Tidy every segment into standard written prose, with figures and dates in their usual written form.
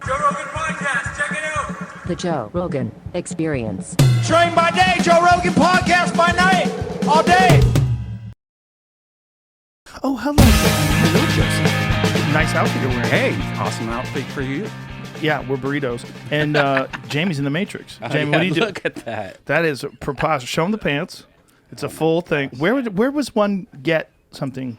Joe Rogan Podcast, check it out. The Joe Rogan Experience. Train by day, Joe Rogan Podcast by night, all day. Oh, hello, Joseph. Nice outfit you're wearing. Hey, awesome outfit for you. Yeah, we're burritos. And Jamie's in the Matrix. Jamie, what do you do? Look at that. That is preposterous. Show him the pants. It's a full thing. Where was one get something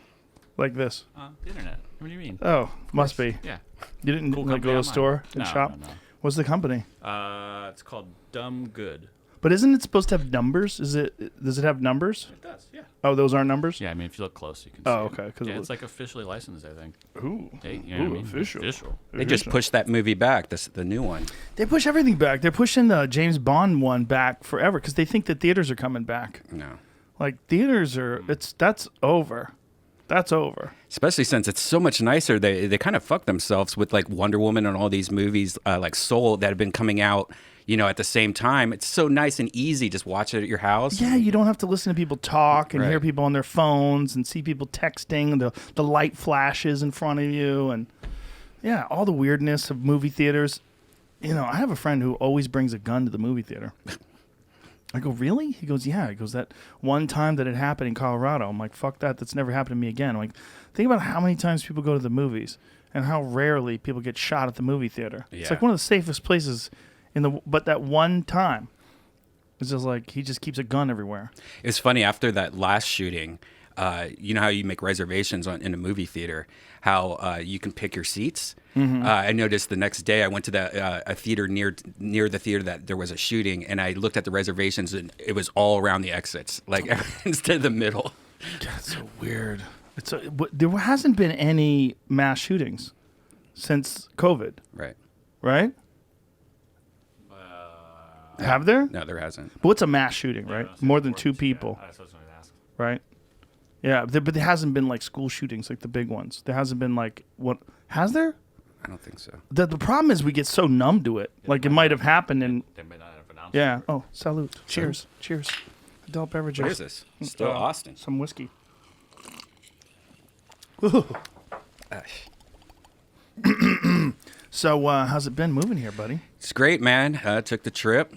like this? The internet. What do you mean? Oh, must be. Yeah. You didn't Cool go to company a online. store and No, shop? no. What's the company? It's called Dumb Good. But isn't it supposed to have numbers? Does it have numbers? It does, yeah. Oh, those aren't numbers? Yeah, I mean, if you look close, you can Oh, see it. okay, 'cause Yeah, it it's like officially licensed, I think. Ooh. Hey, you know what I mean? Official. They just pushed that movie back, the new one. They push everything back. They're pushing the James Bond one back forever because they think that theaters are coming back. No. Like theaters are, that's over. That's over. Especially since it's so much nicer. They kind of fuck themselves with like Wonder Woman and all these movies like Soul that have been coming out, at the same time. It's so nice and easy. Just watch it at your house. Yeah, you don't have to listen to people talk and Right. hear people on their phones and see people texting and the light flashes in front of you and yeah, all the weirdness of movie theaters. I have a friend who always brings a gun to the movie theater. I go, really? He goes, yeah. He goes, that one time that it happened in Colorado. I'm like, fuck that. That's never happened to me again. I'm like, think about how many times people go to the movies and how rarely people get shot at the movie theater. It's like Yeah. one of the safest places but that one time, it's just like he just keeps a gun everywhere. It's funny, after that last shooting, you know how you make reservations in a movie theater, how you can pick your seats. Mm-hmm. I noticed the next day I went to a theater near the theater that there was a shooting, and I looked at the reservations, and it was all around the exits, like instead of the middle. That's so weird. There hasn't been any mass shootings since COVID, Right. right? Have there? No, there hasn't. But what's a mass shooting, right? More than two people, That's what I was going to ask. right? Yeah, but there hasn't been like school shootings, like the big ones. There hasn't been like what has there? I don't think so. The problem is we get so numb to it. Like it might have happened and They may not have announced yeah. it. Oh, salute. Cheers. Cheers. Adult beverages. What is this? Still Austin. Some whiskey. So how's it been moving here, buddy? It's great, man. Took the trip.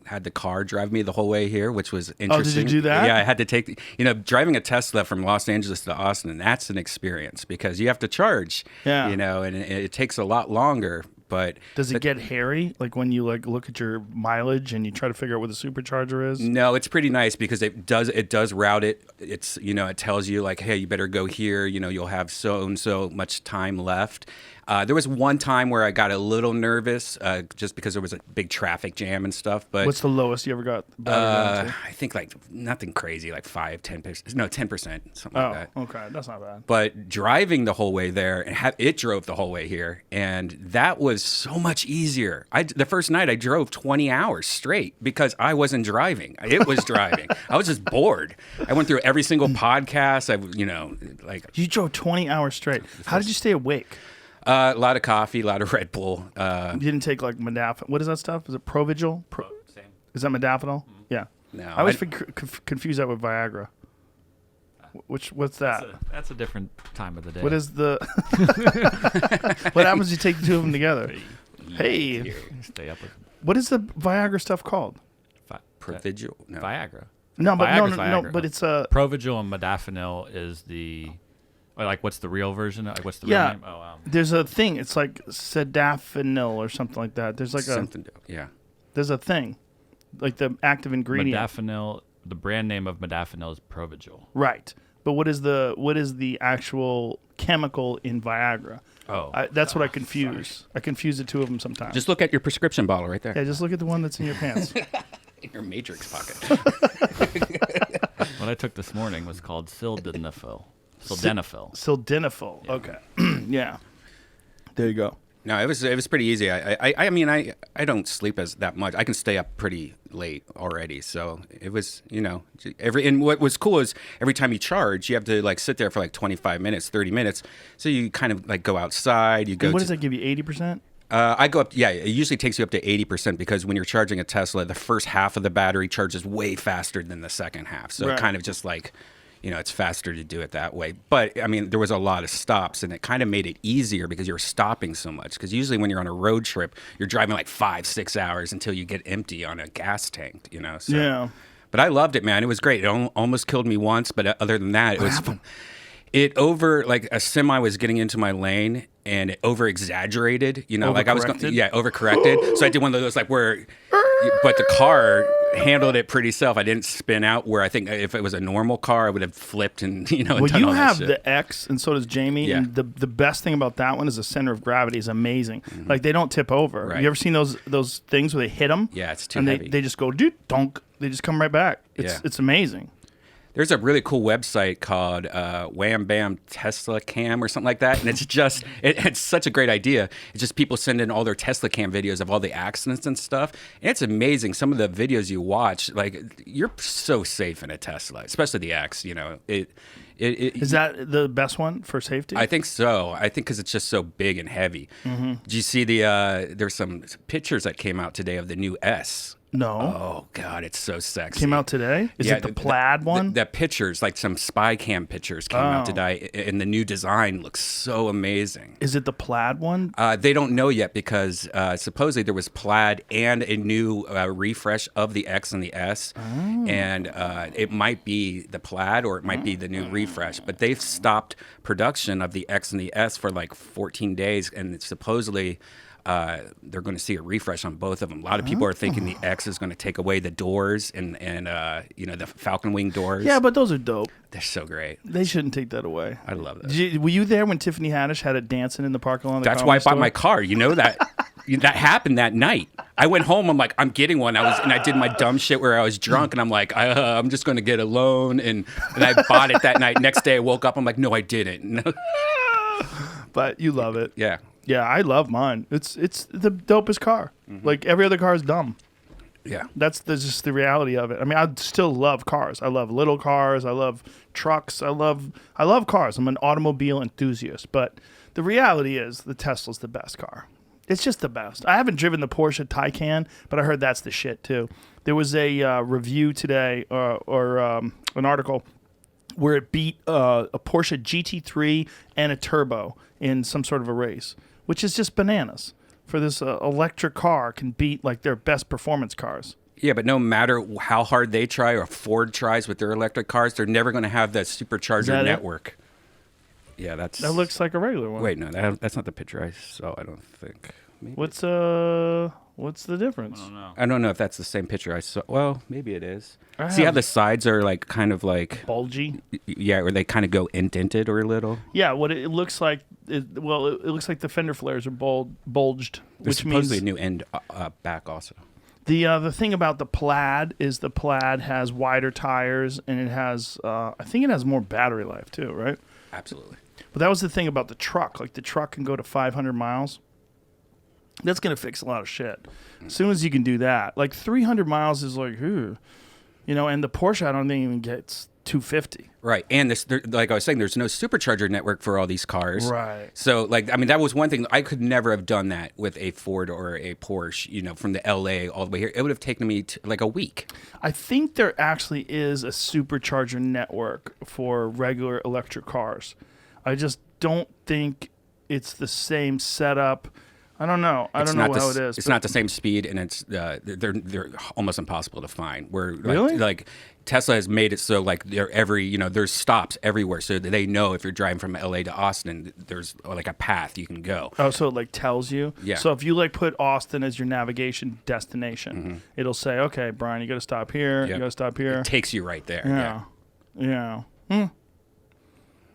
Had the car drive me the whole way here, which was interesting. do that? Yeah, I had to take, driving a Tesla from Los Angeles to Austin, that's an experience because you have to charge, Yeah. and it takes a lot longer. But Does it get hairy? Like when you look at your mileage and you try to figure out what the supercharger is? no, it's pretty nice because it does route it. It's, it tells you like, hey, you better go here. You'll have so and so much time left. There was one time where I got a little nervous just because there was a big traffic jam and stuff. But What's the lowest you ever got? battery down to? I think like nothing crazy, like 5-10%. No, 10%, something Oh, like that. okay. That's not bad. But driving the whole way there, and it drove the whole way here, and that was so much easier. The first night I drove 20 hours straight because I wasn't driving; it was driving. I was just bored. I went through every single podcast. You drove 20 hours straight. How did you stay awake? A lot of coffee, a lot of Red Bull. You didn't take like modafinil. What is that stuff? Is it Provigil? Same. Is that modafinil? Yeah. No, I always confuse that with Viagra. What's that? That's a different time of the day. What is the? What happens if you take the two of them together? Hey, Stay up with what is the Viagra stuff called? Provigil. No. Viagra. No, but Viagra's no. Viagra. But it's a Provigil and modafinil is what's the real version? Like, what's the real yeah. name? Oh, There's a thing. It's like sildenafil or something like that. There's like Something. Yeah. there's a thing, like the active ingredient. modafinil. The brand name of modafinil is Provigil. Right. But what is the actual chemical in Viagra? Oh, That's what I confuse. I confuse the two of them sometimes. Just look at your prescription bottle right there. yeah, just look at the one that's in your pants. In your Matrix pocket. what I took this morning was called sildenafil. Sildenafil. Sildenafil. Okay. Yeah. There you go. No, it was pretty easy. I mean I don't sleep as that much. I can stay up pretty late already. So it was, and what was cool is every time you charge, you have to like sit there for like 25 minutes, 30 minutes. So you kind of like go outside, you go And what does that give you? 80%? I go up, yeah, it usually takes you up to 80% because when you're charging a Tesla, the first half of the battery charges way faster than the second half. So Right. it kind of just like, it's faster to do it that way. But I mean, there was a lot of stops, and it kind of made it easier because you're stopping so much. Because usually when you're on a road trip, you're driving like 5-6 hours until you get empty on a gas tank, So. Yeah. But I loved it, man. It was great. It almost killed me once, but other than that, like a semi was getting into my lane and it over exaggerated, like I was overcorrected. So I did one of those like where, but the car handled it pretty safe. I didn't spin out where I think if it was a normal car, I would have flipped and, and Well, done you all that have shit. the X and so does Jamie. Yeah. And the best thing about that one is the center of gravity is amazing. Like they don't tip over. Right. You ever seen those things where they hit them? Yeah, it's too and heavy. they just go, donk. They just come right back. It's amazing. There's a really cool website called Wham Bam Tesla Cam or something like that. And it's just, it's such a great idea. It's just people send in all their Tesla Cam videos of all the accidents and stuff. And it's amazing. Some of the videos you watch, like you're so safe in a Tesla, especially the X, Is that the best one for safety? I think so. I think because it's just so big and heavy. Did you see there's some pictures that came out today of the new S? No. Oh, God, it's so sexy. Came out today? Is it the plaid one? The pictures, like some spy cam pictures came out today, and the new design looks so amazing. Is it the plaid one? They don't know yet because supposedly there was plaid and a new refresh of the X and the S, and it might be the plaid or it might be the new refresh, but they've stopped production of the X and the S for like 14 days, and supposedly they're going to see a refresh on both of them. A lot of people are thinking the X is going to take away the doors and the Falcon Wing doors. Yeah, but those are dope. They're so great. They shouldn't take that away. I love that. Were you there when Tiffany Haddish had it dancing in the parking lot? That's why I bought my car. You know that. That happened that night. I went home. I'm like, I'm getting one. I did my dumb shit where I was drunk, and I'm like, I'm just going to get a loan, and I bought it that night. Next day, I woke up. I'm like, no, I didn't. But you love it. Yeah. Yeah, I love mine. It's the dopest car. Like every other car is dumb. Yeah. That's just the reality of it. I mean, I still love cars. I love little cars. I love trucks. I love cars. I'm an automobile enthusiast. But the reality is the Tesla's the best car. It's just the best. I haven't driven the Porsche Taycan, but I heard that's the shit too. There was a review today or an article where it beat a Porsche GT3 and a turbo in some sort of a race, which is just bananas. For this electric car can beat like their best performance cars. Yeah, but no matter how hard they try or Ford tries with their electric cars, they're never going to have that supercharger network. Yeah, that looks like a regular one. Wait, no, that's not the picture I saw. I don't think. Maybe. What's the difference? I don't know if that's the same picture I saw. Well, maybe it is. See how the sides are like kind of like bulgy? Yeah, or they kind of go indented or a little. Yeah, what it looks like. It looks like the fender flares are bulged, There's which means supposedly a new end back also. The thing about the plaid is the plaid has wider tires and it has I think it has more battery life too, right? Absolutely. But that was the thing about the truck. Like the truck can go to 500 miles. That's going to fix a lot of shit. As soon as you can do that. Like 300 miles is like, and the Porsche I don't think even gets 250. Right. And like I was saying, there's no supercharger network for all these cars. Right. So, that was one thing. I could never have done that with a Ford or a Porsche, from the LA all the way here. It would have taken me like a week. I think there actually is a supercharger network for regular electric cars. I just don't think it's the same setup. I don't know. I don't know how it is. It's not the same speed, and it's they're almost impossible to find. Really? Like Tesla has made it so like there's stops everywhere, so that they know if you're driving from LA to Austin, there's like a path you can go. Oh, so it like tells you. Yeah. So if you like put Austin as your navigation destination, it'll say, okay, Brian, you got to stop here. Yep. You got to stop here. It takes you right there. Yeah.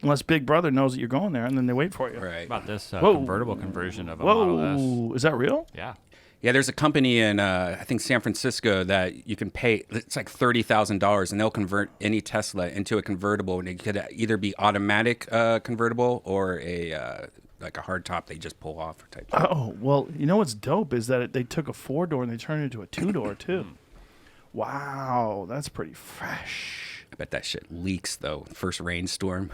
Unless Big Brother knows that you're going there, and then they wait for you. Right. About this convertible conversion of a Model S. Is that real? Yeah. Yeah, there's a company in I think San Francisco that you can pay. It's like $30,000, and they'll convert any Tesla into a convertible, and it could either be automatic convertible or a like a hard top they just pull off type thing. Oh well, you know what's dope is that they took a 4-door and they turned it into a 2-door too. Wow, that's pretty fresh. I bet that shit leaks though. First rainstorm.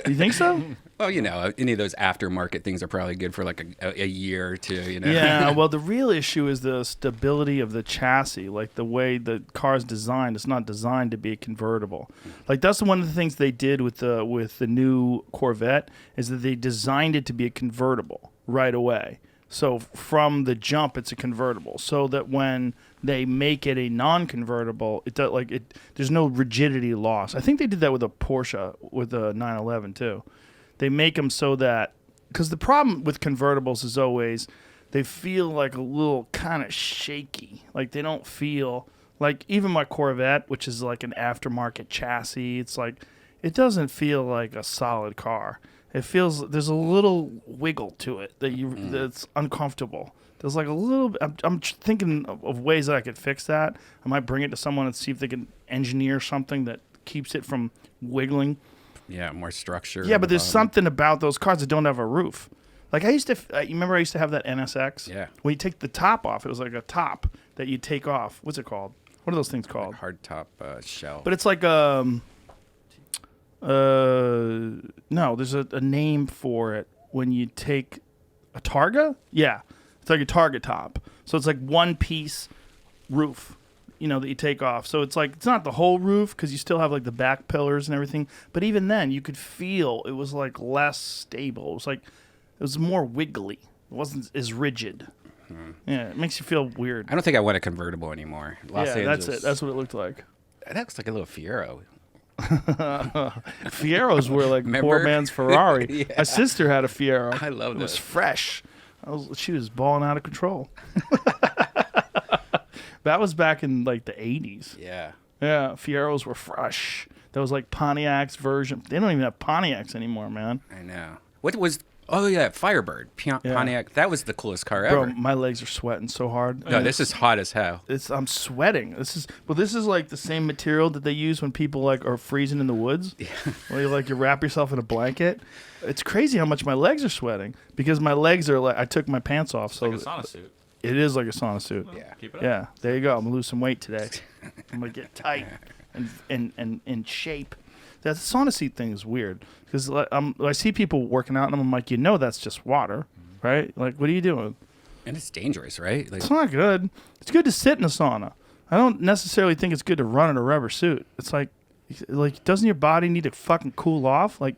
You think so? Well, any of those aftermarket things are probably good for like a year or two. Yeah. Well, the real issue is the stability of the chassis, like the way the car's designed. It's not designed to be a convertible. Like that's one of the things they did with the new Corvette is that they designed it to be a convertible right away. So from the jump, it's a convertible. So that when they make it a non-convertible, there's no rigidity loss. I think they did that with a Porsche with a 911 too. They make them so that because the problem with convertibles is always they feel like a little kind of shaky. Like they don't feel like even my Corvette, which is like an aftermarket chassis. It's like it doesn't feel like a solid car. It feels there's a little wiggle to it that's uncomfortable. There's like a little. I'm thinking of ways that I could fix that. I might bring it to someone and see if they can engineer something that keeps it from wiggling. Yeah, more structure. Yeah, but there's something about those cars that don't have a roof. Like I used to. You remember I used to have that NSX? Yeah. When you take the top off, it was like a top that you take off. What's it called? What are those things called? Like hard top shell. But it's like no, there's a name for it when you take a Targa. Yeah, it's like a Targa top. So it's like one piece roof, that you take off. So it's like it's not the whole roof because you still have like the back pillars and everything. But even then, you could feel it was like less stable. It was more wiggly. It wasn't as rigid. Yeah, it makes you feel weird. I don't think I want a convertible anymore. Los Angeles. That's it. That's what it looked like. That looks like a little Fiero. Fieros were like poor man's Ferrari. Yeah. My sister had a Fiero. I love it. It was those. fresh. She was balling out of control. That was back in like the 80s. Yeah. Yeah, Fieros were fresh. That was like Pontiac's version. They don't even have Pontiacs anymore, man. I know. What was... Oh, yeah, Firebird. Pontiac. That was the coolest car Bro, ever. my legs are sweating so hard. No, this is hot as hell. I'm sweating. This is like the same material that they use when people like are freezing in the woods. Yeah. Where you wrap yourself in a blanket. It's crazy how much my legs are sweating because my legs are like I took my pants off. So like a sauna suit. It is like a sauna suit. Yeah. Keep it up. Yeah. There you go. I'm gonna lose some weight today. I'm gonna get tight and in shape. That sauna seat thing is weird because I see people working out and I'm like, that's just water, right? Like, what are you doing? And it's dangerous, right? Like, It's not good. It's good to sit in a sauna. I don't necessarily think it's good to run in a rubber suit. It's like doesn't your body need to fucking cool off? Like,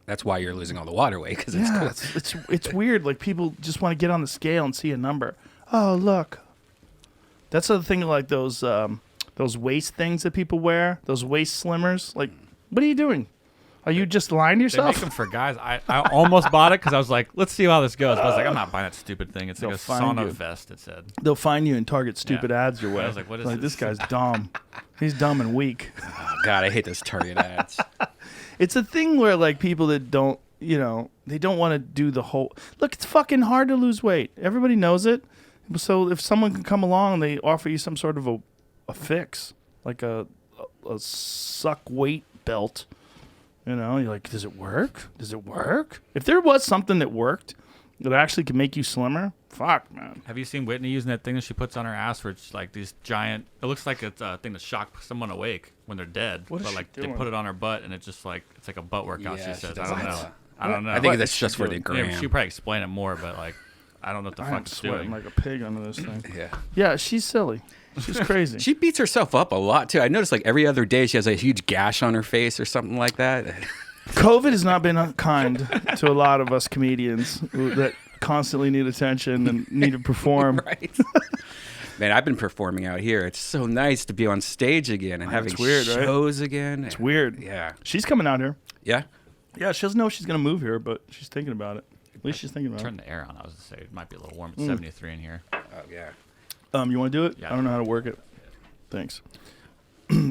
that's why you're losing all the water weight because it's cool. it's weird. Like people just want to get on the scale and see a number. Oh, look. That's the thing. Like those waist things that people wear, those waist slimmers. Like, what are you doing? Are you just lying to They yourself? make them for guys. I almost bought it because I was like, let's see how this goes. But I was like, I'm not buying that stupid thing. It's like They'll a find sauna you. vest, it said. They'll find you and target stupid ads your way. I was like, what is this this? guy's dumb. He's dumb and weak. Oh, God, I hate those Target ads. It's a thing where like people that don't, they don't want to do the whole. Look, it's fucking hard to lose weight. Everybody knows it. So if someone can come along and they offer you some sort of a fix, like a suck weight belt, you're like, does it work? Does it work? If there was something that worked that actually could make you slimmer, fuck, man. Have you seen Whitney using that thing that she puts on her ass where it's like these giant... It looks like it's a thing to shock someone awake when they're dead. What is but she like doing? they put it on her butt and it's just like... It's like a butt workout, Yeah, she she says. does I don't that. know. I don't know. I think that's just for the Yeah, gram. she'll probably explain it more, but like... I don't know what the I'm fuck it's sweating doing. like a pig under this thing. Yeah. Yeah, she's silly. She's crazy. She beats herself up a lot, too. I noticed like every other day she has a huge gash on her face or something like that. COVID has not been kind to a lot of us comedians that constantly need attention and need to perform. Right. Man, I've been performing out here. It's so nice to be on stage again and having weird, right? shows again. It's weird. Yeah. She's coming out here. Yeah? Yeah, she doesn't know she's going to move here, but she's thinking about it. At least she's thinking about Turn the air on. I was going to say it might be a little warm. It's 73 in here. Oh, yeah. it. You want to do it? Yeah. I don't know how to work it. Thanks.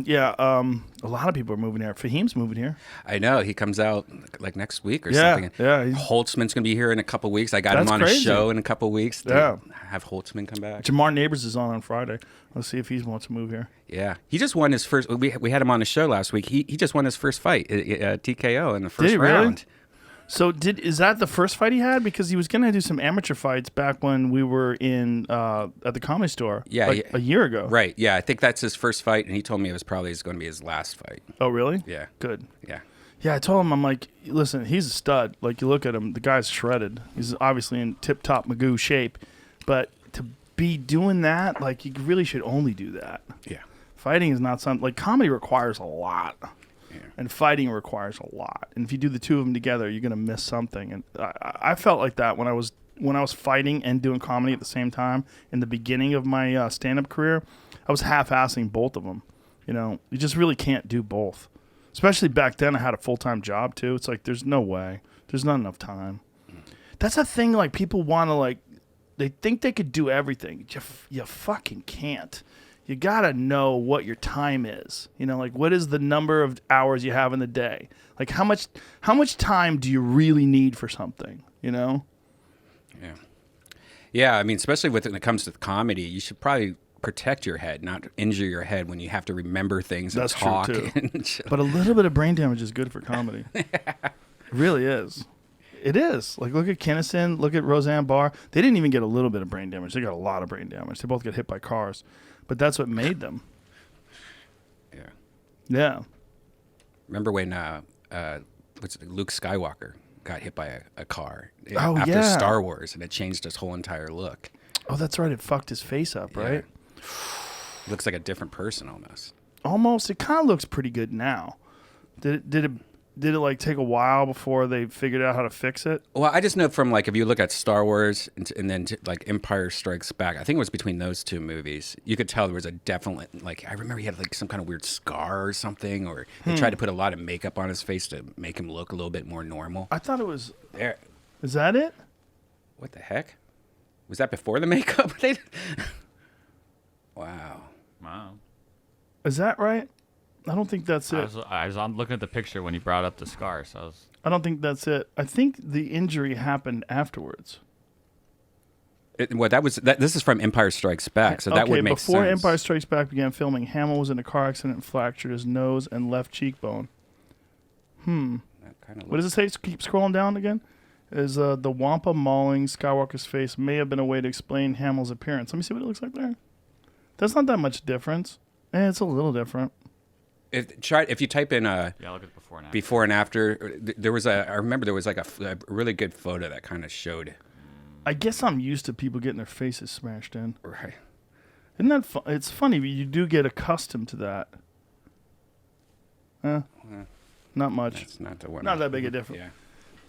Yeah, a lot of people are moving here. Fahim's moving here. I know. He comes out like next week or Yeah, something. yeah, Holtzman's going to be here in a couple weeks. I got That's him on crazy. a show in a couple weeks to Yeah. have Holtzman come back. Jamar Neighbors is on Friday. Let's see if he wants to move here. Yeah. He just won his first. We had him on the show last week. He just won his first fight, TKO, in the first he really? round. So is that the first fight he had? Because he was going to do some amateur fights back when we were in at the Comedy Store. Yeah, like a year ago. Right. Yeah, I think that's his first fight, and he told me it was probably going to be his last fight. Oh, really? Yeah. Good. Yeah. Yeah, I told him, I'm like, listen, he's a stud. Like, you look at him, the guy's shredded. He's obviously in tip-top Magoo shape. But to be doing that, like, you really should only do that. Yeah. Fighting is not something, like, comedy requires a lot. Yeah. And fighting requires a lot. And if you do the two of them together, you're going to miss something. And I felt like that when I was fighting and doing comedy at the same time in the beginning of my stand-up career. I was half-assing both of them. You know, you just really can't do both. Especially back then, I had a full-time job, too. It's like, there's no way. There's not enough time. That's a thing, like, people want to, like, they think they could do everything. You fucking can't. You got to know what your time is. You know, like, what is the number of hours you have in the day? Like, how much time do you really need for something, you know? Yeah. Yeah, I mean, especially when it comes to comedy, you should probably protect your head, not injure your head when you have to remember things and That's talk. True, too. But a little bit of brain damage is good for comedy. It really is. It is. Like, look at Kinnison, look at Roseanne Barr. They didn't even get a little bit of brain damage. They got a lot of brain damage. They both got hit by cars. But that's what made them. Yeah. Yeah. Remember when Luke Skywalker got hit by a car Oh, after yeah. Star Wars, and it changed his whole entire look. Oh, that's right. It fucked his face up, right? Yeah. Looks like a different person almost. Almost. It kind of looks pretty good now. Did it like take a while before they figured out how to fix it? Well, I just know from like if you look at Star Wars and then like Empire Strikes Back, I think it was between those two movies. You could tell there was a definite like I remember he had like some kind of weird scar or something, or they tried to put a lot of makeup on his face to make him look a little bit more normal. I thought it was. There, Is that it? what the heck? Was that before the makeup? Wow. Wow. Is that right? I don't think that's it. I was on looking at the picture when you brought up the scar, so I was. I don't think that's it. I think the injury happened afterwards. This is from Empire Strikes Back, so that would make sense. Before Empire Strikes Back began filming, Hamill was in a car accident and fractured his nose and left cheekbone. What does it say? Keep scrolling down again. Is the Wampa mauling Skywalker's face may have been a way to explain Hamill's appearance. Let me see what it looks like there. That's not that much difference. It's a little different. If you type in Yeah, look at before and after. before and after, I remember there was like a really good photo that kind of showed. I guess I'm used to people getting their faces smashed in. Right. Isn't that fun? It's funny, but you do get accustomed to that. Not much. It's not the one. Not that big a difference. Yeah.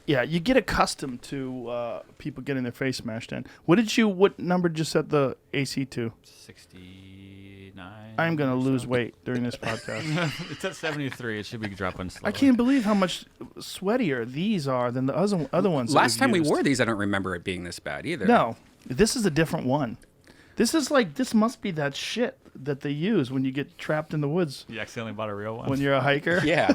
Yeah, you get accustomed to people getting their face smashed in. What number did you set the AC to? 69. I'm going to or lose so. weight during this podcast. It's at 73. It should be dropping slowly. I can't believe how much sweatier these are than the other ones. Last time we wore these, I don't remember it being this bad either. No, this is a different one. This must be that shit that they use when you get trapped in the woods You accidentally bought a real one. when you're a hiker. Yeah.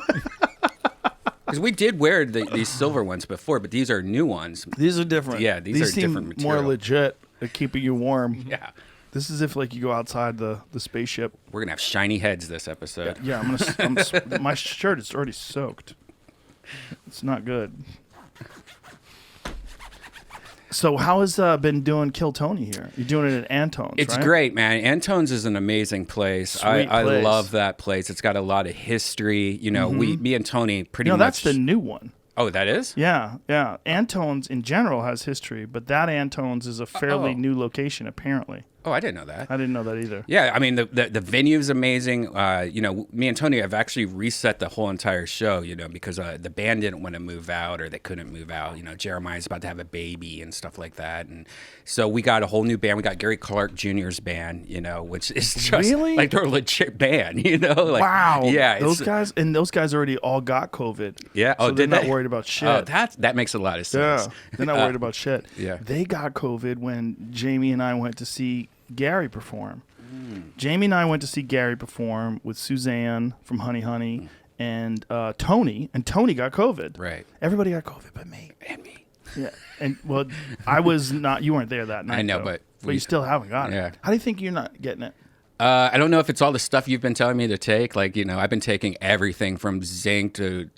Because we did wear these silver ones before, but these are new ones. These are different. Yeah, these are seem different more material. legit at keeping you warm. Yeah. This is if like you go outside the spaceship. We're going to have shiny heads this episode. Yeah, my shirt is already soaked. It's not good. So how has been doing Kill Tony here? You're doing it at Antone's, It's right? great, man. Antone's is an amazing place. I place. love that place. It's got a lot of history. You know, me and Tony pretty much. That's the new one. Oh, that is? Yeah. Antone's in general has history, but that Antone's is a fairly new location, apparently. Oh, I didn't know that. I didn't know that either. Yeah, I mean, the venue is amazing. You know, me and Tony have actually reset the whole entire show, you know, because the band didn't want to move out or they couldn't move out. You know, Jeremiah's about to have a baby and stuff like that. And so we got a whole new band. We got Gary Clark Jr.'s band, you know, which is just Really? like they're a legit band, you know? Like, Wow. Yeah. Those guys already all got COVID. Yeah. So Oh, they're did not they? worried about shit. Oh, that makes a lot of sense. Yeah. They're not worried about shit. Yeah. They got COVID when Jamie and I went to see Gary perform. Jamie and I went to see Gary perform with Suzanne from Honey Honey and Tony. And Tony got COVID. Right. Everybody got COVID but me. And me. Yeah. And well, I was not. You weren't there that night. I know, though. but you still haven't got it. Yeah. How do you think you're not getting it? I don't know if it's all the stuff you've been telling me to take. Like, you know, I've been taking everything from zinc to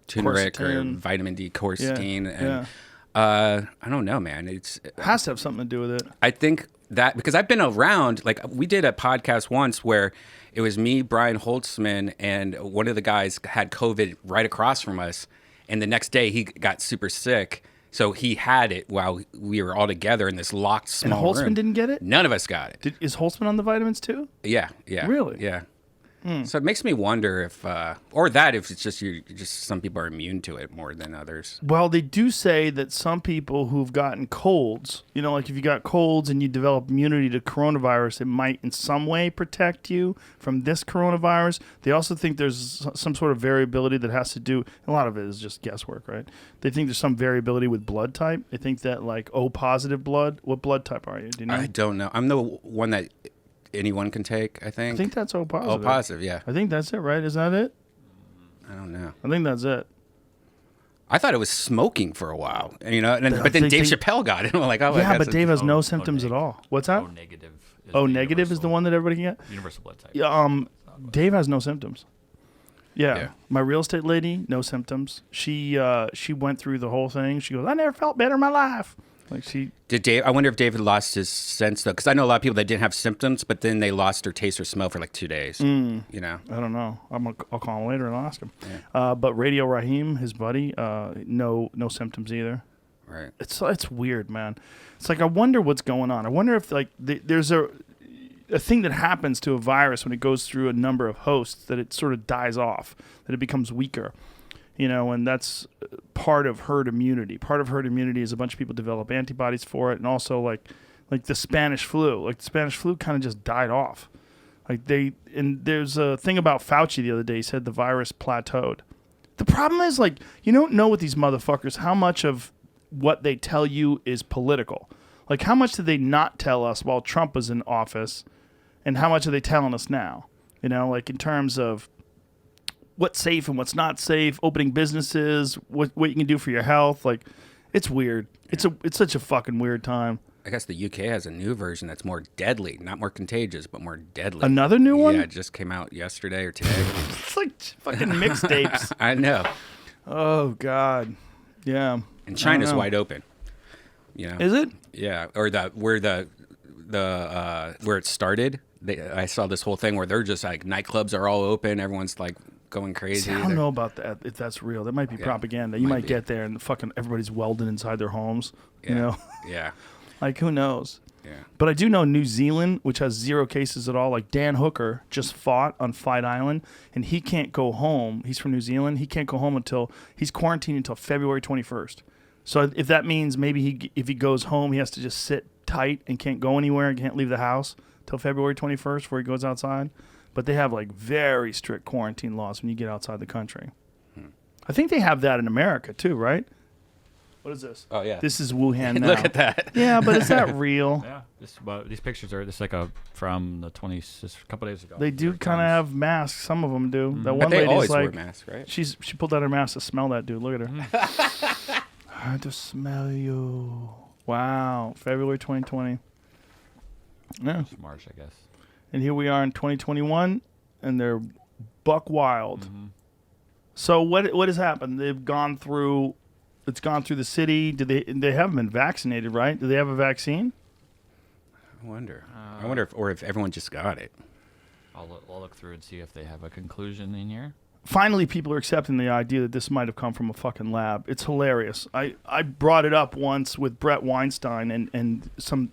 turmeric or Quercetin. vitamin D, quercetin, and I don't know, man. It has to have something to do with it. I think that because I've been around, like we did a podcast once where it was me, Brian Holtzman, and one of the guys had COVID right across from us, and the next day he got super sick. So he had it while we were all together in this locked small And Holtzman room. didn't get it? None of us got it. Is Holtzman on the vitamins too? Yeah. Really? Yeah. So it makes me wonder if, or that if it's just just some people are immune to it more than others. Well, they do say that some people who've gotten colds, like if you got colds and you develop immunity to coronavirus, it might in some way protect you from this coronavirus. They also think there's some sort of variability that has to do, a lot of it is just guesswork, right? They think there's some variability with blood type. They think that like O positive blood, what blood type are you? Do you know? I don't know. I'm the one that anyone can take, I think. I think that's O positive. O positive, yeah. I think that's it, right? Is that it? I don't know. I think that's it. I thought it was smoking for a while, but then they Dave think- Chappelle got it. I'm like, oh, Yeah, that's but Dave has no O symptoms at negative. all. What's that? O negative. O negative is the one that everybody can get? Universal blood type. Yeah, Dave has no symptoms. Yeah. Yeah. My real estate lady, no symptoms. She went through the whole thing. She goes, I never felt better in my life. Like Did Dave? I wonder if David lost his sense though, because I know a lot of people that didn't have symptoms, but then they lost their taste or smell for like 2 days. You know. I don't know. I'll call him later and I'll ask him. Yeah. But Radio Raheem, his buddy, no symptoms either. Right. It's weird, man. It's like I wonder what's going on. I wonder if like there's a thing that happens to a virus when it goes through a number of hosts that it sort of dies off, that it becomes weaker. And that's part of herd immunity. Part of herd immunity is a bunch of people develop antibodies for it, and also like the Spanish flu. Like the Spanish flu kind of just died off. And there's a thing about Fauci the other day. He said the virus plateaued. The problem is like you don't know with these motherfuckers how much of what they tell you is political. Like how much did they not tell us while Trump was in office, and how much are they telling us now? Like in terms of what's safe and what's not safe, opening businesses, what you can do for your health. Like, it's weird. It's such a fucking weird time. I guess the UK has a new version that's more deadly, not more contagious, but more deadly. Another new one? Yeah, it just came out yesterday or today. It's like fucking mixtapes. I know. Oh God. Yeah. And China's wide open. Is it? Yeah, or where it started. I saw this whole thing where they're just like nightclubs are all open. Everyone's like going crazy. See, I don't know about that. If that's real, that might be propaganda. You might get there and fucking everybody's welded inside their homes. Yeah. Yeah. Like who knows? Yeah. But I do know New Zealand, which has 0 cases at all. Like Dan Hooker just fought on Fight Island, and he can't go home. He's from New Zealand. He can't go home until he's quarantined until February 21st. So if that means maybe if he goes home, he has to just sit tight and can't go anywhere and can't leave the house till February 21st before he goes outside. But they have like very strict quarantine laws when you get outside the country. I think they have that in America too, right? What is this? Oh yeah. This is Wuhan now. Look at that. Yeah, but is that real? Yeah. These pictures are like from the a couple days ago. They do Here it kind of comes. have masks. Some of them do. That But one they lady's always like, wear masks, right? she pulled out her mask to smell that dude. Look at her. I had to smell you. Wow. February 2020. Yeah. It's March, I guess. And here we are in 2021, and they're buck wild. So what has happened? They've gone through. It's gone through the city. They haven't been vaccinated, right? Do they have a vaccine? I wonder. if everyone just got it. I'll look through and see if they have a conclusion in here. Finally, people are accepting the idea that this might have come from a fucking lab. It's hilarious. I brought it up once with Brett Weinstein and some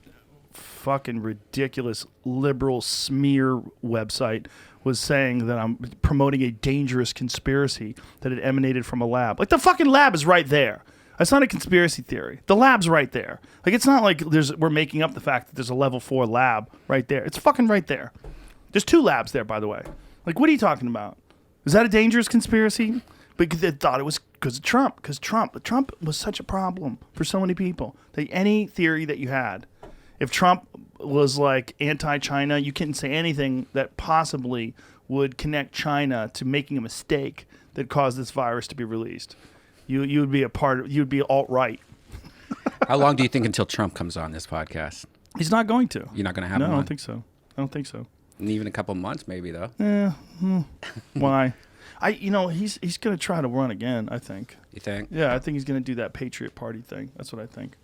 fucking ridiculous liberal smear website was saying that I'm promoting a dangerous conspiracy that it emanated from a lab. Like, the fucking lab is right there. It's not a conspiracy theory. The lab's right there. Like, it's not like we're making up the fact that there's a level 4 lab right there. It's fucking right there. There's 2 labs there, by the way. Like, what are you talking about? Is that a dangerous conspiracy? Because they thought it was because of Trump. Because Trump was such a problem for so many people. That any theory that you had, if Trump was like anti-China, you couldn't say anything that possibly would connect China to making a mistake that caused this virus to be released. You would be you'd be alt-right. How long do you think until Trump comes on this podcast? He's not going to. You're not going to have No, him I on? don't think so. Even a couple months, maybe though. Why? He's going to try to run again, I think. You think? Yeah, I think he's going to do that Patriot Party thing. That's what I think.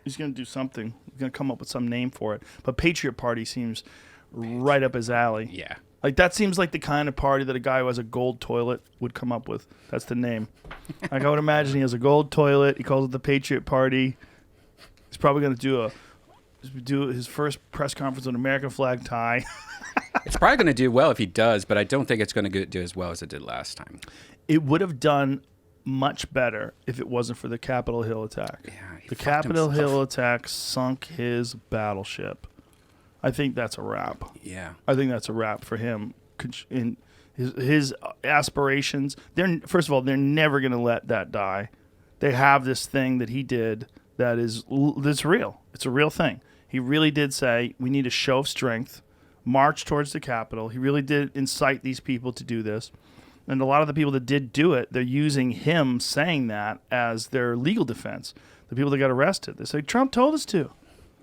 He's going to do something. He's going to come up with some name for it. But Patriot Party seems right up his alley. Yeah. Like, that seems like the kind of party that a guy who has a gold toilet would come up with. That's the name. Like, I would imagine he has a gold toilet. He calls it the Patriot Party. He's probably going to do his first press conference with an American flag tie. It's probably going to do well if he does, but I don't think it's going to do as well as it did last time. It would have done much better if it wasn't for the Capitol Hill attack. Yeah, the Capitol Hill attack sunk his battleship. I think that's a wrap. Yeah. I think that's a wrap for him. In his aspirations, first of all, they're never going to let that die. They have this thing that he did that's real. It's a real thing. He really did say, we need a show of strength, march towards the Capitol. He really did incite these people to do this. And a lot of the people that did do it, they're using him saying that as their legal defense. The people that got arrested, they say, Trump told us to.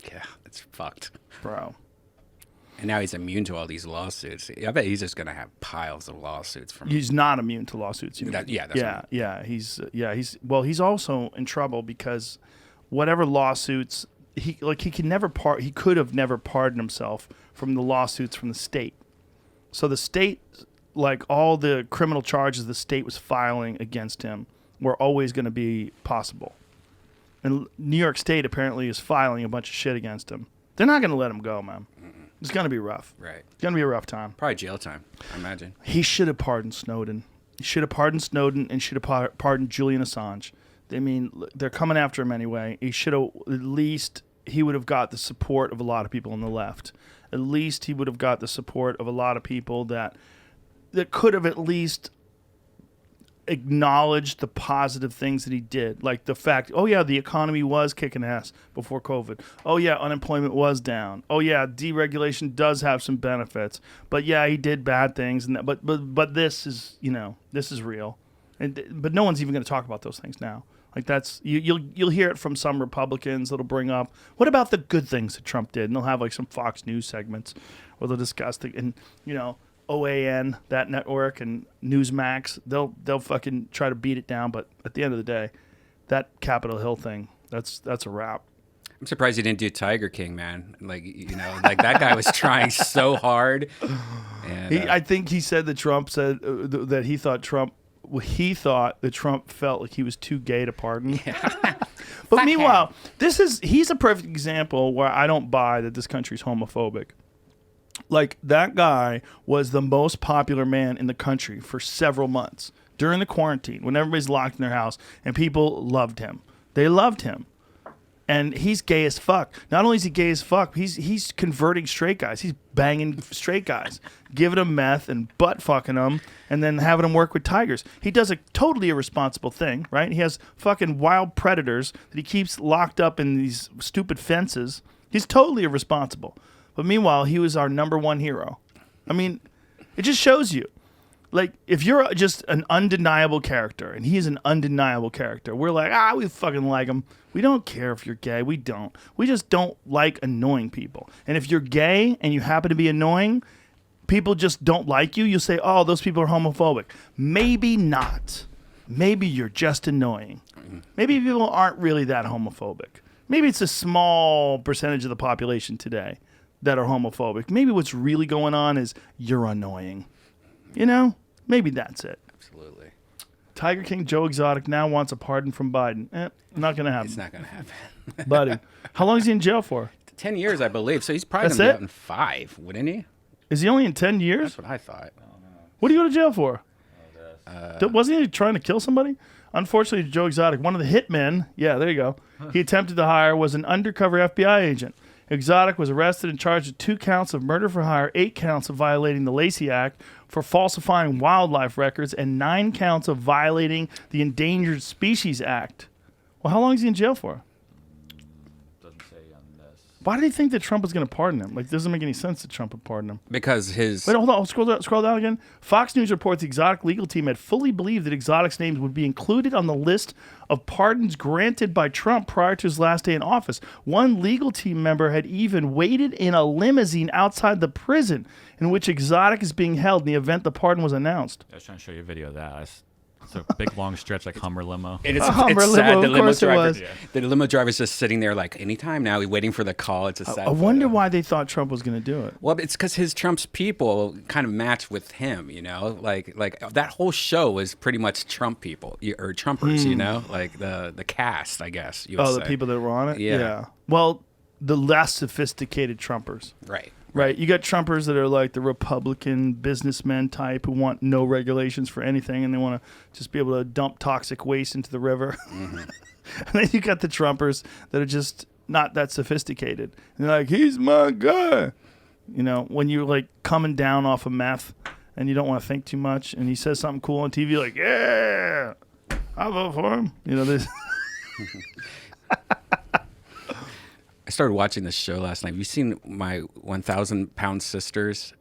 Yeah, it's fucked. Bro. And now he's immune to all these lawsuits. I bet he's just going to have piles of lawsuits from. He's not immune to lawsuits. He's also in trouble because whatever lawsuits he could have never pardoned himself from the lawsuits from the state. So the state, like all the criminal charges the state was filing against him, were always going to be possible. And New York State apparently is filing a bunch of shit against him. They're not going to let him go, man. It's going to be rough. Right. It's going to be a rough time. Probably jail time, I imagine. He should have pardoned Snowden. He should have pardoned Snowden and should have pardoned Julian Assange. I mean, they're coming after him anyway. He should have, at least he would have got the support of a lot of people on the left. At least he would have got the support of a lot of people that could have at least acknowledged the positive things that he did. Like the fact, oh yeah, the economy was kicking ass before COVID. Oh yeah, unemployment was down. Oh yeah, deregulation does have some benefits. But yeah, he did bad things, and but this is, this is real. But no one's even going to talk about those things now. Like that's you'll hear it from some Republicans that'll bring up, what about the good things that Trump did? And they'll have like some Fox News segments where they'll discuss OAN, that network, and Newsmax, they'll fucking try to beat it down. But at the end of the day, that Capitol Hill thing, that's a wrap. I'm surprised he didn't do Tiger King, man. Like that guy was trying so hard. And, I think he said that Trump said that he thought that Trump felt like he was too gay to pardon. Yeah. But meanwhile, he's a perfect example where I don't buy that this country's homophobic. Like, that guy was the most popular man in the country for several months during the quarantine when everybody's locked in their house, and people loved him. They loved him. And he's gay as fuck. Not only is he gay as fuck, he's converting straight guys. He's banging straight guys, giving them meth and butt fucking them, and then having them work with tigers. He does a totally irresponsible thing, right? He has fucking wild predators that he keeps locked up in these stupid fences. He's totally irresponsible. But meanwhile, he was our number one hero. I mean, it just shows you. Like, if you're just an undeniable character, and he's an undeniable character, we're like, we fucking like him. We don't care if you're gay. We don't. We just don't like annoying people. And if you're gay and you happen to be annoying, people just don't like you. You'll say, oh, those people are homophobic. Maybe not. Maybe you're just annoying. Maybe people aren't really that homophobic. Maybe it's a small percentage of the population today that are homophobic. Maybe what's really going on is you're annoying. Maybe that's it. Absolutely. Tiger King Joe Exotic now wants a pardon from Biden. Not going to happen. It's not going to happen. Buddy, how long is he in jail for? 10 years, I believe. So he's probably going to be out in 5, wouldn't he? Is he only in 10 years? That's what I thought. What did he go to jail for? Wasn't he trying to kill somebody? Unfortunately, Joe Exotic, one of the hitmen, there you go, he attempted to hire was an undercover FBI agent. Exotic was arrested and charged with 2 counts of murder for hire, 8 counts of violating the Lacey Act for falsifying wildlife records, and 9 counts of violating the Endangered Species Act. Well, how long is he in jail for? The doesn't say on this. Why did he think that Trump was going to pardon him? Like, it doesn't make any sense that Trump would pardon him. Because his Wait, hold on. Scroll down again. Fox News reports the Exotic legal team had fully believed that Exotic's names would be included on the list of pardons granted by Trump prior to his last day in office. One legal team member had even waited in a limousine outside the prison in which Exotic is being held in the event the pardon was announced. I was trying to show you a video of that. It's a big long stretch like Hummer limo. and it's, Hummer it's limo, sad. of The limo course it driver, was. the limo driver's just sitting there like anytime now, waiting for the call. It's a sad. I wonder photo. why they thought Trump was going to do it. Well, it's because his Trump's people kind of match with him, you know, like that whole show is pretty much Trump people or Trumpers, you know, like the cast, I guess. You would Oh, the say. people that were on it? Yeah. Well, the less sophisticated Trumpers. Right. Right. You got Trumpers that are like the Republican businessmen type who want no regulations for anything and they want to just be able to dump toxic waste into the river. And then you got the Trumpers that are just not that sophisticated. And they're like, he's my guy. You know, when you're like coming down off of meth and you don't want to think too much and he says something cool on TV, like, yeah, I'll vote for him. You know, this. I started watching this show last night. Have you seen my 1,000-pound sisters?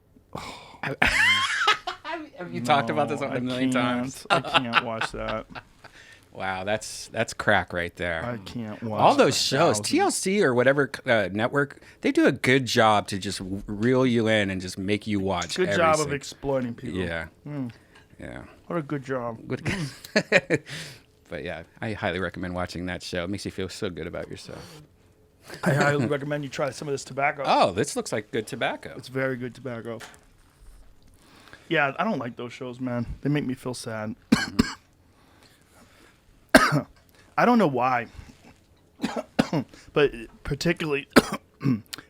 Have you talked about this a million times? I can't watch that. Wow, that's crack right there. I can't watch All those shows, 1,000. TLC or whatever network, they do a good job to just reel you in and just make you watch. Good every job of single- exploiting people. Yeah, yeah. What a good job. Good. But yeah, I highly recommend watching that show. It makes you feel so good about yourself. I highly recommend you try some of this tobacco. Oh, this looks like good tobacco. It's very good tobacco. Yeah, I don't like those shows, man. They make me feel sad. I don't know why. But particularly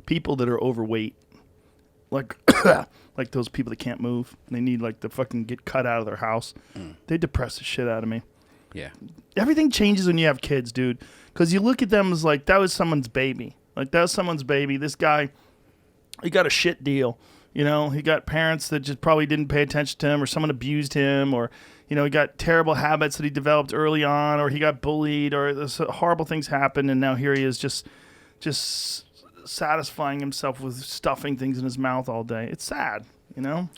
people that are overweight. Like like those people that can't move. They need like to fucking get cut out of their house. They depress the shit out of me. Yeah. Everything changes when you have kids, dude. Because you look at them as like, that was someone's baby. Like, that was someone's baby. This guy, he got a shit deal. You know, he got parents that just probably didn't pay attention to him, or someone abused him, or, you know, he got terrible habits that he developed early on, or he got bullied, or horrible things happened, and now here he is just satisfying himself with stuffing things in his mouth all day. It's sad, you know?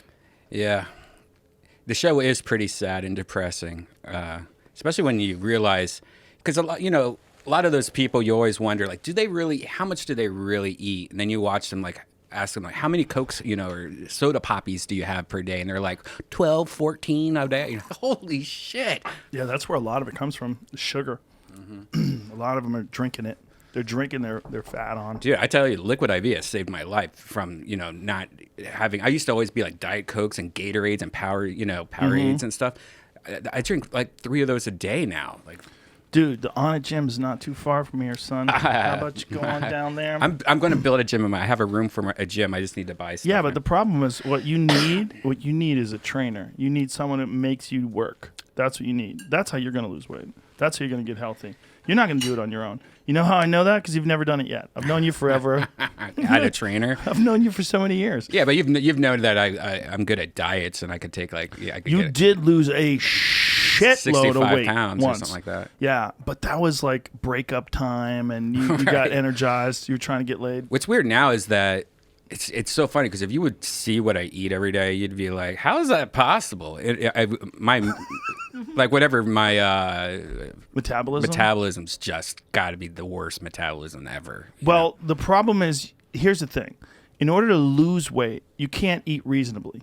Yeah. The show is pretty sad and depressing, especially when you realize, because a lot of those people, you always wonder, like, how much do they really eat? And then you watch them, like, ask them, like, how many Cokes, or soda poppies do you have per day? And they're like, 12, 14 a day. Holy shit. Yeah, that's where a lot of it comes from, the sugar. A lot of them are drinking it. They're drinking their fat on. Dude, I tell you, Liquid IV has saved my life from, not having, I used to always be like Diet Cokes and Gatorades and Powerades and stuff. I drink like 3 of those a day now. Like, Dude, the On It Gym is not too far from here, son. How about you go on down there? I'm going to build a gym. I have a room for a gym. I just need to buy stuff. Yeah, but the problem is what you need is a trainer. You need someone that makes you work. That's what you need. That's how you're going to lose weight. That's how you're going to get healthy. You're not going to do it on your own. You know how I know that? Because you've never done it yet. I've known you forever. I had a trainer. I've known you for so many years. Yeah, but you've known that I'm good at diets and I could take You did lose a shitload 65 of weight pounds once. or something like that. Yeah, but that was like breakup time, and you got Right. energized. You were trying to get laid. What's weird now is that it's so funny because if you would see what I eat every day, you'd be like, "How is that possible?" My metabolism's just got to be the worst metabolism ever. you know? Well, the problem is, here's the thing. In order to lose weight, you can't eat reasonably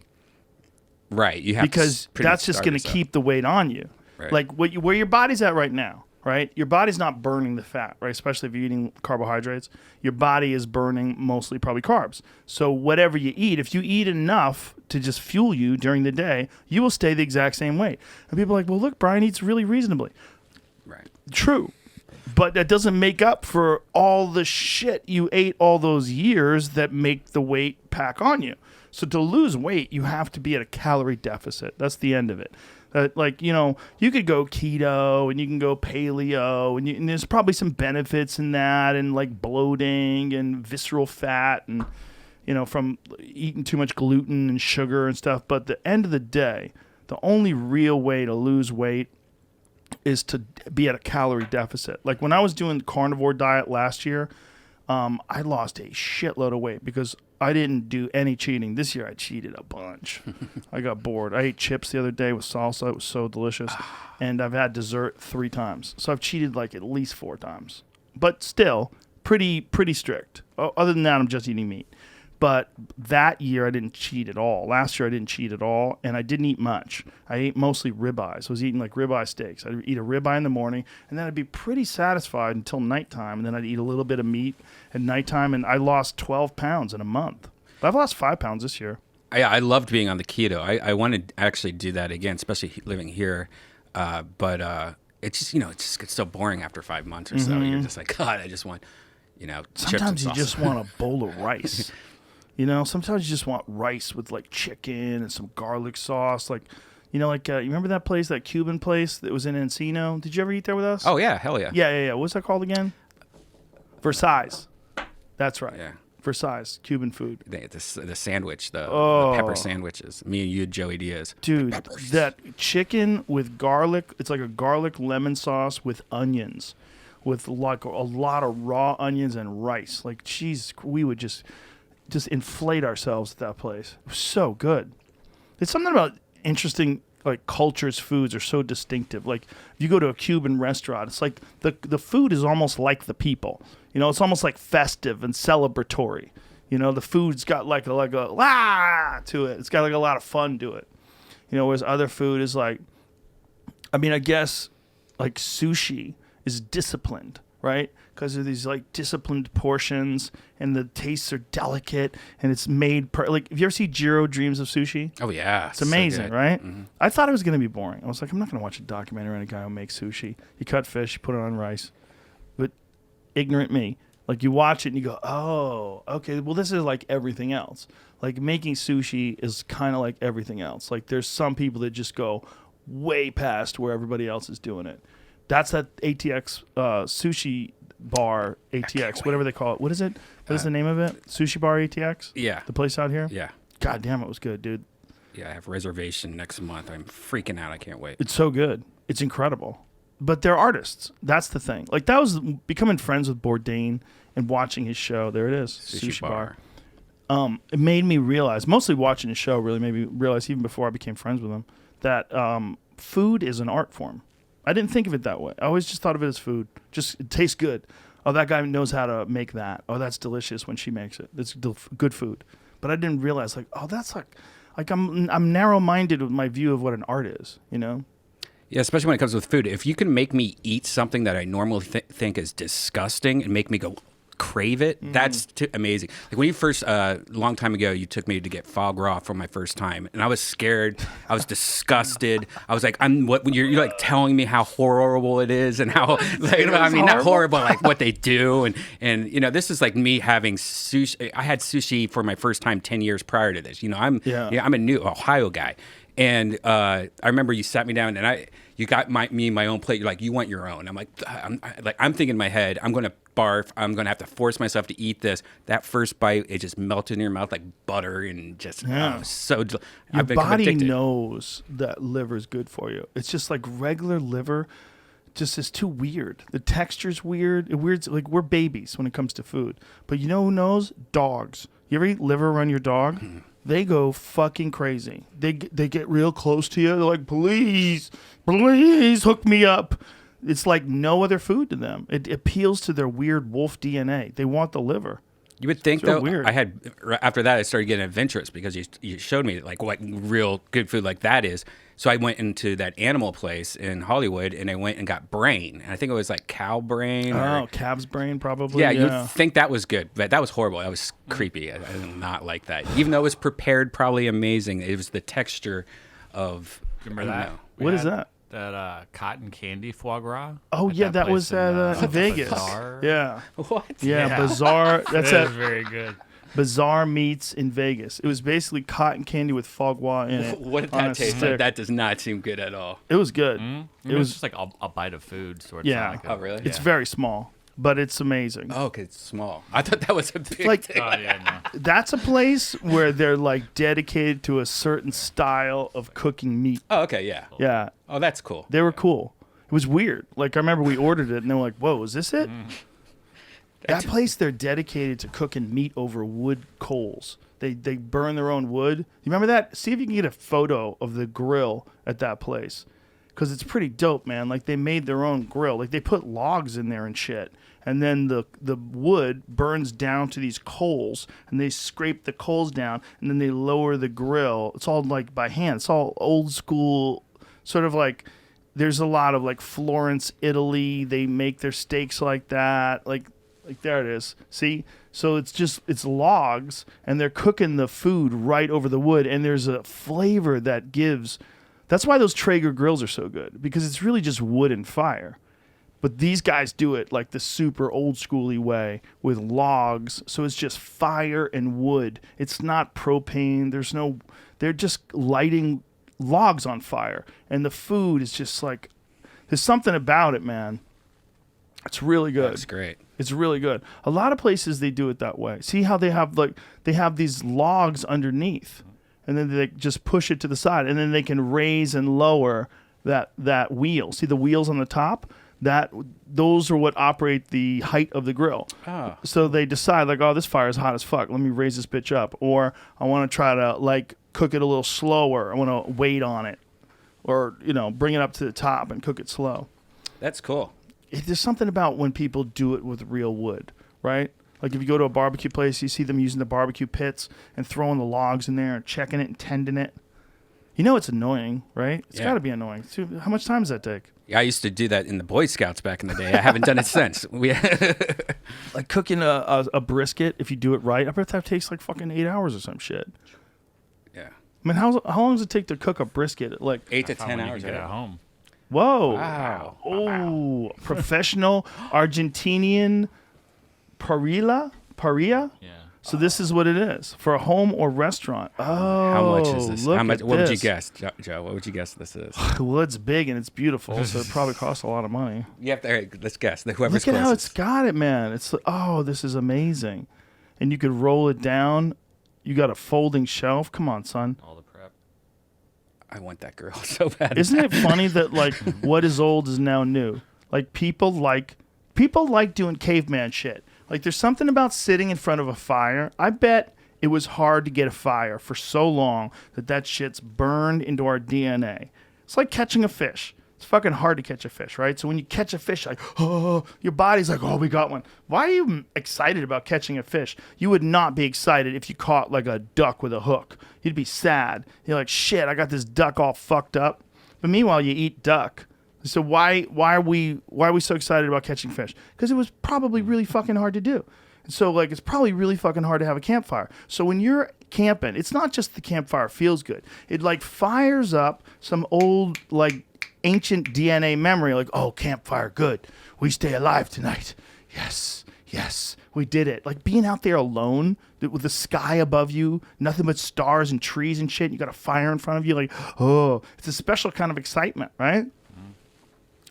right? You have because to pretty that's much just starve going to yourself. keep the weight on you. Right. Like where your body's at right now, right? Your body's not burning the fat, right? Especially if you're eating carbohydrates. Your body is burning mostly probably carbs. So whatever you eat, if you eat enough to just fuel you during the day, you will stay the exact same weight. And people are like, well, look, Brian eats really reasonably. Right. True. But that doesn't make up for all the shit you ate all those years that make the weight pack on you. So to lose weight, you have to be at a calorie deficit. That's the end of it. You could go keto and you can go paleo, and there's probably some benefits in that, and like bloating and visceral fat, and from eating too much gluten and sugar and stuff. But at the end of the day, the only real way to lose weight is to be at a calorie deficit. Like when I was doing the carnivore diet last year, I lost a shitload of weight because I didn't do any cheating. This year I cheated a bunch. I got bored. I ate chips the other day with salsa. It was so delicious. And I've had dessert 3 times. So I've cheated like at least 4 times. But still, pretty strict. Other than that, I'm just eating meat. But that year I didn't cheat at all. Last year I didn't cheat at all, and I didn't eat much. I ate mostly ribeyes. I was eating like ribeye steaks. I'd eat a ribeye in the morning, and then I'd be pretty satisfied until nighttime, and then I'd eat a little bit of meat at nighttime, and I lost 12 pounds in a month. But I've lost 5 pounds this year. I loved being on the keto. I want to actually do that again, especially living here. But it's just, it just gets so boring after 5 months or so. You're just like, God, I just want, chips Sometimes and you sauce. just want a bowl of rice. Sometimes you just want rice with like chicken and some garlic sauce. Like, you remember that place, that Cuban place that was in Encino? Did you ever eat there with us? Oh, yeah. Hell yeah. Yeah. What's that called again? Versailles. That's right. Yeah. Versailles, Cuban food. The sandwich, the pepper sandwiches. Me and you, Joey Diaz. Dude, that chicken with garlic, it's like a garlic lemon sauce with onions, with like a lot of raw onions and rice. Like, geez, we would just inflate ourselves at that place. It was so good. There's something about interesting, like, cultures' foods are so distinctive. Like, if you go to a Cuban restaurant, it's like the food is almost like the people. It's almost like festive and celebratory. The food's got like a to it. It's got like a lot of fun to it. Whereas other food is like, I guess like sushi is disciplined, right? Because of these like disciplined portions, and the tastes are delicate, and it's made like. Have you ever seen Jiro Dreams of Sushi? Oh yeah, it's amazing, so right? Mm-hmm. I thought it was gonna be boring. I was like, I'm not gonna watch a documentary on a guy who makes sushi. You cut fish, you put it on rice. But ignorant me, like, you watch it and you go, oh, okay. Well, this is like everything else. Like, making sushi is kind of like everything else. Like, there's some people that just go way past where everybody else is doing it. That's that ATX sushi bar, ATX, whatever they call it. What is it? What is the name of it? Sushi bar ATX? Yeah. The place out here? Yeah. God damn, it was good, dude. Yeah, I have a reservation next month. I'm freaking out. I can't wait. It's so good. It's incredible. But they're artists. That's the thing. Like, that was becoming friends with Bourdain and watching his show. There it is. Sushi bar. It made me realize, mostly watching his show really made me realize, even before I became friends with him, that food is an art form. I didn't think of it that way. I always just thought of it as food. Just, it tastes good. Oh, that guy knows how to make that. Oh, that's delicious when she makes it. It's good food. But I didn't realize, like, oh, that's like I'm narrow-minded with my view of what an art is, Yeah, especially when it comes with food. If you can make me eat something that I normally think is disgusting and make me go crave it, that's amazing. Like, when you first, a long time ago, you took me to get foie gras for my first time, and I was scared. I was disgusted. I was like, you're like telling me how horrible it is, and how, like, not horrible, like what they do. And this is like me having sushi. I had sushi for my first time 10 years prior to this. I'm a new Ohio guy. And I remember you sat me down, and you got me my own plate. You're like, you want your own. I'm like, I'm thinking in my head, I'm gonna barf. I'm gonna have to force myself to eat this. That first bite, it just melted in your mouth like butter, and just your body knows that liver is good for you. It's just like regular liver. Just is too weird. The texture's weird. Like, we're babies when it comes to food. But you know who knows? Dogs. You ever eat liver around your dog? They go fucking crazy. They get real close to you. They're like, please hook me up. It's like no other food to them. It appeals to their weird wolf DNA. They want the liver. You would think, though, weird. After that, I started getting adventurous because you showed me like what real good food like that is. So I went into that animal place in Hollywood, and I went and got brain. And I think it was like cow brain. Calf's brain, probably. Yeah, you'd think that was good, but that was horrible. That was creepy. I did not like that. Even though it was prepared probably amazing, it was the texture of. Remember that? What is that? That cotton candy foie gras. Oh, yeah, that was at Vegas. Bazaar. Yeah. What? Yeah, Bazaar. That's That was very good. Bazaar Meats in Vegas. It was basically cotton candy with foie gras in it. What did that taste like? That does not seem good at all. It was good. It was just like a bite of food. So it's Yeah. not like Oh, really? It's very small, but it's amazing. Oh, okay, it's small. I thought that was a big like- thing. Oh, yeah, no. That's a place where they're like dedicated to a certain style of cooking meat. Oh, okay, yeah. Yeah, Oh, that's cool. they were cool. It was weird. Like, I remember we ordered it, and they were like, "Whoa, is this it?" That place, they're dedicated to cooking meat over wood coals. They burn their own wood. You remember that? See if you can get a photo of the grill at that place. Because it's pretty dope, man. Like, they made their own grill. Like, they put logs in there and shit. And then the wood burns down to these coals. And they scrape the coals down. And then they lower the grill. It's all, like, by hand. It's all old school, sort of like... There's a lot of, like, Florence, Italy. They make their steaks like that. Like there it is. See? So it's logs, and they're cooking the food right over the wood, and there's a flavor that gives. That's why those Traeger grills are so good, because it's really just wood and fire. But these guys do it like the super old schooly way with logs, so it's just fire and wood. It's not propane. They're just lighting logs on fire, and the food is just like, there's something about it, man. It's really good. That's great. It's really good. A lot of places they do it that way. See how they have these logs underneath, and then they just push it to the side, and then they can raise and lower that wheel. See the wheels on the top? Those are what operate the height of the grill. Oh. So they decide, like, oh, this fire is hot as fuck. Let me raise this bitch up. Or I want to try to, like, cook it a little slower. I want to wait on it. Or, bring it up to the top and cook it slow. That's cool. There's something about when people do it with real wood, right? Like if you go to a barbecue place, you see them using the barbecue pits and throwing the logs in there and checking it and tending it. It's annoying, right? It's got to be annoying. How much time does that take? Yeah, I used to do that in the Boy Scouts back in the day. I haven't done it since. Like cooking a brisket, if you do it right, I bet that takes like fucking 8 hours or some shit. Yeah. I mean, how long does it take to cook a brisket? Like 8 to 10 hours. Get at home. Whoa. Wow. Oh, professional Argentinian parrilla? Yeah. So this is what it is for a home or restaurant. Oh, How much is this? Look What at would you this. guess, Joe? What would you guess this is? Well, it's big and it's beautiful, so it probably costs a lot of money. You have to. All right, let's guess. Whoever's Look at how closest. it's got it, man. It's like, oh, this is amazing. And you could roll it down. You got a folding shelf. Come on, son. All the prep. I want that girl so bad. Isn't it funny that like what is old is now new? Like people like doing caveman shit. Like there's something about sitting in front of a fire. I bet it was hard to get a fire for so long that shit's burned into our DNA. It's like catching a fish. It's fucking hard to catch a fish, right? So when you catch a fish, like, oh, your body's like, oh, we got one. Why are you excited about catching a fish? You would not be excited if you caught like a duck with a hook. You'd be sad. You're like, shit, I got this duck all fucked up. But meanwhile, you eat duck. So why are we so excited about catching fish? Because it was probably really fucking hard to do. And so like it's probably really fucking hard to have a campfire. So when you're camping, it's not just the campfire feels good. It like fires up some old like ancient DNA memory. Like, oh, campfire, good. We stay alive tonight. Yes, we did it. Like being out there alone with the sky above you, nothing but stars and trees and shit. And you got a fire in front of you. Like, oh, it's a special kind of excitement, right?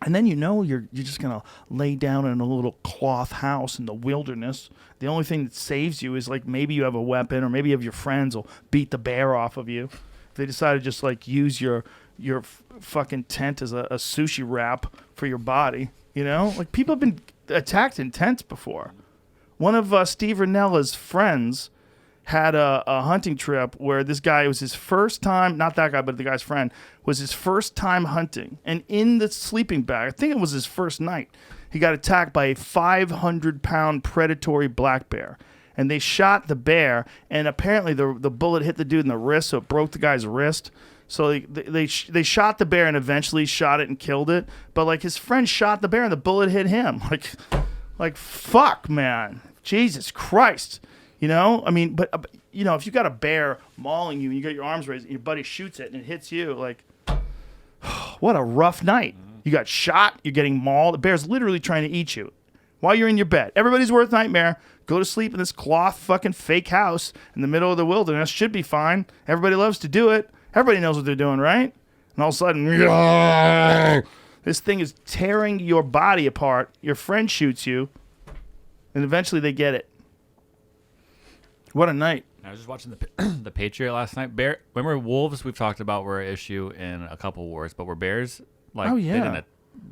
And then you're just going to lay down in a little cloth house in the wilderness. The only thing that saves you is like maybe you have a weapon or maybe you have your friends will beat the bear off of you. If they decide to just like use your fucking tent as a sushi wrap for your body, Like people have been attacked in tents before. One of Steve Rinella's friends had a hunting trip where this guy, it was his first time, not that guy, but the guy's friend, was his first time hunting. And in the sleeping bag, I think it was his first night, he got attacked by a 500-pound predatory black bear. And they shot the bear, and apparently the bullet hit the dude in the wrist, so it broke the guy's wrist. So they shot the bear and eventually shot it and killed it. But like his friend shot the bear and the bullet hit him. Like fuck, man. Jesus Christ. I mean, but if you got a bear mauling you and you got your arms raised and your buddy shoots it and it hits you, like, what a rough night. You got shot, you're getting mauled. The bear's literally trying to eat you while you're in your bed. Everybody's worst nightmare. Go to sleep in this cloth fucking fake house in the middle of the wilderness. Should be fine. Everybody loves to do it. Everybody knows what they're doing, right? And all of a sudden, this thing is tearing your body apart. Your friend shoots you, and eventually they get it. What a night. I was just watching the Patriot last night. Remember wolves we've talked about were an issue in a couple wars, but were bears like Oh, yeah. they didn't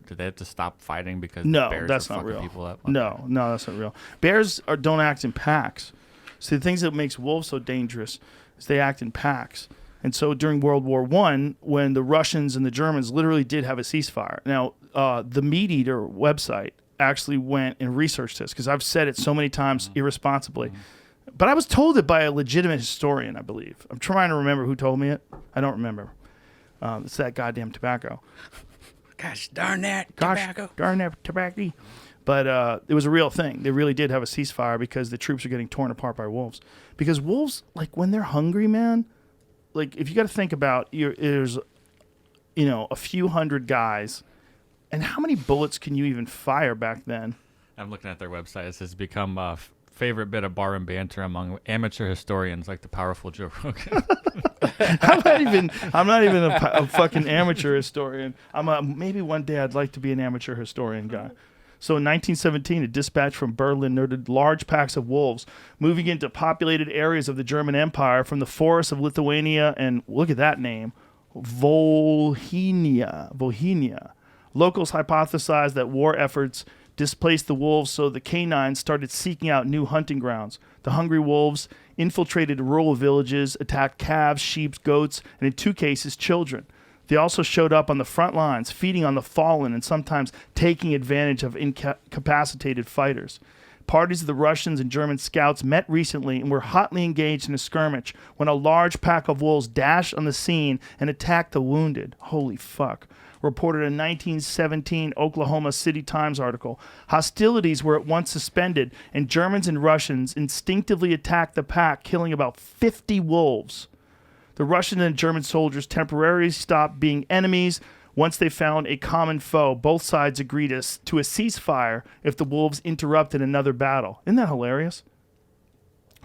Did they have to stop fighting because No, bears that's are not fucking real. people up? No, that's not real. Bears don't act in packs. So the things that makes wolves so dangerous is they act in packs. And so during World War I, when the Russians and the Germans literally did have a ceasefire. Now, the Meat Eater website actually went and researched this because I've said it so many times irresponsibly. But I was told it by a legitimate historian, I believe. I'm trying to remember who told me it. I don't remember. It's that goddamn tobacco. Gosh darn that Gosh, tobacco. darn that tobacco. But it was a real thing. They really did have a ceasefire because the troops are getting torn apart by wolves. Because wolves, like when they're hungry, man, like if you got to think about, there's, a few hundred guys, and how many bullets can you even fire back then? I'm looking at their website. It says become a favorite bit of bar and banter among amateur historians like the powerful Joe Rogan. I'm not even a fucking amateur historian. Maybe one day I'd like to be an amateur historian guy. So in 1917, a dispatch from Berlin noted large packs of wolves moving into populated areas of the German Empire from the forests of Lithuania and, look at that name, Volhynia. Locals hypothesized that war efforts displaced the wolves, so the canines started seeking out new hunting grounds. The hungry wolves infiltrated rural villages, attacked calves, sheep, goats, and in 2 cases, children. They also showed up on the front lines, feeding on the fallen and sometimes taking advantage of incapacitated fighters. Parties of the Russians and German scouts met recently and were hotly engaged in a skirmish when a large pack of wolves dashed on the scene and attacked the wounded. Holy fuck. Reported a 1917 Oklahoma City Times article. Hostilities were at once suspended, and Germans and Russians instinctively attacked the pack, killing about 50 wolves. The Russian and German soldiers temporarily stopped being enemies. Once they found a common foe, both sides agreed to a ceasefire if the wolves interrupted another battle. Isn't that hilarious?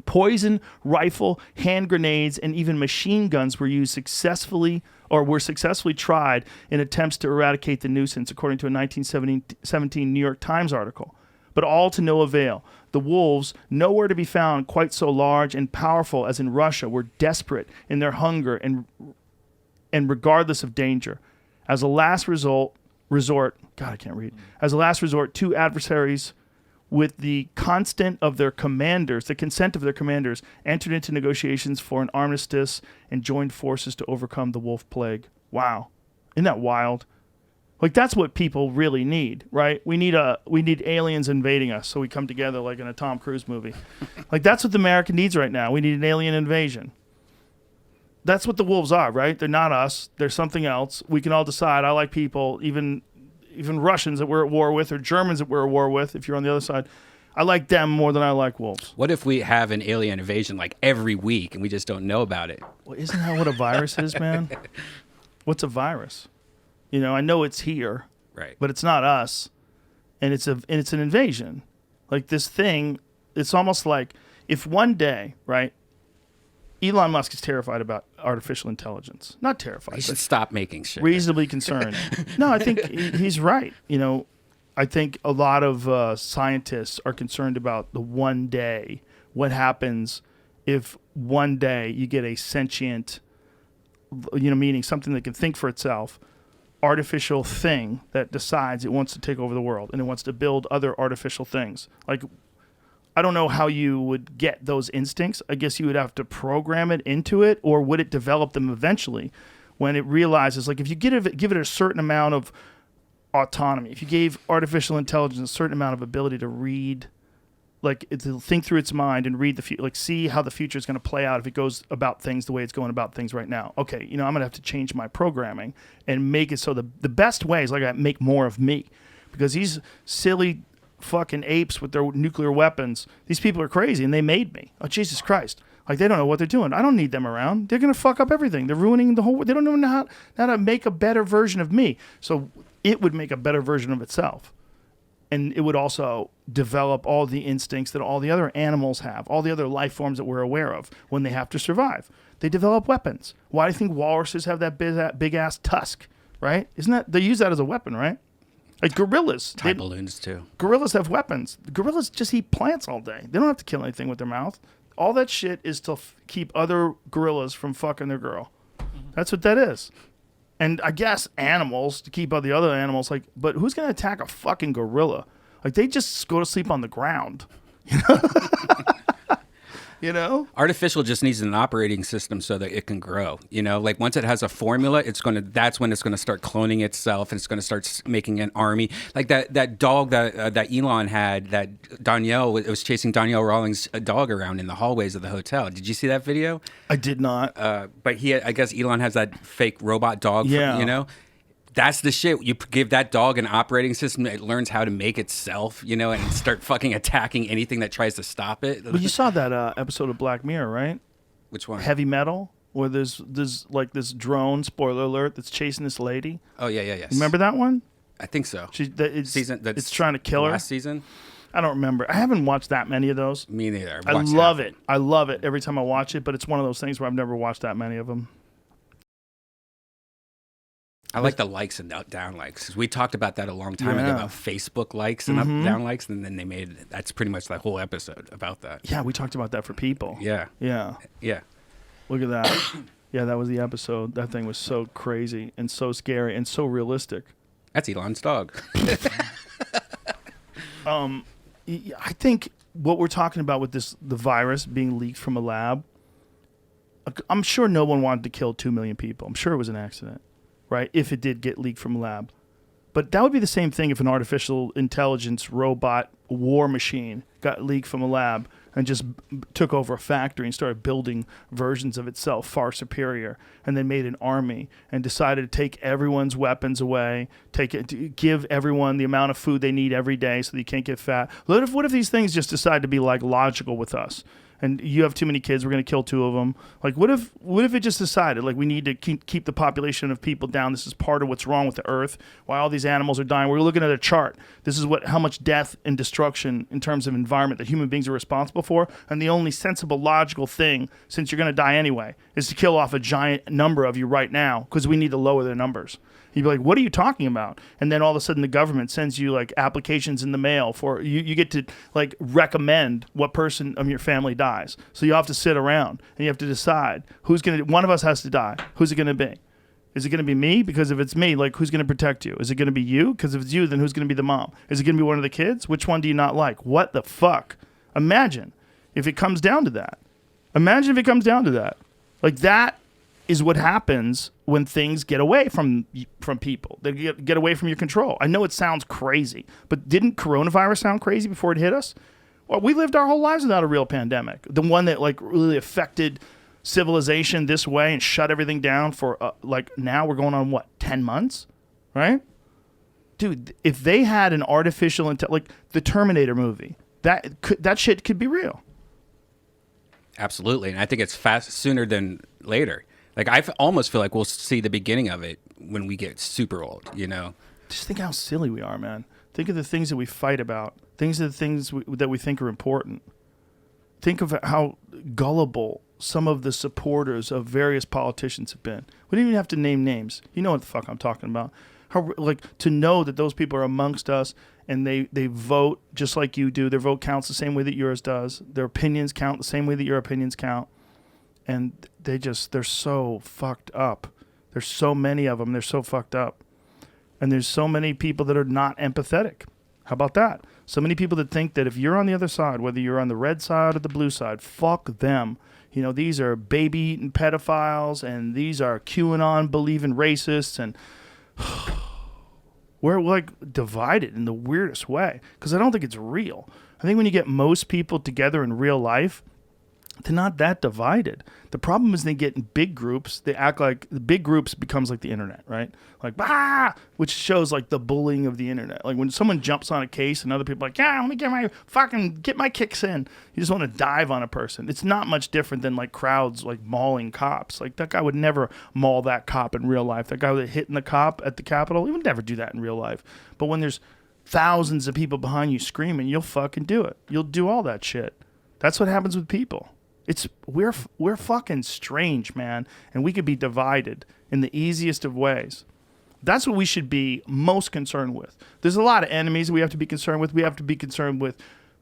Poison, rifle, hand grenades, and even machine guns were successfully tried in attempts to eradicate the nuisance, according to a 1917 New York Times article. But all to no avail. The wolves, nowhere to be found quite so large and powerful as in Russia, were desperate in their hunger and regardless of danger. As a last resort, two adversaries with the consent of their commanders, entered into negotiations for an armistice and joined forces to overcome the wolf plague. Wow. Isn't that wild? Like, that's what people really need, right? We need aliens invading us, so we come together like in a Tom Cruise movie. Like, that's what America needs right now. We need an alien invasion. That's what the wolves are, right? They're not us. They're something else. We can all decide. I like people, even Russians that we're at war with, or Germans that we're at war with, if you're on the other side. I like them more than I like wolves. What if we have an alien invasion like every week and we just don't know about it? Well, isn't that what a virus is, man? What's a virus? I know it's here, Right. but it's not us, and it's an invasion. Like this thing, it's almost like if one day, right? Elon Musk is terrified about artificial intelligence. Not terrified. He should stop making shit. Reasonably concerned. No, I think he's right. I think a lot of scientists are concerned about the one day. What happens if one day you get a sentient, meaning something that can think for itself, artificial thing that decides it wants to take over the world and it wants to build other artificial things. Like, I don't know how you would get those instincts. I guess you would have to program it into it, or would it develop them eventually when it realizes, like, if you give it a certain amount of autonomy, if you gave artificial intelligence a certain amount of ability to read, like, to think through its mind and read see how the future is going to play out if it goes about things the way it's going about things right now. Okay, I'm going to have to change my programming and make it so the best way is, like, I make more of me, because these silly fucking apes with their nuclear weapons, these people are crazy and they made me. Oh, Jesus Christ. Like, they don't know what they're doing. I don't need them around. They're going to fuck up everything. They're ruining the whole, they don't even know how to make a better version of me. So it would make a better version of itself. And it would also develop all the instincts that all the other animals have, all the other life forms that we're aware of when they have to survive. They develop weapons. Why do you think walruses have that big ass tusk, right? They use that as a weapon, right? Like gorillas. Tie balloons too. Gorillas have weapons. Gorillas just eat plants all day. They don't have to kill anything with their mouth. All that shit is to keep other gorillas from fucking their girl. That's what that is. And I guess animals to keep out the other animals. Like, but who's gonna attack a fucking gorilla? Like, they just go to sleep on the ground. You know? Artificial just needs an operating system so that it can grow. You know, like once it has a formula, that's when it's gonna start cloning itself, and it's gonna start making an army. Like that dog that Elon had, that Danielle was chasing Danielle Rawlings' dog around in the hallways of the hotel. Did you see that video? I did not. But I guess Elon has that fake robot dog. Yeah. You know. That's the shit. You give that dog an operating system, it learns how to make itself, you know, and start fucking attacking anything that tries to stop it. But you saw that episode of Black Mirror, right? Which one? Heavy Metal, where there's like this drone, spoiler alert, that's chasing this lady. Oh, yeah. Remember that one? I think so. It's trying to kill her. Last season? I don't remember. I haven't watched that many of those. Me neither. I love it. I love it every time I watch it, but it's one of those things where I've never watched that many of them. I like the likes and down likes. 'Cause we talked about that a long time ago, about Facebook likes and up down likes, and then that's pretty much the whole episode about that. Yeah, we talked about that for people. Yeah. Look at that. Yeah, that was the episode. That thing was so crazy and so scary and so realistic. That's Elon's dog. I think what we're talking about with the virus being leaked from a lab, I'm sure no one wanted to kill 2 million people. I'm sure it was an accident. Right, if it did get leaked from a lab. But that would be the same thing if an artificial intelligence robot war machine got leaked from a lab and just took over a factory and started building versions of itself far superior, and then made an army and decided to take everyone's weapons away, give everyone the amount of food they need every day so that you can't get fat. What if these things just decide to be like logical with us? And you have too many kids, we're going to kill 2 of them. Like, what if it just decided, like, we need to keep the population of people down. This is part of what's wrong with the earth, why all these animals are dying. We're looking at a chart. This is how much death and destruction in terms of environment that human beings are responsible for. And the only sensible, logical thing, since you're going to die anyway, is to kill off a giant number of you right now, because we need to lower their numbers. You'd be like, what are you talking about? And then all of a sudden the government sends you like applications in the mail for you get to like recommend what person of your family dies. So you have to sit around and you have to decide one of us has to die. Who's it going to be? Is it going to be me? Because if it's me, like, who's going to protect you? Is it going to be you? Because if it's you, then who's going to be the mom? Is it going to be one of the kids? Which one do you not like? What the fuck? Imagine if it comes down to that. Like, that is what happens when things get away from people. They get away from your control. I know it sounds crazy, but didn't coronavirus sound crazy before it hit us? Well, we lived our whole lives without a real pandemic. The one that like really affected civilization this way and shut everything down for like now we're going on 10 months, right? Dude, if they had an artificial like the Terminator movie, that shit could be real. Absolutely, and I think it's sooner than later. Like, I almost feel like we'll see the beginning of it when we get super old, you know? Just think how silly we are, man. Think of the things that we fight about. Things that we think are important. Think of how gullible some of the supporters of various politicians have been. We don't even have to name names. You know what the fuck I'm talking about. How, like, to know that those people are amongst us and they vote just like you do. Their vote counts the same way that yours does. Their opinions count the same way that your opinions count. And they're so fucked up. There's so many of them. They're so fucked up. And there's so many people that are not empathetic. How about that? So many people that think that if you're on the other side, whether you're on the red side or the blue side, fuck them. You know, these are baby-eating pedophiles, and these are QAnon-believing racists, and we're like divided in the weirdest way because I don't think it's real. I think when you get most people together in real life, they're not that divided. The problem is they get in big groups. They act like the big groups becomes like the internet, right? Like, which shows like the bullying of the internet. Like when someone jumps on a case and other people are like, yeah, let me get my kicks in. You just want to dive on a person. It's not much different than like crowds like mauling cops. Like that guy would never maul that cop in real life. That guy was hitting the cop at the Capitol, he would never do that in real life. But when there's thousands of people behind you screaming, you'll fucking do it. You'll do all that shit. That's what happens with people. We're fucking strange, man, and we could be divided in the easiest of ways. That's what we should be most concerned with. There's a lot of enemies we have to be concerned with. We have to be concerned with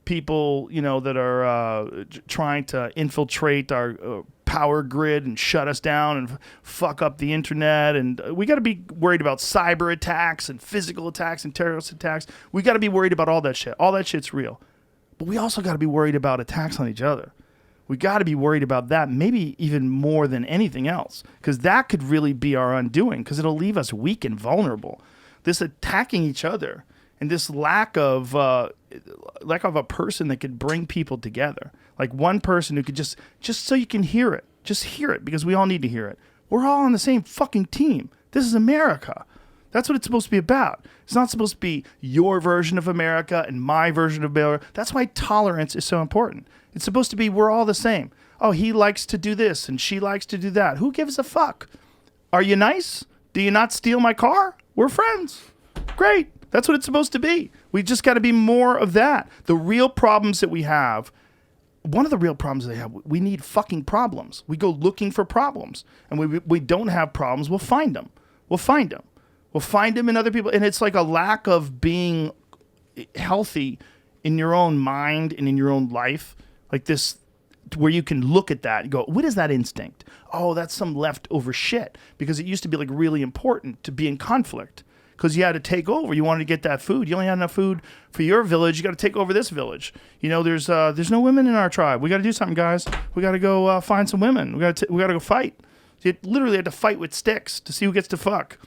people, you know, that are trying to infiltrate our power grid and shut us down and fuck up the internet. And we got to be worried about cyber attacks and physical attacks and terrorist attacks. We got to be worried about all that shit. All that shit's real. But we also got to be worried about attacks on each other. We got to be worried about that, maybe even more than anything else, because that could really be our undoing, because it'll leave us weak and vulnerable. This attacking each other and this lack of a person that could bring people together, like one person who could just so you can hear it, just hear it, because we all need to hear it. We're all on the same fucking team. This is America. That's what it's supposed to be about. It's not supposed to be your version of America and my version of America. That's why tolerance is so important. It's supposed to be we're all the same. Oh, he likes to do this and she likes to do that. Who gives a fuck? Are you nice? Do you not steal my car? We're friends. Great. That's what it's supposed to be. We just got to be more of that. The real problems that we have, one of the real problems they have, we need fucking problems. We go looking for problems. And we don't have problems, we'll find them. We'll find them. We'll find them in other people. And it's like a lack of being healthy in your own mind and in your own life. Like this, where you can look at that and go, what is that instinct? Oh, that's some leftover shit. Because it used to be like really important to be in conflict. Because you had to take over. You wanted to get that food. You only had enough food for your village. You got to take over this village. You know, there's no women in our tribe. We got to do something, guys. We got to go find some women. We got to go fight. You literally had to fight with sticks to see who gets to fuck.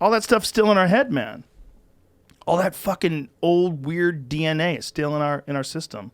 All that stuff's still in our head, man. All that fucking old weird DNA is still in our system.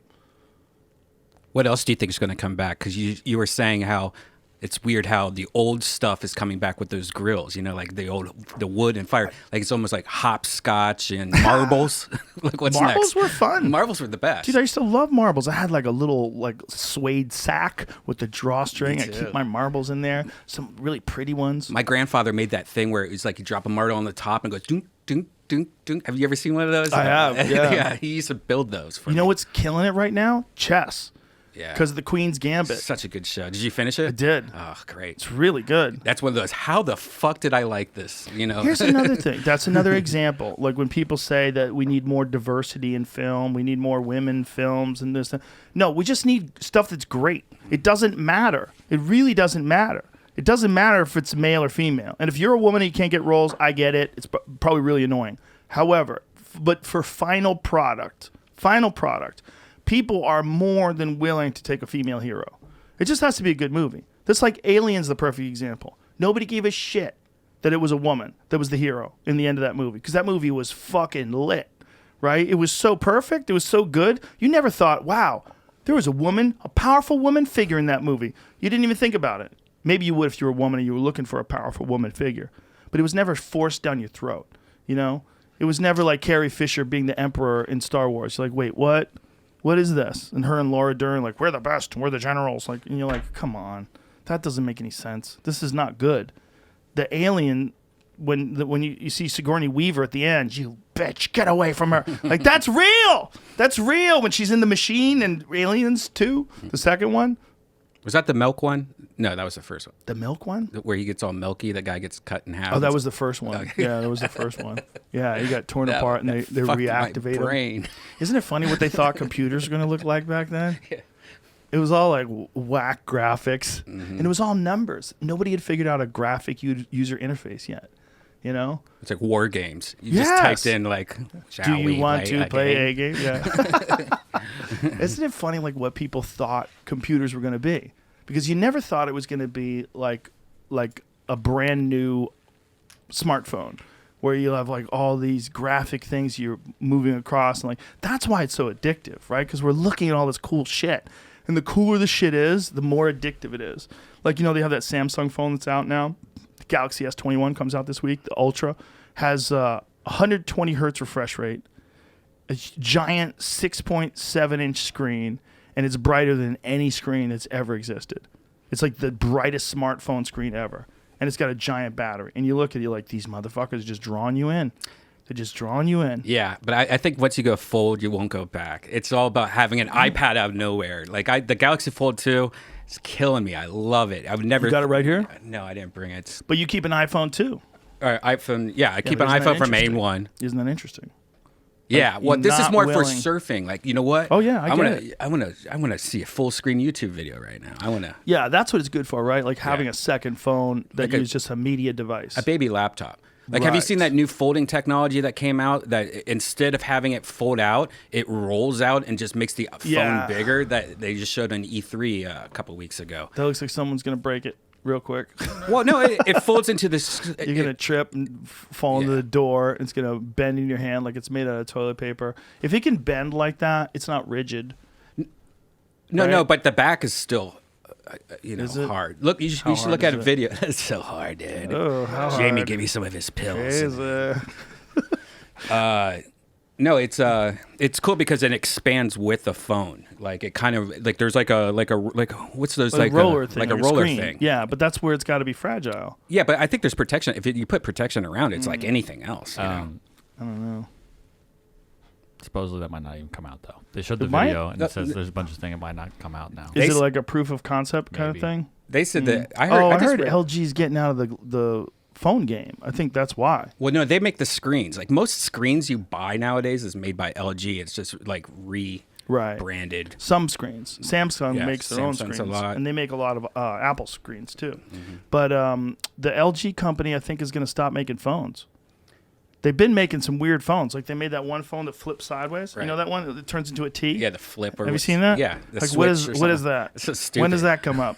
What else do you think is going to come back? Because you were saying how it's weird how the old stuff is coming back with those grills, you know, like the wood and fire. Like it's almost like hopscotch and marbles. Like what's marbles next? Were fun. Marbles were the best. Dude, I used to love marbles. I had like a little like suede sack with the drawstring. I keep my marbles in there. Some really pretty ones. My grandfather made that thing where it's like you drop a marble on the top and it goes dunk, dunk, dunk, dunk. Have you ever seen one of those? I have, yeah. Yeah, he used to build those for me. You know what's killing it right now? Chess. Yeah. Because of the Queen's Gambit. Such a good show. Did you finish it? I did. Oh, great. It's really good. That's one of those, how the fuck did I like this? You know? Here's another thing. That's another example. Like when people say that we need more diversity in film, we need more women films and this. No, we just need stuff that's great. It doesn't matter. It really doesn't matter. It doesn't matter if it's male or female. And if you're a woman and you can't get roles, I get it. It's probably really annoying. However, but for final product, people are more than willing to take a female hero. It just has to be a good movie. That's like Alien's the perfect example. Nobody gave a shit that it was a woman that was the hero in the end of that movie, because that movie was fucking lit, right? It was so perfect. It was so good. You never thought, wow, there was a woman, a powerful woman figure in that movie. You didn't even think about it. Maybe you would if you were a woman and you were looking for a powerful woman figure. But it was never forced down your throat, you know? It was never like Carrie Fisher being the emperor in Star Wars. You're like, wait, what? What is this? And her and Laura Dern, like, we're the best, we're the generals. Like, and you're like, come on, that doesn't make any sense. This is not good. The alien, when you see Sigourney Weaver at the end, you bitch, get away from her. Like, that's real. That's real. When she's in the machine and Aliens 2, the second one. Was that the milk one? No, that was the first one. The milk one? Where he gets all milky, the guy gets cut in half. Oh, that was the first one. Okay. Yeah, that was the first one. Yeah, he got torn apart and they reactivate him. Isn't it funny what they thought computers were going to look like back then? Yeah. It was all like whack graphics, and it was all numbers. Nobody had figured out a graphic user interface yet. You know? It's like war games. You just typed in like, do you want to play a game? Yeah. Isn't it funny like what people thought computers were going to be? Because you never thought it was going to be like a brand new smartphone where you have like all these graphic things you're moving across, and like that's why it's so addictive, right? Because we're looking at all this cool shit, and the cooler the shit is, the more addictive it is. Like, you know, they have that Samsung phone that's out now. The Galaxy S21 comes out this week. The Ultra has 120 hertz refresh rate, a giant 6.7-inch screen, and it's brighter than any screen that's ever existed. It's like the brightest smartphone screen ever. And it's got a giant battery. And you look at it like, these motherfuckers are just drawing you in. They're just drawing you in. Yeah, but I think once you go fold, you won't go back. It's all about having an iPad out of nowhere. Like the Galaxy Fold 2 is killing me. I love it. I would never. You got it right here? No, I didn't bring it. But you keep an iPhone too. iPhone. Yeah, I keep an iPhone from AIM 1. Isn't that interesting? Yeah, Like, well, you're this is not more for willing- surfing. Like, you know what? Oh, yeah, I I get it. want to see a full screen YouTube video right now. I want to Yeah, that's what it's good for, right? Like having Yeah. a second phone that Like a- is just a media device. a baby laptop. Like, have you seen Right. that new folding technology that came out? That instead of having it fold out, it rolls out and just makes the Yeah. phone bigger. That they just showed on E3 a couple weeks ago. That looks like someone's gonna break it real quick. Well, no, it folds into this. You're gonna trip and fall into Yeah. the door. It's gonna bend in your hand like it's made out of toilet paper. If it can bend like that, it's not rigid. No, right? no, but the back is still, Is it? hard. Look, you should hard look at is a it? video. It's so hard, dude. Oh, how Jamie, hard give me some of his pills. is it? No, it's cool because it expands with the phone. Like it kind of like there's like what's those Like a roller thing, like a like roller screen. thing. Yeah, but that's where it's got to be fragile. Yeah, but I think there's protection. If you put protection around it, it's Mm. like anything else. You know? I don't know. Supposedly that might not even come out though. They showed the It might? video and it says there's a bunch of things that might not come out now. Is They it s- like a proof of concept kind Maybe. of thing? They said that I heard. I just heard read- LG's getting out of the phone game. I think that's why. Well, no, they make the screens. Like most screens you buy nowadays is made by LG. It's just like rebranded. Right. Some screens. Samsung Yeah, makes their own Samsung's a screens, lot. and they make a lot of Apple screens too. But the LG company, I think, is going to stop making phones. They've been making some weird phones. Like they made that one phone that flips sideways. You Right. know that one that turns into a T? Yeah, the flipper. Have you seen that? Yeah. The Like what is Switch or what is something. that? It's so stupid. When does that come up?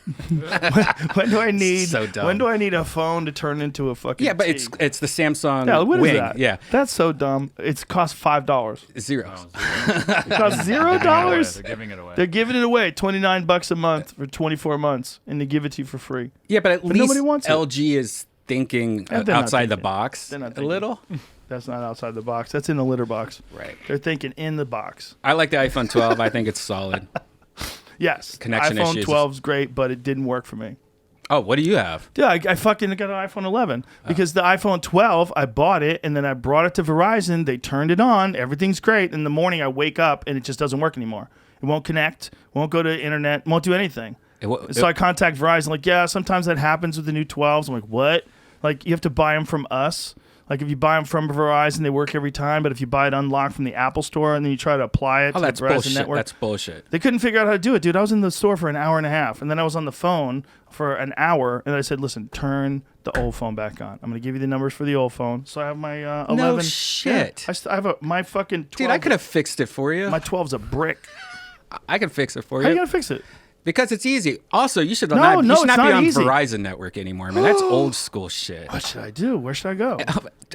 when do I need? So dumb. When do I need a phone to turn into a fucking? Yeah, but T? it's the Samsung yeah. What is Wing. that? Yeah, that's so dumb. It's cost $5. zero. It costs $0. They're giving it away. They're giving it away, $29 a month for 24 months, and they give it to you for free. Yeah, but at least nobody wants it. LG is thinking Yeah, they're not outside the thinking. box They're not a thinking. little. That's not outside the box. That's in the litter box. Right. They're thinking in the box. I like the iPhone 12. I think it's solid. Yes. Connection iPhone issues. 12's great, but it didn't work for me. Oh, what do you have? Yeah, I fucking got an iPhone 11 because the iPhone 12, I bought it and then I brought it to Verizon. They turned it on. Everything's great. In the morning, I wake up and it just doesn't work anymore. It won't connect, won't go to internet, won't do anything. So I contact Verizon, like, yeah, sometimes that happens with the new 12s. I'm like, what? Like, you have to buy them from us. Like, if you buy them from Verizon, they work every time. But if you buy it unlocked from the Apple Store and then you try to apply it to that's the Verizon bullshit. network, That's bullshit. they couldn't figure out how to do it, dude. I was in the store for an hour and a half, and then I was on the phone for an hour, and I said, listen, turn the old phone back on. I'm going to give you the numbers for the old phone. So I have my 11. No Yeah, shit. I have my fucking 12. Dude, I could have fixed it for you. My 12's a brick. I can fix it for How you you going to fix it? because it's easy. Also, you should No, not. no, you should it's not be not on easy. Verizon network anymore, man. That's old school shit. What should I do? Where should I go? Do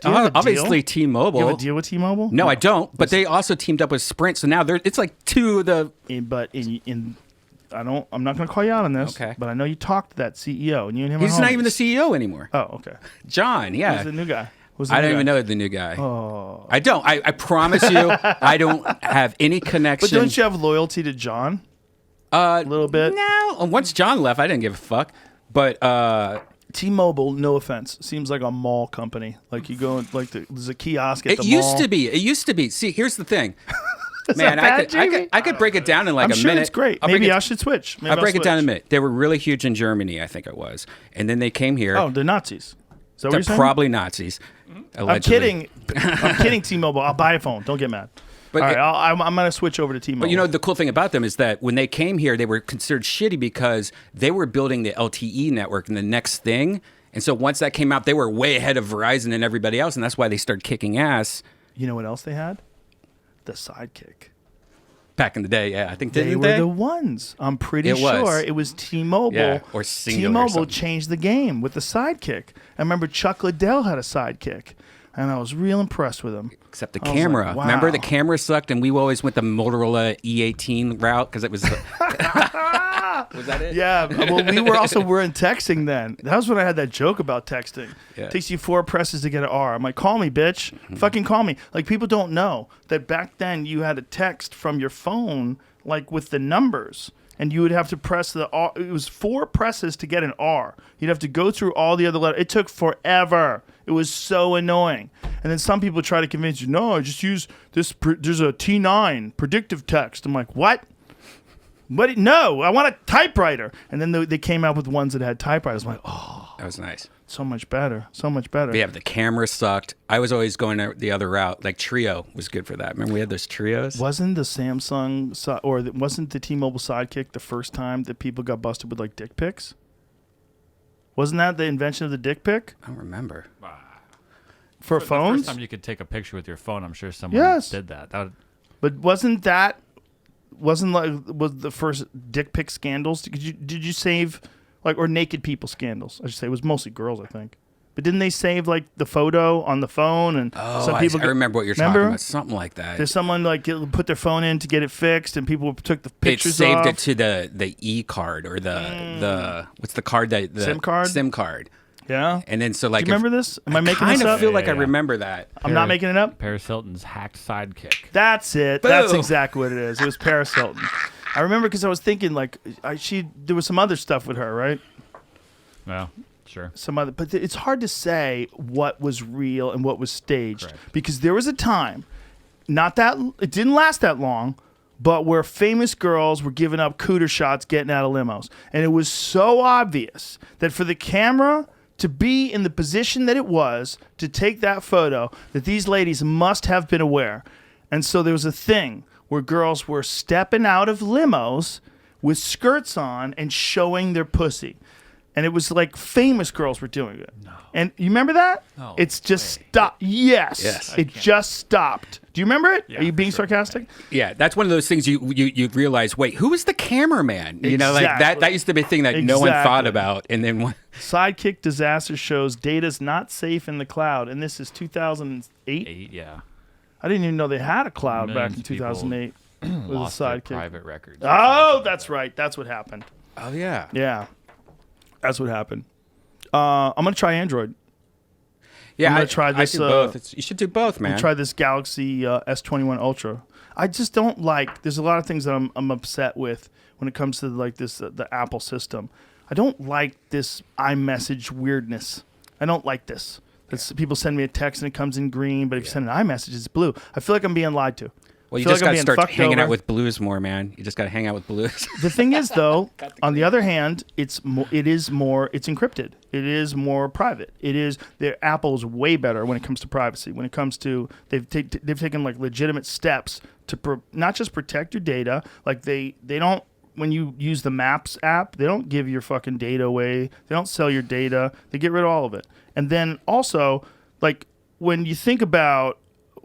you have a Obviously, deal? T-Mobile. You have a deal with T-Mobile? No, I don't. But they also teamed up with Sprint, so now it's like two of the. I'm not going to call you out on this. Okay. But I know you talked to that CEO, and you and him. He's are not even the homies. CEO anymore. Oh, okay. John, yeah. Who's the new guy? Who's the I new don't even guy? know the new guy. Oh. I don't. I promise you, I don't have any connection. But don't you have loyalty to John? A little bit? No. Once John left, I didn't give a fuck. But T-Mobile, no offense, seems like a mall company. Like you go, like there's a kiosk at it the mall. used to be. It used to be. See, here's the thing. Man, that I bad, could, I Jamie? could I could break it down in like I'm a sure minute. it's great. I'll break Maybe it- I should switch. Maybe I'll break it down in a switch. minute. They were really huge in Germany, I think it was, and then they came here. Oh, they're Nazis. Is that what They're you're saying? probably Nazis. I'm Allegedly. kidding. I'm kidding, T-Mobile. I'll buy a phone. Don't get mad. But All it- right, I'm going to switch over to T-Mobile. But you know, the cool thing about them is that when they came here, they were considered shitty because they were building the LTE network and the next thing. And so once that came out, they were way ahead of Verizon and everybody else. And that's why they started kicking ass You know what else they had? The Sidekick. back in the day. Yeah, I think They didn't were they? the ones. I'm pretty It was. sure it was T-Mobile. Yeah, or Singular or T-Mobile something. changed the game with the Sidekick. I remember Chuck Liddell had a Sidekick, and I was real impressed with him. Except the I was like, camera. wow. Remember the camera sucked and we always went the Motorola E18 route because it was... was that it? Yeah, well, we're in texting then. That was when I had that joke about texting. Yeah. Takes you 4 presses to get an R. I'm like, call me, bitch. Fucking call me. Like, people don't know that back then you had a text from your phone, like with the numbers, and you would have to press the R. It was 4 presses to get an R. You'd have to go through all the other letters. It took forever. It was so annoying. And then some people try to convince you, no, I just use this. There's a T9 predictive text. I'm like, what? But no, I want a typewriter. And then they came out with ones that had typewriters. I'm like, oh. That was nice. So much better. So much better. But yeah, the camera sucked. I was always going the other route. Like Trio was good for that. Remember we had those trios? Wasn't the Samsung wasn't the T-Mobile Sidekick the first time that people got busted with like dick pics? Wasn't that the invention of the dick pic I don't remember. for The phones? first time you could take a picture with your phone, I'm sure someone did that. But was the first dick pic scandals? Did you save or naked people scandals? I should say it was mostly girls, I think. But didn't they save like the photo on the phone and some people? I remember what you're talking about. Something like that. There's someone put their phone in to get it fixed, and people took the pictures. It saved off. it to the E card or the what's the card that the SIM card? SIM card. Yeah. And then so Do you remember this? Am I making this up? I kind of feel like Yeah, I yeah. remember that. I'm not making it up. Paris Hilton's hacked sidekick. That's it. Boom. That's exactly what it is. It was Paris Hilton. I remember because I was thinking there was some other stuff with her, right? Well, sure. But it's hard to say what was real and what was staged. Correct. Because there was a time, it didn't last that long, but where famous girls were giving up cooter shots getting out of limos. And it was so obvious that for the camera to be in the position that it was to take that photo, that these ladies must have been aware. And so there was a thing where girls were stepping out of limos with skirts on and showing their pussy. And it was like famous girls were doing it. No. And you remember that? No It's just way. stopped. Yes. Yes. It just stopped. Do you remember it? Yeah, Are you being for sure. sarcastic? Yeah, that's one of those things you realize. Wait, who was the cameraman? You know, like Exactly. that used to be a thing that no one thought Exactly. about. And then Sidekick disaster shows data's not safe in the cloud. And this is 2008. Yeah. I didn't even know they had a cloud back in Millions of people 2008 with a Lost their sidekick. private records. Oh, that's right. That's what happened. oh yeah, Yeah. That's what happened. I'm going to try Android. yeah. I'm gonna try this, I do both. You should do both, man. Try this Galaxy S21 Ultra. I just don't like. There's a lot of things that I'm upset with when it comes to the Apple system. I don't like this iMessage weirdness. I don't like this. People send me a text and it comes in green, but if you send an iMessage, it's blue. I feel like I'm being lied to. Well, you feel just like I'm got to being start fucked hanging over. out with blues more, man. You just got to hang out with blues. The thing is, though, on the other hand, it's encrypted. It is more private. Apple's way better when it comes to privacy. When it comes to they've taken like legitimate steps to not just protect your data. Like they don't, when you use the Maps app, they don't give your fucking data away. They don't sell your data. They get rid of all of it. And then also, like when you think about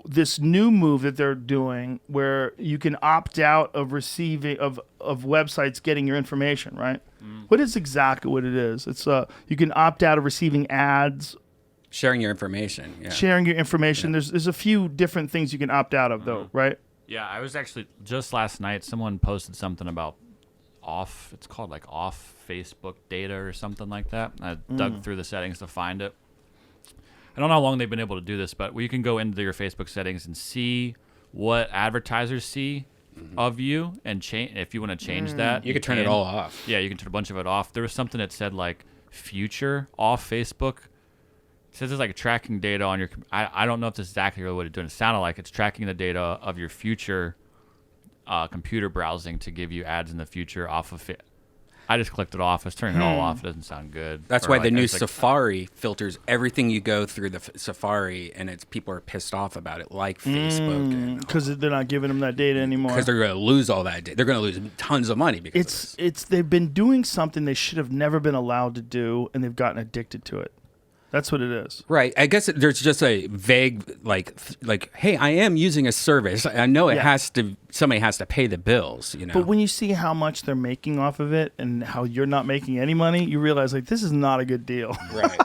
this new move that they're doing where you can opt out of receiving of websites getting your information, right? What is exactly what it is? It's you can opt out of receiving ads, Sharing your information. Yeah. sharing your information. There's a few different things you can opt out of though, right? Yeah, I was actually just last night. Someone posted something about it's called like off Facebook data or something like that. I dug through the settings to find it. I don't know how long they've been able to do this, but you can go into your Facebook settings and see what advertisers see of you and change. If you want to change that, You could turn it all off. Yeah, you can turn a bunch of it off. There was something that said like future off Facebook. It says it's like tracking data on your. I don't know if this is exactly what it's doing. It sounded like it's tracking the data of your future computer browsing to give you ads in the future off of it. I just clicked it off. I was turning it all off. It doesn't sound good. That's Or why like, the new it's like- Safari filters everything you go through the Safari, and people are pissed off about it, like Facebook, Because they're not giving them that data anymore. because they're going to lose all that. They're going to lose tons of money because of this. They've been doing something they should have never been allowed to do, and they've gotten addicted to it. That's what it is. Right. I guess there's just a vague like, hey, I am using a service. I know it Yeah. somebody has to pay the bills. You know. But when you see how much they're making off of it and how you're not making any money, you realize like this is not a good deal. right.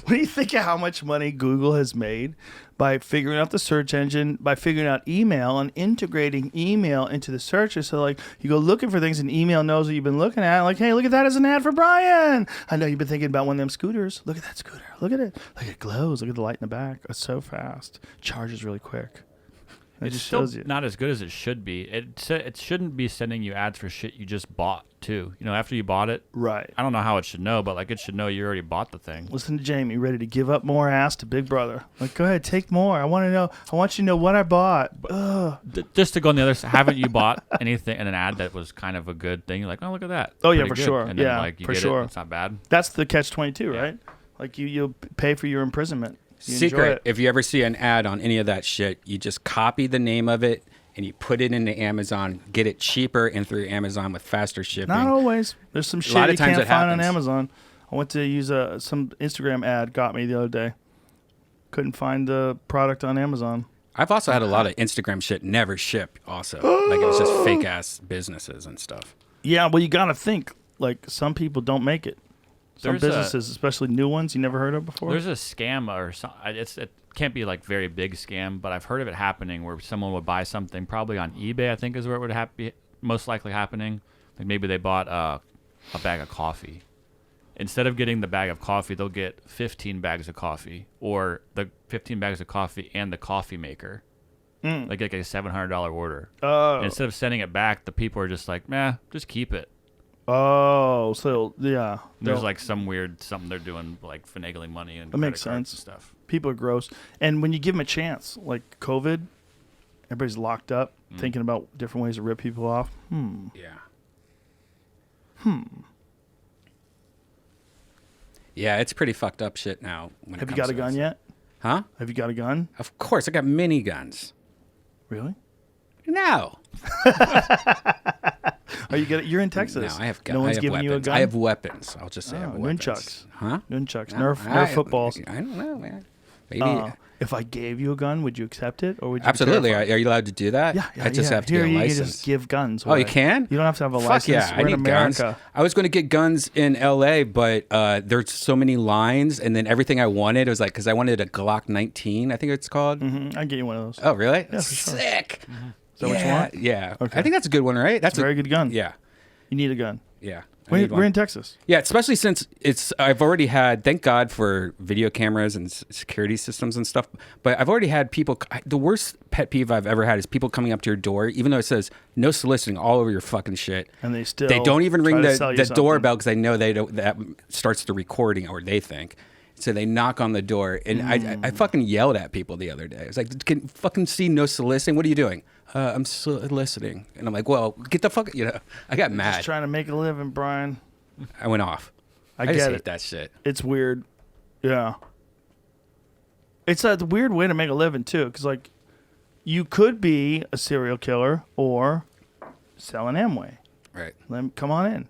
When you think of how much money Google has made by figuring out the search engine, by figuring out email and integrating email into the search. So like you go looking for things and email knows what you've been looking at. Like, hey, look at that as an ad for Brian. I know you've been thinking about one of them scooters. Look at that scooter. Look at it. Look at it glows. Look at the light in the back. It's so fast. Charges really quick. It It's just still shows you. not as good as it should be. It shouldn't be sending you ads for shit you just bought too. You know, after you bought it. Right. I don't know how it should know, but like it should know you already bought the thing. Listen to Jamie, ready to give up more ass to Big Brother. Like, go ahead, take more. I want you to know what I bought. Ugh. Just to go on the other side, haven't you bought anything in an ad that was kind of a good thing? You're like, oh, look at that. Oh, yeah, Pretty for good. sure. And then, Yeah, like, you for get sure. It, it's not bad. That's the catch-22, Yeah. right? Like, you'll pay for your imprisonment. You enjoy Secret, it. if you ever see an ad on any of that shit, you just copy the name of it and you put it into Amazon, get it cheaper and through Amazon with faster shipping. Not always. There's some shit lot of you times can't it find on happens. Amazon. I went to use some Instagram ad got me the other day. Couldn't find the product on Amazon. I've also had a lot of Instagram shit never ship also. Like it was just fake ass businesses and stuff. Yeah, well, you got to think. Like, some people don't make it. Some There's a- businesses, especially new ones you never heard of before. There's a scam or something. It can't be like very big scam, but I've heard of it happening where someone would buy something probably on eBay. I think is where it would be most likely happening. Like maybe they bought a bag of coffee. Instead of getting the bag of coffee, they'll get 15 bags of coffee, or the 15 bags of coffee and the coffee maker. Like a $700 order. Oh. And instead of sending it back, the people are just like, "Meh, just keep it." Oh, so yeah. There's They'll- like some weird something they're doing, like finagling money and That makes credit cards sense. and stuff. People are gross. And when you give them a chance, like COVID, everybody's locked up thinking about different ways to rip people off. Yeah. Yeah, it's pretty fucked up shit now. When Have it you got comes a to gun us. yet? Huh? Have you got a gun? Of course, I got mini guns. Really? No. Are you good? You're in Texas. No, I have guns. No one's I have giving weapons. you a gun? I have weapons. I'll just say I have Oh, weapons. nunchucks. Huh? Nunchucks. No, Nerf footballs. I don't know, man. Maybe. If I gave you a gun, would you accept it? Or would you be Absolutely. Are terrified? you allowed to do that? Yeah, I just have to Here, get a you license. can just give guns Oh, away. you can? You don't have to have a Fuck license. yeah, I We're need in America. guns. I was going to get guns in LA, but there's so many lines, and then everything I wanted was like, because I wanted a Glock 19, I think it's called. I'd get you one of those. Oh, really? Yeah, for sure. Sick. Is that what you want? Yeah. Okay. I think that's a good one, right? That's It's a very good gun. Yeah. You need a gun. Yeah. I We're need one. in Texas. Yeah, especially since I've already had, thank God for video cameras and security systems and stuff, but I've already had people, the worst pet peeve I've ever had is people coming up to your door, even though it says no soliciting all over your fucking shit. And they still They don't even ring try to sell you the something. doorbell because they know that starts the recording, or they think. So they knock on the door, and I fucking yelled at people the other day. I was like, "Can you fucking see no soliciting? What are you doing?" I'm soliciting, and I'm like, "Well, get the fuck," I got mad. Just trying to make a living, Brian. I went off. I just get hate it. that shit. It's weird. Yeah. It's a weird way to make a living, too, because, like, you could be a serial killer or sell an Amway. Right. Come on in.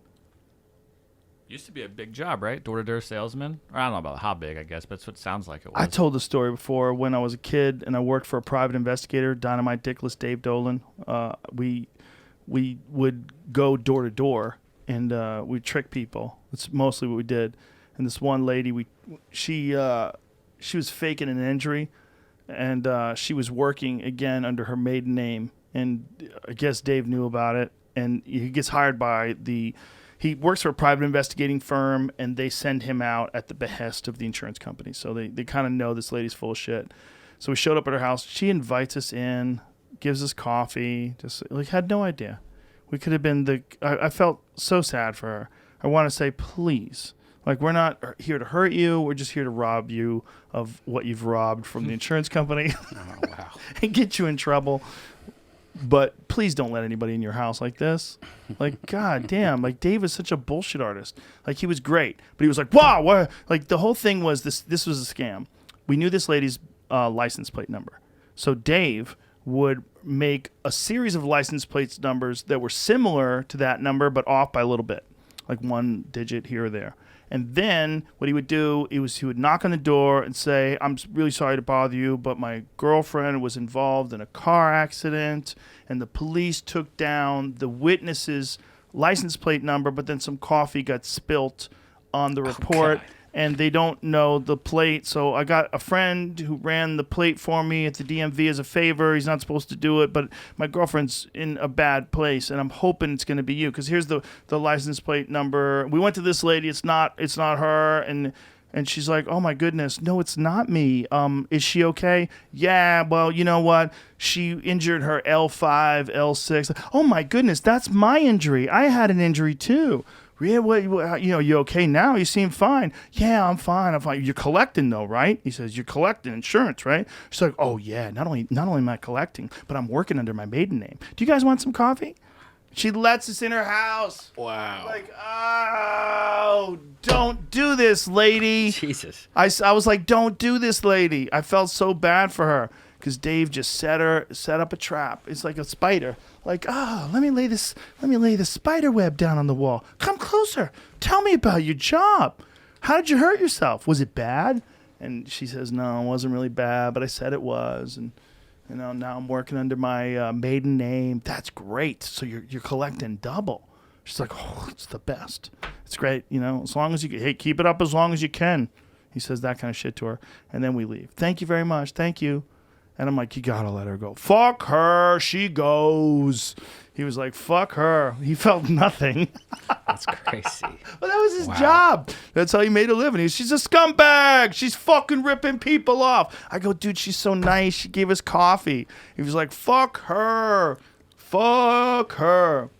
Used to be a big job, right? Door-to-door salesman. Or I don't know about how big, I guess, but that's what it sounds like it was. I told the story before when I was a kid and I worked for a private investigator, Dynamite Dickless Dave Dolan. We would go door to door and we'd trick people. That's mostly what we did. And this one lady, she was faking an injury, and she was working again under her maiden name. And I guess Dave knew about it, and he gets hired by he works for a private investigating firm, and they send him out at the behest of the insurance company. So they kind of know this lady's full of shit. So we showed up at her house. She invites us in, gives us coffee, just like had no idea. We could have been I felt so sad for her. I want to say, please, like, we're not here to hurt you. We're just here to rob you of what you've robbed from the insurance company Oh, wow. and get you in trouble. But please don't let anybody in your house like this. Like, god damn, like, Dave is such a bullshit artist. Like, he was great, but he was like, wow, what? Like, the whole thing was this was a scam. We knew this lady's license plate number. So Dave would make a series of license plate numbers that were similar to that number, but off by a little bit, like one digit here or there. And then what he would do he would knock on the door and say, I'm really sorry to bother you, but my girlfriend was involved in a car accident, and the police took down the witness's license plate number, but then some coffee got spilt on the report, and they don't know the plate. So I got a friend who ran the plate for me at the DMV as a favor. He's not supposed to do it, but my girlfriend's in a bad place, and I'm hoping it's going to be you, because here's the license plate number. We went to this lady. It's not her, and And she's like, oh my goodness, no, it's not me. Is she okay? Yeah, well, you know what? She injured her L5, L6. Oh my goodness, that's my injury. I had an injury too. Yeah, what, you okay now? You seem fine. Yeah, I'm fine. I'm fine. You're collecting though, right? He says, you're collecting insurance, right? She's like, oh yeah, not only am I collecting, but I'm working under my maiden name. Do you guys want some coffee? She lets us in her house. Wow. Like, oh, don't do this, lady. Jesus. I was like, don't do this, lady. I felt so bad for her because Dave just set up a trap. It's like a spider. Like, oh, let me lay the spider web down on the wall. Come closer. Tell me about your job. How did you hurt yourself? Was it bad? And she says, no, it wasn't really bad, but I said it was. And now I'm working under my maiden name. That's great. So you're collecting double. She's like, oh, it's the best. It's great. As long as you keep it up as long as you can. He says that kind of shit to her. And then we leave. Thank you very much. Thank you. And I'm like, you got to let her go. Fuck her. She goes. He was like, fuck her. He felt nothing. That's crazy. Well, that was his job. That's how he made a living. She's a scumbag. She's fucking ripping people off. I go, dude, she's so nice. She gave us coffee. He was like, fuck her. Fuck her.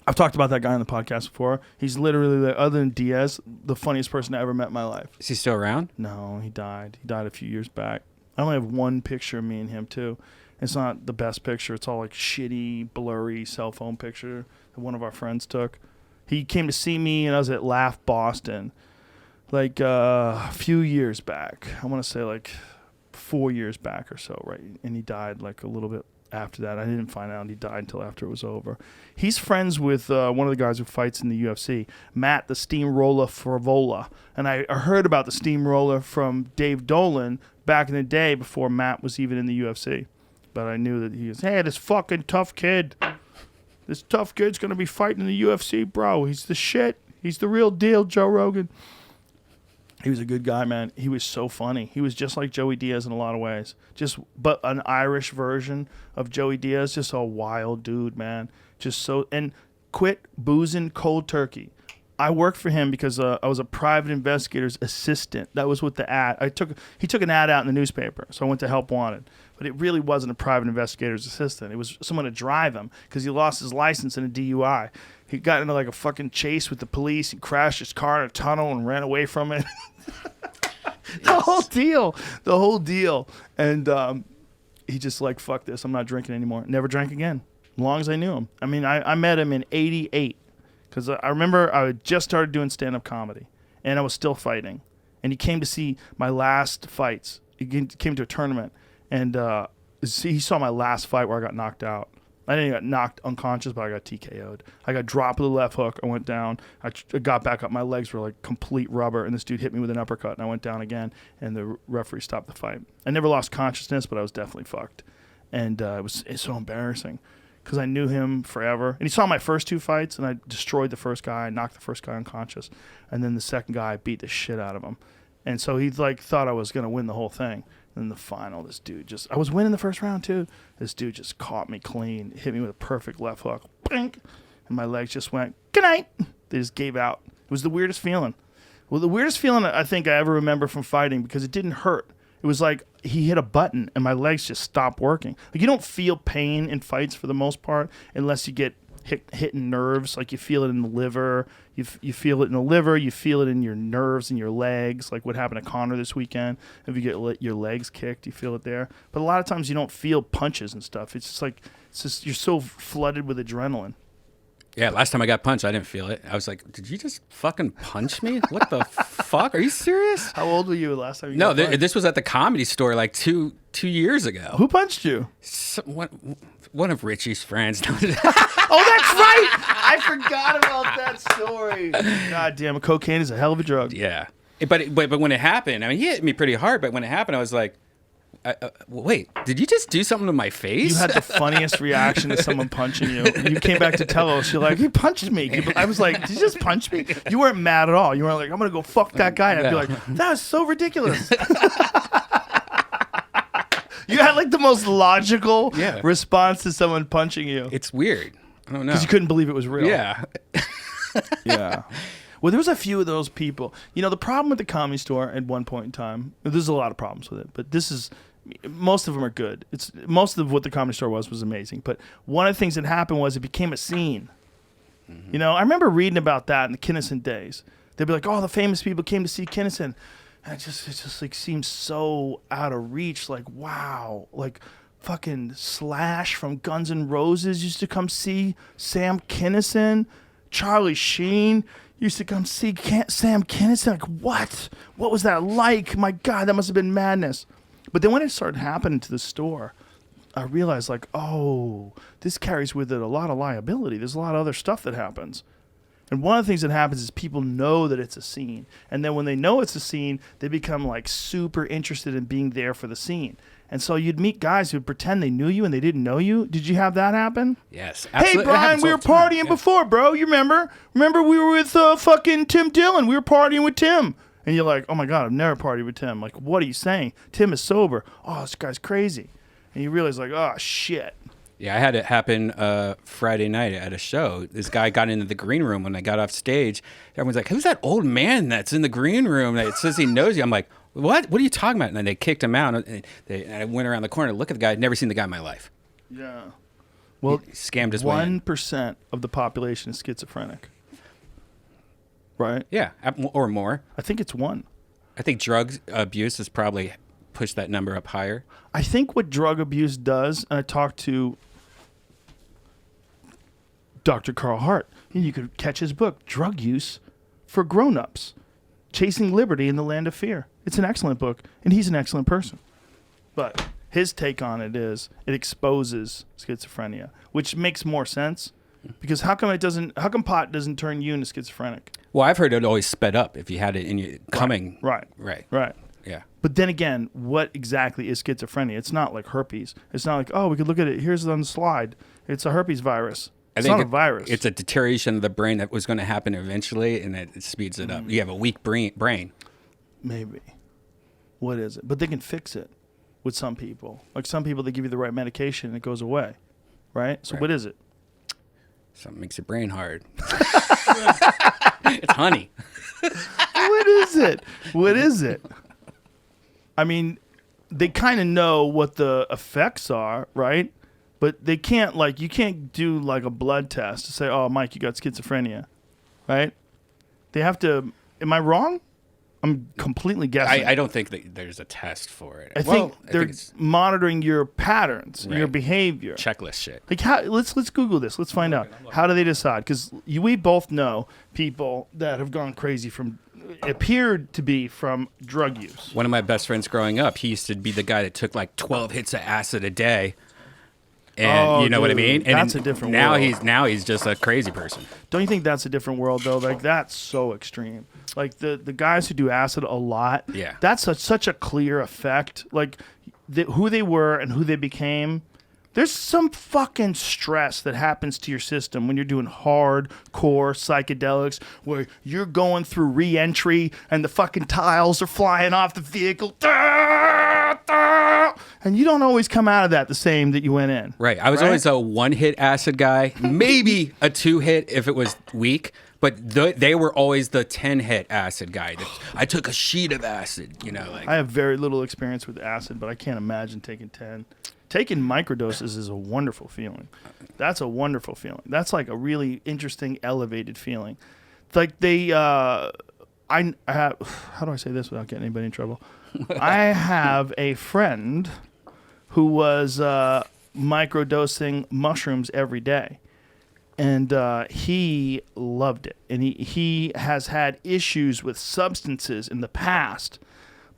I've talked about that guy on the podcast before. He's literally, other than Diaz, the funniest person I ever met in my life. Is he still around? No, he died. He died a few years back. I only have one picture of me and him, too. It's not the best picture. It's all like shitty, blurry cell phone picture that one of our friends took. He came to see me, and I was at Laugh Boston like a few years back. I want to say like 4 years back or so, right? And he died like a little bit after that. I didn't find out he died until after it was over. He's friends with one of the guys who fights in the UFC, Matt the Steamroller Favola. And I heard about the Steamroller from Dave Dolan back in the day before Matt was even in the UFC. But I knew that he was, hey, this fucking tough kid. This tough kid's going to be fighting in the UFC, bro. He's the shit. He's the real deal, Joe Rogan. He was a good guy, man. He was so funny. He was just like Joey Diaz in a lot of ways. But an Irish version of Joey Diaz. Just a wild dude, man. And quit boozing cold turkey. I worked for him because I was a private investigator's assistant. That was what the ad. He took an ad out in the newspaper, so I went to Help Wanted. But it really wasn't a private investigator's assistant. It was someone to drive him because he lost his license in a DUI. He got into like a fucking chase with the police. He crashed his car in a tunnel and ran away from it. The whole deal. And he just like, fuck this. I'm not drinking anymore. Never drank again. As long as I knew him. I mean, I met him in 88 because I remember I had just started doing stand-up comedy and I was still fighting. And he came to see my last fights. He came to a tournament. And he saw my last fight where I got knocked out. I didn't get knocked unconscious, but I got TKO'd. I got dropped with a left hook. I went down. I got back up. My legs were like complete rubber, and this dude hit me with an uppercut, and I went down again, and the referee stopped the fight. I never lost consciousness, but I was definitely fucked. And it's so embarrassing because I knew him forever. And he saw my first two fights, and I destroyed the first guy. I knocked the first guy unconscious. And then the second guy, I beat the shit out of him. And so he like thought I was going to win the whole thing. In the final, this dude I was winning the first round too. This dude just caught me clean, hit me with a perfect left hook, blink, and my legs just went, good night. They just gave out. It was the weirdest feeling. Well, the weirdest feeling I think I ever remember from fighting because it didn't hurt. It was like he hit a button and my legs just stopped working. Like you don't feel pain in fights for the most part unless you get hit in nerves. Like you feel it in the liver. You feel it in the liver. You feel it in your nerves and your legs. Like what happened to Connor this weekend. If you get your legs kicked, you feel it there. But a lot of times you don't feel punches and stuff. It's just you're so flooded with adrenaline. Yeah, last time I got punched, I didn't feel it. I was like, did you just fucking punch me? What the fuck? Are you serious? How old were you last time you got punched? This was at the Comedy Store like two years ago. Who punched you? One of Richie's friends. Oh, that's right. I forgot about that story. God damn it. Cocaine is a hell of a drug. Yeah. But when it happened, I mean, he hit me pretty hard. But when it happened, I was like, wait, did you just do something to my face? You had the funniest reaction to someone punching you. You came back to tell us. You're like, he punched me. I was like, did you just punch me? You weren't mad at all. You weren't like, I'm going to go fuck that guy. And I'd be like, that was so ridiculous. You had like the most logical response to someone punching you. It's weird. I don't know. Because you couldn't believe it was real. Yeah. Yeah. Well, there was a few of those people. You know, the problem with the Comedy Store at one point in time, there's a lot of problems with it, but most of them are good. Most of what the Comedy Store was amazing. But one of the things that happened was it became a scene. Mm-hmm. You know, I remember reading about that in the Kinnison days. They'd be like, oh, the famous people came to see Kinnison. And it just like seems so out of reach. Like, wow. Like, fucking Slash from Guns N' Roses used to come see Sam Kinison. Charlie Sheen used to come see Sam Kinison. Like, what? What was that like? My God, that must have been madness. But then when it started happening to the store, I realized, like, oh, this carries with it a lot of liability. There's a lot of other stuff that happens. And one of the things that happens is people know that it's a scene. And then when they know it's a scene, they become, like, super interested in being there for the scene. And so you'd meet guys who would pretend they knew you and they didn't know you. Did you have that happen? Yes, Hey, absolutely. Brian, we were partying before, bro. You remember? Remember we were with fucking Tim Dillon. We were partying with Tim. And you're like, oh, my God, I've never partied with Tim. Like, what are you saying? Tim is sober. Oh, this guy's crazy. And you realize, like, oh, shit. Yeah, I had it happen Friday night at a show. This guy got into the green room when I got off stage. Everyone's like, who's that old man that's in the green room that says he knows you? I'm like, what? What are you talking about? And then they kicked him out. And I went around the corner to look at the guy. I'd never seen the guy in my life. Yeah. Well, he scammed his way in. 1% of the population is schizophrenic. Right? Yeah, or more. I think it's 1. I think drug abuse has probably pushed that number up higher. I think what drug abuse does, and I talked to Dr. Carl Hart, and you could catch his book, Drug Use for Grown-Ups, Chasing Liberty in the Land of Fear. It's an excellent book, and he's an excellent person. But his take on it is it exposes schizophrenia, which makes more sense, because how come pot doesn't turn you into schizophrenic? Well, I've heard it always sped up if you had it in you coming. Right. Yeah. But then again, what exactly is schizophrenia? It's not like herpes. It's not like, oh, we could look at it. Here's on the slide. It's a herpes virus. It's not a virus. It's a deterioration of the brain that was going to happen eventually, and it speeds it up. You have a weak brain. Maybe. What is it? But they can fix it with some people. Like some people, they give you the right medication and it goes away. Right? So What is it? Something makes your brain hard. It's honey. What is it? What is it? I mean, they kind of know what the effects are, right? But they can't, like, you can't do, like, a blood test to say, oh, Mike, you got schizophrenia, right? They have to, am I wrong? I'm completely guessing. I don't think that there's a test for it. I think they're monitoring your patterns, your behavior. Checklist shit. Like, let's Google this. Let's find out. How do they decide? Because we both know people that have gone crazy appeared to be from drug use. One of my best friends growing up, he used to be the guy that took like 12 hits of acid a day. And you know what I mean? And that's a different world. Now he's just a crazy person. Don't you think that's a different world though? Like that's so extreme. Like the guys who do acid a lot. Yeah. That's such a clear effect. Like who they were and who they became. There's some fucking stress that happens to your system when you're doing hardcore psychedelics where you're going through re-entry and the fucking tiles are flying off the vehicle. And you don't always come out of that the same that you went in. Right. I was always a 1-hit acid guy, maybe a 2-hit if it was weak, but they were always the 10-hit acid guy. I took a sheet of acid, you know. Like. I have very little experience with acid, but I can't imagine taking 10. Taking microdoses is a wonderful feeling. That's a wonderful feeling. That's like a really interesting, elevated feeling. Like they, I have, how do I say this without getting anybody in trouble? I have a friend who was microdosing mushrooms every day. And he loved it. And he has had issues with substances in the past.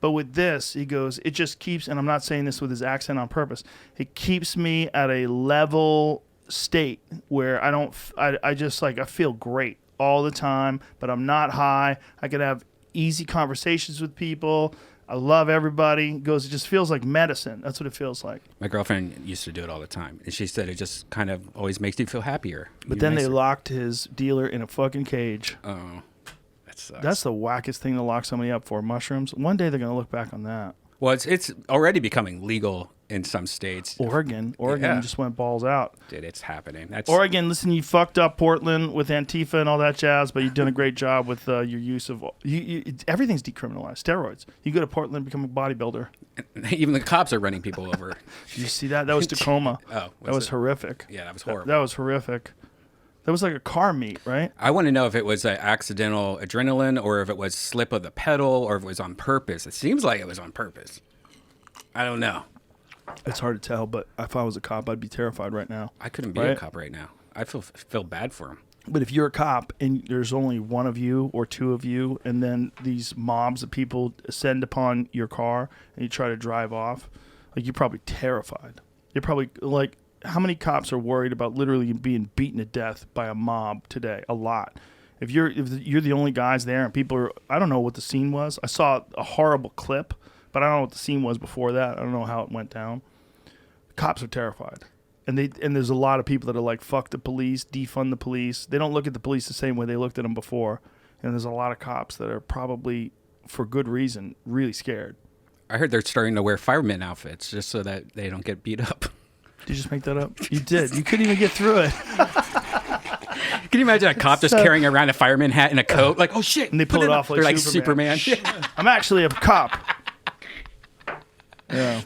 But with this, he goes, it just keeps, and I'm not saying this with his accent on purpose, it keeps me at a level state where I just like, I feel great all the time, but I'm not high. I could have easy conversations with people. I love everybody. He goes, it just feels like medicine. That's what it feels like. My girlfriend used to do it all the time. And she said it just kind of always makes you feel happier. But then they locked his dealer in a fucking cage. Oh. Sucks. That's the wackest thing to lock somebody up for, mushrooms. One day they're going to look back on that. Well, it's already becoming legal in some states. Oregon Yeah. just went balls out. Dude, it's happening. That's Oregon, listen, you fucked up Portland with Antifa and all that jazz, but you've done a great job with your use of everything's decriminalized. Steroids. You go to Portland, become a bodybuilder. even the cops are running people over. Did you see that? That was Tacoma. Oh, that was it? horrific. Yeah, that was horrible. That was horrific. That was like a car meet, right? I want to know if it was an accidental adrenaline or if it was slip of the pedal or if it was on purpose. It seems like it was on purpose. I don't know. It's hard to tell, but if I was a cop, I'd be terrified right now. I couldn't be Right? a cop right now. I feel bad for him. But if you're a cop and there's only one of you or two of you, and then these mobs of people ascend upon your car and you try to drive off, like you're probably terrified. You're probably like, how many cops are worried about literally being beaten to death by a mob today? A lot. If you're the only guys there and people are, I don't know what the scene was. I saw a horrible clip, but I don't know what the scene was before that. I don't know how it went down. Cops are terrified. And there's a lot of people that are like, fuck the police, defund the police. They don't look at the police the same way they looked at them before. And there's a lot of cops that are probably, for good reason, really scared. I heard they're starting to wear fireman outfits just so that they don't get beat up. Did you just make that up? You did. You couldn't even get through it. Can you imagine a cop just carrying around a fireman hat and a coat? Like, oh shit. And they pull it off they're like Superman. Superman. I'm actually a cop. Yeah.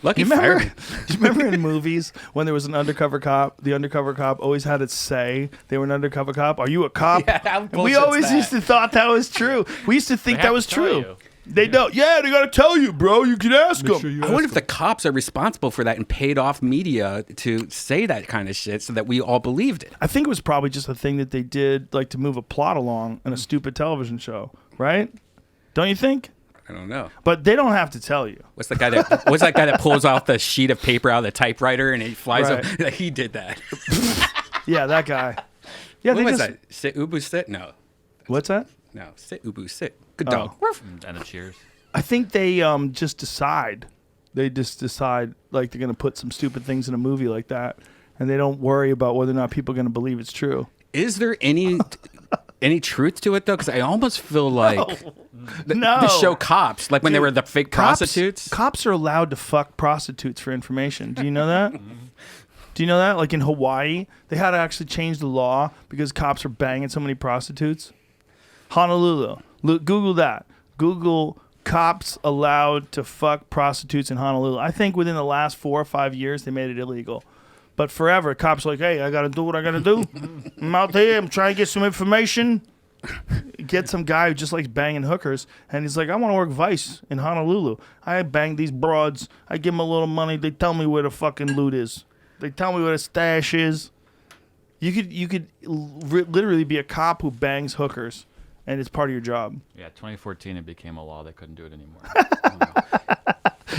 Lucky You remember, fireman. you remember in movies when there was an undercover cop, the undercover cop always had to say they were an undercover cop. Are you a cop? Yeah, how And we bullshit's always that? used to thought that was true. We used to think They that have was to tell true. you. They don't. Yeah, they got to tell you, bro. You can ask them. I wonder if the cops are responsible for that and paid off media to say that kind of shit so that we all believed it. I think it was probably just a thing that they did like to move a plot along in a stupid television show, right? Don't you think? I don't know. But they don't have to tell you. What's that guy that pulls off the sheet of paper out of the typewriter and he flies Right. up? He did that. Yeah, that guy. Yeah, What they was just, that? Sit Ubu sit? No. What's that? No. Sit Ubu sit. Good dog. And a cheers. I think they just decide. They just decide like they're gonna put some stupid things in a movie like that, and they don't worry about whether or not people are gonna believe it's true. Is there any truth to it though? Because I almost feel like No. the show Cops, like when they were the fake prostitutes. Cops are allowed to fuck prostitutes for information. Do you know that? Do you know that? Like in Hawaii, they had to actually change the law because cops are banging so many prostitutes. Honolulu. Google that. Google cops allowed to fuck prostitutes in Honolulu. I think within the last 4 or 5 years, they made it illegal. But forever, cops are like, hey, I got to do what I got to do. I'm out there. I'm trying to get some information. Get some guy who just likes banging hookers. And he's like, I want to work Vice in Honolulu. I bang these broads. I give them a little money. They tell me where the fucking loot is. They tell me where the stash is. You could literally be a cop who bangs hookers. And it's part of your job. Yeah, 2014 it became a law. They couldn't do it anymore.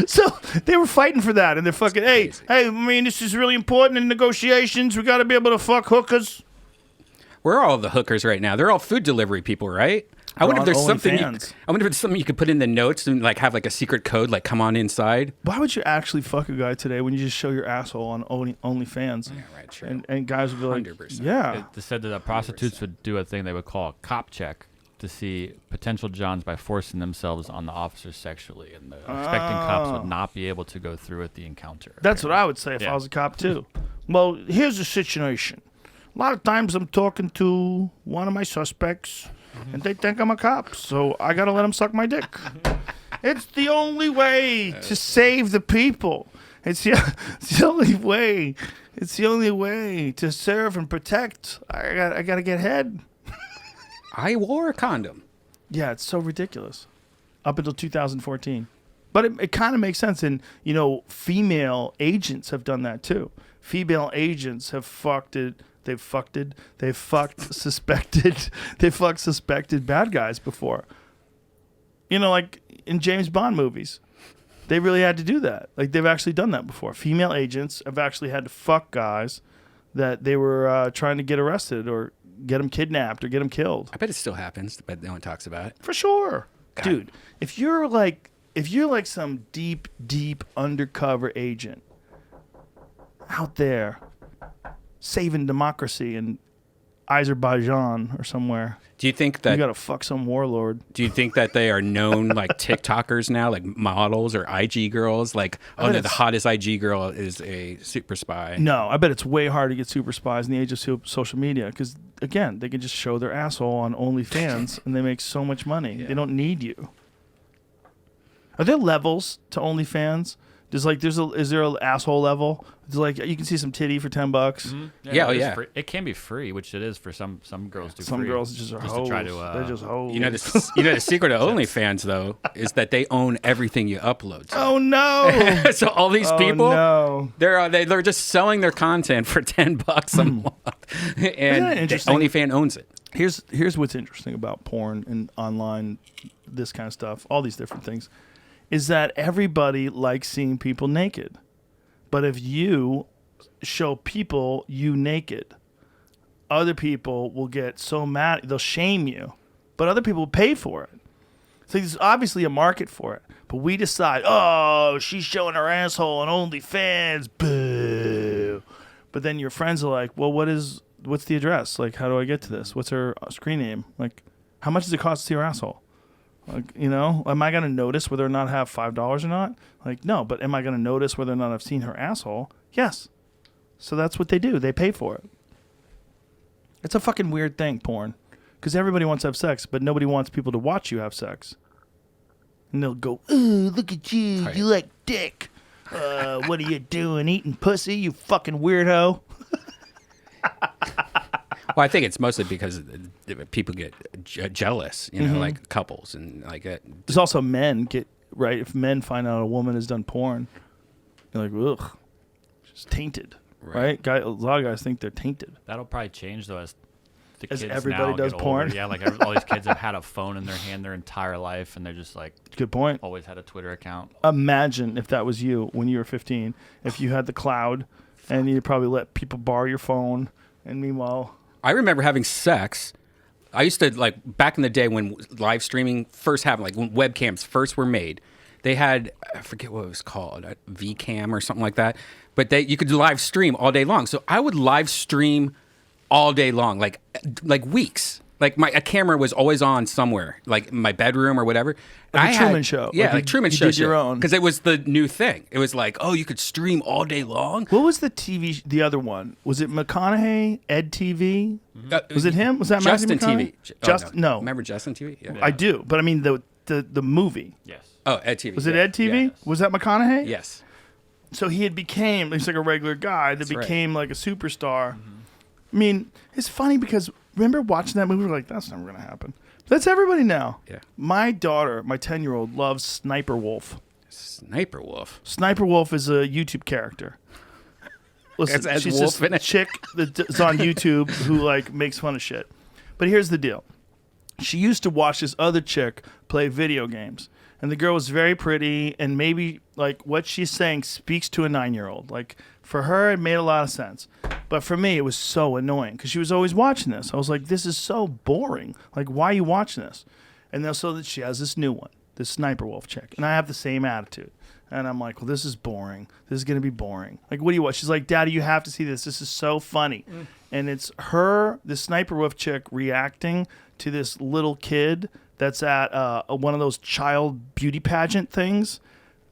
So they were fighting for that, and they're fucking, hey, I mean, this is really important in negotiations. We got to be able to fuck hookers. Where are all the hookers right now? They're all food delivery people, right? I wonder if on there's something. OnlyFans. I wonder if it's something you could put in the notes and like have like a secret code, like come on inside. Why would you actually fuck a guy today when you just show your asshole on OnlyFans? Yeah, right. True. And guys would be like, 100%. yeah. They said that prostitutes would do a thing they would call a cop check to see potential Johns by forcing themselves on the officers sexually, and the expecting cops would not be able to go through with the encounter. That's what I would say if I was a cop, too. Well, here's the situation. A lot of times I'm talking to one of my suspects, and they think I'm a cop, so I got to let them suck my dick. It's the only way to save the people. It's the only way. It's the only way to serve and protect. I got to get head. I wore a condom. Yeah, it's so ridiculous. Up until 2014. But it kind of makes sense. And, you know, female agents have done that too. Female agents have suspected bad guys before. You know, like in James Bond movies. They really had to do that. Like they've actually done that before. Female agents have actually had to fuck guys that they were trying to get arrested or get them kidnapped or get them killed. I bet it still happens, but no one talks about it. For sure. God. Dude, if you're like some deep undercover agent out there saving democracy and Azerbaijan or somewhere. Do you think You that gotta fuck some warlord. Do you think that they are known like TikTokers now, like models or IG girls? Like, oh bet no, the it's- hottest IG girl is a super spy. No, I bet it's way hard to get super spies in the age of social media because, again, they can just show their asshole on OnlyFans and they make so much money. They don't need you. Are there levels to OnlyFans? Is there an asshole level? It's like you can see some titty for $10. Yeah, oh, it is yeah. free. It can be free, which it is for some girls. Do Some free, girls just are hoes. to try to. They're just hoes. You know the secret of OnlyFans though is that they own everything you upload. To. Oh no! So all these people, Oh no! they're just selling their content for $10 a month, and that interesting? OnlyFans owns it. Here's what's interesting about porn and online, this kind of stuff, all these different things, is that everybody likes seeing people naked. But if you show people you naked, other people will get so mad, they'll shame you. But other people will pay for it. So there's obviously a market for it. But we decide, oh, she's showing her asshole on OnlyFans, boo. But then your friends are like, well, what's the address? Like, how do I get to this? What's her screen name? Like, how much does it cost to see her asshole? Like, am I going to notice whether or not I have $5 or not? Like, no, but am I going to notice whether or not I've seen her asshole? Yes. So that's what they do. They pay for it. It's a fucking weird thing, porn. Because everybody wants to have sex, but nobody wants people to watch you have sex. And they'll go, ooh, look at you. Right. You like dick. What are you doing? Eating pussy, you fucking weirdo? Well, I think it's mostly because people get jealous, like couples and like that. There's also men right. If men find out a woman has done porn, you're like, ugh, she's tainted, right? A lot of guys think they're tainted. That'll probably change though as the As kids everybody now does get porn? older. Yeah, like all these kids have had a phone in their hand their entire life, and they're just like Good point. always had a Twitter account. Imagine if that was you when you were 15. If you had the cloud, and you probably let people borrow your phone, and meanwhile, I remember having sex. I used to, like, back in the day when live streaming first happened, like when webcams first were made, they had, I forget what it was called, a VCam or something like that, but you could live stream all day long. So I would live stream all day long, like weeks. Like a camera was always on somewhere, like in my bedroom or whatever. Like a Truman Show. Yeah, Like like you- Truman you Show. did your own. Because it was the new thing. It was like, oh, you could stream all day long. what was the TV? The other one was it McConaughey? Ed TV? Was it him? Was that Justin Matthew McConaughey? TV? Just no. Remember Justin TV? Yeah. I do, but I mean the movie. Yes. Oh, Ed TV. Was it yeah. Ed TV? Yes. Was that McConaughey? Yes. So he's like a regular guy that That's right. became like a superstar. I mean, it's funny because remember watching that movie? We're like, that's never gonna happen. That's everybody now. Yeah. My daughter, my 10-year-old, loves Sniper Wolf. Sniper Wolf. Sniper Wolf is a YouTube character. Listen, Has she's wolf just in a it? chick that's on YouTube who like makes fun of shit. But here's the deal. She used to watch this other chick play video games. And the girl was very pretty, and maybe like what she's saying speaks to a 9-year-old. Like for her, it made a lot of sense, but for me, it was so annoying because she was always watching this. I was like, "This is so boring. Like, why are you watching this?" And then so that she has this new one, this Sniper Wolf chick, and I have the same attitude. And I'm like, "Well, this is boring. This is gonna be boring. Like, what do you watch?" She's like, "Daddy, you have to see this. This is so funny." And it's her, the Sniper Wolf chick, reacting to this little kid that's at one of those child beauty pageant things.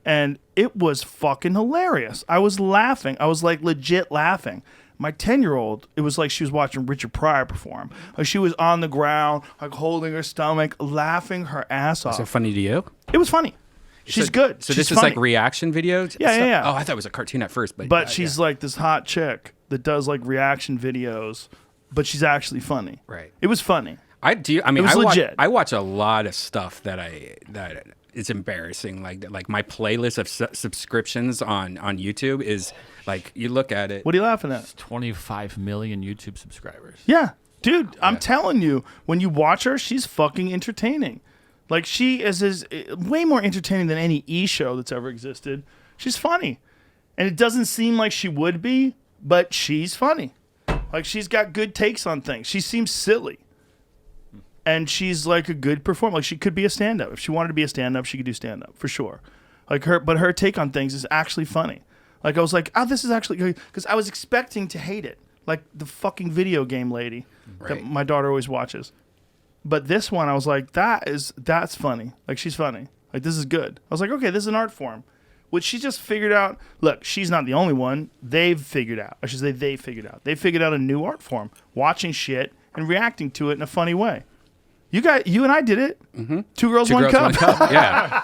And it was fucking hilarious. I was laughing. I was like legit laughing. My 10-year-old, it was like she was watching Richard Pryor perform. Like she was on the ground, like holding her stomach, laughing her ass off. Is it funny to you? It was funny. She's good. So She's this is funny. like reaction videos? Yeah, yeah. Oh, I thought it was a cartoon at first. But But she's like this hot chick that does like reaction videos, but she's actually funny. Right. It was funny. I do. I mean, It was legit. I watch a lot of stuff that is embarrassing. Like my playlist of subscriptions on YouTube is like you look at it. What are you laughing at? 25 million YouTube subscribers. Yeah. Dude, I'm telling you, when you watch her, she's fucking entertaining. Like she is way more entertaining than any show that's ever existed. She's funny. And it doesn't seem like she would be, but she's funny. Like she's got good takes on things. She seems silly. And she's like a good performer. Like she could be a stand-up. If she wanted to be a stand-up, she could do stand-up for sure. Like but her take on things is actually funny. Like I was like, oh, this is actually good because I was expecting to hate it. like the fucking video game lady that Right. my daughter always watches. But this one, I was like, that's funny. Like, she's funny. Like, this is good. I was like, okay, this is an art form. Which she just figured out. Look, she's not the only one. They've figured out. I should say they figured out. They figured out a new art form. Watching shit and reacting to it in a funny way. You and I did it. Mm-hmm. Two girls, one cup. Yeah.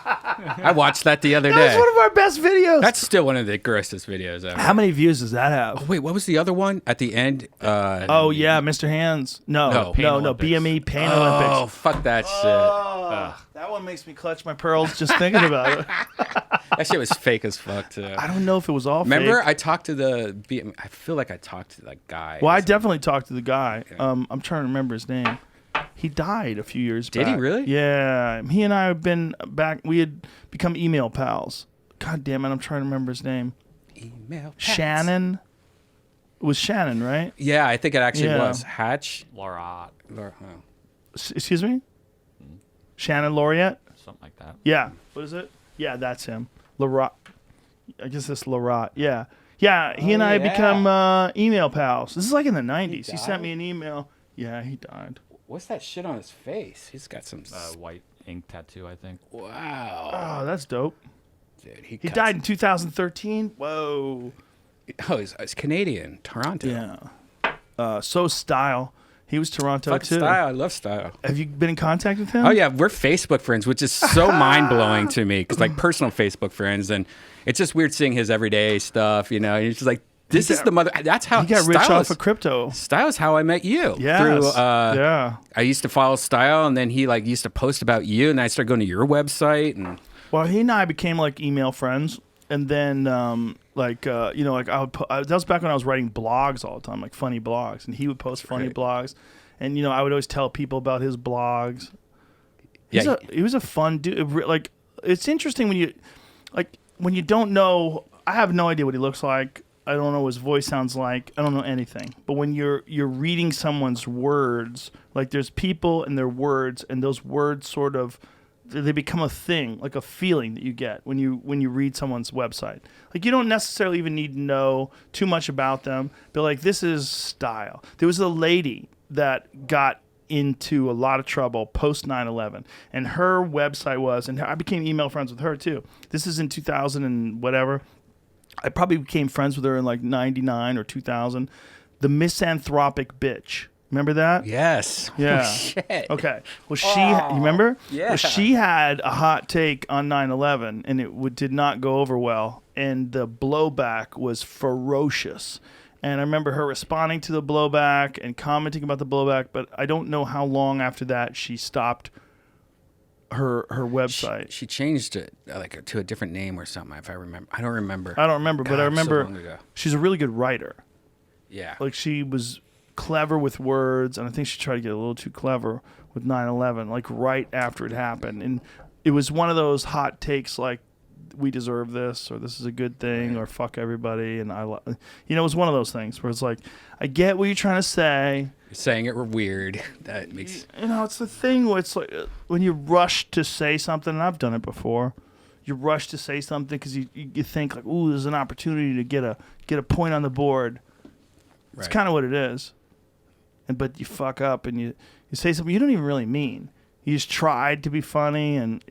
I watched that the other day. That's one of our best videos. That's still one of the grossest videos ever. How many views does that have? Wait, what was the other one at the end? Oh, yeah, Mr. Hands. No, Pain Olympics. BME Pain Oh, Olympics. fuck that shit. That one makes me clutch my pearls just thinking about it. That shit was fake as fuck, too. I don't know if it was all Remember, fake. I talked to I feel like I talked to that guy. Well, I definitely talked to the guy. I'm trying to remember his name. He died a few years back. Did he really? Yeah. He and I have been back. We had become email pals. God damn it. I'm trying to remember his name. Email pals. Shannon. It was Shannon, right? Yeah, I think it actually Yeah. was. Hatch. Laura, Excuse me? Shannon Laureate? something like that. Yeah. What is it? Yeah, that's him. Larat. I guess it's Larat. Yeah. Yeah, he and I had become email pals. This is like in the 90s. He sent me an email. Yeah, he died. What's that shit on his face? He's got some. White ink tattoo, I think. Wow. Oh, that's dope. Dude, He died in 2013. Whoa. Oh, he's Canadian. Toronto. Yeah. So Style. He was Toronto Fuck too. Style. I love Style. Have you been in contact with him? Oh, yeah. We're Facebook friends, which is so mind-blowing to me. Because, like, personal Facebook friends. And it's just weird seeing his everyday stuff, you know. And it's just like, this is the mother. That's how He got rich Style off of crypto. Style is how I met you. Yes. Through, Yeah. I used to follow Style, and then he like used to post about you, and I started going to your website, and Well, he and I became like email friends, and then I would. That was back when I was writing blogs all the time, like funny blogs, and he would post funny great. blogs, and I would always tell people about his blogs. yeah, He was a fun dude. Like, it's interesting when you don't know. I have no idea what he looks like. I don't know what his voice sounds like. I don't know anything. But when you're reading someone's words, like there's people and their words, and those words sort of they become a thing, like a feeling that you get when you read someone's website. Like, you don't necessarily even need to know too much about them, but like, this is Style. There was a lady that got into a lot of trouble post 9/11, and her website was, and I became email friends with her too. This is in 2000 and whatever. I probably became friends with her in like 99 or 2000. The Misanthropic Bitch. Remember that? yes, Yeah. Oh, shit. Okay. Well, you remember? yeah. Well, she had a hot take on 9/11, and it did not go over well, and the blowback was ferocious. And I remember her responding to the blowback and commenting about the blowback, but I don't know how long after that she stopped her website. She changed it like to a different name or something. If I remember, I don't remember. I don't remember, but I God, so remember long ago. she's a really good writer. Yeah, Like, she was clever with words, and I think she tried to get a little too clever with 9/11, like right after it happened. And it was one of those hot takes, like, we deserve this, or this is a good thing, or fuck everybody. And it was one of those things where it's like, I get what you're trying to say. you're saying it weird. That makes It's the thing where it's like when you rush to say something, and I've done it before. You rush to say something because you think like, ooh, there's an opportunity to get a point on the board. It's kind of what it is. But you fuck up and you say something you don't even really mean. You just tried to be funny and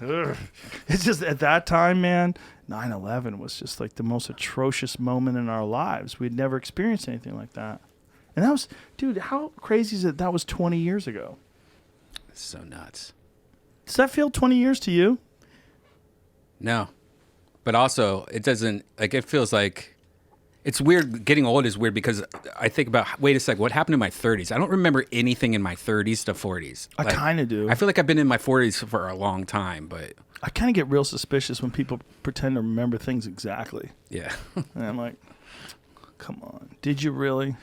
it's just at that time, man, 9/11 was just like the most atrocious moment in our lives. We'd never experienced anything like that. And that was, dude, how crazy is it? That was 20 years ago. so nuts. Does that feel 20 years to you? No, but also it doesn't like. It feels like it's weird. Getting old is weird because I think about, wait a sec, what happened in my 30s? I don't remember anything in my 30s to 40s. I kind of do. I feel like I've been in my 40s for a long time, but I kind of get real suspicious when people pretend to remember things exactly. yeah. And I'm like, come on. Did you really?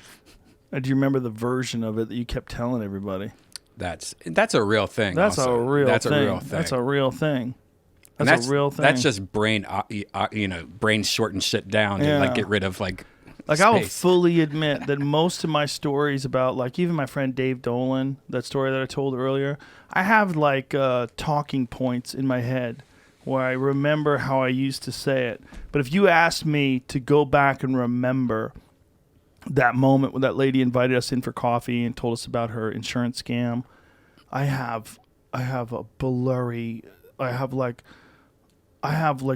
Or do you remember the version of it that you kept telling everybody? That's a real thing. That's also. a real That's thing. a real thing. That's a real thing. And That's a real thing. That's just brain, brain shorten shit down to like Yeah. get rid of like I will space. fully admit that most of my stories about, like, even my friend Dave Dolan, that story that I told earlier, I have like talking points in my head where I remember how I used to say it. But if you asked me to go back and remember that moment when that lady invited us in for coffee and told us about her insurance scam. I have a blurry. I have like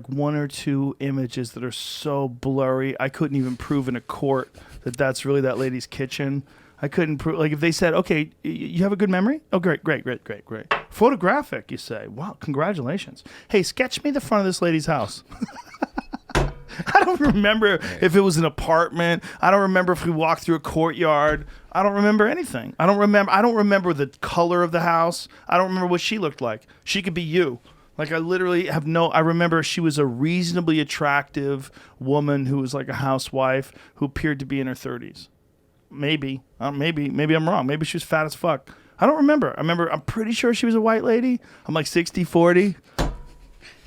one or two images that are so blurry. I couldn't even prove in a court that that's really that lady's kitchen. I couldn't prove, like, if they said, okay, you have a good memory? Oh, great. Photographic, you say. Wow, congratulations. Hey, sketch me the front of this lady's house. I don't remember if it was an apartment. I don't remember if we walked through a courtyard. I don't remember anything. I don't remember the color of the house. I don't remember what she looked like. She could be you. Like, I literally I remember she was a reasonably attractive woman who was like a housewife who appeared to be in her 30s. Maybe I'm wrong. Maybe she was fat as fuck. I don't remember. I'm pretty sure she was a white lady. I'm like 60-40.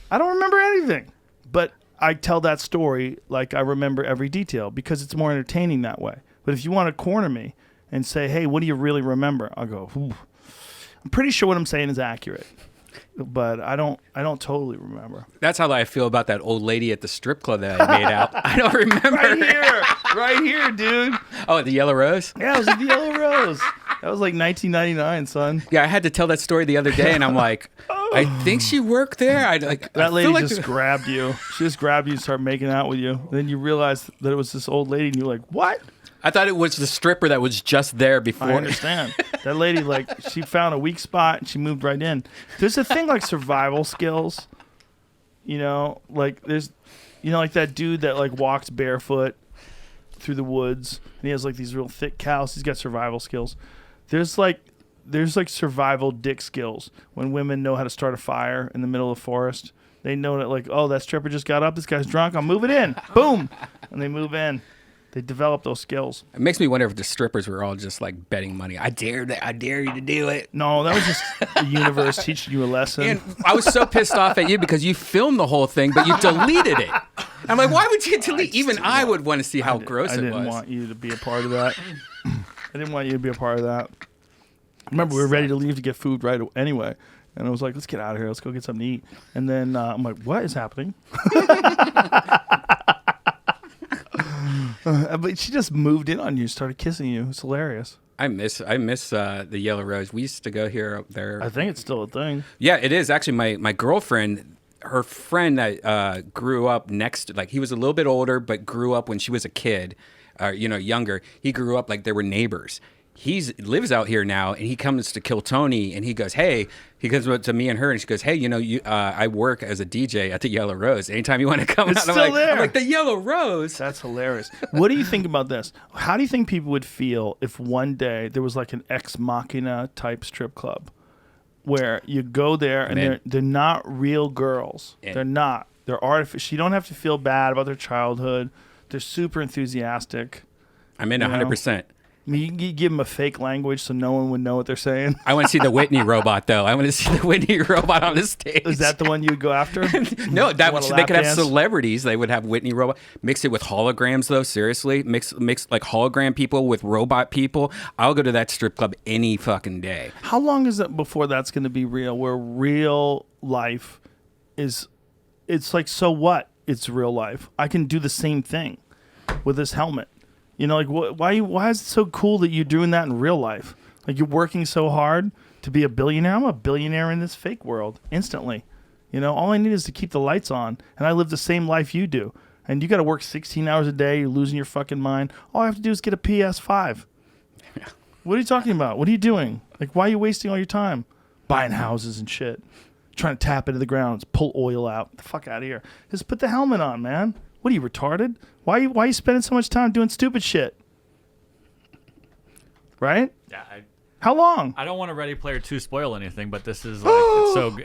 I don't remember anything. But I tell that story like I remember every detail because it's more entertaining that way. But if you want to corner me and say, hey, what do you really remember? I'll go, ooh. I'm pretty sure what I'm saying is accurate. But I don't totally remember. That's how I feel about that old lady at the strip club that I made out. I don't remember. Right here, dude. Oh, at the Yellow Rose? Yeah, it was at the Yellow Rose. That was like 1999, son. Yeah, I had to tell that story the other day, and I'm like, I think she worked there. That lady just grabbed you. She just grabbed you and started making out with you. Then you realized that it was this old lady, and you're like, what? I thought it was the stripper that was just there before. I understand. That lady, like, she found a weak spot and she moved right in. There's a thing like survival skills. You know, like there's, you know, like that dude that like walks barefoot through the woods and he has like these real thick cows. He's got survival skills. There's like survival dick skills when women know how to start a fire in the middle of the forest. They know that, like, oh, that stripper just got up. This guy's drunk. I'm moving in. Boom. And they move in. They develop those skills. It makes me wonder if the strippers were all just like betting money. I dare you to do it. No, that was just the universe teaching you a lesson. And I was so pissed off at you because you filmed the whole thing, but you deleted it. I'm like, why would you delete? Even I would want to see how gross it was. I didn't want you to be a part of that. Remember, we were ready to leave to get food right anyway. And I was like, let's get out of here. Let's go get something to eat. And then I'm like, what is happening? But she just moved in on you, started kissing you. It's hilarious. I miss the Yellow Rose. We used to go here up there. I think it's still a thing. Yeah, it is. Actually, my girlfriend, her friend that grew up next, like he was a little bit older, but grew up when she was a kid, younger. He grew up like they were neighbors. He lives out here now, and he comes to kill Tony, and he goes, hey, he comes up to me and her, and she goes, hey, I work as a DJ at the Yellow Rose. Anytime you want to come it's out, still there. I'm like, the Yellow Rose. That's hilarious. What do you think about this? How do you think people would feel if one day there was like an Ex Machina type strip club where you go there and they're not real girls. They're not. They're artificial. You don't have to feel bad about their childhood. They're super enthusiastic. I'm in 100%. I mean, you give them a fake language so no one would know what they're saying. I want to see the Whitney robot, though. I want to see the Whitney robot on the stage. Is that the one you would go after? No, they could have celebrities. They would have Whitney robot. Mix it with holograms, though. Seriously, mix like hologram people with robot people. I'll go to that strip club any fucking day. How long is it before that's going to be real? Where real life is, it's like, so what? It's real life. I can do the same thing with this helmet. You know, like, why is it so cool that you're doing that in real life? Like, you're working so hard to be a billionaire. I'm a billionaire in this fake world instantly. You know, all I need is to keep the lights on, and I live the same life you do. And you got to work 16 hours a day. You're losing your fucking mind. All I have to do is get a PS5. Yeah. What are you talking about? What are you doing? Like, why are you wasting all your time? Buying houses and shit. Trying to tap into the ground, pull oil out. Get the fuck out of here. Just put the helmet on, man. What are you, retarded? Why are you spending so much time doing stupid shit? Right? Yeah. How long? I don't want to Ready Player 2 spoil anything, but this is like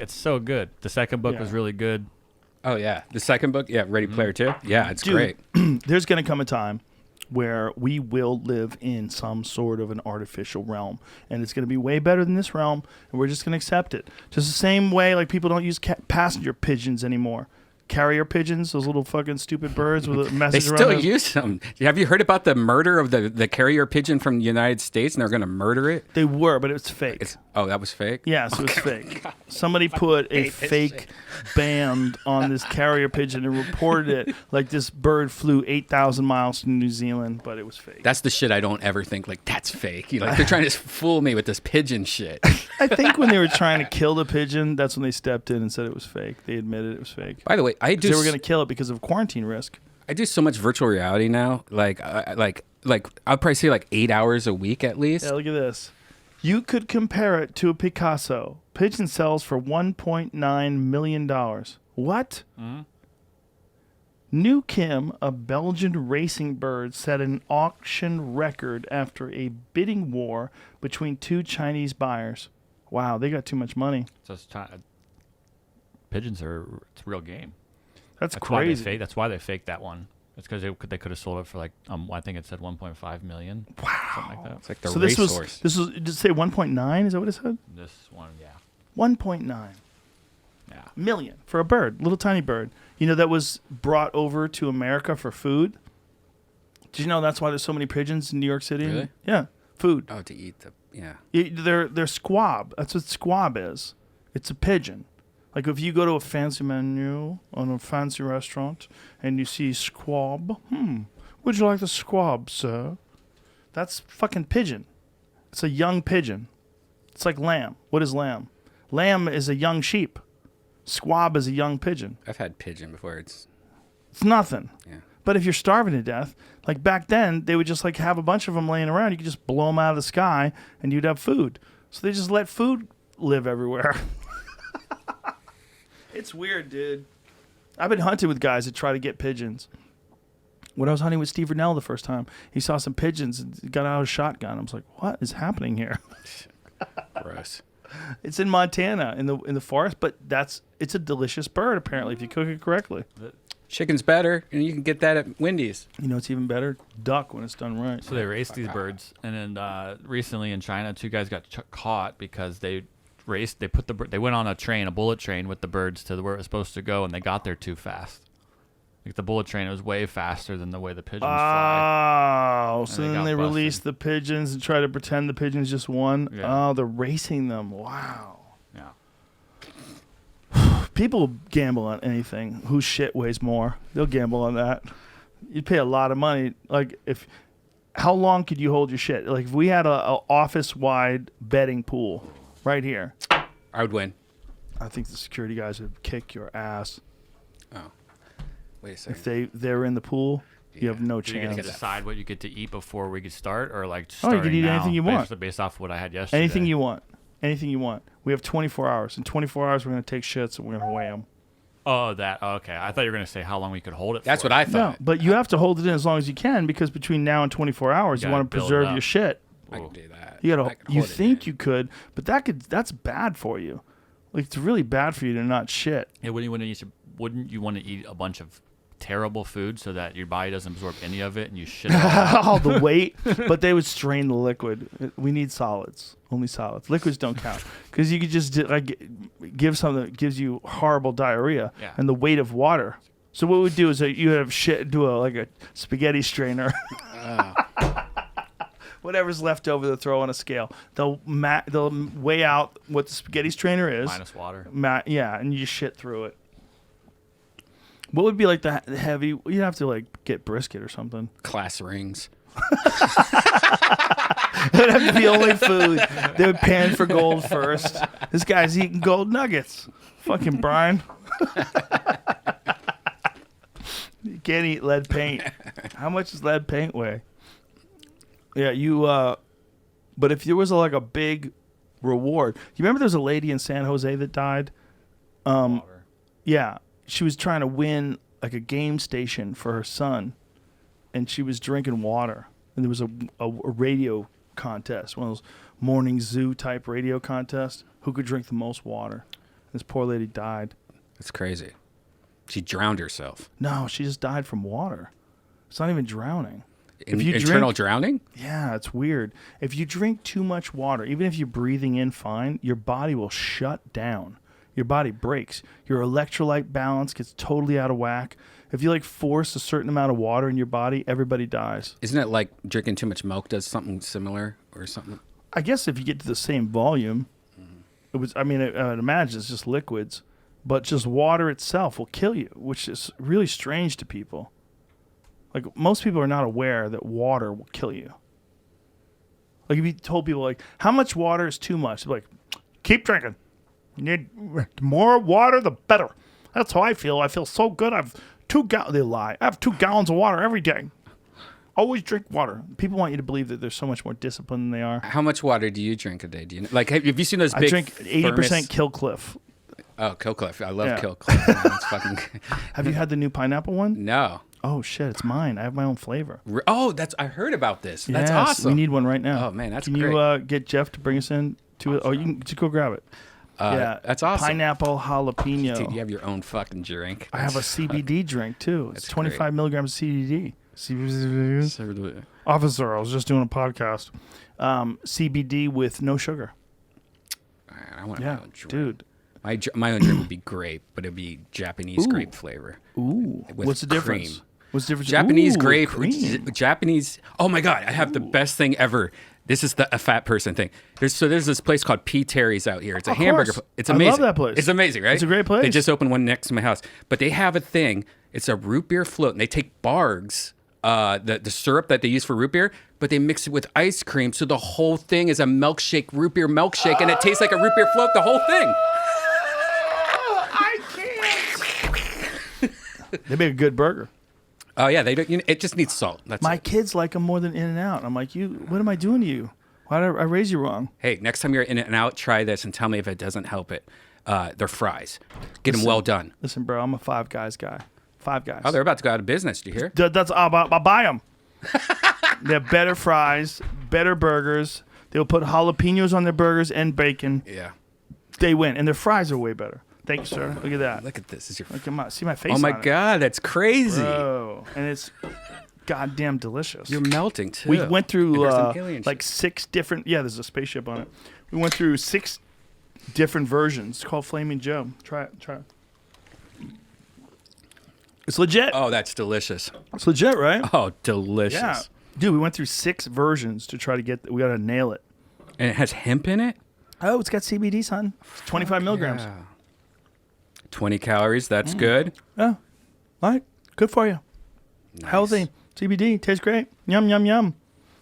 it's so good. The second book was really good. Oh yeah, the second book, Ready Player 2. Yeah, it's great. There's going to come a time where we will live in some sort of an artificial realm, and it's going to be way better than this realm, and we're just going to accept it. Just the same way like people don't use passenger pigeons anymore. Carrier pigeons, those little fucking stupid birds with a message They around still them. use them. Have you heard about the murder of the carrier pigeon from the United States, and they're going to murder it? They were, but it's fake. Oh, that was fake? Yes, it was fake. Somebody put a fake band on this carrier pigeon and reported it like this bird flew 8,000 miles to New Zealand, but it was fake. That's the shit I don't ever think, like, that's fake. You know, like, they're trying to fool me with this pigeon shit. I think when they were trying to kill the pigeon, that's when they stepped in and said it was fake. They admitted it was fake. By the way, They were going to kill it because of quarantine risk. I do so much virtual reality now. Like I'll probably say like 8 hours a week at least. Yeah, look at this. You could compare it to a Picasso. Pigeon sells for $1.9 million. What? Mm-hmm. New Kim, a Belgian racing bird, set an auction record after a bidding war between two Chinese buyers. Wow, they got too much money. Pigeons it's a real game. That's Why crazy. that's why they faked that one. It's because they could have sold it for like I think it said 1.5 million. Wow. Something like that. It's like the So this was racehorse. did it say 1.9? Is that what it said? This one, yeah. 1.9 Yeah. million for a bird, little tiny bird. You know, that was brought over to America for food. Did you know that's why there's so many pigeons in New York City? Really? Yeah, food. Oh, to eat the, yeah. They're squab. That's what squab is. It's a pigeon. Like if you go to a fancy menu on a fancy restaurant and you see squab, would you like the squab, sir? That's fucking pigeon. It's a young pigeon. It's like lamb. What is lamb? Lamb is a young sheep. Squab is a young pigeon. I've had pigeon before. It's nothing. Yeah. But if you're starving to death, like back then, they would just like have a bunch of them laying around. You could just blow them out of the sky and you'd have food. So they just let food live everywhere. It's weird, dude. I've been hunting with guys that try to get pigeons. When I was hunting with Steve Rennell the first time, he saw some pigeons and got out a shotgun. I was like, what is happening here? Gross. It's in Montana in the forest, but it's a delicious bird apparently if you cook it correctly. Chicken's better, and you can get that at Wendy's. You know, it's even better duck when it's done right. So they raced these birds, and then recently in China, two guys got caught because they went on a bullet train with the birds to where it was supposed to go, and they got there too fast. Like the bullet train was way faster than the way the pigeons fly. Oh, so they then got they busted. release the pigeons and try to pretend the pigeons just won. Yeah. Oh, they're racing them. Wow. Yeah. People gamble on anything. Whose shit weighs more? They'll gamble on that. You'd pay a lot of money. Like how long could you hold your shit? Like if we had a office-wide betting pool right here, I would win. I think the security guys would kick your ass. Oh. Wait a second. If they're in the pool, you have no Do you get chance. to decide what you get to eat before we could start, or like Oh, you can starting eat now, anything you want. based off of what I had yesterday? Anything you want. Anything you want. We have 24 hours. In 24 hours, we're going to take shits and we're going to weigh them. Oh, that. Okay, I thought you were gonna say how long we could hold it. That's for. what I No, thought. but you have to hold it in as long as you can because between now and 24 hours, you gotta want to build it preserve up. your shit. I can do that. You I gotta. can You hold it think in. you could, but that's bad for you. Like it's really bad for you to not shit. Yeah, wouldn't you want to eat a bunch of terrible food so that your body doesn't absorb any of it and you shit it all out? All the weight, but they would strain the liquid. We need solids, only solids. Liquids don't count because you could just give something that gives you horrible diarrhea Yeah. and the weight of water. So what we would do is you have shit into a spaghetti strainer. Whatever's left over, they'll throw on a scale. They'll weigh out what the spaghetti strainer is. Minus water. Yeah, and you just shit through it. What would be like the heavy? You'd have to like get brisket or something. Class rings. That'd have to be the only food. They would pan for gold first. This guy's eating gold nuggets. Fucking Brian. You can't eat lead paint. How much does lead paint weigh? Yeah, but if there was like a big reward. You remember there was a lady in San Jose that died? Water. Yeah. She was trying to win like a game station for her son, and she was drinking water. And there was a radio contest, one of those morning zoo type radio contests. Who could drink the most water? This poor lady died. That's crazy. She drowned herself. No, she just died from water. It's not even drowning. Internal drowning? Yeah, it's weird. If you drink too much water, even if you're breathing in fine, your body will shut down. Your body breaks. Your electrolyte balance gets totally out of whack. If you like force a certain amount of water in your body, everybody dies. Isn't it like drinking too much milk does something similar or something? I guess if you get to the same volume, It was. I mean, I would imagine it's just liquids, but just water itself will kill you, which is really strange to people. Like most people are not aware that water will kill you. Like if you told people like how much water is too much, they're like keep drinking. You need more water, the better. That's how I feel. I feel so good. I've 2 gallons. They lie. I have 2 gallons of water every day. Always drink water. People want you to believe that they're so much more disciplined than they are. How much water do you drink a day? Do you know? Like have you seen those big? I drink 80% Kill Cliff. Oh, Kill Cliff. I love Yeah. Kill Cliff. Man, it's fucking. Have you had the new pineapple one? No. Oh shit, it's mine. I have my own flavor. Oh, I heard about this. That's Yes, awesome. We need one right now. Oh man, that's Can great. you get Jeff to bring us in to it? Oh, you can just go grab it. Yeah, that's awesome. Pineapple jalapeno. Dude, you have your own fucking drink. I have a CBD drink too. It's That's 25 great. milligrams of CBD. That's Officer, I was just doing a podcast. CBD with no sugar. I want my Yeah, own drink. dude. My own drink would be grape, but it'd be Japanese Ooh. grape flavor. Ooh, With what's the difference? cream. What's the difference? Japanese Ooh, grape, cream. Japanese. Oh my god, I have the best thing ever. This is a fat person thing. There's this place called P. Terry's out here. It's a Of hamburger. course. It's I love amazing. that place. It's amazing, right? It's a great place. They just opened one next to my house, but they have a thing. It's a root beer float, and they take Bargs, the syrup that they use for root beer, but they mix it with ice cream, so the whole thing is a milkshake, root beer milkshake, and it tastes like a root beer float. The whole thing. I can't. They make a good burger. Oh yeah, they don't. It just needs salt. That's My it. kids like them more than In-N-Out. I'm like, what am I doing to you? Why did I raise you wrong? Hey, next time you're in and out, try this and tell me if it doesn't help it. They're fries. Get them well done. Listen, bro, I'm a Five Guys guy. Five Guys. Oh, they're about to go out of business. Do you hear? That's I'll buy them. They have better fries, better burgers. They'll put jalapenos on their burgers and bacon. Yeah. They win, and their fries are way better. Thank you, sir. Look at that. Look at this. Is your? Look at my see my face. Oh my on it. God, that's crazy. Bro, and it's goddamn delicious. You're melting too. We went through And there's some alien like shit. 6 different. Yeah, there's a spaceship on it. We went through 6 different versions. It's called Flaming Joe. Try it. Try it. It's legit. Oh, that's delicious. It's legit, right? Oh, delicious. Yeah, dude. We went through 6 versions to try to get. We gotta nail it. And it has hemp in it. Oh, it's got CBD, son. It's 25 milligrams. Yeah. 20 calories. That's good. Yeah. All right. Good for you. Nice. Healthy. CBD. Tastes great. Yum, yum, yum.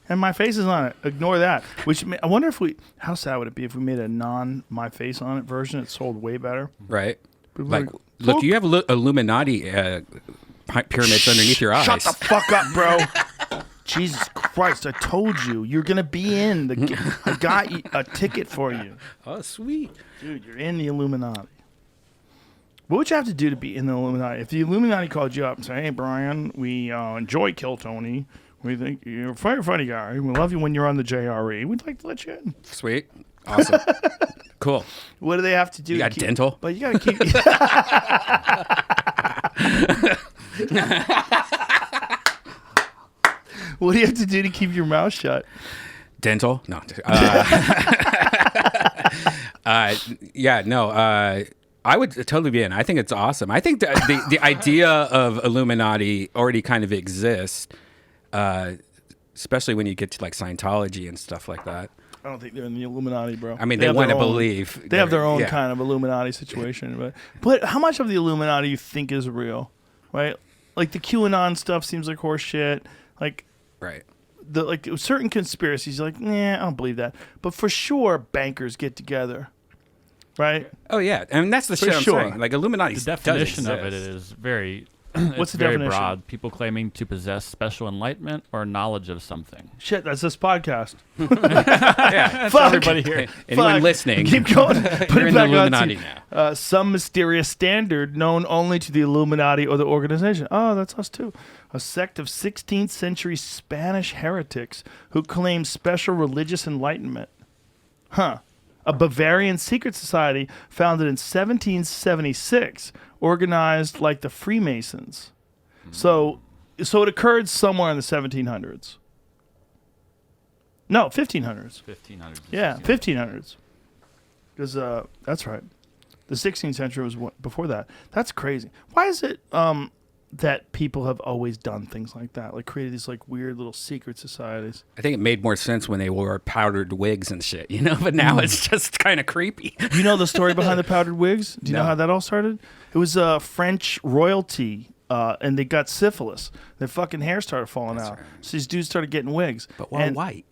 And my face is on it. Ignore that. Which I wonder if we. How sad would it be if we made a non-my face on it version? It sold way better. Right. People Like, like, look, you have Illuminati pyramids underneath your eyes. Shut the fuck up, bro. Jesus Christ! I told you you're gonna be in. I got you a ticket for you, Oh, sweet. dude. You're in the Illuminati. What would you have to do to be in the Illuminati? If the Illuminati called you up and said, "Hey, Brian, we enjoy Kill Tony. We think you're a very funny guy. We love you when you're on the JRE. We'd like to let you in." Sweet. Awesome. Cool. What do they have to do? You to got keep, dental? But you got to keep. What do you have to do to keep your mouth shut? Dental? No. Yeah, no. I would totally be in. I think it's awesome. I think the idea of Illuminati already kind of exists, especially when you get to like Scientology and stuff like that. I don't think they're in the Illuminati, bro. I mean, they have want their to own- believe. They have their own yeah. kind of Illuminati situation, but how much of the Illuminati you think is real, right? Like the QAnon stuff seems like horse shit. Like Right. like certain conspiracies, you're like, nah, I don't believe that. But for sure, bankers get together, right? Oh yeah, and that's the For shit I'm sure. saying. Like Illuminati. The definition of it is very What's the very definition? broad. People claiming to possess special enlightenment or knowledge of something. Shit, that's this podcast. Yeah. Fuck. Everybody here. Anyone Fuck. listening? Keep going. Put You're it in the back on Illuminati to, now. some mysterious standard known only to the Illuminati or the organization. Oh, that's us too. A sect of 16th century Spanish heretics who claim special religious enlightenment. Huh. A Bavarian secret society founded in 1776, organized like the Freemasons. So it occurred somewhere in the 1700s. No, 1500s. 1500s. Yeah, 1500s. Because that's right. The 16th century was before that. That's crazy. Why is it that people have always done things like that, like created these like weird little secret societies. I think it made more sense when they wore powdered wigs and shit, you know. But now it's just kind of creepy. You know the story behind the powdered wigs? Do you know No. how that all started? It was French royalty, and they got syphilis. Their fucking hair started falling out. right. So these dudes started getting wigs. But why And- white?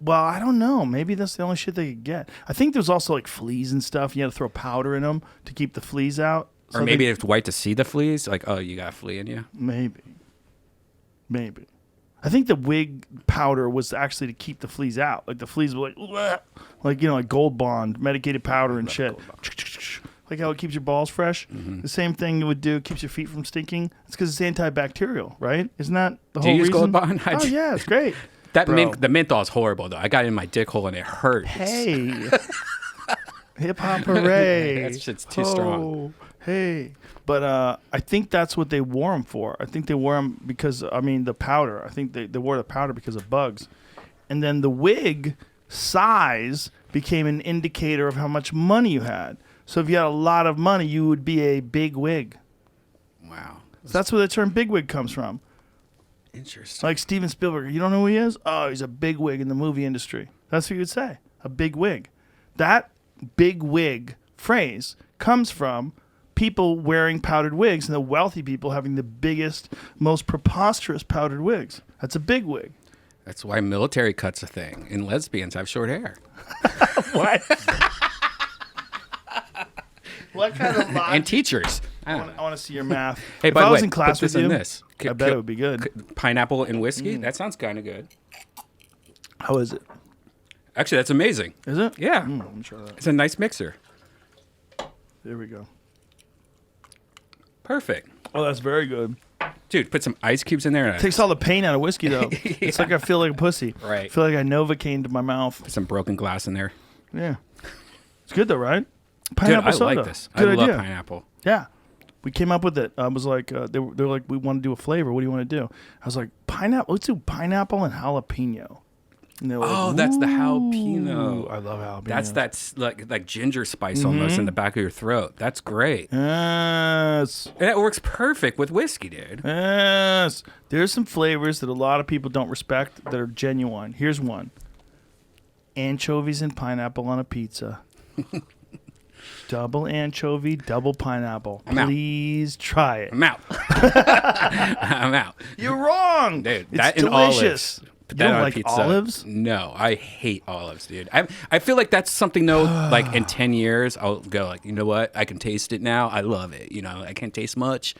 Well, I don't know. Maybe that's the only shit they could get. I think there's also like fleas and stuff. You had to throw powder in them to keep the fleas out. Or So maybe they- it's white to see the fleas. Like, oh, you got a flea in you. Maybe. I think the wig powder was actually to keep the fleas out. Like the fleas were like, "Ugh," like like Gold Bond, medicated powder and shit. Like how it keeps your balls fresh. Mm-hmm. The same thing it would do, keeps your feet from stinking. It's because it's antibacterial, right? Isn't that the Do whole you use reason? Gold Bond? Oh yeah, it's great. That Bro. the menthol is horrible though. I got it in my dick hole and it hurt. Hey, hip hop hooray! That shit's too strong. Hey, but I think that's what they wore them for. I think they wore them because the powder. I think they wore the powder because of bugs, and then the wig size became an indicator of how much money you had. So if you had a lot of money, you would be a big wig. Wow. So that's where the term big wig comes from. Interesting. Like Steven Spielberg, you don't know who he is? Oh, he's a big wig in the movie industry. That's what you would say, a big wig. That big wig phrase comes from people wearing powdered wigs and the wealthy people having the biggest, most preposterous powdered wigs. That's a big wig. That's why military cut's a thing, and lesbians have short hair. What? What kind of logic? And teachers. I I don't know. want to see your math. Hey, if by I the was way, in class put this with you, in this. I bet it would be good. Pineapple and whiskey? That sounds kind of good. How is it? Actually, that's amazing. Is it? Yeah. Let me try that. It's a nice mixer. There we go. Perfect. Oh, that's very good. Dude, put some ice cubes in there and Takes all the pain out of whiskey, though. It's like I feel like a pussy. Right. I feel like I Novocaine to my mouth. some broken glass in there. Yeah. It's good, though, right? Dude, Pineapple I soda. like this. Good I love idea. pineapple. Yeah. We came up with it. I was like, they were like, we want to do a flavor. What do you want to do? I was like, pineapple. Let's do pineapple and jalapeno. And they were Oh, like, that's the "Ooh." jalapeno. I love jalapeno. That's like ginger spice almost in the back of your throat. That's great. Yes. And that works perfect with whiskey, dude. Yes. There's some flavors that a lot of people don't respect that are genuine. Here's one. Anchovies and pineapple on a pizza. Double anchovy, double pineapple. I'm out. Please try it. I'm out. I'm out. You're wrong. Dude, it's that and delicious. olives. Put You that don't on a like pizza. olives? No, I hate olives, dude. I feel like that's something though. Like in 10 years, I'll go like, you know what? I can taste it now. I love it. You know, I can't taste much.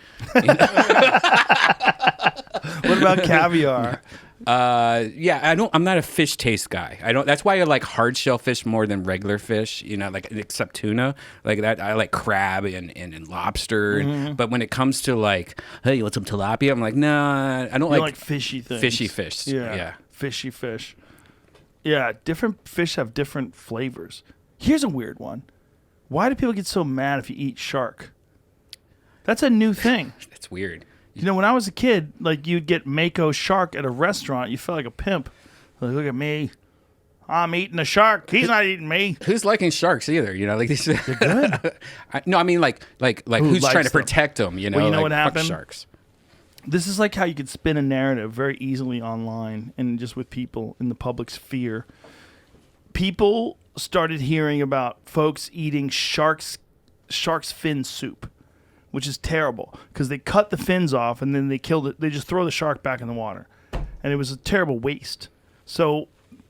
What about caviar? Yeah, I'm not a fish taste guy. I don't. That's why I like hard shell fish more than regular fish. You know, like except tuna, like that. I like crab and lobster. But when it comes to like, hey, you want some tilapia? I'm like, nah, I don't You like, like fishy things. fishy fish. Yeah. Fishy fish. Yeah, different fish have different flavors. Here's a weird one. Why do people get so mad if you eat shark? That's a new thing. That's weird. You know, when I was a kid, like you'd get Mako shark at a restaurant, you felt like a pimp. Like, look at me. I'm eating a shark. He's not eating me. Who's liking sharks either? You know, like these. They're good. No, I mean like who's likes trying to them? protect them? You know, Well, you know like, what fuck happened? sharks. This is like how you could spin a narrative very easily online and just with people in the public sphere. People started hearing about folks eating shark's fin soup, which is terrible because they cut the fins off and then they killed it. They just throw the shark back in the water, and it was a terrible waste. So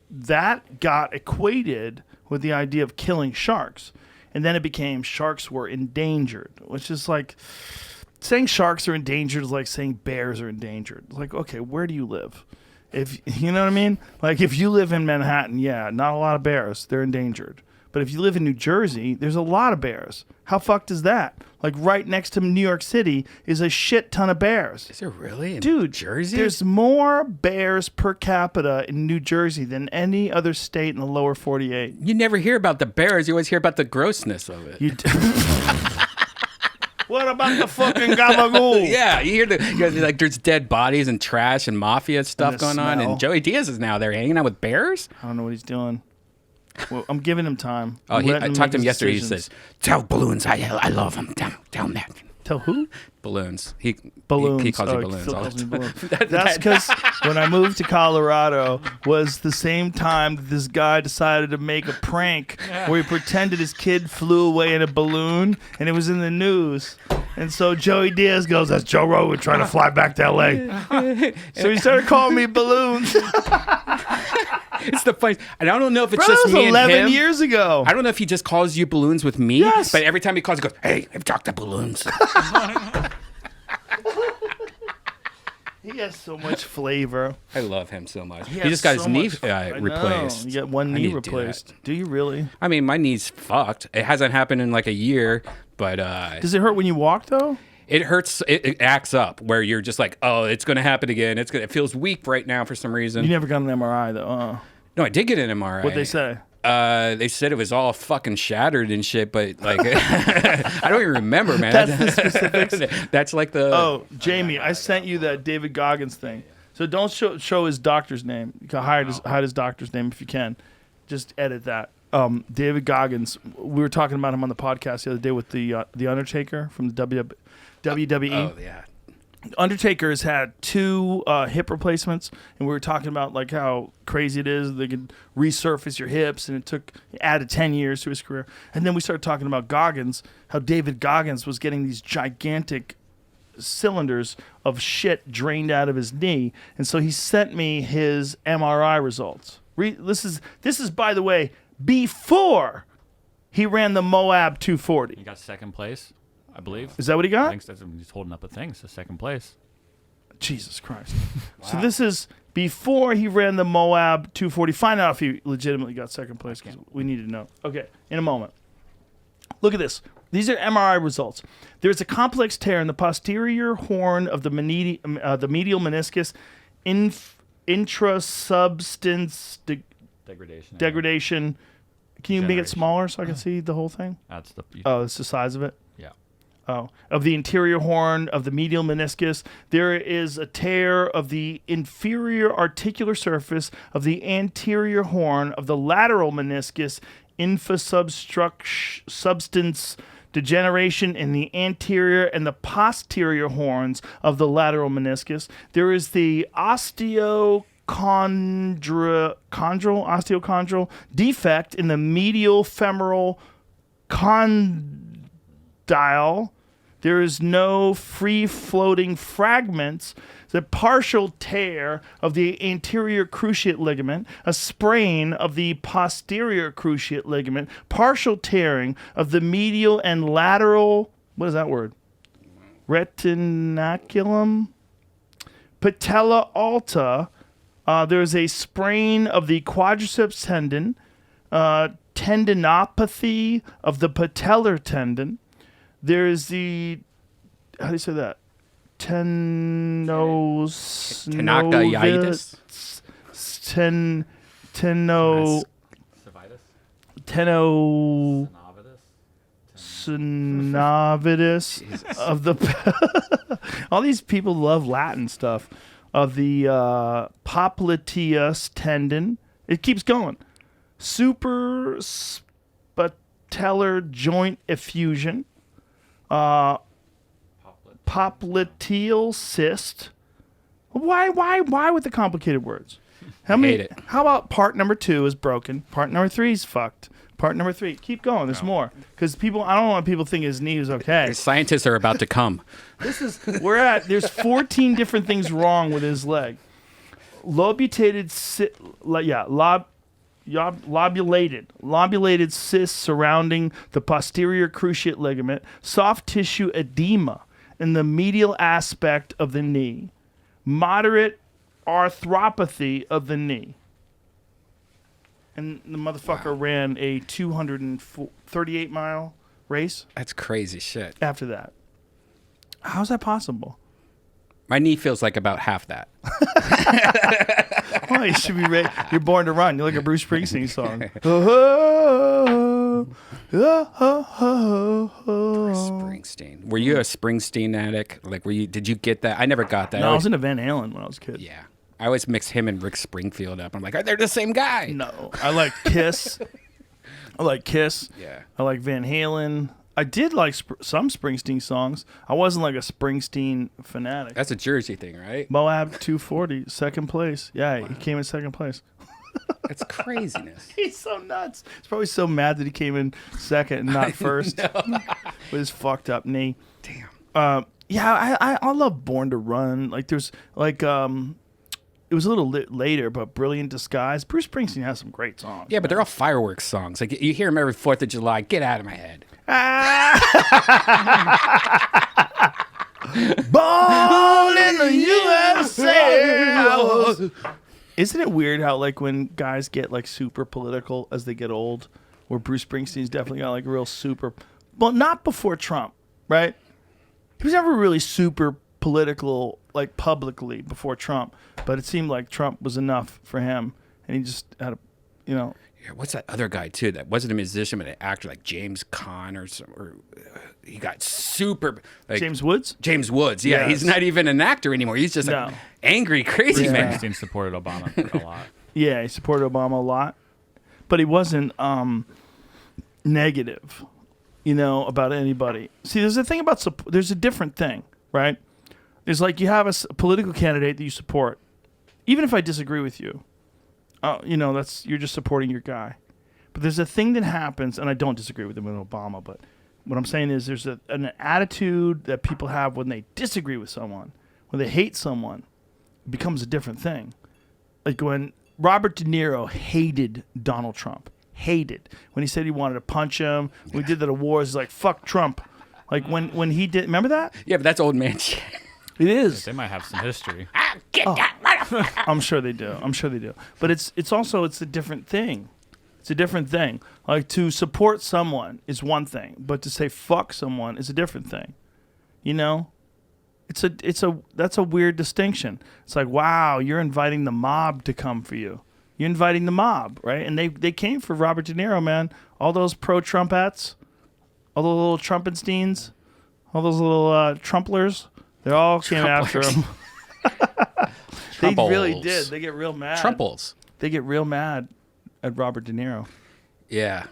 that got equated with the idea of killing sharks, and then it became sharks were endangered, which is like saying sharks are endangered is like saying bears are endangered. It's like, okay, where do you live? If you know what I mean? Like if you live in Manhattan, yeah, not a lot of bears, they're endangered. But if you live in New Jersey, there's a lot of bears. How fucked is that? Like right next to New York City is a shit ton of bears. Is there really in Dude, Jersey? There's more bears per capita in New Jersey than any other state in the lower 48. You never hear about the bears. You always hear about the grossness of it. What about the fucking gabagool? Yeah, you hear like there's dead bodies and trash and mafia stuff the going on, smell. and Joey Diaz is now there hanging out with bears. I don't know what he's doing. Well, I'm giving him time. Oh, I'm letting I him talked to make him his yesterday. decisions. He says, "Tell balloons I love them. Tell them that." Tell who? Balloons. He Balloons. He calls you Oh, balloons. Phil all calls the me time. balloons. That's because when I moved to Colorado was the same time that this guy decided to make a prank where he pretended his kid flew away in a balloon, and it was in the news. And so Joey Diaz goes, "That's Joe Rogan trying to fly back to L.A." So he started calling me balloons. It's the funny. And I don't know if it's Bro, that just was me 11 and him. years ago. I don't know if he just calls you balloons with me. Yes. But every time he calls, he goes, "Hey, I've talked to balloons." He has so much flavor. I love him so much. He has just got so his knee much- I know. replaced. You got one I knee need to do replaced. that. Do you really? I mean, my knee's fucked. It hasn't happened in like a year, but Does it hurt when you walk though? it hurts. It acts up where you're just like, oh, it's going to happen again. It feels weak right now for some reason. You never got an MRI though. No, I did get an MRI. What'd they say? They said it was all fucking shattered and shit, but like, I don't even remember, man. That's the specifics. That's like the. Oh, Jamie, I sent you that David Goggins thing. So don't show his doctor's name. You can hide his doctor's name if you can. Just edit that. David Goggins. We were talking about him on the podcast the other day with the Undertaker from the WWE. Oh yeah. Undertaker has had 2 hip replacements, and we were talking about like how crazy it is. They could resurface your hips, and it added 10 years to his career. And then we started talking about Goggins, how David Goggins was getting these gigantic cylinders of shit drained out of his knee, and so he sent me his MRI results. This is by the way before he ran the Moab 240. He got second place, I believe. Is that what he I got? think that's, he's holding up a thing. So second place. Jesus Christ. So this is before he ran the Moab 240. Find out if he legitimately got second place, because we need to know. Okay, in a moment. Look at this. These are MRI results. There's a complex tear in the posterior horn of the medial meniscus, intrasubstance degradation. Can you make it Degeneration. smaller so I can see the whole thing? That's the. Oh, it's the size of it? Yeah. Oh, of the interior horn of the medial meniscus. There is a tear of the inferior articular surface of the anterior horn of the lateral meniscus, substance degeneration in the anterior and the posterior horns of the lateral meniscus. There is the osteochondral defect in the medial femoral condyle. There is no free-floating fragments. The partial tear of the anterior cruciate ligament, a sprain of the posterior cruciate ligament, partial tearing of the medial and lateral, what is that word? Retinaculum? Patella alta. There's a sprain of the quadriceps tendon, tendinopathy of the patellar tendon. There's the, how do you say that? Tenokaitis? Synovitis of the all these people love Latin stuff, of the popliteus tendon. It keeps going. Supraspatellar joint effusion, popliteal cyst. Why with the complicated words? Hate it. How about part number 2 is broken, part number 3 is fucked, part number 3, keep going, there's more, because I don't want people thinking his knee is okay. Scientists are about to come. There's 14 different things wrong with his leg. Lobulated cysts surrounding the posterior cruciate ligament, soft tissue edema in the medial aspect of the knee, moderate arthropathy of the knee. And the motherfucker ran a 238-mile race That's crazy shit. after that. How's that possible? My knee feels like about half that. Oh, you should be ready. You're born to run. You're like a Bruce Springsteen song. Springsteen. Were you a Springsteen addict? Like, did you get that? I never got that. No, I was into Van Halen when I was a kid. Yeah. I always mix him and Rick Springfield up. I'm like, they're the same guy. No, I like Kiss. Yeah. I like Van Halen. I did like some Springsteen songs. I wasn't like a Springsteen fanatic. That's a Jersey thing, right? Moab 240, second place. Yeah, he came in second place. That's craziness. He's so nuts. He's probably so mad that he came in second and not first with his fucked up knee. Damn. Yeah, I love Born to Run. Like there's like it was a little later, but Brilliant Disguise. Bruce Springsteen has some great songs. Yeah, but they're all fireworks songs. Like you hear them every 4th of July. Get out of my head. Born in the USA. Isn't it weird how like when guys get like super political as they get old, where Bruce Springsteen's definitely got like a real super, well, not before Trump, right? He was never really super political like publicly before Trump, but it seemed like Trump was enough for him, and he just had a, you know. Yeah, what's that other guy too? That wasn't a musician, but an actor, like James Caan he got super. Like, James Woods. James Woods. Yeah, Yes. he's not even an actor anymore. He's just No. an angry, crazy man. Springsteen supported Obama a lot. Yeah, he supported Obama a lot, but he wasn't negative, you know, about anybody. See, there's a thing about there's a different thing, right? There's like you have a political candidate that you support, even if I disagree with you. You know, you're just supporting your guy. But there's a thing that happens, and I don't disagree with him with Obama, but what I'm saying is there's an attitude that people have when they disagree with someone, when they hate someone, it becomes a different thing. Like when Robert De Niro hated Donald Trump, hated. When he said he wanted to punch him, when we did that awards, he's like, fuck Trump. Like when he did, remember that? Yeah, but that's old man shit. It is. They might have some history. I'm sure they do. But it's also a different thing. It's a different thing. Like to support someone is one thing, but to say fuck someone is a different thing. You know? That's a weird distinction. It's like, wow, you're inviting the mob to come for you. You're inviting the mob, right? And they came for Robert De Niro, man. All those pro-Trump hats, all those little Trumpensteins, all those little Trumplers, they all came after him. They really did. They get real mad. Trumples. They get real mad at Robert De Niro. Yeah.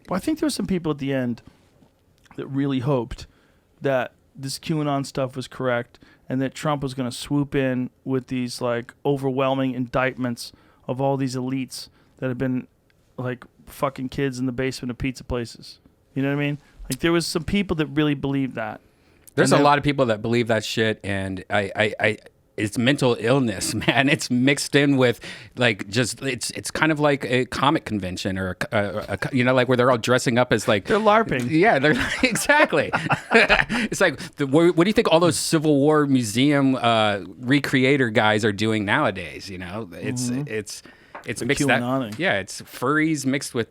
Well, I think there were some people at the end that really hoped that this QAnon stuff was correct and that Trump was going to swoop in with these like overwhelming indictments of all these elites that have been like fucking kids in the basement of pizza places. You know what I mean? Like there was some people that really believed that. There's a lot of people that believe that shit, and I it's mental illness, man. It's mixed in with like just it's kind of like a comic convention or a you know, like where they're all dressing up as like They're LARPing. Yeah, they're exactly. It's like what do you think all those Civil War museum recreator guys are doing nowadays? You know, it's mixed that. QAnoning. Yeah, it's furries mixed with.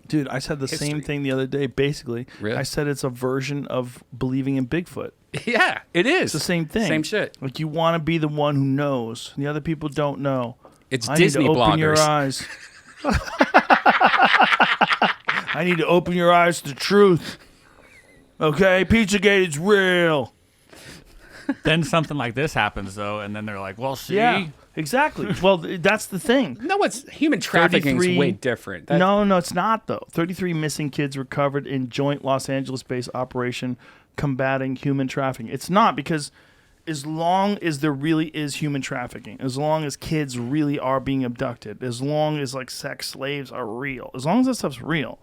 Dude, I said the same thing the other day, basically. Really? I said it's a version of believing in Bigfoot. Yeah, it is. It's the same thing. Same shit. Like you want to be the one who knows. The other people don't know. It's I Disney need to open your bloggers. eyes. I need to open your eyes to the truth. Okay, Pizzagate is real. Then something like this happens, though, and then they're like, well, see? Yeah, exactly. Well, that's the thing. No, it's human trafficking is 33 way different. No, it's not, though. 33 missing kids recovered in joint Los Angeles-based operation combating human trafficking. It's not, because as long as there really is human trafficking, as long as kids really are being abducted, as long as like sex slaves are real, as long as that stuff's real,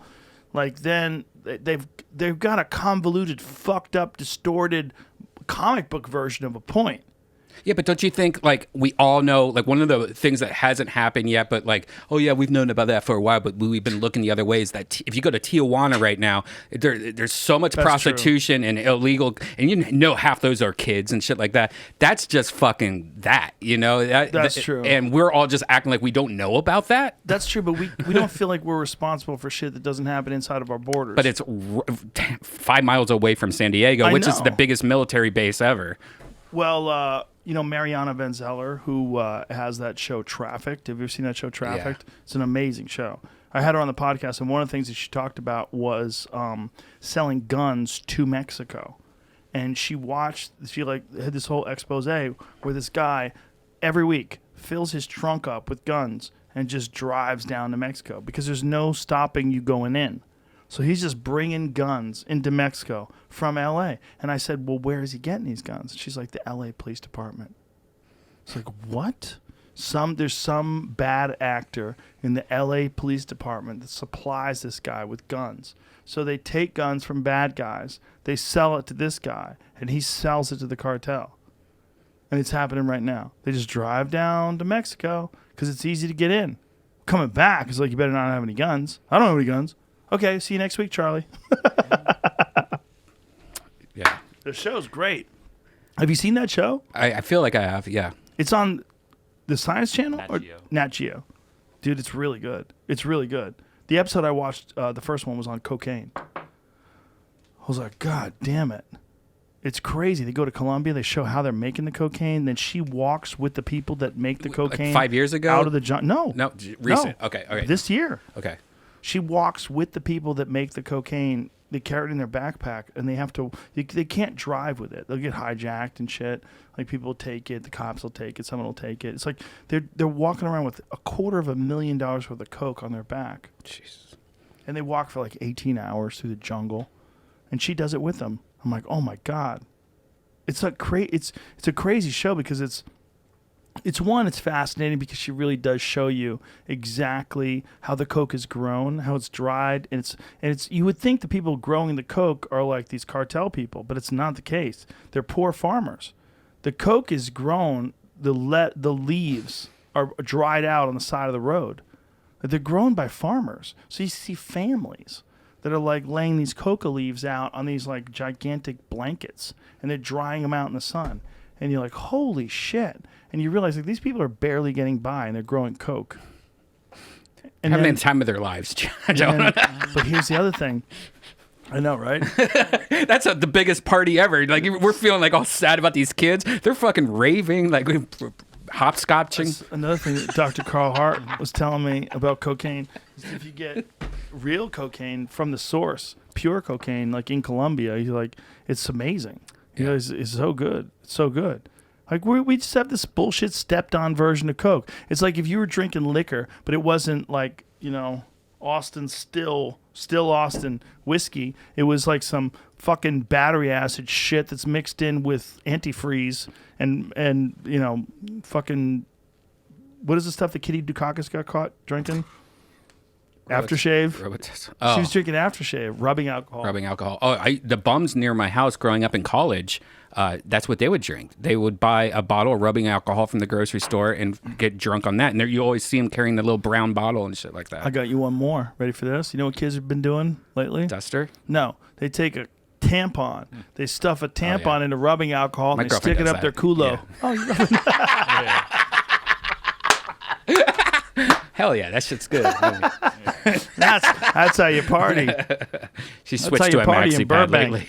like then they've got a convoluted, fucked up, distorted comic book version of a point. Yeah, but don't you think, like, we all know, like, one of the things that hasn't happened yet, but, like, oh, yeah, we've known about that for a while, but we've been looking the other way, is that if you go to Tijuana right now, there's so much prostitution and illegal, and you know half those are kids and shit like that. That's just fucking that, you know? That's true. And we're all just acting like we don't know about that. That's true, but we don't feel like we're responsible for shit that doesn't happen inside of our borders. But it's 5 miles away from San Diego, which is the biggest military base ever. Well, you know, Mariana Van Zeller, who has that show Trafficked. Have you ever seen that show Trafficked? Yeah. It's an amazing show. I had her on the podcast, and one of the things that she talked about was selling guns to Mexico. And she had this whole expose where this guy every week fills his trunk up with guns and just drives down to Mexico because there's no stopping you going in. So he's just bringing guns into Mexico from L.A. And I said, well, where is he getting these guns? She's like, the L.A. Police Department. It's like, what? There's some bad actor in the L.A. Police Department that supplies this guy with guns. So they take guns from bad guys, they sell it to this guy, and he sells it to the cartel. And it's happening right now. They just drive down to Mexico because it's easy to get in. Coming back, it's like, you better not have any guns. I don't have any guns. Okay, see you next week, Charlie. Yeah. The show's great. Have you seen that show? I feel like I have, yeah. It's on the Science Channel? Nat Or Geo. Nat Geo. Dude, it's really good. It's really good. The episode I watched, the first one was on cocaine. I was like, God damn it. It's crazy. They go to Colombia. They show how they're making the cocaine. Then she walks with the people that make the cocaine. 5 years ago? Out of the No. No, recent. No. Okay, all right. This year. Okay. She walks with the people that make the cocaine. They carry it in their backpack, and they have to. They can't drive with it. They'll get hijacked and shit. Like, people will take it. The cops will take it. Someone will take it. It's like they're walking around with $250,000 worth of coke on their back. Jesus. And they walk for like 18 hours through the jungle, and she does it with them. I'm like, oh my God. It's like it's a crazy show because it's fascinating because she really does show you exactly how the coke is grown, how it's dried, and it's you would think the people growing the coke are like these cartel people, but it's not the case. They're poor farmers. The coke is grown, the leaves are dried out on the side of the road. They're grown by farmers. So you see families that are like laying these coca leaves out on these like gigantic blankets, and they're drying them out in the sun. And you're like, holy shit. And you realize like these people are barely getting by, and they're growing coke. And Having the time of their lives, but here's the other thing. I know, right? That's the biggest party ever. Like, we're feeling like all sad about these kids. They're fucking raving, like hopscotching. That's another thing that Dr. Carl Hart was telling me about cocaine is if you get real cocaine from the source, pure cocaine, like in Colombia, you're like, it's amazing. You know, it's so good. It's so good. Like, we just have this bullshit stepped-on version of Coke. It's like if you were drinking liquor, but it wasn't like, you know, Austin still Austin whiskey. It was like some fucking battery acid shit that's mixed in with antifreeze and you know, fucking, what is the stuff that Kitty Dukakis got caught drinking? Aftershave. She was drinking aftershave, rubbing alcohol. Oh, the bums near my house growing up in college, that's what they would drink. They would buy a bottle of rubbing alcohol from the grocery store and get drunk on that. And you always see them carrying the little brown bottle and shit like that. I got you one more. Ready for this? You know what kids have been doing lately? Duster? No. They take a tampon. They stuff a tampon into rubbing alcohol and they stick it up their culo. Yeah. Oh, you got Hell yeah, that shit's good. That's how you party. She switched to a maxi pad lately.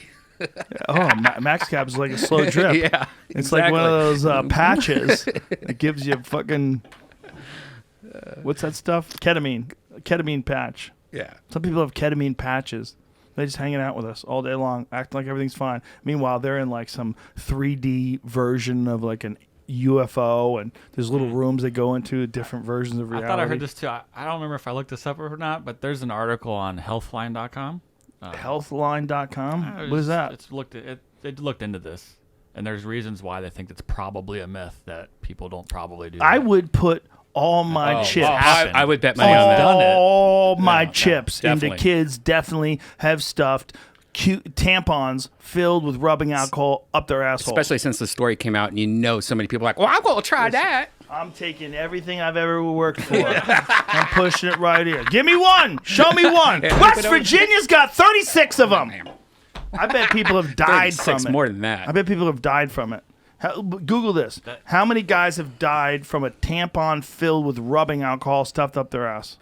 Max Cap is like a slow drip. Yeah, it's like one of those patches that gives you fucking what's that stuff? Ketamine patch. Yeah. Some people have ketamine patches. They're just hanging out with us all day long, acting like everything's fine. Meanwhile, they're in like some 3D version of like an UFO, and there's little rooms they go into, different versions of reality. I thought I heard this too. I don't remember if I looked this up or not, but there's an article on healthline.com. Healthline.com? What is that? They looked into this, and there's reasons why they think it's probably a myth that people don't probably do that. I would put all my chips. I would bet money on that. All my chips into definitely. kids definitely have stuffed cute tampons filled with rubbing alcohol up their asshole. Especially since the story came out and you know so many people are like, well, I'm going to try that. I'm taking everything I've ever worked for. I'm pushing it right here. Give me one. Show me one. West Virginia's got 36 of them. I bet people have died from it. More than that. I bet people have died from it. Google this. How many guys have died from a tampon filled with rubbing alcohol stuffed up their ass?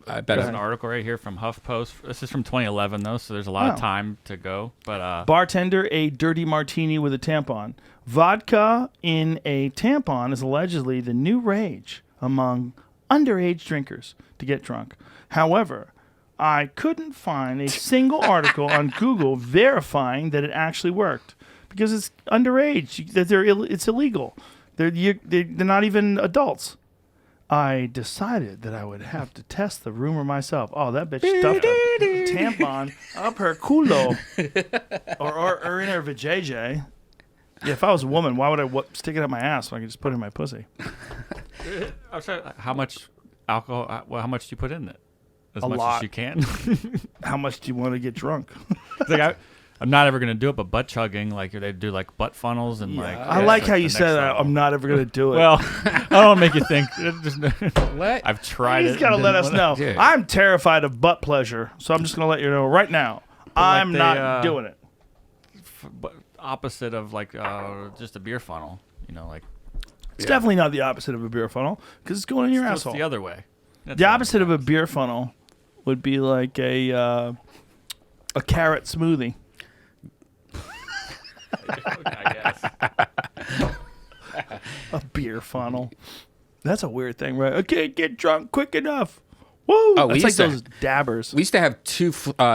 I bet There's an article right here from HuffPost. This is from 2011, though, so there's a lot of time to go. But bartender, a dirty martini with a tampon. Vodka in a tampon is allegedly the new rage among underage drinkers to get drunk. However, I couldn't find a single article on Google verifying that it actually worked because it's underage. That it's illegal. They're not even adults. I decided that I would have to test the rumor myself. Oh, that bitch stuffed a tampon up her culo or in her vajayjay. Yeah, if I was a woman, why would I stick it up my ass when I could just put it in my pussy? I'm sorry, how much alcohol? Well, how much do you put in it? As A much lot. as you can. How much do you want to get drunk? It's like I'm not ever gonna do it, but butt chugging, like they do like butt funnels and like. I like how the you next said that. level. I'm not ever going to do it. Well, I don't want to make you think. What? I've tried He's it. got to and let didn't us wanna- know. Dude. I'm terrified of butt pleasure, so I'm just going to let you know right now. I'm they, not doing it. But opposite of like just a beer funnel, you know, like It's definitely not the opposite of a beer funnel because it's going in your it's asshole. the other way. That's The what I'm opposite of a beer funnel would be like a carrot smoothie. I guess. A beer funnel. That's a weird thing, right? I can't get drunk quick enough. Woo! Oh, we That's like used to- those dabbers. We used to have two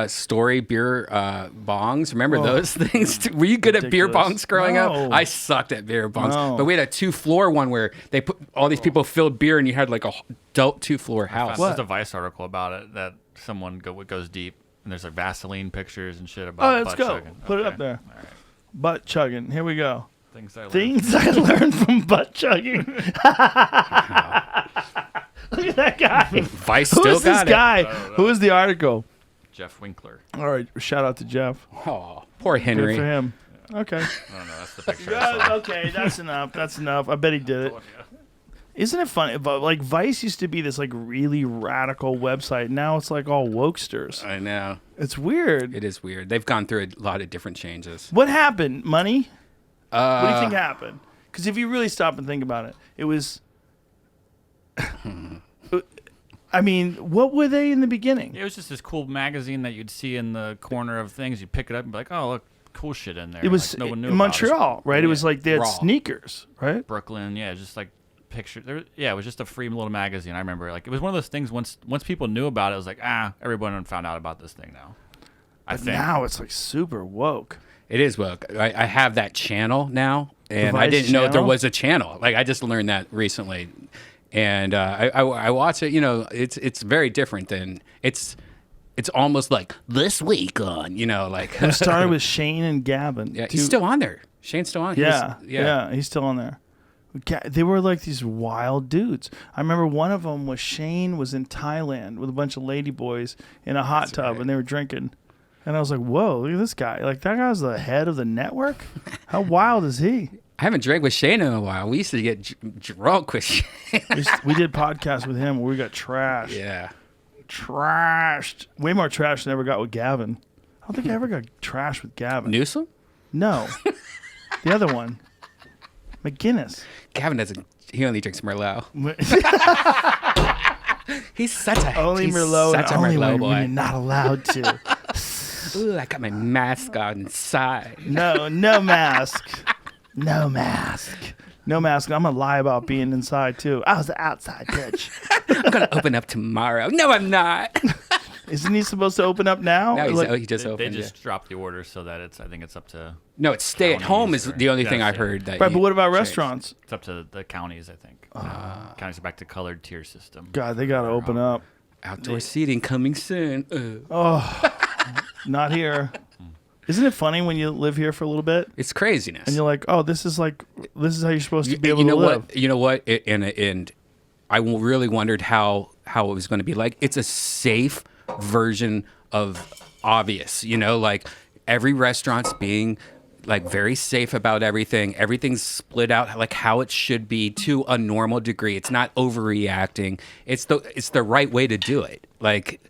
story beer bongs. Remember those things? Were you good at beer ridiculous. bongs growing No. up? I sucked at beer bongs. No. But we had a 2-floor one where they put all these people filled beer and you had like a dope 2-floor house. There's a Vice article about it that someone goes deep and there's like Vaseline pictures and shit about. Oh, let's butt go. chugging. Put it Okay. up there. All right. Butt chugging. Here we go. Things I learned. Things I learned from butt chugging. Look at that guy. Vice Who still is this got guy? Who is the article? Jeff Winkler. All right, shout out to Jeff. it. Oh, poor Good Henry. for him. Okay. I don't know. That's the picture. I saw. Okay, that's enough. That's enough. I bet he did it. Isn't it funny? But like Vice used to be this like really radical website. Now it's like all wokesters. I know. It's weird. It is weird. They've gone through a lot of different changes. What happened? Money? What do you think happened? Because if you really stop and think about it, it was. I mean, what were they in the beginning? It was just this cool magazine that you'd see in the corner of things. You'd pick it up and be like, oh, look, cool shit in there. It was like, no one knew in about it. Montreal, right? It was like they had Raw. sneakers, right? Brooklyn, yeah, just like picture. It was just a free little magazine. I remember, like, it was one of those things. Once people knew about it, it was like, everyone found out about this thing now. I think. Now it's like super woke. It is woke. I have that channel now, and I Vice didn't know there channel? was a channel. Like I just learned that recently, and I watch it. You know, it's very different than it's almost like this week on. You know, like It started with Shane and Gavin. yeah, Two- he's still on there. Shane's still on. He was- Yeah, he's still on there. They were like these wild dudes. I remember one of them was Shane was in Thailand with a bunch of lady boys in a hot tub, right. and they were drinking. And I was like, "Whoa, look at this guy! Like that guy's the head of the network. How wild is he?" I haven't drank with Shane in a while. We used to get drunk with Shane. We did podcasts with him where we got trashed. Yeah. Trashed. Way more trash than I ever got with Gavin. I don't think I ever got trashed with Gavin. Newsom? No, the other one, McGinnis. Gavin doesn't. He only drinks Merlot. He's such a Only he's Merlot, Such and a only Merlot when boy. you're not allowed to. Ooh, I got my mask on inside. No mask. No mask. No mask. I'm gonna lie about being inside too. I was the outside bitch. I'm gonna open up tomorrow. No, I'm not. Isn't he supposed to open up now? No, Like- he just They opened. just dropped the order so that I think it's up to No, it's stay at home is counties or- the only thing Yes, I've yeah. heard. That right, but what about changed. restaurants? it's up to the counties. I think counties are back to colored tier system. God, they gotta open up. Outdoor seating coming soon. Ugh. Not here. Isn't it funny when you live here for a little bit It's craziness. and you're like, oh, this is how you're supposed to be able you know to live. what? You know what? And I really wondered how it was going to be like. It's a safe version of obvious. You know, like every restaurant's being like very safe about everything. Everything's split out like how it should be to a normal degree. It's not overreacting. It's the right way to do it. Like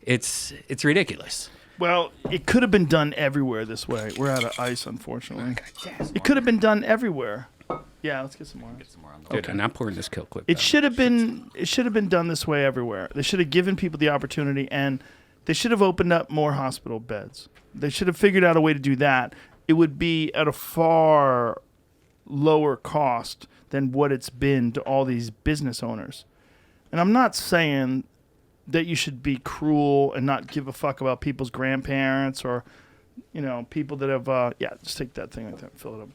it's ridiculous. Well, it could have been done everywhere this way. We're out of ice, unfortunately. It could have been done everywhere. Yeah, let's get some more. Dude, and I'm pouring this kill clip. It should have been done this way everywhere. They should have given people the opportunity, and they should have opened up more hospital beds. They should have figured out a way to do that. It would be at a far lower cost than what it's been to all these business owners. And I'm not saying that you should be cruel and not give a fuck about people's grandparents or, people that have, just take that thing like that and fill it up.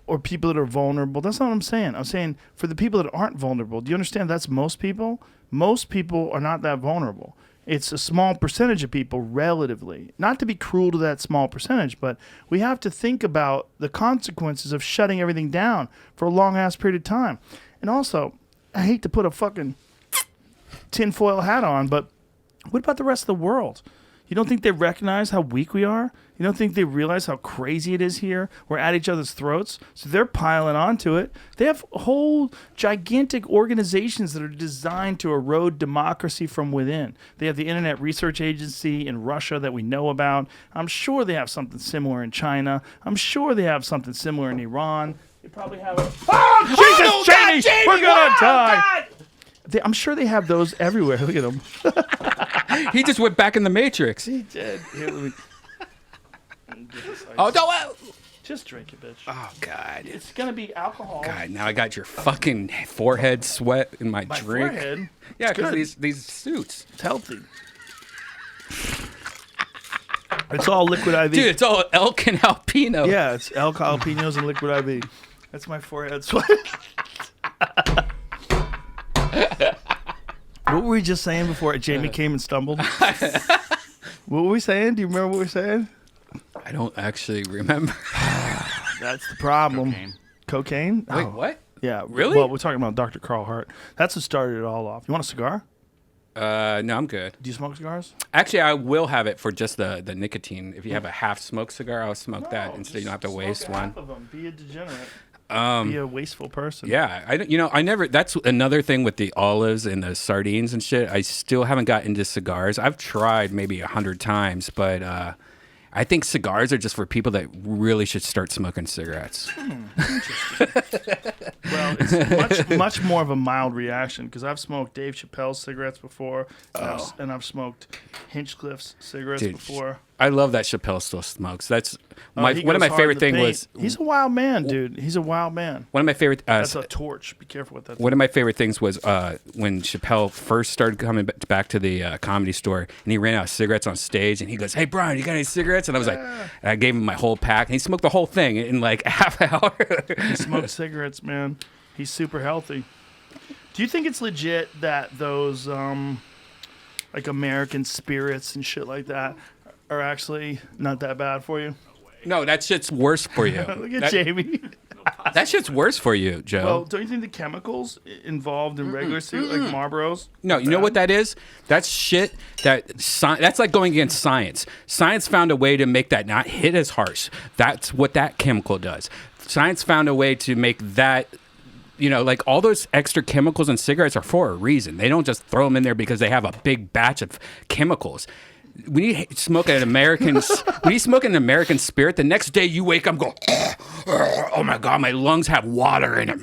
or people that are vulnerable. That's not what I'm saying. I'm saying for the people that aren't vulnerable. Do you understand that's most people? Most people are not that vulnerable. It's a small percentage of people relatively. Not to be cruel to that small percentage, but we have to think about the consequences of shutting everything down for a long-ass period of time. And also, I hate to put a fucking tinfoil hat on, but what about the rest of the world? You don't think they recognize how weak we are? You don't think they realize how crazy it is here? We're at each other's throats, so they're piling onto it. They have whole gigantic organizations that are designed to erode democracy from within. They have the Internet Research Agency in Russia that we know about. I'm sure they have something similar in China. I'm sure they have something similar in Iran. They probably have a... Oh, Jesus, Jamie! Jamie! We're gonna Wow, die! I'm sure they have those everywhere. Look at them. He just went back in the Matrix. He did. Here, let me... Oh, no. Just drink it, bitch. Oh, God. It's gonna be alcohol. God, now I got your fucking forehead sweat in my My drink. forehead. Yeah, It's good. because these suits. It's healthy. It's all liquid IV. Dude, it's all elk and alpino. Yeah, it's elk jalapenos and liquid IV. That's my forehead sweat. What were we just saying before Jamie came and stumbled? What were we saying? Do you remember what we were saying? I don't actually remember. That's the problem. Cocaine? Wait, Oh, what? yeah. Really? Well, we're talking about Dr. Carl Hart. That's what started it all off. You want a cigar? No, I'm good. Do you smoke cigars? Actually, I will have it for just the nicotine. If you have a half smoked cigar, I'll smoke that instead. You don't have to waste one. Half of them. Be a degenerate. Be a wasteful person. Yeah, I never. That's another thing with the olives and the sardines and shit. I still haven't got into cigars. I've tried maybe 100 times, but I think cigars are just for people that really should start smoking cigarettes. Well, it's much more of a mild reaction because I've smoked Dave Chappelle's cigarettes before, and I've smoked Hinchcliffe's cigarettes Dude, before. I love that Chappelle still smokes. That's He one of goes my hard in favorite the things paint. was He's a wild man, dude. He's a wild man. one of my favorite. That's a torch. Be careful with that. One of my favorite things was when Chappelle first started coming back to the Comedy Store, and he ran out of cigarettes on stage, and he goes, "Hey, Brian, you got any cigarettes?" And I was like, and I gave him my whole pack, and he smoked the whole thing in like a half hour. He smokes cigarettes, man. He's super healthy. Do you think it's legit that those like American spirits and shit like that are actually not that bad for you? No, that shit's worse for you. Look at Jamie. That shit's worse for you, Joe. Well, don't you think the chemicals involved in regular cigarettes, like Marlboros? No, you know what that is? That's shit that's like going against science. Science found a way to make that not hit as harsh. That's what that chemical does. Science found a way to make that, like all those extra chemicals in cigarettes are for a reason. They don't just throw them in there because they have a big batch of chemicals. When you smoke an American spirit, the next day you wake up going, oh my God, my lungs have water in them.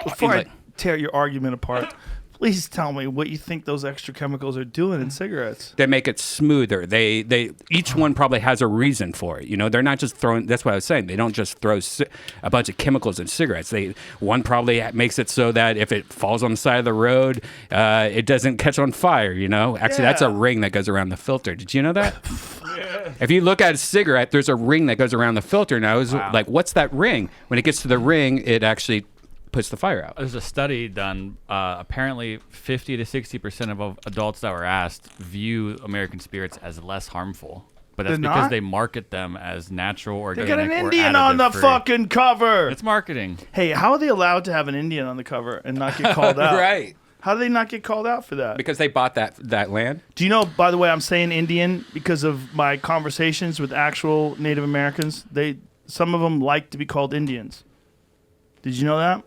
Before I tear your argument apart, please tell me what you think those extra chemicals are doing in cigarettes. They make it smoother. They each one probably has a reason for it. They're not just throwing. That's what I was saying. They don't just throw a bunch of chemicals in cigarettes. One probably makes it so that if it falls on the side of the road, it doesn't catch on fire. Actually, that's a ring that goes around the filter. Did you know that? If you look at a cigarette, there's a ring that goes around the filter. And I was like, what's that ring? When it gets to the ring, it actually puts the fire out. There's a study done. Apparently, 50 to 60% of adults that were asked view American spirits as less harmful. But that's They're because not? they market them as natural, They organic, got an or Indian on the additive-free. fucking cover. It's marketing. Hey, how are they allowed to have an Indian on the cover and not get called out? Right. How do they not get called out for that? Because they bought that land. Do you know, by the way, I'm saying Indian because of my conversations with actual Native Americans. Some of them like to be called Indians. Did you know that?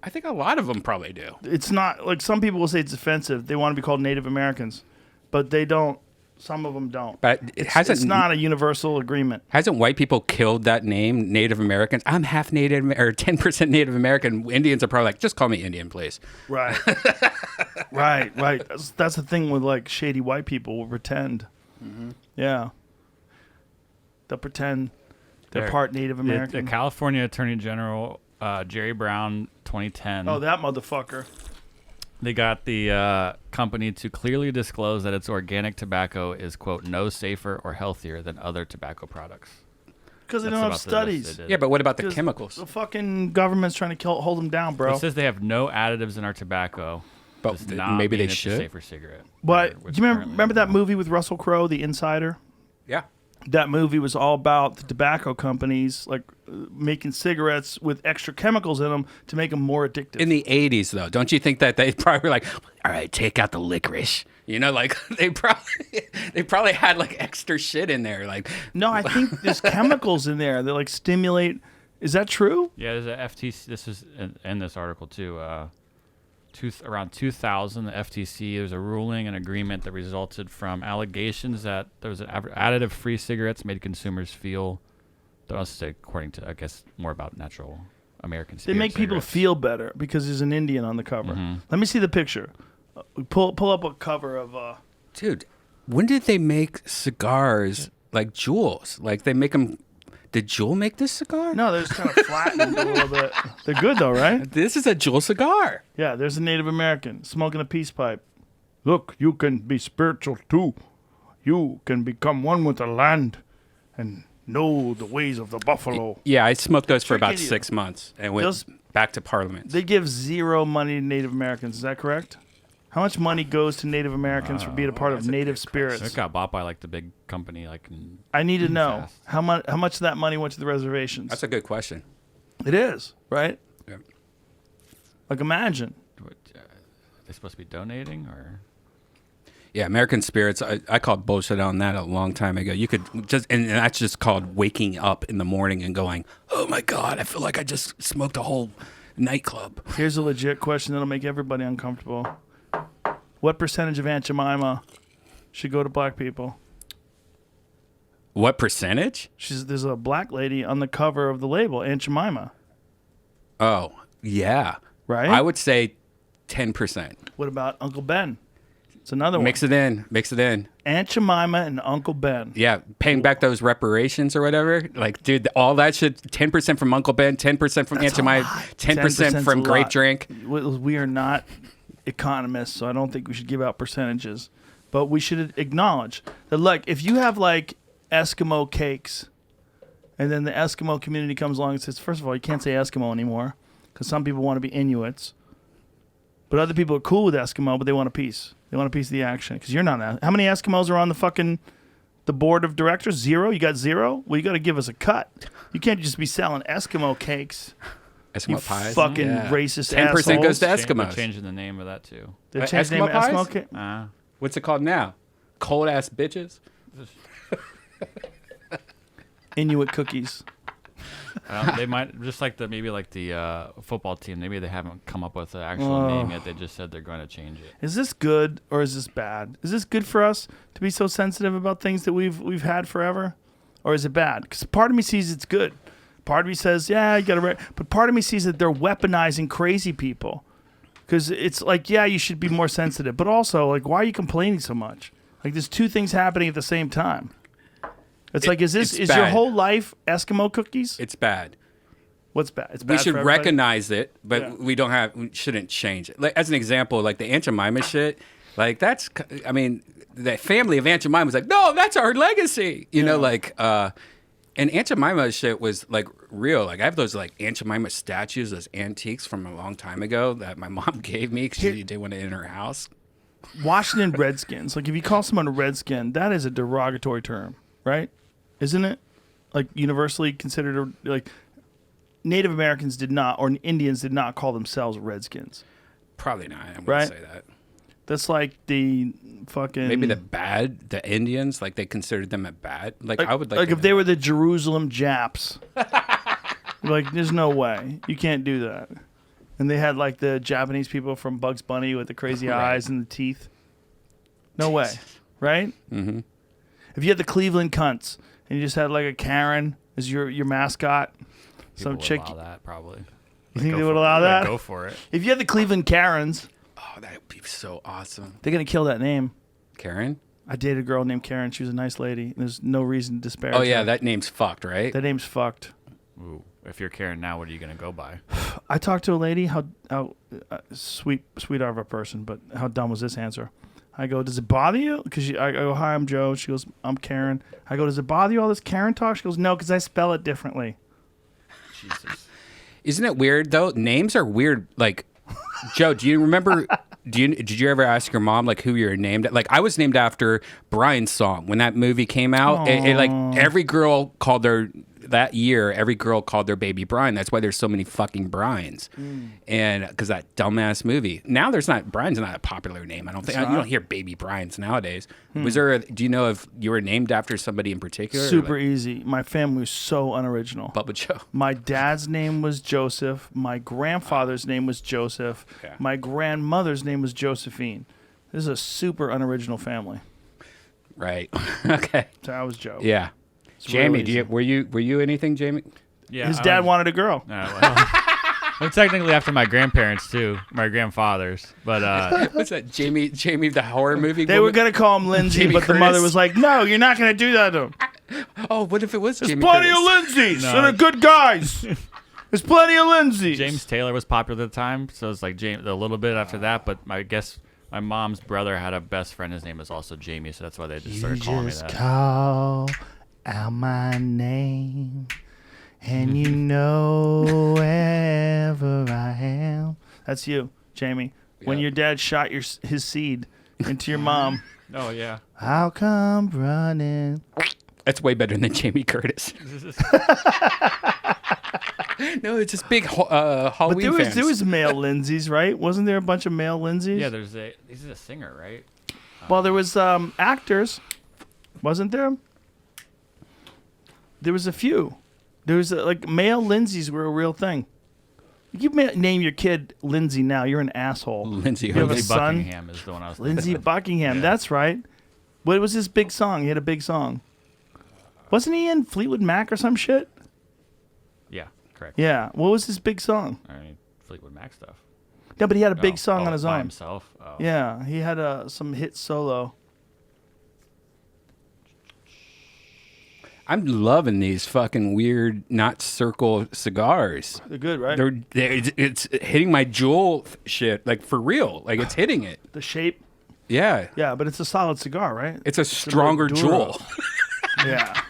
I think a lot of them probably do. It's not, like some people will say it's offensive. They want to be called Native Americans, but they don't. Some of them don't. But It's not a universal agreement. Hasn't white people killed that name, Native Americans? I'm half Native, or 10% Native American. Indians are probably like, just call me Indian, please. Right. right. That's the thing with like shady white people will pretend. Mm-hmm. Yeah. They'll pretend they're part Native American. The California Attorney General, Jerry Brown, 2010. Oh, that motherfucker. They got the company to clearly disclose that its organic tobacco is, quote, no safer or healthier than other tobacco products. Because they That's don't have about the best studies. they did. Yeah, but what about the 'Cause chemicals? The fucking government's trying to hold them down, bro. It says they have no additives in our tobacco. But Does not maybe mean they it's a should. safer cigarette. But Or do what's you currently remember that available. movie with Russell Crowe, The Insider? Yeah. That movie was all about the tobacco companies like making cigarettes with extra chemicals in them to make them more addictive. In the 80s, though, don't you think that they probably were like, all right, take out the licorice? You know, like they probably had like extra shit in there. Like, No, I think there's chemicals in there that like stimulate. Is that true? Yeah, there's a FTC. This is in this article too. Around 2000, the FTC, there's a ruling and agreement that resulted from allegations that there was an additive-free cigarettes made consumers feel, according to, I guess, more about natural American They make people cigarettes. feel better because there's an Indian on the cover. Let me see the picture. Pull up a cover of. dude, when did they make cigars like Juuls? Like they make them. Did Juul make this cigar? No, they're just kind of flattened a little bit. They're good though, right? This is a Juul cigar. Yeah, there's a Native American smoking a peace pipe. Look, you can be spiritual too. You can become one with the land and know the ways of the buffalo. Yeah, I smoked those for about Tricking you. 6 months and went Those- back to Parliament. They give zero money to Native Americans. Is that correct? How much money goes to Native Americans for being a part of Native spirits? It got bought by like the big company, like. I need to know Fast. how much of that money went to the reservations. That's a good question. It is, right? Yeah. Like imagine. Are they supposed to be donating or? Yeah, American Spirits, I called bullshit on that a long time ago. You could just, and that's just called waking up in the morning and going, oh my God, I feel like I just smoked a whole nightclub. Here's a legit question that'll make everybody uncomfortable. What percentage of Aunt Jemima should go to black people? What percentage? There's a black lady on the cover of the label, Aunt Jemima, Oh, yeah. right? I would say 10%. What about Uncle Ben? It's another one. Mix it in. Mix it in. Aunt Jemima and Uncle Ben. Yeah, paying back those reparations or whatever. Like, dude, all that shit, 10% from Uncle Ben, 10% from Aunt Jemima, 10% from Grape Drink. We are not economists, so I don't think we should give out percentages. But we should acknowledge that, like, if you have, like, Eskimo cakes, and then the Eskimo community comes along and says, first of all, you can't say Eskimo anymore, because some people want to be Inuits. But other people are cool with Eskimo, but they want a piece. They want a piece of the action, because you're not. How many Eskimos are on the board of directors? 0? You got 0? Well, you got to give us a cut. You can't just be selling Eskimo cakes. Eskimo You pies. fucking Yeah. racist 10% assholes. goes to They're Eskimos. changing the name of that too. They Like changed the name Eskimo of Eskimo pies? cake. What's it called now? Cold ass bitches? Inuit cookies. They might just like the football team. Maybe they haven't come up with the actual name yet. They just said they're going to change it. Is this good or is this bad? Is this good for us to be so sensitive about things that we've had forever, or is it bad? Because part of me sees it's good. Part of me says, yeah, you got to. But part of me sees that they're weaponizing crazy people. Because it's like, yeah, you should be more sensitive, but also like, why are you complaining so much? Like, there's two things happening at the same time. It's like, is it's your bad. whole life Eskimo cookies? It's bad. What's bad? It's bad We for should everybody? recognize it, but Yeah. we shouldn't change it. Like, as an example, like the Aunt Jemima shit, like that's, I mean, the family of Aunt Jemima was like, no, that's our legacy. You know, like, and Aunt Jemima shit was like real. Like I have those like Aunt Jemima statues, those antiques from a long time ago that my mom gave me because she didn't want it in her house. Washington Redskins. Like, if you call someone a Redskin, that is a derogatory term, right? Isn't it? Like, universally considered, like, Native Americans did not, or Indians did not call themselves Redskins. Probably not. I wouldn't Right. say that. That's like the fucking... Maybe the Indians, like they considered them a bad. Like I would like to if they were the Jerusalem Japs. Like, there's no way. You can't do that. And they had, like, the Japanese people from Bugs Bunny with the crazy Right. eyes and the teeth. No way. Right? Mm-hmm. If you had the Cleveland Cunts and you just had, like, a Karen as your mascot, some People chick... would allow that probably. You think Go they for would it. allow Yeah, that? Go for it. If you had the Cleveland Karens, Oh, that would be so awesome. they're going to kill that name. Karen? I dated a girl named Karen. She was a nice lady. And there's no reason to disparage Oh yeah, her. that name's fucked, right? That name's fucked. Ooh, if you're Karen now, what are you gonna go by? I talked to a lady. How sweet of a person, but how dumb was this answer? I go, does it bother you? Because I go, hi, I'm Joe. She goes, I'm Karen. I go, does it bother you all this Karen talk? She goes, no, because I spell it differently. Jesus. Isn't it weird though? Names are weird. Like, Joe, do you remember? Did you ever ask your mom like who you're named? Like, I was named after Brian's song when that movie came out. And like every girl called their that year. Every girl called their baby Brian. That's why there's so many fucking Brians. And because that dumbass movie. Now Brian's not a popular name. I don't think you don't hear baby Brians nowadays. Was there? Do you know if you were named after somebody in particular? Super easy. My family was so unoriginal. Bubba Joe. My dad's name was Joseph. My grandfather's name was Joseph. Yeah. My grandmother's name was Josephine. This is a super unoriginal family. Right. Okay. So I was Joe. Yeah. Jamie, were you anything, Jamie? Yeah. His dad wanted a girl. Well, technically after my grandparents too, my grandfathers. But What's that? Jamie, the horror movie. They were gonna call him Lindsay, Jamie but the Curtis? mother was like, "No, you're not gonna do that to him. Oh, what if it was There's Jamie plenty Curtis? of Lindsays and they're good guys. There's plenty of Lindsays." James Taylor was popular at the time, so it's like James a little bit after that. But I guess my mom's brother had a best friend. His name was also Jamie, so that's why they just started calling me that. Call out my name, and you know wherever I am. That's you, Jamie. When your dad shot his seed into your mom, Oh yeah. I'll come running. That's way better than Jamie Curtis. No, it's just big But Halloween fans. there was male Lindsays, right? Wasn't there a bunch of male Lindsays? Yeah, he's a singer, right? Well, there was actors, wasn't there? There was a few. There was like male Lindsays were a real thing. You name your kid Lindsay now, you're an asshole. Lindsay You have a Lindsay son? Buckingham is the one I was thinking Lindsey of. Buckingham, Yeah. that's right. What was his big song? He had a big song. Wasn't he in Fleetwood Mac or some shit? Yeah, correct. Yeah. What was his big song? I mean, Fleetwood Mac stuff. No, but he had a big song on his by own. himself. Oh. Yeah, he had some hit solo. I'm loving these fucking weird, not circle cigars. They're good, right? It's hitting my jewel shit, like for real. Like it's hitting it. The shape. Yeah. Yeah, but it's a solid cigar, right? It's a stronger duro. jewel. Yeah.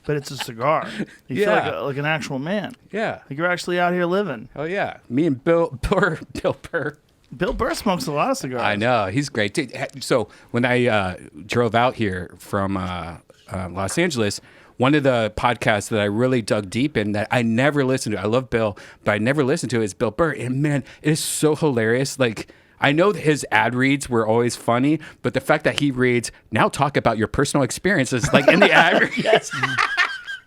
But it's a cigar. You Yeah. feel like an actual man. Yeah. Like you're actually out here living. Oh yeah. Me and Bill Burr. Bill Burr smokes a lot of cigars. I know he's great. Dude, so when I drove out here from Los Angeles, one of the podcasts that I really dug deep in that I never listened to, I love Bill, but I never listened to, is Bill Burr. And man, it is so hilarious. Like, I know that his ad reads were always funny, but the fact that he reads, now talk about your personal experiences, like in the ad read. Yes.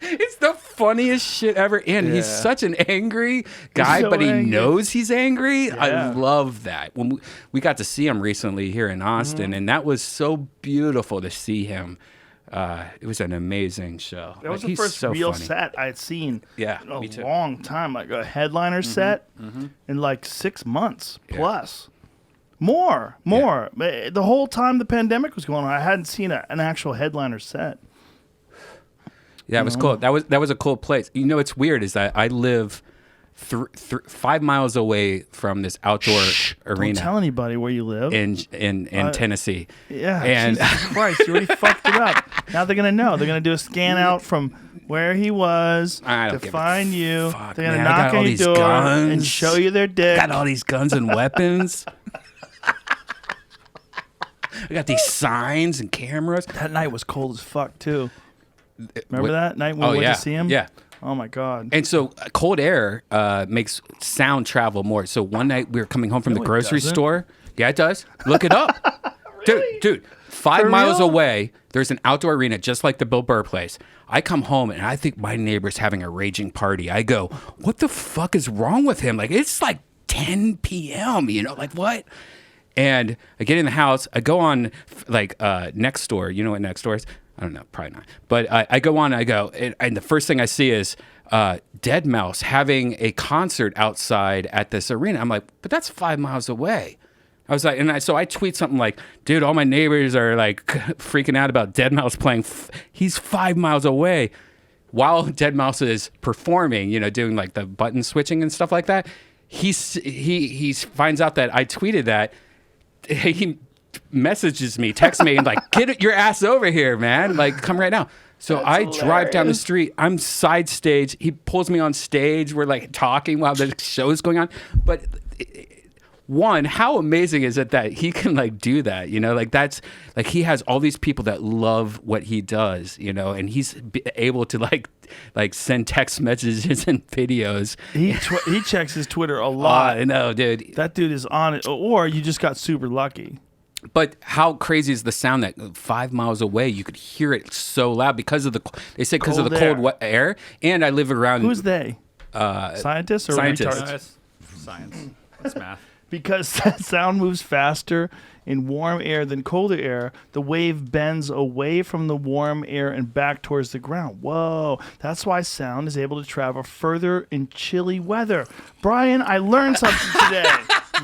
It's the funniest shit ever. And he's such an angry guy, so but he angry. knows he's angry. Yeah. I love that. When we got to see him recently here in Austin, and that was so beautiful to see him. It was an amazing show. That was Like, the he's first so real funny. set I had seen Yeah, in a me too. long time. Like a headliner set in like 6 months plus. More. The whole time the pandemic was going on, I hadn't seen an actual headliner set. Yeah, it was cool. That was a cool place. You know, what's weird is that I live 5 miles away from this outdoor arena. Don't tell anybody where you live. in Tennessee. Yeah, and Jesus Christ, you already fucked it up. Now they're gonna know. They're gonna do a scan out from where he was I don't to give a find you. fuck, They're gonna man. I got knock all on your these door and guns. show you their dick. got all these guns and weapons. I got these signs and cameras. That night was cold as fuck too. Remember that night when we went to see him? Yeah. Oh my god. And so cold air makes sound travel more. So one night we were coming home from the it grocery doesn't. store. Yeah, it does. Look it up. Dude, 5 For miles real? away, there's an outdoor arena just like the Bill Burr place. I come home and I think my neighbor's having a raging party. I go, what the fuck is wrong with him? Like, it's like 10 p.m., you know, like what? And I get in the house. I go on like Nextdoor. You know what Nextdoor is? I don't know, probably not. But I go on. I go, and the first thing I see is Dead Mouse having a concert outside at this arena. I'm like, but that's 5 miles away. I was like, so I tweet something like, dude, all my neighbors are like freaking out about Dead Mouse playing. He's 5 miles away. While Dead Mouse is performing, you know, doing like the button switching and stuff like that, he finds out that I tweeted that. He messages me, texts me, and like, get your ass over here, man. Like, come right now. So I drive down the street. I'm side stage. He pulls me on stage. We're like talking while the show's going on. But one, how amazing is it that he can like do that? You know, like that's like he has all these people that love what he does, you know, and he's able to like send text messages and videos. He checks his Twitter a lot. I know, dude. That dude is on it. Or you just got super lucky. But how crazy is the sound that 5 miles away you could hear it so loud because of the cold air, and I live around. Who's they? Scientists or scientists? retards? Science. That's math. Because that sound moves faster in warm air than colder air, the wave bends away from the warm air and back towards the ground. Whoa. That's why sound is able to travel further in chilly weather. Brian, I learned something today.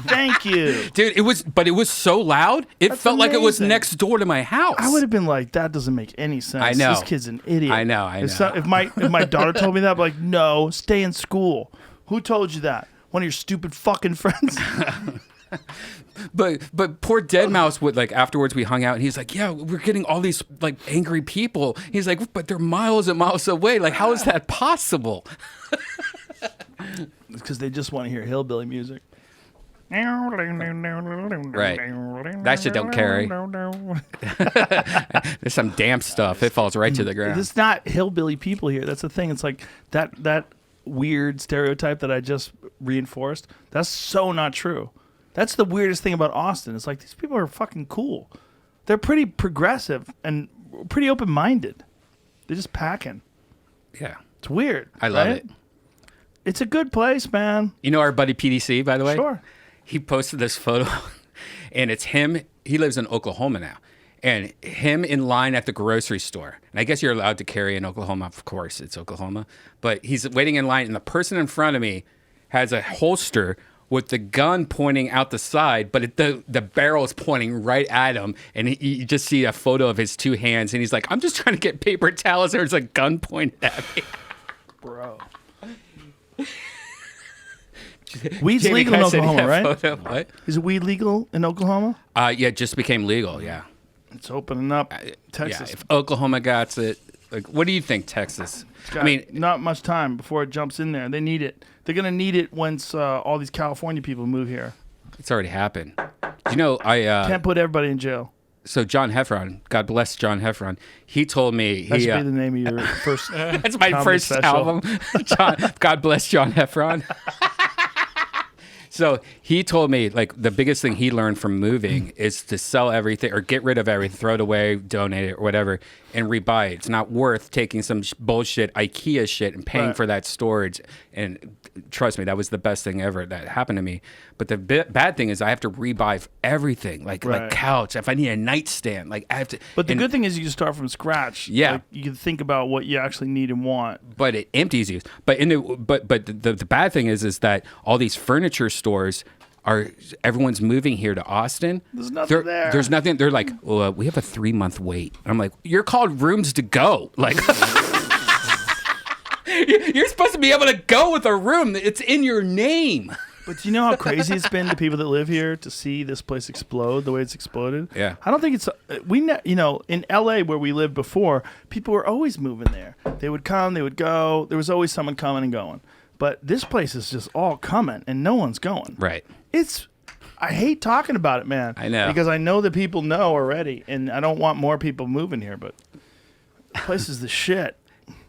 Thank you. Dude, it was so loud, it That's felt like it was amazing. next door to my house. I would have been like, that doesn't make any sense. I know. This kid's an idiot. I know. If my daughter told me that, I'd be like, no, stay in school. Who told you that? One of your stupid fucking friends? But poor Deadmau5 would like afterwards we hung out and he's like, yeah, we're getting all these like angry people. He's like, but they're miles and miles away. Like, how is that possible? It's because they just want to hear hillbilly music. Right. That shit don't carry. There's some damp stuff. It falls right to the ground. It's not hillbilly people here. That's the thing. It's like that weird stereotype that I just reinforced. That's so not true. That's the weirdest thing about Austin. It's like these people are fucking cool. They're pretty progressive and pretty open-minded. They're just packing. Yeah. It's weird. I love right? it. It's a good place, man. You know our buddy PDC, by the way? Sure. He posted this photo, and it's him. He lives in Oklahoma now. And him in line at the grocery store. And I guess you're allowed to carry in Oklahoma. Of course, it's Oklahoma. But he's waiting in line, and the person in front of me has a holster with the gun pointing out the side, but the barrel is pointing right at him. And you just see a photo of his two hands, and he's like, I'm just trying to get paper towels. There's a gun pointed at me. Bro. Weed's Jamie, legal in can I send you Oklahoma, that right? photo? What? Is weed legal in Oklahoma? Yeah, it just became legal, yeah. It's opening up Texas. Yeah, if Oklahoma got it, like, what do you think, Texas? I mean, not much time before it jumps in there. They need it. They're gonna need it once all these California people move here. it's already happened. You know, Can't put everybody in jail. So John Heffron, God bless John Heffron, he told me That should be the name of your first. that's my comedy first special. album. God bless John Heffron. So he told me, like, the biggest thing he learned from moving is to sell everything or get rid of everything, throw it away, donate it, or whatever, and rebuy it. It's not worth taking some bullshit IKEA shit and paying for that storage. And trust me, that was the best thing ever that happened to me. But the bad thing is I have to rebuy everything, like couch. If I need a nightstand, like I have to. But the good thing is you can start from scratch. Yeah. Like, you can think about what you actually need and want. But it empties you. But the bad thing is that all these furniture stores everyone's moving here to Austin. There's nothing there. There's nothing. They're like, well, we have a 3-month wait. And I'm like, you're called rooms to go. Like, you're supposed to be able to go with a room. It's in your name. But do you know how crazy it's been to people that live here to see this place explode the way it's exploded? Yeah. I don't think it's in LA where we lived before, people were always moving there. They would come, they would go. There was always someone coming and going. But this place is just all coming and no one's going. Right. I hate talking about it, man. I know. Because I know that people know already, and I don't want more people moving here, but the place is the shit.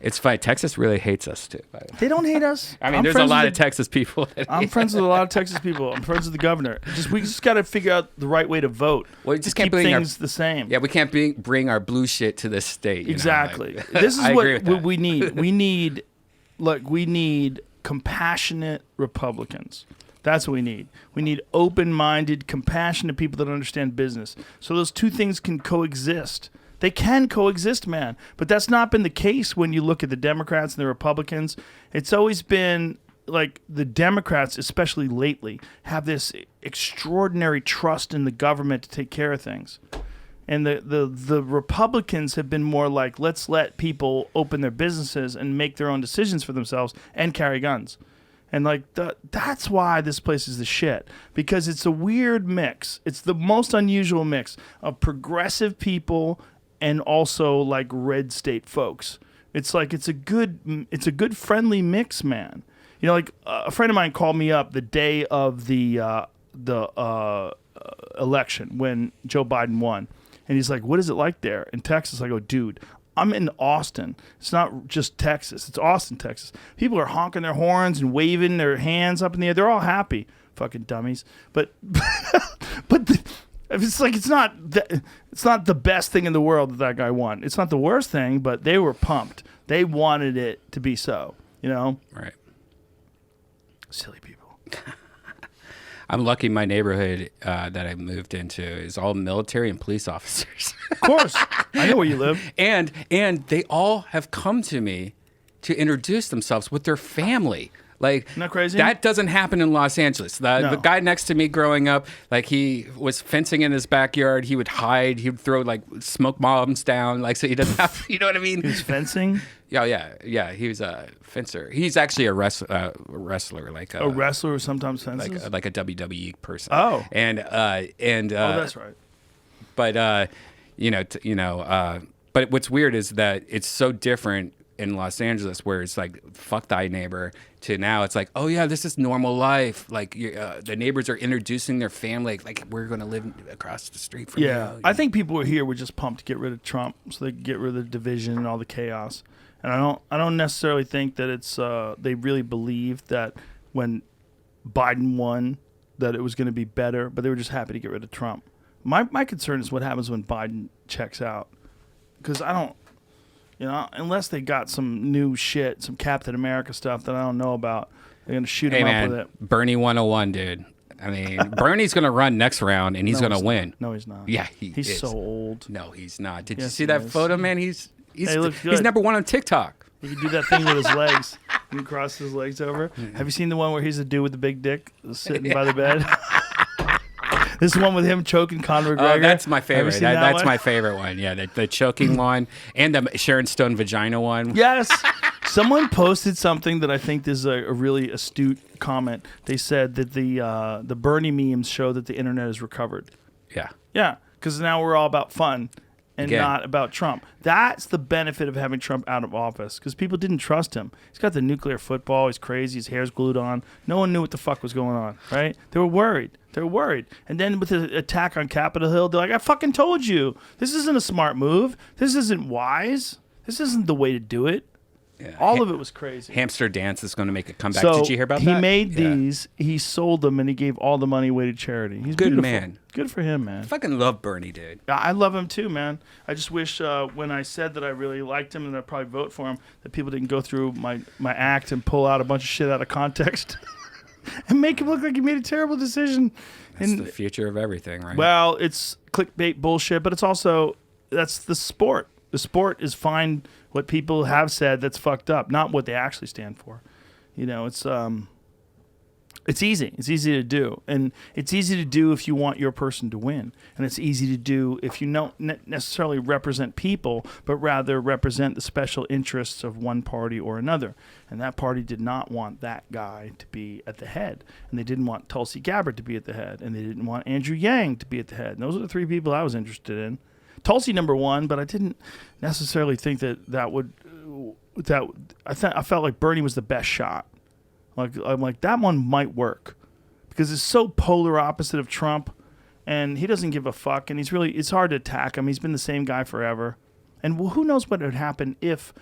It's fine. Texas really hates us, too. By the way. They don't hate us. I mean, there's a lot of Texas people. I'm friends with a lot of Texas people. I'm friends with the governor. We just got to figure out the right way to vote. Well, we just keep can't things the same. Yeah, we can't bring our blue shit to this state. Exactly. Like, This is I agree with what that. we need. We need compassionate Republicans. That's what we need. We need open-minded, compassionate people that understand business. So those two things can coexist. They can coexist, man. But that's not been the case when you look at the Democrats and the Republicans. It's always been like the Democrats, especially lately, have this extraordinary trust in the government to take care of things. And the Republicans have been more like, let's let people open their businesses and make their own decisions for themselves and carry guns. And like that's why this place is the shit, because it's a weird mix. It's the most unusual mix of progressive people and also like red state folks. It's like it's a good friendly mix, man. You know, like a friend of mine called me up the day of the election when Joe Biden won, and he's like, "What is it like there in Texas?" I go, "Dude, I'm in Austin. It's not just Texas. It's Austin, Texas. People are honking their horns and waving their hands up in the air. They're all happy. Fucking dummies. But it's like it's not the best thing in the world that guy won. It's not the worst thing, but they were pumped. They wanted it to be so. You know? Right. Silly people. I'm lucky my neighborhood that I moved into is all military and police officers. Of course. I know where you live. And they all have come to me to introduce themselves with their family. Like, isn't that crazy? That doesn't happen in Los Angeles. The No. guy next to me growing up, like he was fencing in his backyard. He would hide. He would throw like smoke bombs down, like so he doesn't have. You know what I mean? He was fencing. Yeah. He was a fencer. He's actually a wrestler, like A wrestler who sometimes fences. like a WWE person. Oh. And that's right. But but what's weird is that it's so different in Los Angeles, where it's like fuck thy neighbor, to now it's like, oh yeah, this is normal life. Like the neighbors are introducing their family, like we're going to live across the street from you. I think people here were just pumped to get rid of Trump, so they could get rid of the division and all the chaos. And I don't necessarily think that it's they really believed that when Biden won that it was going to be better, but they were just happy to get rid of Trump. My concern is what happens when Biden checks out, because I don't. You know, unless they got some new shit, some Captain America stuff that I don't know about, they're going to shoot him up with it. Bernie 101, dude. I mean, Bernie's going to run next round, and he's going to win. No, he's not. Yeah, he's is. So old. No, he's not. Did you Yes, see he that is. photo, man? He's looks good. he's number one on TikTok. He can do that thing with his legs. He can cross his legs over. Have you seen the one where he's a dude with the big dick sitting by the bed? This is one with him choking Conor McGregor. Oh, that's my favorite. Have you seen that That's one? my favorite one. Yeah, the choking one and the Sharon Stone vagina one. Yes. Someone posted something that I think is a really astute comment. They said that the Bernie memes show that the internet has recovered. Yeah. Yeah, because now we're all about fun and Again. not about Trump. That's the benefit of having Trump out of office, because people didn't trust him. He's got the nuclear football. He's crazy. His hair's glued on. No one knew what the fuck was going on, right? They were worried. And then with the attack on Capitol Hill, they're like, I fucking told you. This isn't a smart move. This isn't wise. This isn't the way to do it. Yeah. All of it was crazy. Hamster Dance is going to make a comeback. So Did you hear about he that? made these. He sold them, and he gave all the money away to charity. He's Good beautiful. man. Good for him, man. I fucking love Bernie, dude. I love him too, man. I just wish when I said that I really liked him and I'd probably vote for him, that people didn't go through my act and pull out a bunch of shit out of context and make him look like he made a terrible decision. That's the future of everything, right? Well, it's clickbait bullshit, but it's also, that's the sport. The sport is find what people have said that's fucked up, not what they actually stand for. You know, it's easy. It's easy to do. And it's easy to do if you want your person to win. And it's easy to do if you don't necessarily represent people, but rather represent the special interests of one party or another. And that party did not want that guy to be at the head. And they didn't want Tulsi Gabbard to be at the head. And they didn't want Andrew Yang to be at the head. And those are the three people I was interested in. Tulsi number one, but I didn't necessarily think that would. I felt like Bernie was the best shot. Like I'm like that one might work because it's so polar opposite of Trump, and he doesn't give a fuck, and it's hard to attack him. He's been the same guy forever, and who knows what would happen if,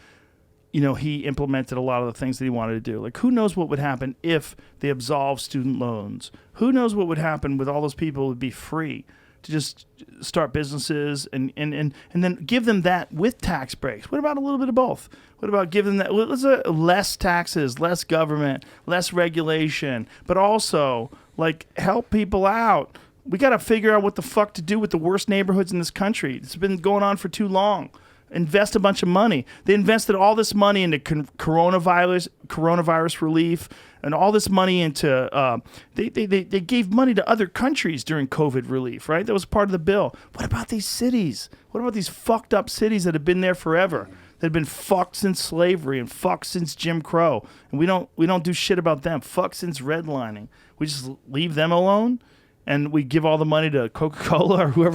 he implemented a lot of the things that he wanted to do. Like who knows what would happen if they absolved student loans? Who knows what would happen with all those people who would be free to just start businesses and then give them that with tax breaks. What about a little bit of both? What about giving that less taxes, less government, less regulation, but also like help people out? We got to figure out what the fuck to do with the worst neighborhoods in this country. It's been going on for too long. Invest a bunch of money. They invested all this money into coronavirus relief and all this money into they gave money to other countries during COVID relief, right? That was part of the bill. What about these cities? What about these fucked up cities that have been there forever? that have been fucked since slavery and fucked since Jim Crow, and we don't do shit about them. Fucked since redlining. We just leave them alone, and we give all the money to Coca-Cola or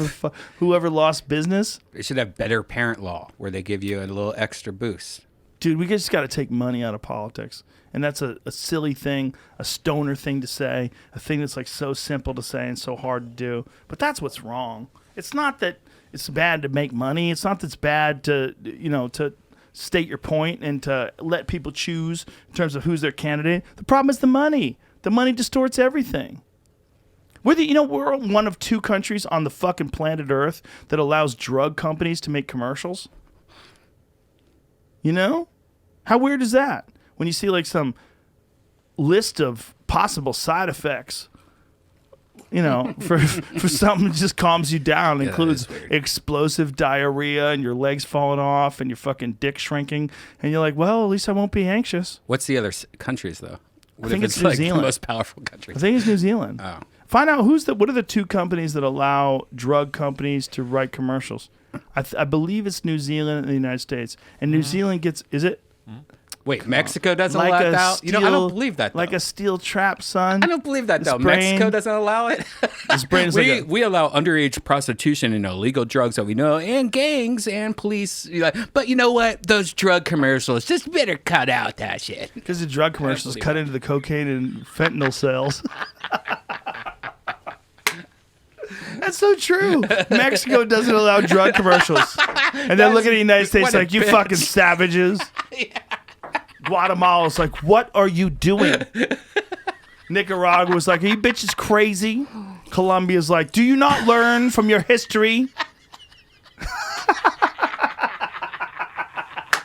whoever lost business. They should have better parent law where they give you a little extra boost. Dude, we just got to take money out of politics. And that's a silly thing, a stoner thing to say, a thing that's like so simple to say and so hard to do. But that's what's wrong. It's not that it's bad to make money. It's not that it's bad to, to state your point and to let people choose in terms of who's their candidate. The problem is the money. The money distorts everything. We're one of 2 countries on the fucking planet Earth that allows drug companies to make commercials. How weird is that? When you see like some list of possible side effects, for something that just calms you down, includes explosive diarrhea and your legs falling off and your fucking dick shrinking, and you're like, well, at least I won't be anxious. What's the other countries though? I think it's New Zealand. The most powerful countries. I think it's New Zealand. Oh. Find out what are the 2 companies that allow drug companies to write commercials. I believe it's New Zealand and the United States. And New Zealand is it? Wait, Mexico doesn't allow that? I don't believe that, though. Like a steel trap, son. I don't believe that, though. Mexico doesn't allow it. His brain is we allow underage prostitution and illegal drugs that we know, and gangs and police. But you know what? Those drug commercials, just better cut out that shit. Because the drug commercials cut into the cocaine and fentanyl sales. That's so true. Mexico doesn't allow drug commercials. And then look at the United States like, you fucking savages. Yeah. Guatemala's like, what are you doing? Nicaragua's like, are you bitches crazy? Colombia's like, do you not learn from your history?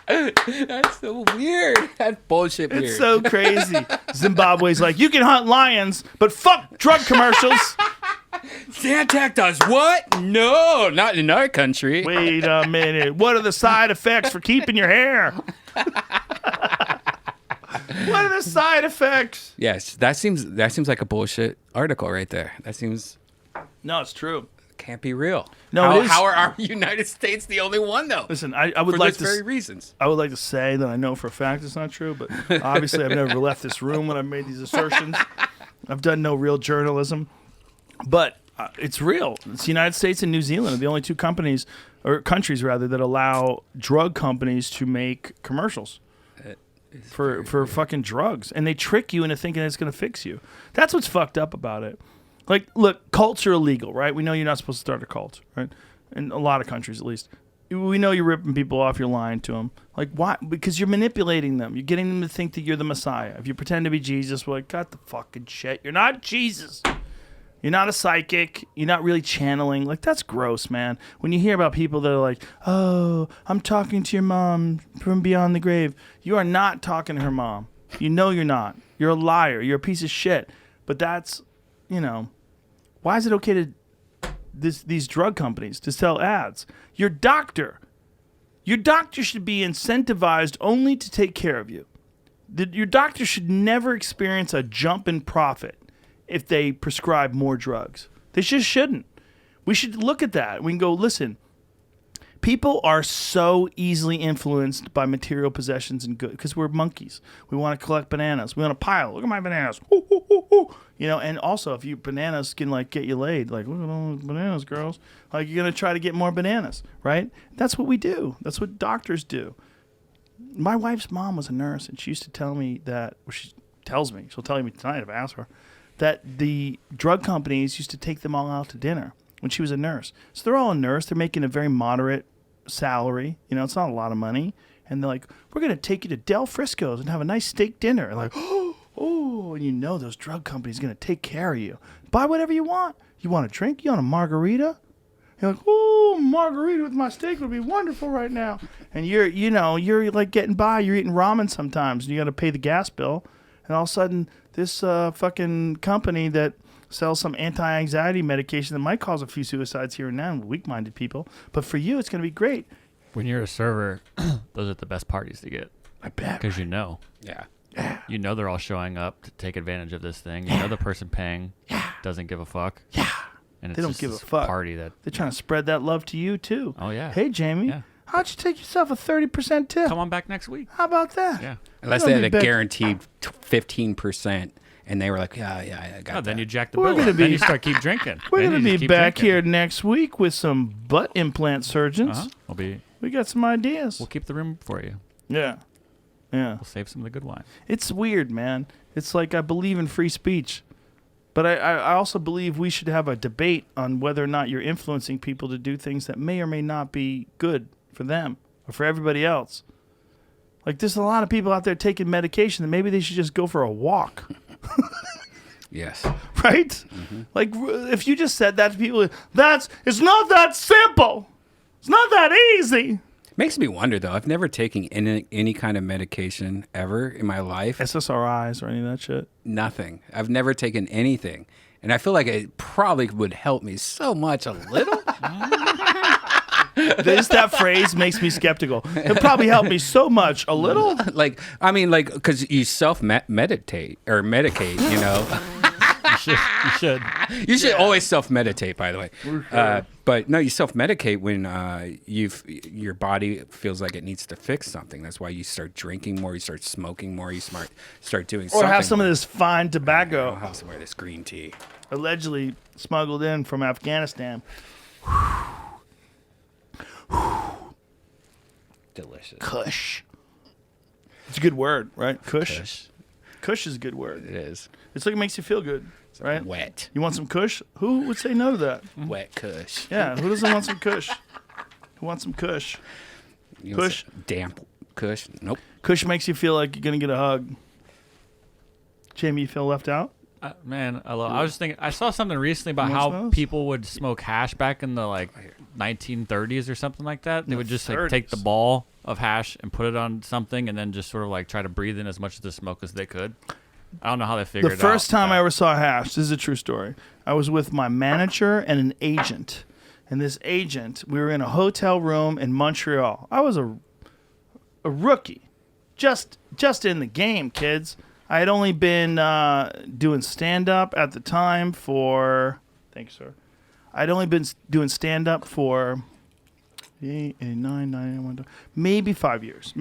That's so weird. That's bullshit weird. It's so crazy. Zimbabwe's like, you can hunt lions, but fuck drug commercials. Zantac does what? No, not in our country. Wait a minute. What are the side effects for keeping your hair? What are the side effects? Yes, that seems like a bullshit article right there. That seems... No, it's true. Can't be real. No, it is. How are our United States the only one, though? Listen, I would for like those to... very reasons. I would like to say that I know for a fact it's not true, but obviously I've never left this room when I've made these assertions. I've done no real journalism. But it's real. It's the United States and New Zealand are the only 2 countries that allow drug companies to make commercials for fucking drugs, and they trick you into thinking it's going to fix you. That's what's fucked up about it. Like, look, cults are illegal, right? We know you're not supposed to start a cult, right? In a lot of countries, at least. We know you're ripping people off, you're lying to them. Like, why? Because you're manipulating them. You're getting them to think that you're the Messiah. If you pretend to be Jesus, we're like, cut the fucking shit. You're not Jesus. You're not a psychic. You're not really channeling. Like, that's gross, man. When you hear about people that are like, oh, I'm talking to your mom from beyond the grave. You are not talking to her mom. You know you're not. You're a liar. You're a piece of shit. But that's, why is it okay to these drug companies to sell ads? Your doctor should be incentivized only to take care of you. Your doctor should never experience a jump in profit if they prescribe more drugs. They just shouldn't. We should look at that. We can go, listen, people are so easily influenced by material possessions and good because we're monkeys. We want to collect bananas. We want to pile. Look at my bananas. Ooh, ooh, ooh, ooh. And also if bananas can like get you laid, like, look at all those bananas, girls. Like, you're going to try to get more bananas, right? That's what we do. That's what doctors do. My wife's mom was a nurse, and she used to tell me that, well, she tells me, she'll tell me tonight if I ask her, that the drug companies used to take them all out to dinner when she was a nurse. So they're all a nurse. They're making a very moderate salary. It's not a lot of money. And they're like, we're going to take you to Del Frisco's and have a nice steak dinner. And like, oh, and those drug companies are going to take care of you. Buy whatever you want. You want a drink? You want a margarita? You're like, oh, margarita with my steak would be wonderful right now. And you're like getting by. You're eating ramen sometimes, and you got to pay the gas bill. And all of a sudden, this fucking company that sells some anti-anxiety medication that might cause a few suicides here and now, weak-minded people. But for you, it's going to be great. When you're a server, those are the best parties to get. I bet. Because Yeah. You know they're all showing up to take advantage of this thing. You know the person paying doesn't give a fuck. Yeah. And it's They don't just give a this fuck. Party that they're trying to spread that love to you, too. Oh, yeah. Hey, Jamie. Yeah. How'd you take yourself a 30% tip? Come on back next week. How about that? Yeah. Unless We're they gonna had be a back- guaranteed 15%, and they were like, yeah, I got Oh, then that. you jack the We're bill. gonna Up. Then be- you start keep drinking. We're Then going you to just be keep back drinking. here next week with some butt implant surgeons. We got some ideas. We'll keep the room for you. Yeah. Yeah. We'll save some of the good wine. It's weird, man. It's like I believe in free speech. But I also believe we should have a debate on whether or not you're influencing people to do things that may or may not be good for them or for everybody else. Like, there's a lot of people out there taking medication that maybe they should just go for a walk, Yes. right? Mm-hmm. Like, if you just said that to people, it's not that simple. It's not that easy. Makes me wonder, though. I've never taken any kind of medication ever in my life. SSRIs or any of that shit. Nothing. I've never taken anything. And I feel like it probably would help me so much a little. That phrase makes me skeptical. It'll probably help me so much. A little? Because you self-meditate or medicate, you know. You should. You should always self-meditate, by the way. But no, you self-medicate when your body feels like it needs to fix something. That's why you start drinking more, you start smoking more, you start doing Or something. have some of more. this fine I'll tobacco have some of this green tea. allegedly smuggled in from Afghanistan. Delicious. Kush. It's a good word, right? Kush. Kush. Kush is a good word. It is. It's like it makes you feel good, right? Wet. You want some Kush? Who would say no to that? Wet Kush. Yeah, who doesn't want some Kush? Who wants some Kush? You want Kush. some damp Kush? Nope. Kush makes you feel like you're going to get a hug. Jamie, you feel left out? Man, I was just thinking. I saw something recently about You how want some? people would smoke hash back in the 1930s or something like that. They would just take the 30s. ball of hash and put it on something, and then just sort of try to breathe in as much of the smoke as they could. I don't know how they figured The it out. first time I ever saw hash, this is a true story. I was with my manager and an agent. And this agent, we were in a hotel room in Montreal. I was a rookie, just in the game, kids. I had only been doing stand-up at the time for... Thanks, sir. I'd only been doing stand-up for 8, 9, 9, maybe 5 years.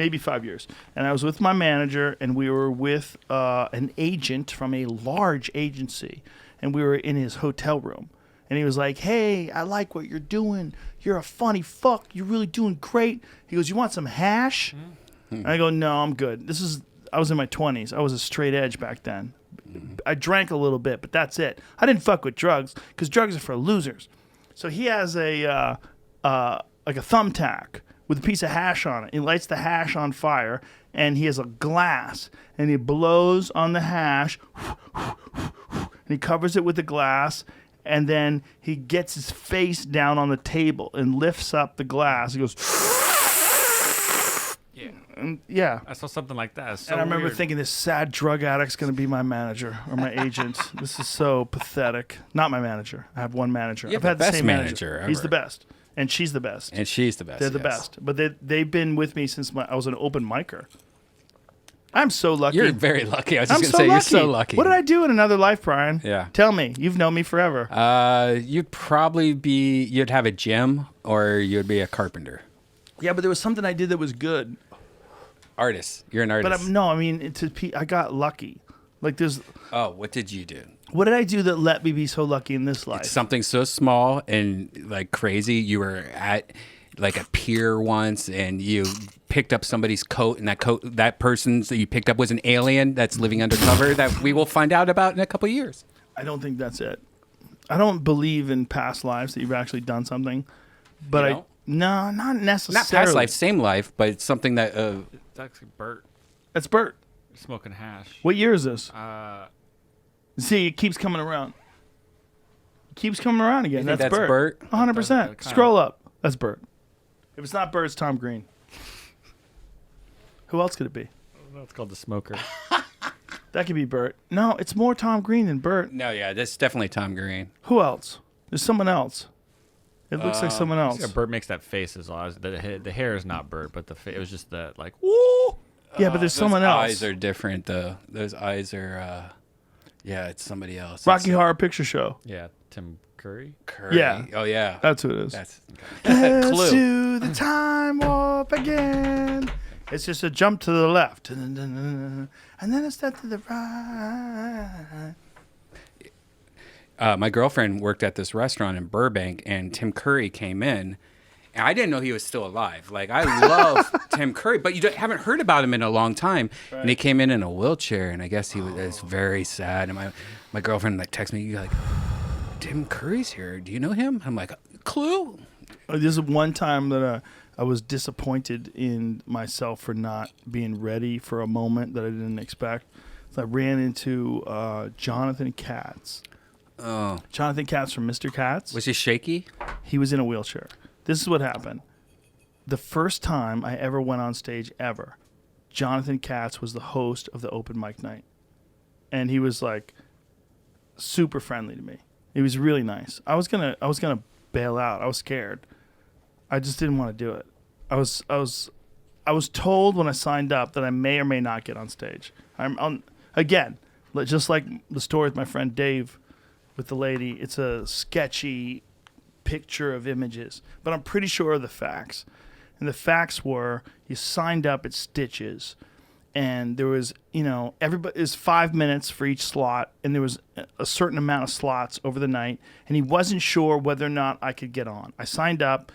And I was with my manager, and we were with an agent from a large agency. And we were in his hotel room. And he was like, hey, I like what you're doing. You're a funny fuck. You're really doing great. He goes, you want some hash? And I go, no, I'm good. I was in my 20s. I was a straight edge back then. I drank a little bit, but that's it. I didn't fuck with drugs because drugs are for losers. So he has a thumbtack with a piece of hash on it. He lights the hash on fire, and he has a glass, and he blows on the hash, and he covers it with the glass, and then he gets his face down on the table and lifts up the glass. He goes, yeah. I saw something like that. It's so And I remember weird. thinking, this sad drug addict's going to be my manager or my agent. This is so pathetic. Not my manager. I have one manager. You I've have had the the best same manager He's ever. the best. And she's the best. And she's the best. They're the yes. best. But they've been with me since I was an open micer. I'm so lucky. You're very lucky. I was just I'm going to so say, lucky. you're so lucky. What did I do in another life, Brian? Yeah. Tell me. You've known me forever. You'd probably you'd have a gym or you'd be a carpenter. Yeah, but there was something I did that was good. Artist. You're an But artist. I got lucky. Like What did you do? what did I do that let me be so lucky in this life? Something so small and crazy. You were at a pier once and you picked up somebody's coat, and that person that you picked up was an alien that's living undercover that we will find out about in a couple of years. I don't think that's it. I don't believe in past lives that you've actually done something. But You don't? no, not necessarily. Not past life, same life, but it's something that It's actually Bert That's Bert. smoking hash. What year is this? Uh, See, it keeps coming around. It keeps coming around again. You think That's that's Bert. Bert? 100%. Kinda- Scroll up. That's Bert. If it's not Bert, it's Tom Green. Who else could it be? it's called the smoker. That could be Bert. No, it's more Tom Green than Bert. no, yeah, that's definitely Tom Green. Who else? There's someone else. It looks like someone else. Yeah, Bert makes that face as well. The hair is not Bert, but it was just that woo. Yeah, but there's someone Those else. eyes are different, though. Those eyes are, yeah, it's somebody else. Rocky It's, Horror Picture Show. Yeah, Tim Curry? Curry. Yeah. Oh yeah. That's who it is. That's Let's Clue. do the time warp again. It's just a jump to the left. And then a step to the right. My girlfriend worked at this restaurant in Burbank, and Tim Curry came in. And I didn't know he was still alive. Like, I love Tim Curry, but haven't heard about him in a long time. Right. And he came in a wheelchair, and I guess he was very sad. And my girlfriend texted me, like, Tim Curry's here. Do you know him? I'm like, Clue? This is one time that I was disappointed in myself for not being ready for a moment that I didn't expect. So I ran into Jonathan Katz. Oh. Jonathan Katz from Mr. Katz. Was he shaky? He was in a wheelchair. This is what happened. The first time I ever went on stage ever, Jonathan Katz was the host of the open mic night. And he was like super friendly to me. He was really nice. I was gonna bail out. I was scared. I just didn't want to do it. I was told when I signed up that I may or may not get on stage. Again, just like the story with my friend Dave with the lady, it's a sketchy picture of images, but I'm pretty sure of the facts. And the facts were you signed up at Stitches, and there was, everybody is 5 minutes for each slot, and there was a certain amount of slots over the night, and he wasn't sure whether or not I could get on. I signed up,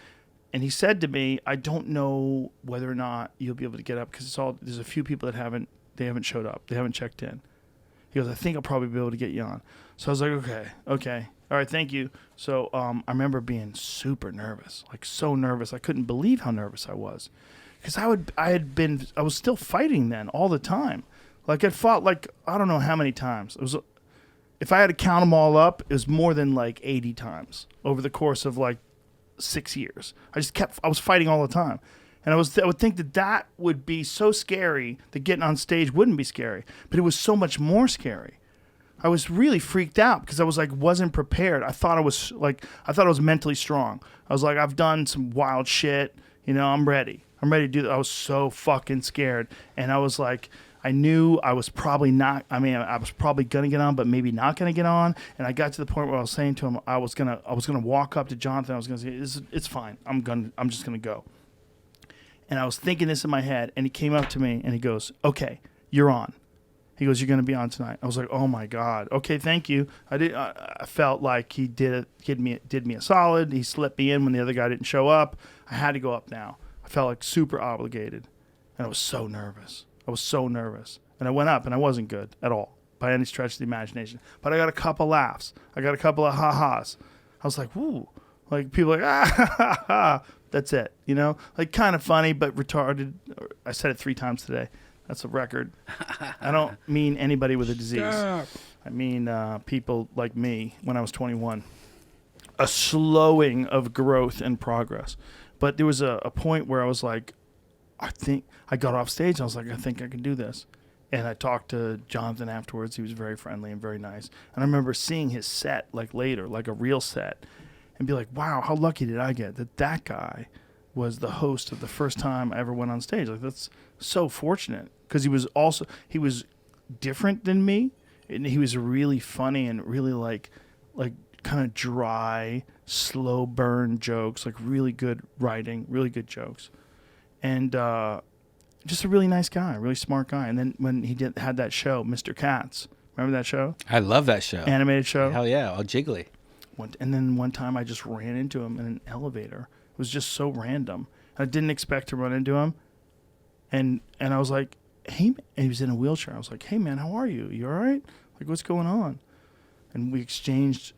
and he said to me, I don't know whether or not you'll be able to get up because there's a few people that haven't showed up. They haven't checked in. He goes, I think I'll probably be able to get you on. So I was like, okay. All right, thank you. So I remember being super nervous, like so nervous. I couldn't believe how nervous I was. Because I was still fighting then all the time. Like I'd fought like, I don't know how many times. If I had to count them all up, it was more than like 80 times over the course of like 6 years. I was fighting all the time. And I would think that would be so scary that getting on stage wouldn't be scary. But it was so much more scary. I was really freaked out because I was like, wasn't prepared. I thought I was mentally strong. I was like, I've done some wild shit. I'm ready. I'm ready to do that. I was so fucking scared. And I was like, I knew I was probably not, I was probably going to get on, but maybe not going to get on. And I got to the point where I was saying to him, I was going to walk up to Jonathan. I was going to say, it's fine. I'm just going to go. And I was thinking this in my head, and he came up to me and he goes, okay, you're on. He goes, you're going to be on tonight. I was like, oh my God. Okay, thank you. I felt like he did me a solid. He slipped me in when the other guy didn't show up. I had to go up now. I felt like super obligated. And I was so nervous. And I went up, and I wasn't good at all by any stretch of the imagination. But I got a couple laughs. I got a couple of ha-has. I was like, woo. Like, people like, ha, ha, ha. That's it, Like, kind of funny, but retarded. I said it 3 times today. That's a record. I don't mean anybody with a disease. Stop. I mean people like me when I was 21. A slowing of growth and progress. But there was a point where I was like, I got off stage. And I was like, I think I can do this. And I talked to Jonathan afterwards. He was very friendly and very nice. And I remember seeing his set like later, like a real set, and be like, wow, how lucky did I get that guy was the host of the first time I ever went on stage. Like, that's so fortunate because he was different than me, and he was really funny and really like kind of dry, slow burn jokes, like really good writing, really good jokes, and just a really nice guy, really smart guy. And then when he had that show, Mr. Katz, remember that show? I love that show. Animated show. Hell yeah, all jiggly. And then one time I just ran into him in an elevator. It was just so random. I didn't expect to run into him. And I was like, hey, and he was in a wheelchair. I was like, hey, man, how are you? You all right? Like, what's going on? And we exchanged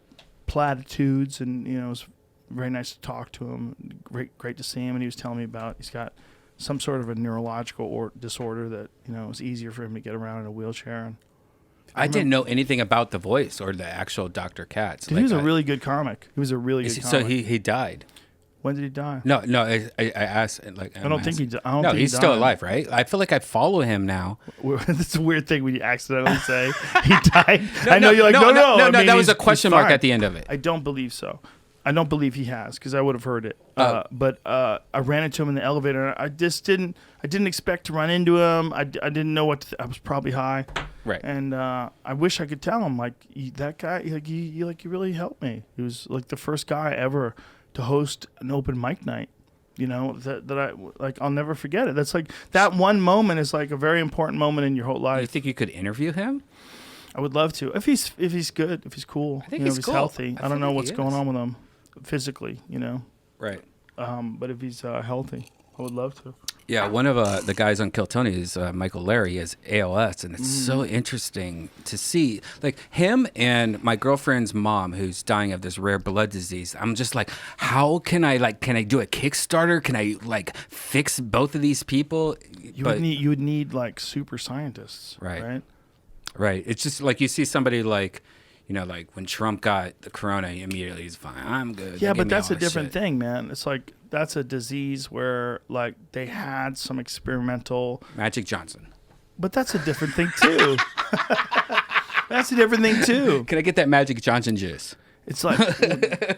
platitudes, and, it was very nice to talk to him. Great to see him. And he was telling me about he's got some sort of a neurological disorder that, it was easier for him to get around in a wheelchair. And I didn't know anything about the voice or the actual Dr. Katz. He was a really good comic. He was a really good comic. So he died. When did he die? No. I asked. Like, I don't think he died. No, he's still alive, right? I feel like I follow him now. That's a weird thing when you accidentally say he died. I know you're like, no. That was a question mark at the end of it. I don't believe so. I don't believe he has because I would have heard it. But I ran into him in the elevator. And I just didn't expect to run into him. I didn't know what I was probably high. Right. And I wish I could tell him, like, that guy, like, you really helped me. He was like the first guy ever to host an open mic night. You know, that I, like, I'll never forget it. That's like, that one moment is like a very important moment in your whole life. You think you could interview him? I would love to. If he's good, if he's cool, I think if he's he's cool. healthy. I don't know think what's he going is. on with him physically, you know. Right. But if he's healthy, I would love to. Yeah, one of the guys on Kill Tony is Michael Larry. He has ALS, and it's so interesting to see, like, him and my girlfriend's mom, who's dying of this rare blood disease. I'm just like, how can I do a Kickstarter? Can I like fix both of these people? You would need like super scientists, right? Right. It's just like you see somebody like, you know, like when Trump got the corona, immediately he's fine. I'm good. Yeah, They but give me that's all a this different shit. thing, man. It's like that's a disease where like they had some experimental, Magic Johnson. but that's a different thing too. That's a different thing too. Can I get that Magic Johnson juice? It's like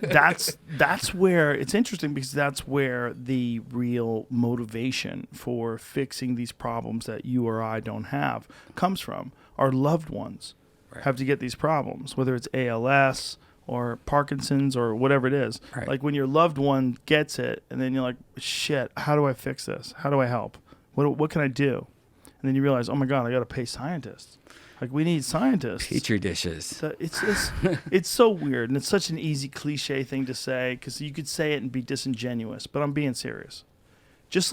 that's where it's interesting because that's where the real motivation for fixing these problems that you or I don't have comes from. Our loved ones have to get these problems, whether it's ALS or Parkinson's or whatever it is. Right. Like when your loved one gets it and then you're like, shit, how do I fix this? How do I help? What can I do? And then you realize, oh my God, I got to pay scientists. Like we need scientists. Petri dishes. So it's so weird, and it's such an easy cliche thing to say because you could say it and be disingenuous, but I'm being serious. Just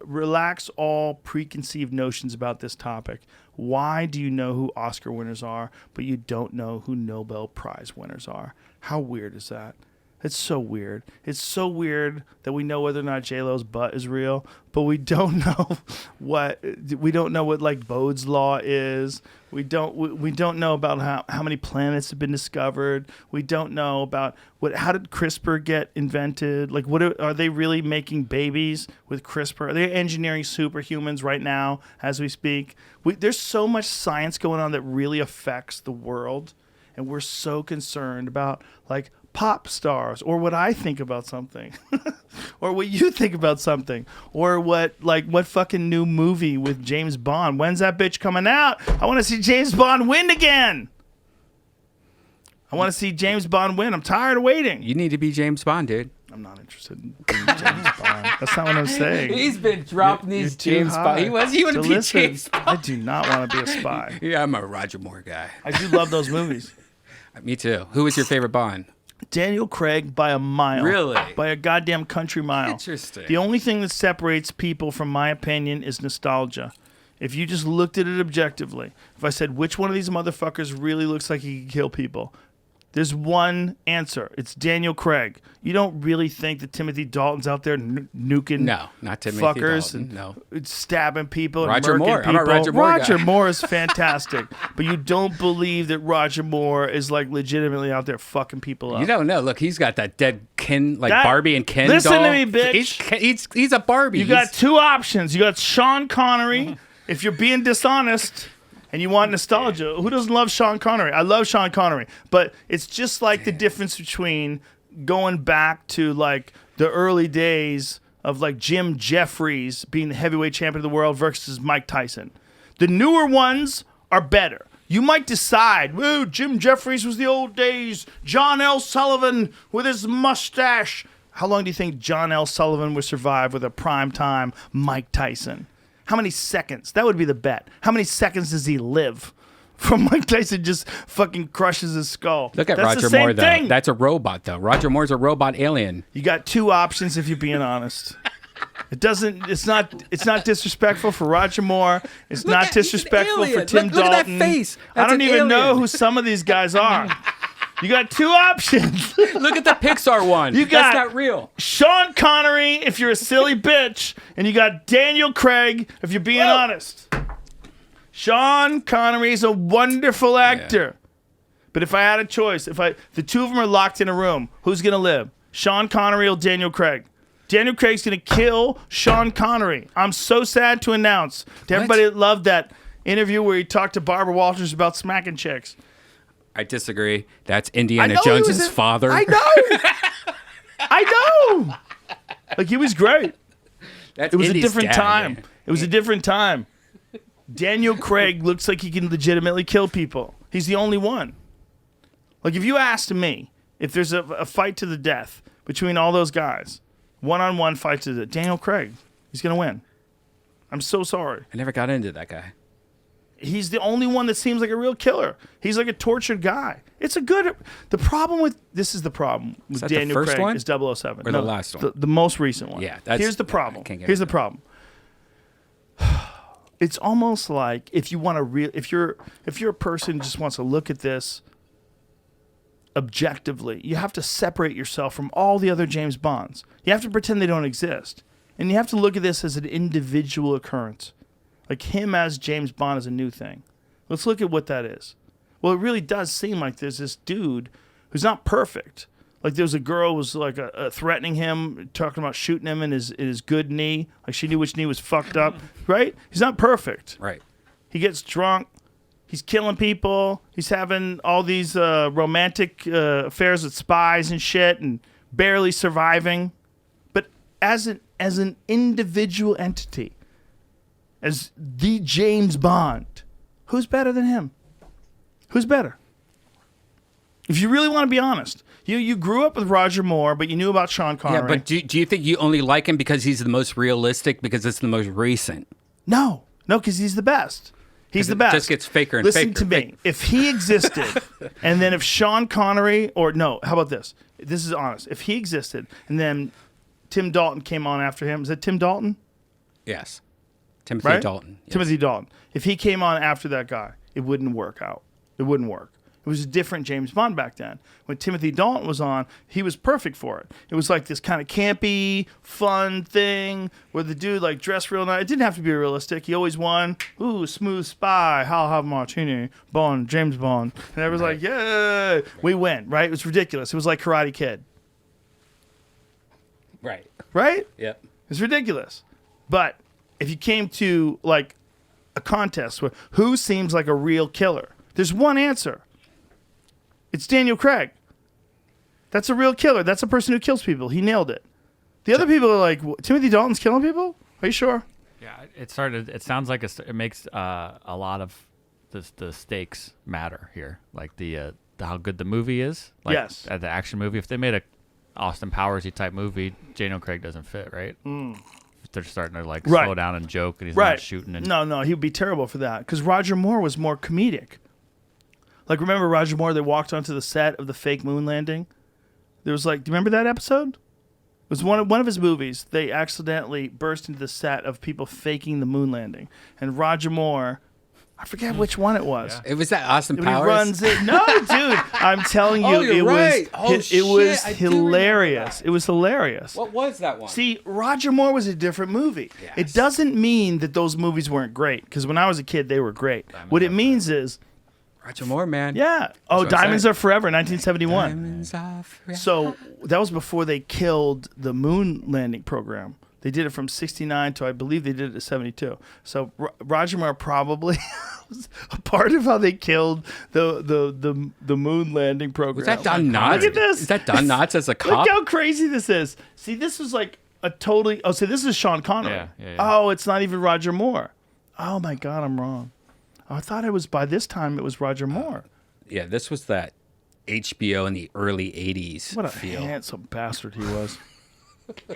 relax all preconceived notions about this topic. Why do you know who Oscar winners are, but you don't know who Nobel Prize winners are? How weird is that? It's so weird. It's so weird that we know whether or not J-Lo's butt is real, but we don't know what like Bode's law is. We don't know about how many planets have been discovered. We don't know about how did CRISPR get invented? Like are they really making babies with CRISPR? Are they engineering superhumans right now as we speak? There's so much science going on that really affects the world, and we're so concerned about like pop stars or what I think about something or what you think about something or what fucking new movie with James Bond. When's that bitch coming out? I want to see James Bond win again. I want to see James Bond win. I'm tired of waiting. You need to be James Bond, dude. I'm not interested in being James Bond. That's not what I'm saying. He's been dropping You're these too James Bond. high He wanted to be listen. James Bond. I do not want to be a spy. Yeah, I'm a Roger Moore guy. I do love those movies. Me too. Who was your favorite Bond? Daniel Craig by a mile. Really? By a goddamn country mile. Interesting. The only thing that separates people, from my opinion, is nostalgia. If you just looked at it objectively, if I said, which one of these motherfuckers really looks like he can kill people? There's one answer. It's Daniel Craig. You don't really think that Timothy Dalton's out there nuking No, not Timothy fuckers Dalton, and no. stabbing people and Roger murking Moore. people. I'm a Roger Moore guy. Roger Moore is fantastic, but you don't believe that Roger Moore is like legitimately out there fucking people up. You don't know. Look, he's got that dead Ken, like That- Barbie and Ken listen doll. to me, bitch. He's a Barbie. You got two options. You got Sean Connery. If you're being dishonest and you want nostalgia, who doesn't love Sean Connery? I love Sean Connery, but it's just like the difference between going back to like the early days of like Jim Jeffries being the heavyweight champion of the world versus Mike Tyson. The newer ones are better. You might decide, whoa, Jim Jeffries was the old days. John L. Sullivan with his mustache. How long do you think John L. Sullivan would survive with a primetime Mike Tyson? How many seconds? That would be the bet. How many seconds does he live? From Mike Tyson just fucking crushes his skull. Look at That's Roger the same Moore, though. thing. That's a robot, though. Roger Moore's a robot alien. You got two options if you're being honest. It's not disrespectful for Roger Moore. It's Look not at- he's an disrespectful for alien. Tim Look at that Dalton. face. I That's don't an even know alien. who some of these guys are. You got two options. Look at the Pixar one. You got- That's not real. Sean Connery, if you're a silly bitch, and you got Daniel Craig, if you're being honest. Sean Connery is a wonderful actor. But if I had a choice, the two of them are locked in a room, who's gonna live? Sean Connery or Daniel Craig? Daniel Craig's gonna kill Sean Connery. I'm so sad to announce to everybody that loved that interview where he talked to Barbara Walters about smacking chicks. I disagree. That's Indiana know he was Jones's father. I know. I know. Like he was great. That's It was Indy's a different dad, time. man. It was a different time. Daniel Craig looks like he can legitimately kill people. He's the only one. Like, if you asked me if there's a fight to the death between all those guys, one-on-one fight to the death, Daniel Craig, he's going to win. I'm so sorry. I never got into that guy. He's the only one that seems like a real killer. He's like a tortured guy. It's a good... The problem with... This is the problem with that Daniel the first Craig one? is 007. Or the last one? The most recent one. Yeah, that's... Here's the problem. I can't get Here's the into problem. It's almost like if you want to if you're a person who just wants to look at this objectively, you have to separate yourself from all the other James Bonds. You have to pretend they don't exist. And you have to look at this as an individual occurrence. Like him as James Bond is a new thing. Let's look at what that is. Well, it really does seem like there's this dude who's not perfect. Like there was a girl who was like threatening him, talking about shooting him in his good knee. Like she knew which knee was fucked up, right? He's not perfect. Right. He gets drunk. He's killing people. He's having all these romantic affairs with spies and shit and barely surviving. But as an individual entity, as the James Bond, who's better than him? Who's better? If you really want to be honest, you grew up with Roger Moore, but you knew about Sean Connery. Yeah, but do you think you only like him because he's the most realistic, because it's the most recent? No, because he's the best. He's the best. It just gets faker and Listen faker. to me. If he existed, and then if Sean Connery, or no, how about this? This is honest. If he existed, and then Tim Dalton came on after him, is it Tim Dalton? Yes. Timothy Right? Dalton. Yes. Timothy Dalton. If he came on after that guy, it wouldn't work out. It wouldn't work. It was a different James Bond back then. When Timothy Dalton was on, he was perfect for it. It was like this kind of campy, fun thing where the dude like dressed real nice. It didn't have to be realistic. He always won. Ooh, smooth spy. I'll have martini. Bond, James Bond. And everyone's like, yeah, we win, right? It was ridiculous. It was like Karate Kid. Right. Right? Yep. It's ridiculous. But if you came to like a contest where who seems like a real killer, there's one answer. It's Daniel Craig. That's a real killer. That's a person who kills people. He nailed it. The other people are like, Timothy Dalton's killing people? Are you sure? Yeah, it sounds like it makes a lot of the stakes matter here. Like the how good the movie is. Like, Yes. the action movie. If they made a Austin Powers-y type movie, Daniel Craig doesn't fit, right? If they're starting to like Right. slow down and joke, and he's Right. not shooting. And No, he would be terrible for that. Because Roger Moore was more comedic. Like, remember Roger Moore? They walked onto the set of the fake moon landing. There was like, do you remember that episode? It was one of his movies. They accidentally burst into the set of people faking the moon landing, and Roger Moore, I forget which one it was. It was that Austin When Powers. he runs it. No, dude, I'm telling you, Oh, you're right. Oh, it was shit, I do remember hilarious. that. It was hilarious. What was that one? See, Roger Moore was a different movie. Yes. It doesn't mean that those movies weren't great, because when I was a kid, they were great. What it means is, Roger Moore, man. yeah. Oh, what I'm Diamonds saying. Are Forever, 1971. Diamonds are forever. So that was before they killed the moon landing program. They did it from 69 to, I believe they did it to 72. So Roger Moore probably was a part of how they killed the moon landing program. Was that Don Knotts? Look at this. Is that Don Knotts as a cop? Look how crazy this is. See, this is like a totally... Oh, so this is Sean Connery. Yeah. Oh, it's not even Roger Moore. Oh, my God, I'm wrong. Oh, I thought it was, by this time, it was Roger Moore. Yeah, this was that HBO in the early 80s What a feel. handsome bastard he was.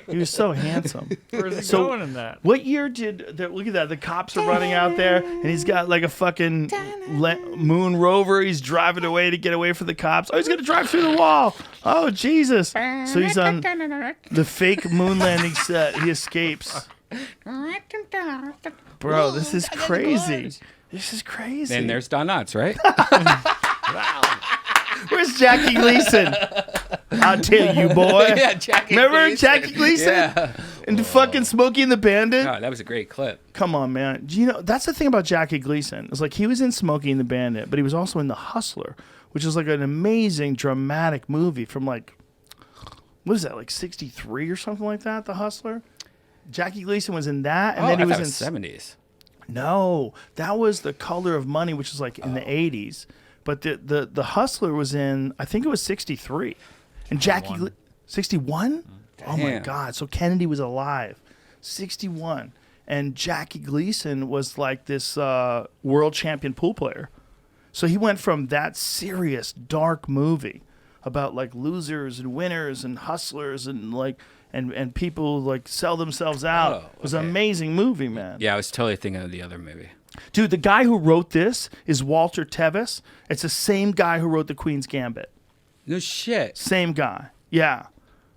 He was so handsome. where's he So- going in that? What year did... Look at that. The cops are running out there, and he's got like a fucking moon rover. He's driving away to get away from the cops. Oh, he's going to drive through the wall. Oh, Jesus. So he's on the fake moon landing set. He escapes. Bro, this is crazy. This is crazy. And there's Don Knotts, right? Where's Jackie Gleason? I'll tell you, boy. Yeah, Jackie Remember Gleason. Jackie Gleason? Yeah. And the fucking Smokey and the Bandit? Oh, that was a great clip. Come on, man. Do you know, that's the thing about Jackie Gleason. It's like he was in Smokey and the Bandit, but he was also in The Hustler, which is like an amazing dramatic movie from like, what is that, like 63 or something like that, The Hustler? Jackie Gleason was in that, and Oh, then he I was thought in... it was 70s. No, that was The Color of Money, which was like in the 80s. But the Hustler was in, I think it was 63. And Jackie... 61? Oh, my Damn. God. So Kennedy was alive. 61. and Jackie Gleason was like this world champion pool player. So he went from that serious, dark movie about like losers and winners and hustlers and like and people like sell themselves out. Oh, It was an okay. amazing movie, man. Yeah, I was totally thinking of the other movie. Dude, the guy who wrote this is Walter Tevis. It's the same guy who wrote The Queen's Gambit. No shit. Same guy. Yeah.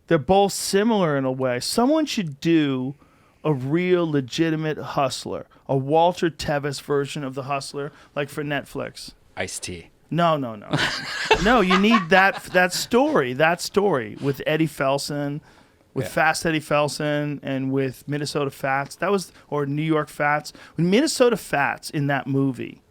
They're both similar in a way. Someone should do a real legitimate hustler, a Walter Tevis version of The Hustler, like for Netflix. Ice-T. No. No, you need that story with Eddie Felson, with Fast Eddie Felson, and with Minnesota Fats. Or New York Fats. When Minnesota Fats in that movie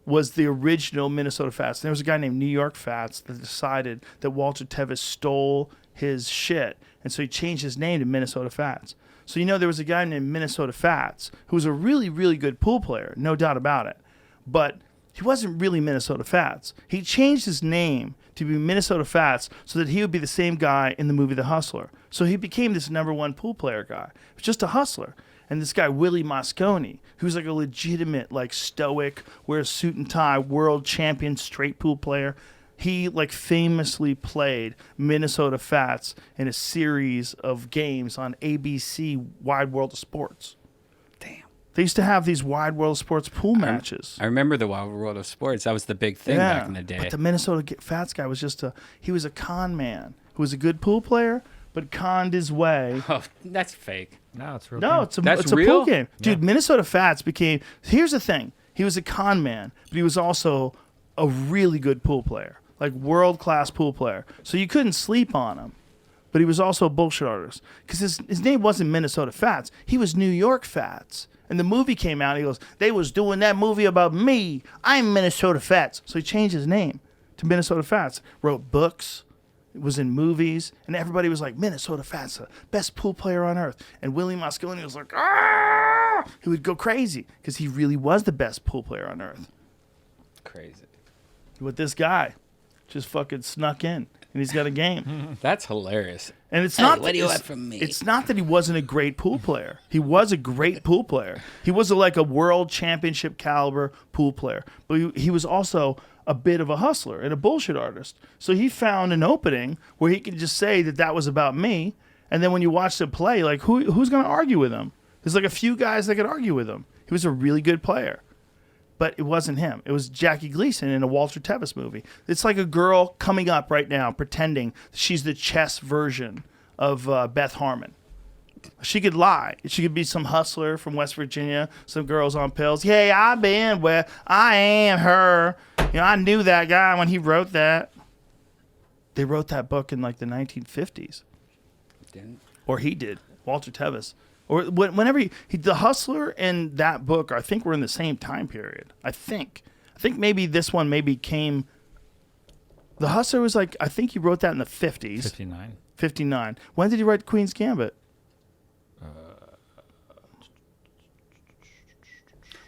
was the original Minnesota Fats. There was a guy named New York Fats that decided that Walter Tevis stole his shit, and so he changed his name to Minnesota Fats. So there was a guy named Minnesota Fats who was a really, really good pool player, no doubt about it. But he wasn't really Minnesota Fats. He changed his name to be Minnesota Fats so that he would be the same guy in the movie The Hustler. So he became this #1 pool player guy. He was just a hustler. And this guy, Willie Mosconi, who's like a legitimate, like stoic, wears suit and tie, world champion straight pool player. He like famously played Minnesota Fats in a series of games on ABC Wide World of Sports. Damn. They used to have these Wide World of Sports pool matches. I remember the Wild World of Sports. That was the big thing back in the day. But the Minnesota Fats guy was he was a con man who was a good pool player, but conned his way. Oh, that's fake. No, it's real. No, game. it's a real? pool game. Dude, Minnesota Fats became... Here's the thing. He was a con man, but he was also a really good pool player. Like, world-class pool player. So you couldn't sleep on him. But he was also a bullshit artist. Because his name wasn't Minnesota Fats. He was New York Fats. And the movie came out, and he goes, they was doing that movie about me. I'm Minnesota Fats. So he changed his name to Minnesota Fats. Wrote books. Was in movies, and everybody was like, Minnesota Fats, the best pool player on earth. And Willie Mosconi was like, ah! He would go crazy because he really was the best pool player on earth. Crazy. But this guy just fucking snuck in, and he's got a game. That's hilarious. And it's not what do you want from me? It's not that he wasn't a great pool player. He was a great pool player. He was like a world championship caliber pool player, but he was also a bit of a hustler and a bullshit artist. So he found an opening where he could just say that was about me. And then when you watch him play, like who's going to argue with him? There's like a few guys that could argue with him. He was a really good player, but it wasn't him. It was Jackie Gleason in a Walter Tevis movie. It's like a girl coming up right now pretending she's the chess version of Beth Harmon. She could lie. She could be some hustler from West Virginia, some girls on pills. Hey, I've been where I am her. I knew that guy when he wrote that. They wrote that book in like the 1950s. Didn't. Or he did, Walter Tevis. Or whenever The Hustler and that book, I think, were in the same time period. I think maybe this one came... The Hustler was like, I think he wrote that in the 50s. 59. 59. When did he write Queen's Gambit?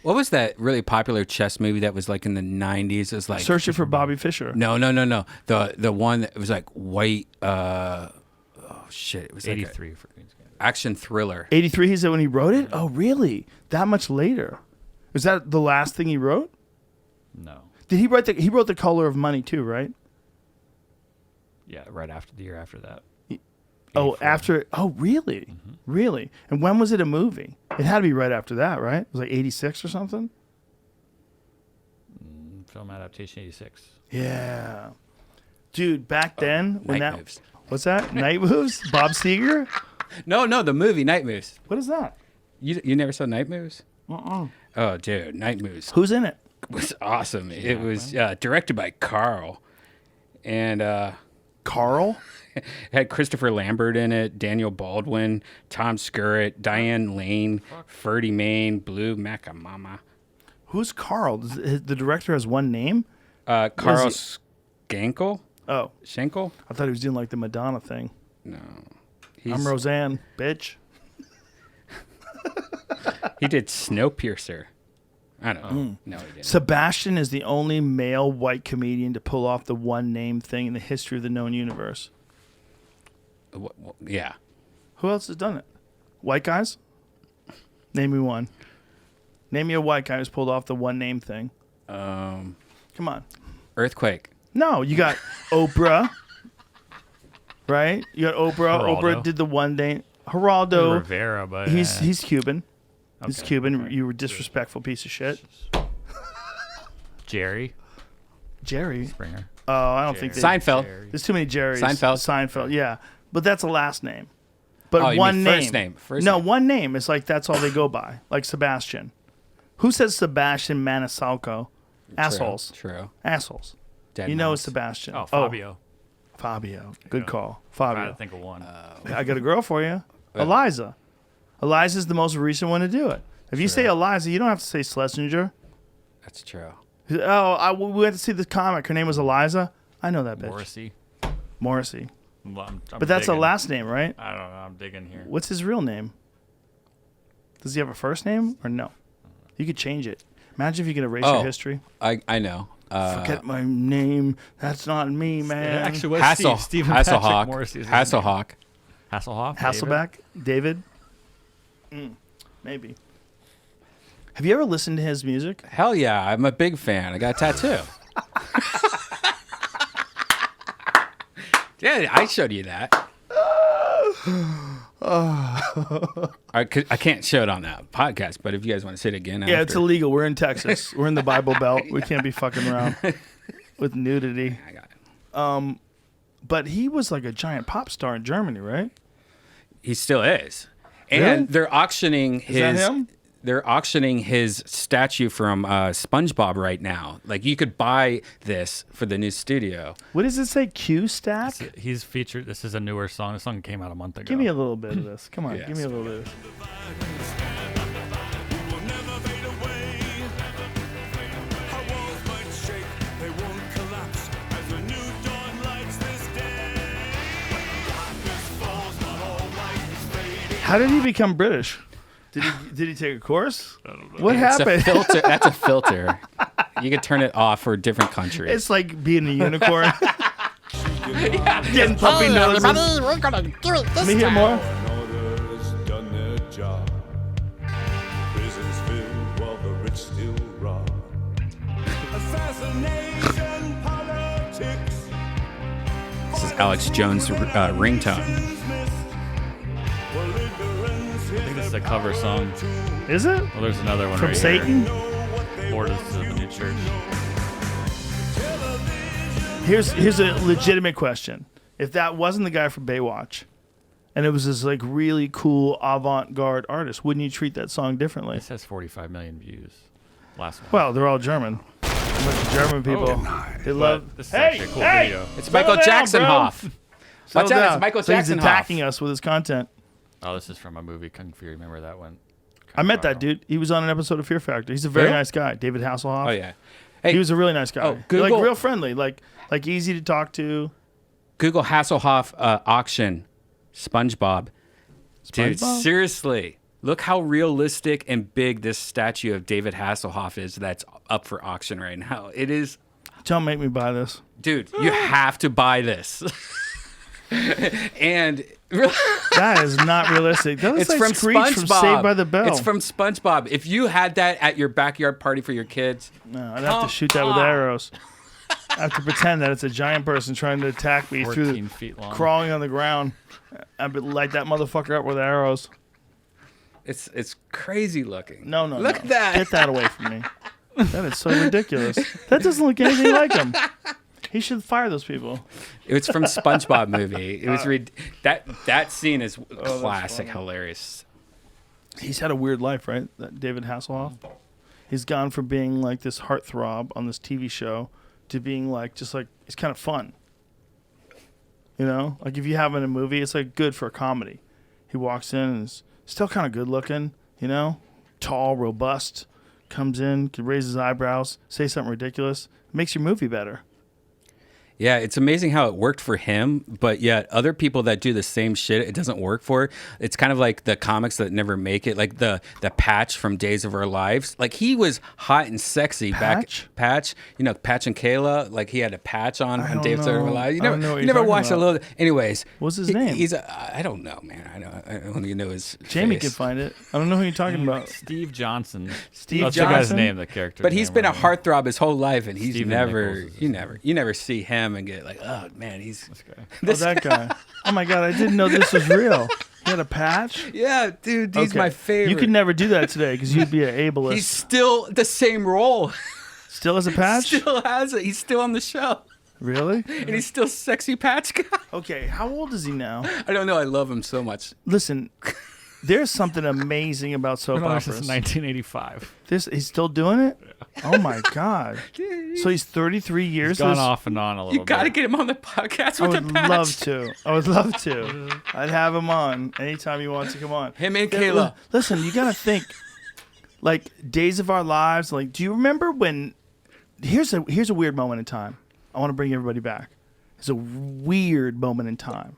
What was that really popular chess movie that was like in the 90s? It was like Searching for Bobby Fischer. No. The one that was like white. Oh shit! It was 83 for Queen's Gambit. Action thriller. 83 is that when he wrote it? Oh, really? That much later? Was that the last thing he wrote? No. Did he write he wrote The Color of Money too, right? Yeah, right after the year after that. Oh, 84. after. Oh, really? Mm-hmm. Really? And when was it a movie? It had to be right after that, right? It was like 86 or something? Film adaptation 86. Yeah. Dude, back then when Night that Moves. What's that? Night Moves? Bob Seger? No, the movie Night Moves. What is that? You never saw Night Moves? Oh, dude, Night Moves Who's in it? was awesome. It was directed by Carl, and Carl? had Christopher Lambert in it, Daniel Baldwin, Tom Skerritt, Diane Lane, Ferdy Mayne, Blue Macamama. Who's Carl? The director has one name? Carl is Schenkel? Oh, Schenkel? I thought he was doing like the Madonna thing. No. I'm Roseanne, bitch. He did Snowpiercer. I don't know. No, he didn't. Sebastian is the only male white comedian to pull off the one name thing in the history of the known universe. Yeah. Who else has done it? White guys? Name me one. Name me a white guy who's pulled off the one name thing. Come on. Earthquake. No, you got Oprah. Right? You got Oprah. Geraldo. Oprah did the one name. Geraldo. Rivera, but He's Cuban. He's Okay. Cuban. You were a disrespectful piece of shit. Jerry Jerry. Springer. Oh, I don't think they, Seinfeld. there's too many Jerrys. Seinfeld. Seinfeld, yeah. But that's a last name. But Oh, you one mean name. first name. First no, name. one name is like that's all they go by. Like Sebastian. Who says Sebastian Maniscalco? Assholes. True. Assholes. Dead You know mouse. it's Sebastian. Oh, Fabio. Fabio. Good call. I Fabio. had to think of one. I got a girl for you. Eliza. Eliza's the most recent one to do it. If you say Eliza, you don't have to say Schlesinger. That's true. Oh, we went to see the comic. Her name was Eliza. I know that bitch. Morrissey. Morrissey. I'm But that's a digging. last name, right? I don't know. I'm digging here. What's his real name? Does he have a first name or no? You could change it. Imagine if you could erase your history. I know. Forget my name. That's not me, man. It actually was Stephen Hasselhoff. Patrick Morrissey. is his name. Hasselhoff. Hasselhoff. Hasselbeck? David? Maybe. Have you ever listened to his music? Hell yeah, I'm a big fan. I got a tattoo. Yeah, I showed you that. I can't show it on that podcast, but if you guys want to say it again, Yeah, it's after. illegal. We're in Texas. We're in the Bible Belt. We can't be fucking around with nudity. I got it. But he was like a giant pop star in Germany, right? He still is, Really? and they're auctioning his. that him? They're auctioning his statue from SpongeBob right now. Like you could buy this for the new studio. What does it say? Q Stack? He's featured. This is a newer song. This song came out a month ago. Give me a little bit of this. Come on, Yes. give me a little bit. will never fade away. Our walls might shake, they won't collapse as a new dawn lights this day. Darkness falls, but all light is fading. How did he become British? Did he take a course? What It's happened? a filter. That's a filter. You can turn it off for different countries. It's like being a unicorn. Getting puppy noses. we're gonna do it Let me hear more. Orders done their job. Prisons filled while the rich still rob. Assassination politics. This is Alex Jones' ringtone. I think this is a cover song. Is it? Well, there's another one From right Satan? here. Lord is the new church. Here's a legitimate question. If that wasn't the guy from Baywatch, and it was this like really cool avant-garde artist, wouldn't you treat that song differently? This has 45 million views. Last one. Well, they're all German. A bunch of German people. They love. This is actually a cool video. It's Settle Michael down, Jackson bro. Hoff. Settle Watch out, down. it's Michael So he's Jackson attacking Hoff. us with his content. Oh, this is from a movie, Kung Fu. Remember that one? I met that dude. He was on an episode of Fear Factor. He's a very Really? nice guy, David Hasselhoff. Oh yeah. Hey, He was a really nice guy. Oh, like Google- real friendly, like easy to talk to. Google Hasselhoff auction SpongeBob. Dude, SpongeBob? seriously. Look how realistic and big this statue of David Hasselhoff is that's up for auction right now. It is, Don't make me buy this. dude, you have to buy this. And That is not realistic. That was it's like from Screech SpongeBob. from Saved by the Bell. It's from SpongeBob. If you had that at your backyard party for your kids, No, I'd have to shoot that with arrows. I have to pretend that it's a giant person trying to attack me 14 through feet long. crawling on the ground. I would light that motherfucker up with arrows. it's crazy looking. No, Look no. at that. Get that away from me. That is so ridiculous. That doesn't look anything like him. He should fire those people. It's from SpongeBob movie. It was that scene is classic, hilarious. He's had a weird life, right? That David Hasselhoff. He's gone from being like this heartthrob on this TV show to being like just like it's kind of fun. You know, like if you have him in a movie, it's like good for a comedy. He walks in and is still kind of good looking, you know, tall, robust. Comes in, can raise his eyebrows, say something ridiculous, makes your movie better. Yeah, it's amazing how it worked for him, but yet other people that do the same shit, it doesn't work for. It's kind of like the comics that never make it, like the Patch from Days of Our Lives. Like he was hot and sexy Patch? Patch, Patch and Kayla. Like he had a patch on don't Days of Our know. Lives. I don't know what You you're never talking watched a about. little. Anyways, What's his name? I don't know, man. I don't even know his. Jamie face. can find it. I don't know who you're talking about. Steve Johnson. Steve That's the guy's Johnson? name, the character. But he's been a heartthrob his whole life, and he's Stephen never. Nichols is You his never. You never see him and get like, oh man, he's. This guy. Oh, that guy. Oh my God, I didn't know this was real. He had a patch? Yeah, dude, he's Okay. my favorite. You could never do that today because you'd be an ableist. He's still the same role. Still has a patch? Still has it. He's still on the show, Really? and he's still sexy patch guy. Okay, how old is he now? I don't know. I love him so much. Listen, there's something amazing about soap Been on since operas. 1985. He's still doing it? Oh my God. So he's 33 years. He's gone this- off and on a little You got to bit. get him on the podcast I with the would patch. love to. I would love to. I'd have him on anytime he wants to come on. Him and Yeah, Kayla. Listen, you gotta think. Like Days of Our Lives. Like, do you remember when? Here's a weird moment in time. I want to bring everybody back. It's a weird moment in time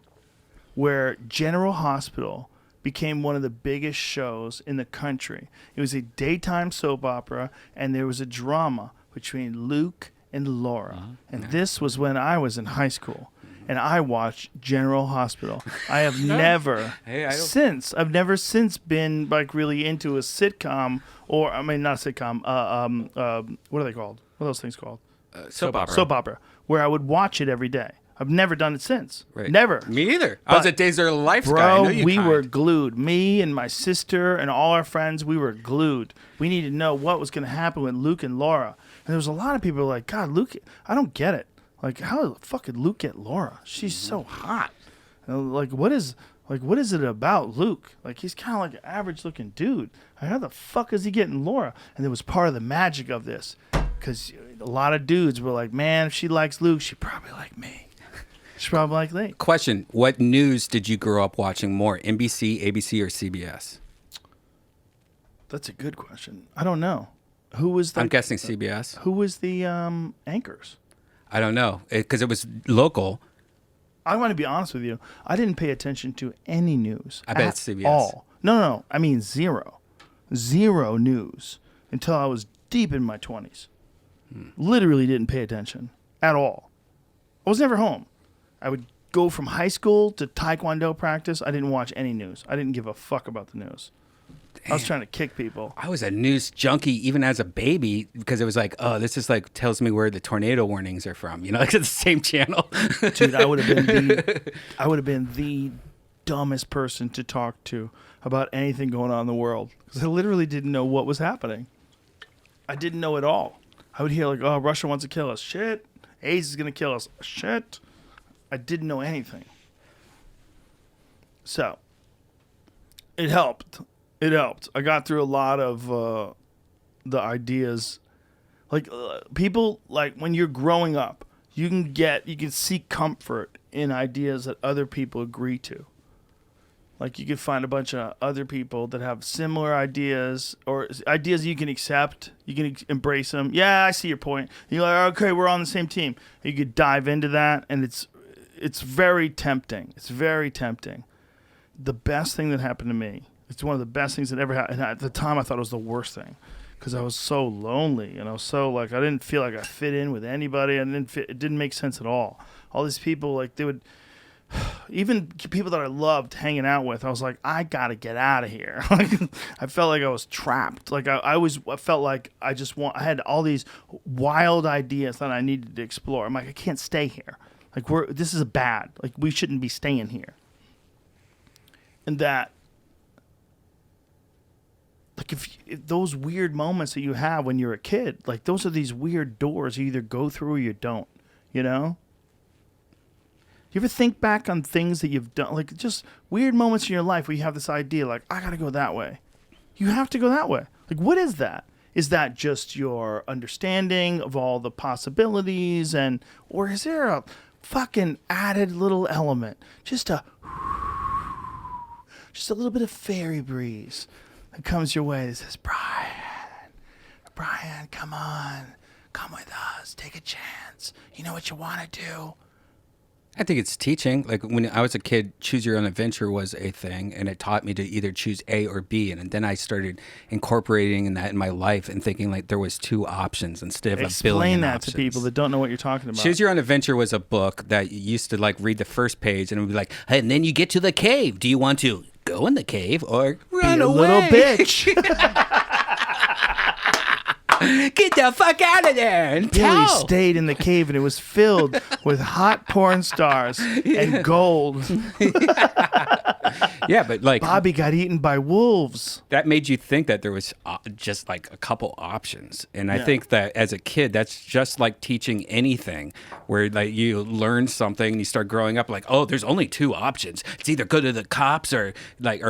where General Hospital became one of the biggest shows in the country. It was a daytime soap opera, and there was a drama between Luke and Laura. And this was when I was in high school, and I watched General Hospital. I have never Hey, I don't- I've never since been like really into a sitcom, or I mean not a sitcom. What are they called? What are those things called? Soap opera. Soap opera, where I would watch it every day. I've never done it since. Right. Never. Me either. I was But- a Days of Our Lives guy. I Bro, know you we kind. were glued. Me and my sister and all our friends, we were glued. We needed to know what was going to happen with Luke and Laura. And there was a lot of people like, God, Luke, I don't get it. Like, how the fuck did Luke get Laura? She's so hot. And like, what is it about Luke? Like, he's kind of like an average looking dude. Like, how the fuck is he getting Laura? And it was part of the magic of this. Because a lot of dudes were like, man, if she likes Luke, she probably like me. She's probably like me. Question: what news did you grow up watching more, NBC, ABC, or CBS? That's a good question. I don't know. Who was the I'm guessing CBS. Who was the anchors? I don't know because it was local. I want to be honest with you. I didn't pay attention to any news. I bet at it's CBS. All. No. I mean zero. Zero news until I was deep in my 20s. Literally didn't pay attention at all. I was never home. I would go from high school to Taekwondo practice. I didn't watch any news. I didn't give a fuck about the news. I was trying to kick people. I was a news junkie even as a baby because it was like, oh, this is like tells me where the tornado warnings are from. You know, like it's the same channel. Dude, I would have been the dumbest person to talk to about anything going on in the world because I literally didn't know what was happening. I didn't know at all. I would hear like, "Oh, Russia wants to kill us." Shit. AIDS is gonna kill us. Shit. I didn't know anything. So it helped. It helped. I got through a lot of the ideas. Like people, like when you're growing up, you can seek comfort in ideas that other people agree to. Like you could find a bunch of other people that have similar ideas or ideas you can accept. You can embrace them. Yeah, I see your point. And you're like, okay, we're on the same team. You could dive into that, and it's very tempting. It's very tempting. The best thing that happened to me, it's one of the best things that ever happened. And at the time, I thought it was the worst thing because I was so lonely and I was so like I didn't feel like I fit in with anybody. It didn't make sense at all. All these people, like they would. Even people that I loved hanging out with, I was like, I gotta get out of here. I felt like I was trapped. Like I felt like I had all these wild ideas that I needed to explore. I'm like, I can't stay here. Like this is bad. Like we shouldn't be staying here. And that, like if those weird moments that you have when you're a kid, like those are these weird doors you either go through or you don't. You know. You ever think back on things that you've done, like just weird moments in your life where you have this idea, like, I got to go that way. You have to go that way. Like, what is that? Is that just your understanding of all the possibilities? Or is there a fucking added little element? Just a little bit of fairy breeze that comes your way that says, Brian, come on, come with us, take a chance. You know what you want to do. I think it's teaching. Like when I was a kid, choose your own adventure was a thing, and it taught me to either choose A or B. And then I started incorporating that in my life and thinking like there was two options instead of a billion Explain that options. to people that don't know what you're talking about. Choose Your Own Adventure was a book that you used to like read the first page and it would be like, hey, and then you get to the cave. Do you want to go in the cave or run Be a away? little bitch. Get the fuck out of there and Billy tell. stayed in the cave and it was filled with hot porn stars and gold. Yeah, but like Bobby got eaten by wolves. that made you think that there was just like a couple options. And I Yeah. think that as a kid, that's just like teaching anything where like you learn something and you start growing up like, oh, there's only two options. It's either go to the cops or like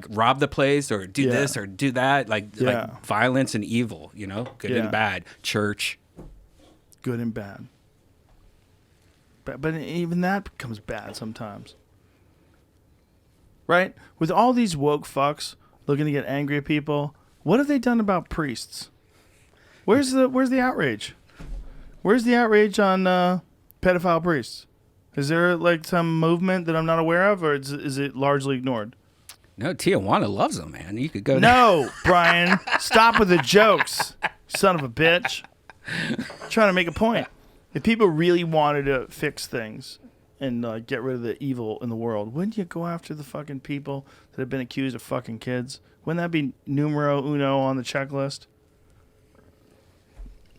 rob the place or do Yeah. this or do that. Yeah. Like violence and evil, you know, good Yeah. and bad, church. Good and bad. But even that becomes bad sometimes. Right? With all these woke fucks looking to get angry at people, what have they done about priests? Where's the outrage? Where's the outrage on pedophile priests? Is there like some movement that I'm not aware of, or is it largely ignored? No, Tijuana loves them, man. You could go there. No, Brian, stop with the jokes, son of a bitch. Trying to make a point. If people really wanted to fix things and get rid of the evil in the world, wouldn't you go after the fucking people that have been accused of fucking kids? Wouldn't that be numero uno on the checklist?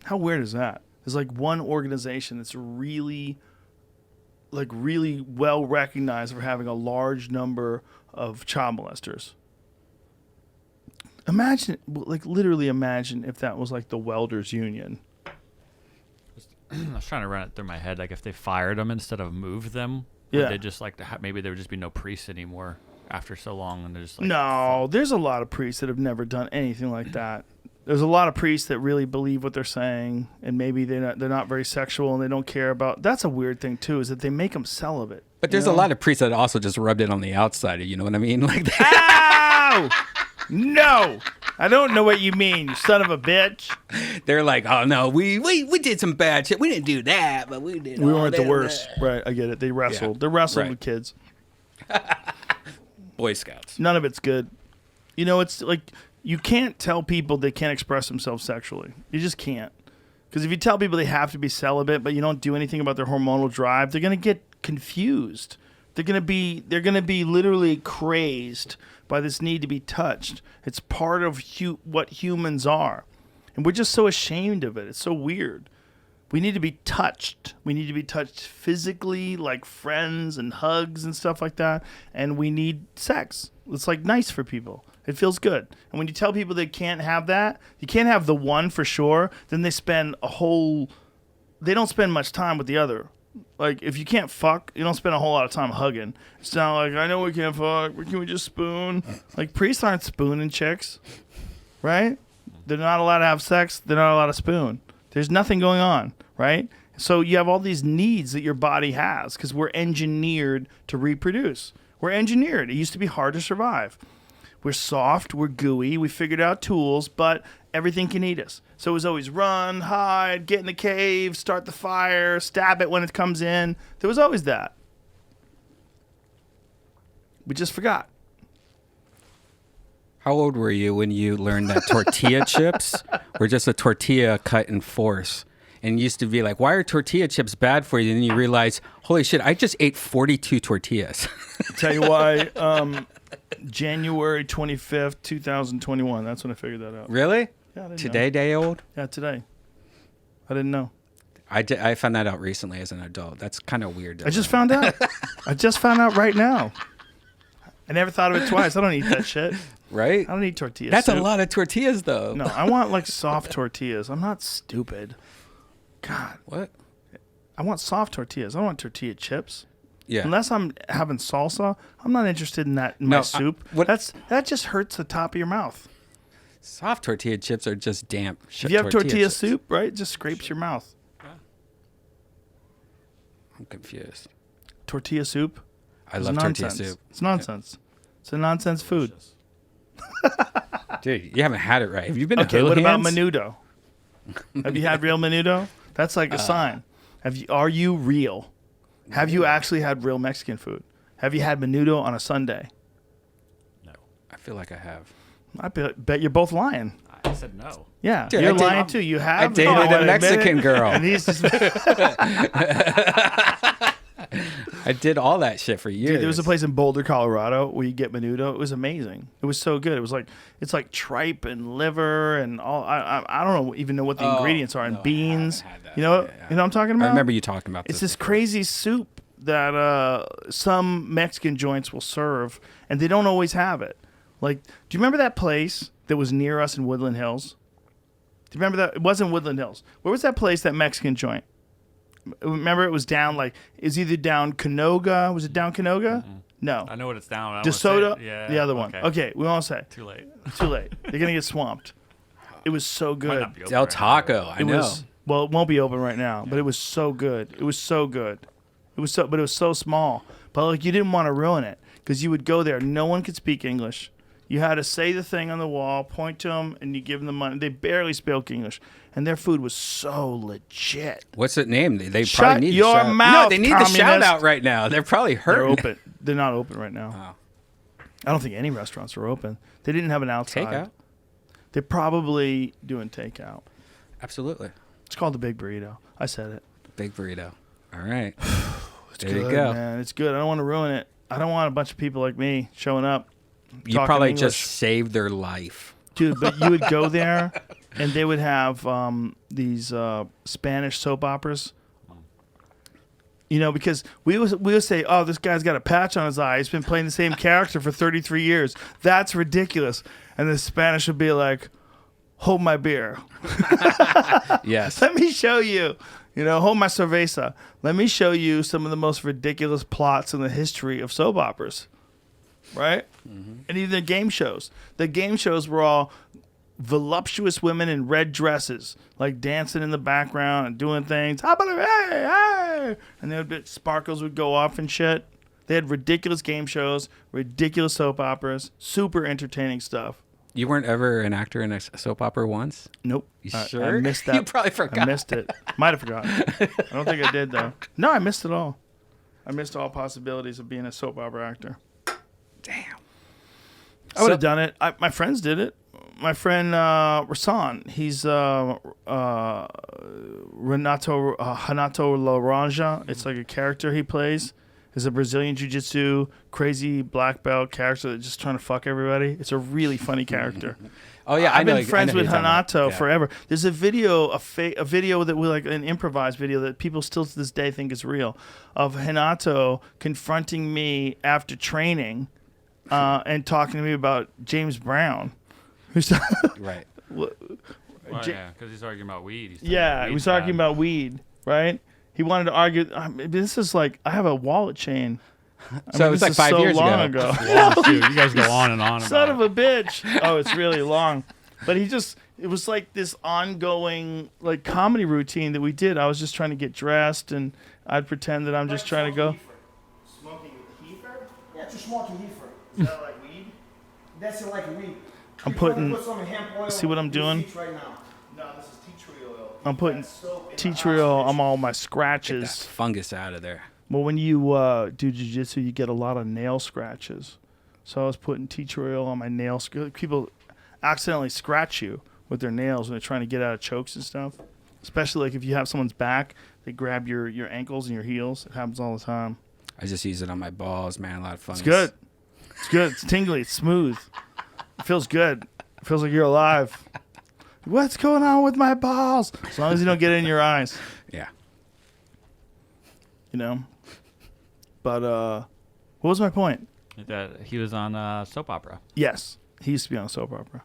How weird is that? There's like one organization that's really well recognized for having a large number of child molesters. Imagine, like literally imagine if that was like the welders union. I was trying to run it through my head, like if they fired them instead of moved them, Yeah. they just like maybe there would just be no priests anymore after so long, and they're just like, No, there's a lot of priests that have never done anything like that. There's a lot of priests that really believe what they're saying, and maybe they're not very sexual and they don't care about. That's a weird thing too, is that they make them celibate. But there's a lot of priests that also just rubbed it on the outside. You know what I mean? Like that. Ow! No, I don't know what you mean, you son of a bitch. They're like, oh no, we did some bad shit. We didn't do that, but we did. We all weren't the that. worst, right? I get it. They wrestled. Yeah. They're wrestling Right. with kids. Boy Scouts. None of it's good. You know, it's like you can't tell people they can't express themselves sexually. You just can't. Because if you tell people they have to be celibate, but you don't do anything about their hormonal drive, they're gonna get confused. They're gonna be literally crazed by this need to be touched. It's part of what humans are, and we're just so ashamed of it. It's so weird. We need to be touched. We need to be touched physically, like friends and hugs and stuff like that. And we need sex. It's like nice for people. It feels good. And when you tell people they can't have that, you can't have the one for sure, then they don't spend much time with the other. Like, if you can't fuck, you don't spend a whole lot of time hugging. It's not like, I know we can't fuck, but can we just spoon? Like, priests aren't spooning chicks, right? They're not allowed to have sex. They're not allowed to spoon. There's nothing going on, right? So you have all these needs that your body has because we're engineered to reproduce. We're engineered. It used to be hard to survive. We're soft, we're gooey, we figured out tools, but everything can eat us. So it was always run, hide, get in the cave, start the fire, stab it when it comes in. There was always that. We just forgot. How old were you when you learned that tortilla chips were just a tortilla cut in force? And you used to be like, why are tortilla chips bad for you? And then you realize, holy shit, I just ate 42 tortillas. Tell you why, January 25th, 2021. That's when I figured that out. Really? Yeah, I didn't Today, day old? know. Yeah, today. I didn't know. I found that out recently as an adult. That's kind of weird. I just found out. I just found out right now. I never thought of it twice. I don't eat that shit. Right? I don't eat tortillas. That's a lot of tortillas, though. No, I want like soft tortillas. I'm not stupid. God, What? I want soft tortillas. I don't want tortilla chips. Yeah. Unless I'm having salsa, I'm not interested in that in my No, soup. what- That just hurts the top of your mouth. Soft tortilla chips are just damp. If you have tortilla chips. soup, right, it just scrapes your mouth. I'm confused. Tortilla soup. I is love tortilla nonsense. soup. It's nonsense. It's a nonsense food. Dude, you haven't had it right. Have you been Okay, to what about Hands? menudo? Have you had real menudo? That's like a sign. Are you real? Have you actually had real Mexican food? Have you had menudo on a Sunday? No. I feel like I have. I bet you're both lying. I said no. Yeah, Dude, you're I did- lying too. You have. I dated don't a wanna admit Mexican it. girl. And he's just. I did all that shit for years. Dude, there was a place in Boulder, Colorado, where you get menudo. It was amazing. It was so good. It was like tripe and liver and all. I don't even know what the ingredients are, and no, I beans. haven't had that. You know, Yeah. you know what I'm talking about. I remember you talking about It's this. this crazy soup that some Mexican joints will serve, and they don't always have it. Like, do you remember that place that was near us in Woodland Hills? Do you remember that? It wasn't Woodland Hills. Where was that place, that Mexican joint? Remember, it was down it was either down Canoga. Was it down Canoga? No. I know what it's down. I don't wanna say DeSoto? it. Yeah. The other one. Okay, we won't say. Too late. Too late. They're going to get swamped. It was so Might good. not be open Del right now. Taco. I It know. was, well, it won't be open right now, but it was so good. It was so good. But it was so small. But like, you didn't want to ruin it because you would go there. No one could speak English. You had to say the thing on the wall, point to them, and you give them the money. They barely spoke English, and their food was so legit. What's the name? They Shut probably need your the shout. mouth, No, they need the communist. shout out right now. They're probably They're hurting. open. They're not open right now. Oh. I don't think any restaurants are open. They didn't have an outside. Takeout. They're probably doing takeout. Absolutely. It's called the Big Burrito. I said it. Big burrito. All right. there Good, you go. man. It's good. I don't want to ruin it. I don't want a bunch of people like me showing up. You talking probably English. just saved their life. Dude, but you would go there, and they would have these Spanish soap operas. You know, because we would say, "Oh, this guy's got a patch on his eye. He's been playing the same character for 33 years. That's ridiculous." And the Spanish would be like, "Hold my beer. Yes. Let me show you. You know, hold my cerveza. Let me show you some of the most ridiculous plots in the history of soap operas." Right? And even the game shows. The game shows were all voluptuous women in red dresses, like dancing in the background and doing things. Hey, hey! And then sparkles would go off and shit. They had ridiculous game shows, ridiculous soap operas, super entertaining stuff. You weren't ever an actor in a soap opera once? Nope. You I sure? missed that. You probably forgot. I missed it. Might have forgotten. I don't think I did, though. No, I missed it all. I missed all possibilities of being a soap opera actor. Damn. I would have done it. My friends did it. My friend Rasan, he's Hanato Laranja. It's like a character he plays. He's a Brazilian jiu-jitsu crazy black belt character that's just trying to fuck everybody. It's a really funny character. Oh yeah, I've been I friends know with who you're talking Hanato about. Yeah. forever. There's a video, a video that we like, an improvised video that people still to this day think is real, of Hanato confronting me after training, and talking to me about James Brown. Who's Right. Well, yeah, because he's arguing about weed. He's yeah, he was talking about weed, right? He wanted to argue. This is like, I have a wallet chain. So it was like 5 years long ago. Long, dude, you guys go on and on. Son about of a bitch. Oh, it's really long. But it was like this ongoing like comedy routine that we did. I was just trying to get dressed, and I'd pretend that I'm just trying to go. Smoking heifer? Yeah, just smoking heifer. Is that like weed? That's it like weed. I'm You putting- put some hemp oil see what I'm in your doing? feet right now. No, this is tea tree oil. I'm putting tea tree oil on all my That scratches. fungus out of there. Well, when you do jiu-jitsu, you get a lot of nail scratches. So I was putting tea tree oil on my nails. People accidentally scratch you with their nails when they're trying to get out of chokes and stuff. Especially like if you have someone's back, they grab your ankles and your heels. It happens all the time. I just use it on my balls, man. A lot of fungus. It's good. It's good. It's tingly. It's smooth. It feels good. It feels like you're alive. What's going on with my balls? As long as you don't get it in your eyes, Yeah. you know. But what was my point? that he was on soap opera. Yes, he used to be on a soap opera.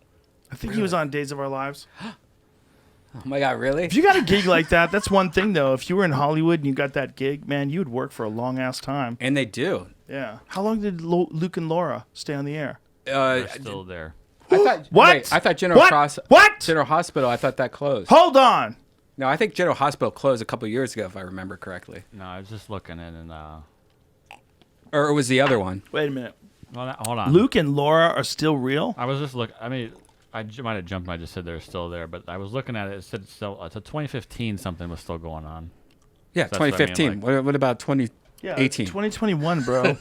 I think he was on Days of Our Lives. Oh my God, really? If you got a gig like that, that's one thing though. If you were in Hollywood and you got that gig, man, you would work for a long ass time. And they do. Yeah. How long did Luke and Laura stay on the air? They're still there. I thought What? wait, I thought General What? Cross. What? General Hospital. I thought that closed. Hold on. No, I think General Hospital closed a couple years ago, if I remember correctly. No, I was just looking in and Or it was the other one. Wait a minute. well, hold on. Luke and Laura are still real? I was just looking. I mean, might have jumped. I just said they're still there, but I was looking at it. It said still. It's a 2015 something was still going on. Yeah, So that's what I mean, 2015. What about 2018? 2021, bro.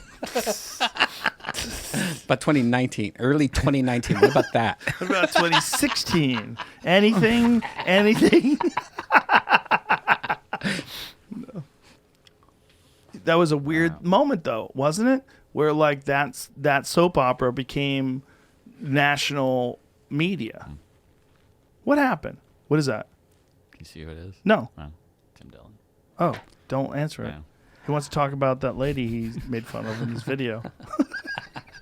About 2019, early 2019. What about that? What about 2016? Anything? Anything? No. That was a weird moment, though, wasn't it? Where like that soap opera became national media. What happened? What is that? Can you see who it is? No. Oh, Tim Dillon. Oh, don't answer it. Yeah. He wants to talk about that lady he made fun of in his video.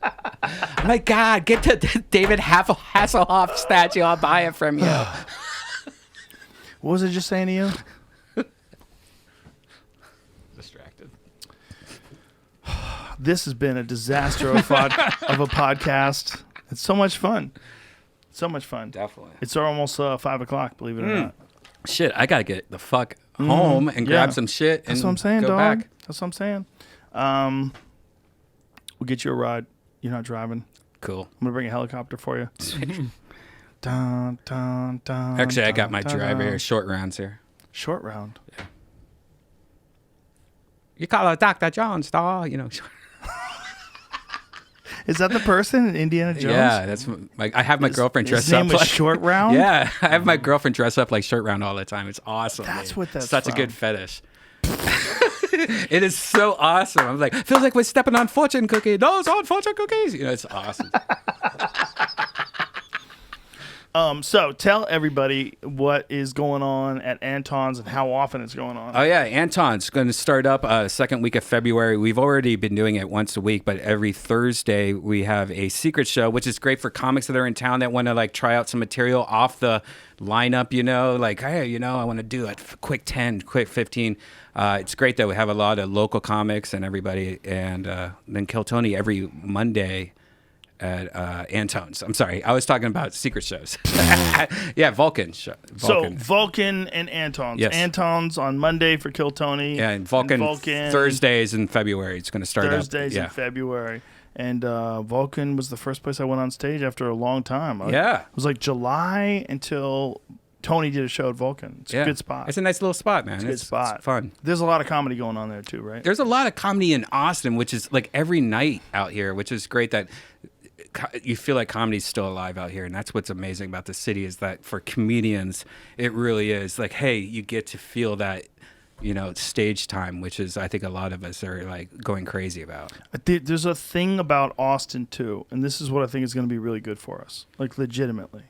Oh my God, get the David Hasselhoff statue. I'll buy it from you. What was I just saying to you? Distracted. This has been a disaster of a podcast. It's so much fun. So much fun. Definitely. It's almost 5 o'clock, believe it or not. Shit, I gotta get the fuck home and grab some shit and That's what I'm saying, go dog. back. That's what I'm saying. We'll get you a ride. You're not driving. Cool. I'm gonna bring a helicopter for you. Dun, dun, dun, Actually, I got dun, my dun, driver dun. here. Short rounds here. Short round. You call her Dr. Jones, dog. You know. Is that the person in Indiana Jones? Yeah, that's like I have my girlfriend his dress name up was like Short Round? Yeah, I have my girlfriend dress up like Short Round all the time. It's awesome. That's man. what that's such from. a good fetish. It is so awesome. I'm like, feels like we're stepping on fortune cookie. Those on fortune cookies. You know, it's awesome. So tell everybody what is going on at Anton's and how often it's going on. Oh yeah, Anton's going to start up second week of February. We've already been doing it once a week, but every Thursday we have a secret show, which is great for comics that are in town that want to like try out some material off the lineup. You know, like hey, you know, I want to do a quick 10, quick 15. It's great that we have a lot of local comics and everybody, and then Kill Tony every Monday at Anton's. I'm sorry, I was talking about secret shows. Yeah, Vulcan show. So Vulcan and Anton's. Yes. Anton's on Monday for Kill Tony. Yeah, and Vulcan Thursdays in February. It's going to start Thursdays up. in February. And Vulcan was the first place I went on stage after a long time. Yeah. It was like July until Tony did a show at Vulcan. It's a good spot. It's a nice little spot, man. It's a good spot. It's fun. There's a lot of comedy going on there too, right? There's a lot of comedy in Austin, which is like every night out here, which is great that you feel like comedy's still alive out here. And that's what's amazing about the city is that for comedians, it really is like, hey, you get to feel that, you know, stage time, which is, I think a lot of us are like going crazy about. There's a thing about Austin too, and this is what I think is going to be really good for us, like legitimately.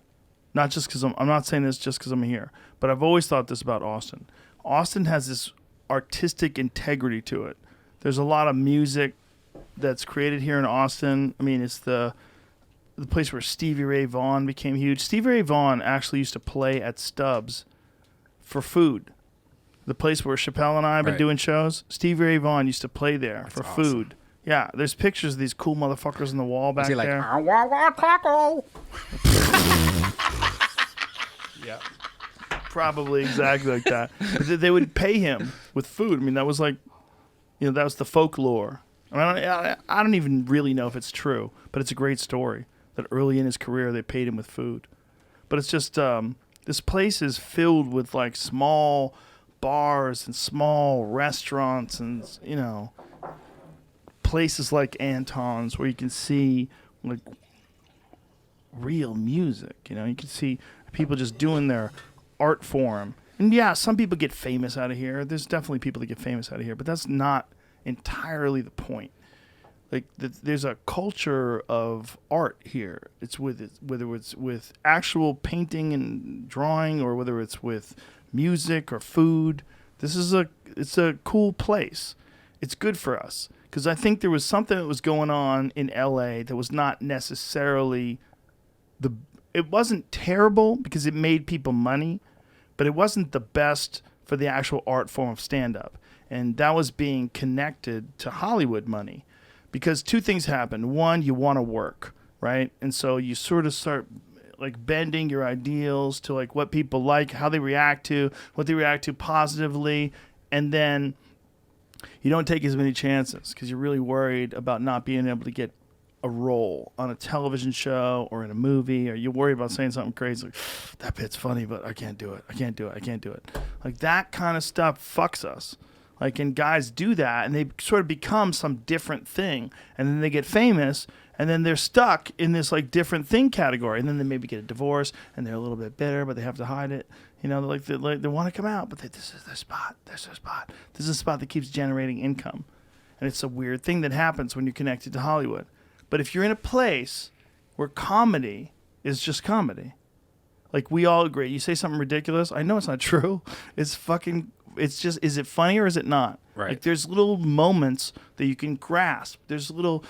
Not just because I'm not saying this just because I'm here, but I've always thought this about Austin. Austin has this artistic integrity to it. There's a lot of music that's created here in Austin. I mean, it's the place where Stevie Ray Vaughan became huge. Stevie Ray Vaughan actually used to play at Stubbs for food. The place where Chappelle and I have been doing shows, Stevie Ray Vaughan used to play there for awesome. food. Yeah, there's pictures of these cool motherfuckers on the wall back Is he like, there. "I want taco"? Yeah, probably exactly like that. But they would pay him with food. I mean, that was like, you know, that was the folklore. I mean, I don't even really know if it's true, but it's a great story that early in his career they paid him with food. But it's just this place is filled with like small bars and small restaurants and, you know, places like Anton's where you can see like real music. You know, you can see people just doing their art form. And yeah, some people get famous out of here. There's definitely people that get famous out of here, but that's not entirely the point. Like there's a culture of art here. It's whether it's with actual painting and drawing or whether it's with music or food. It's a cool place. It's good for us because I think there was something that was going on in LA that was not necessarily it wasn't terrible because it made people money, but it wasn't the best for the actual art form of stand-up. And that was being connected to Hollywood money. Because two things happen. One, you want to work, right? And so you sort of start like bending your ideals to like what people like, how they react to, what they react to positively. And then you don't take as many chances because you're really worried about not being able to get a role on a television show or in a movie, or you worry about saying something crazy like, that bit's funny, but I can't do it. I can't do it. I can't do it. Like that kind of stuff fucks us. Like, and guys do that, and they sort of become some different thing, and then they get famous, and then they're stuck in this like different thing category, and then they maybe get a divorce, and they're a little bit bitter, but they have to hide it. You know, they want to come out, but this is their spot. This is their spot. This is a spot that keeps generating income, and it's a weird thing that happens when you're connected to Hollywood. But if you're in a place where comedy is just comedy, like we all agree, you say something ridiculous. I know it's not true. It's fucking. It's just, is it funny or is it not? Right. Like there's little moments that you can grasp. There's little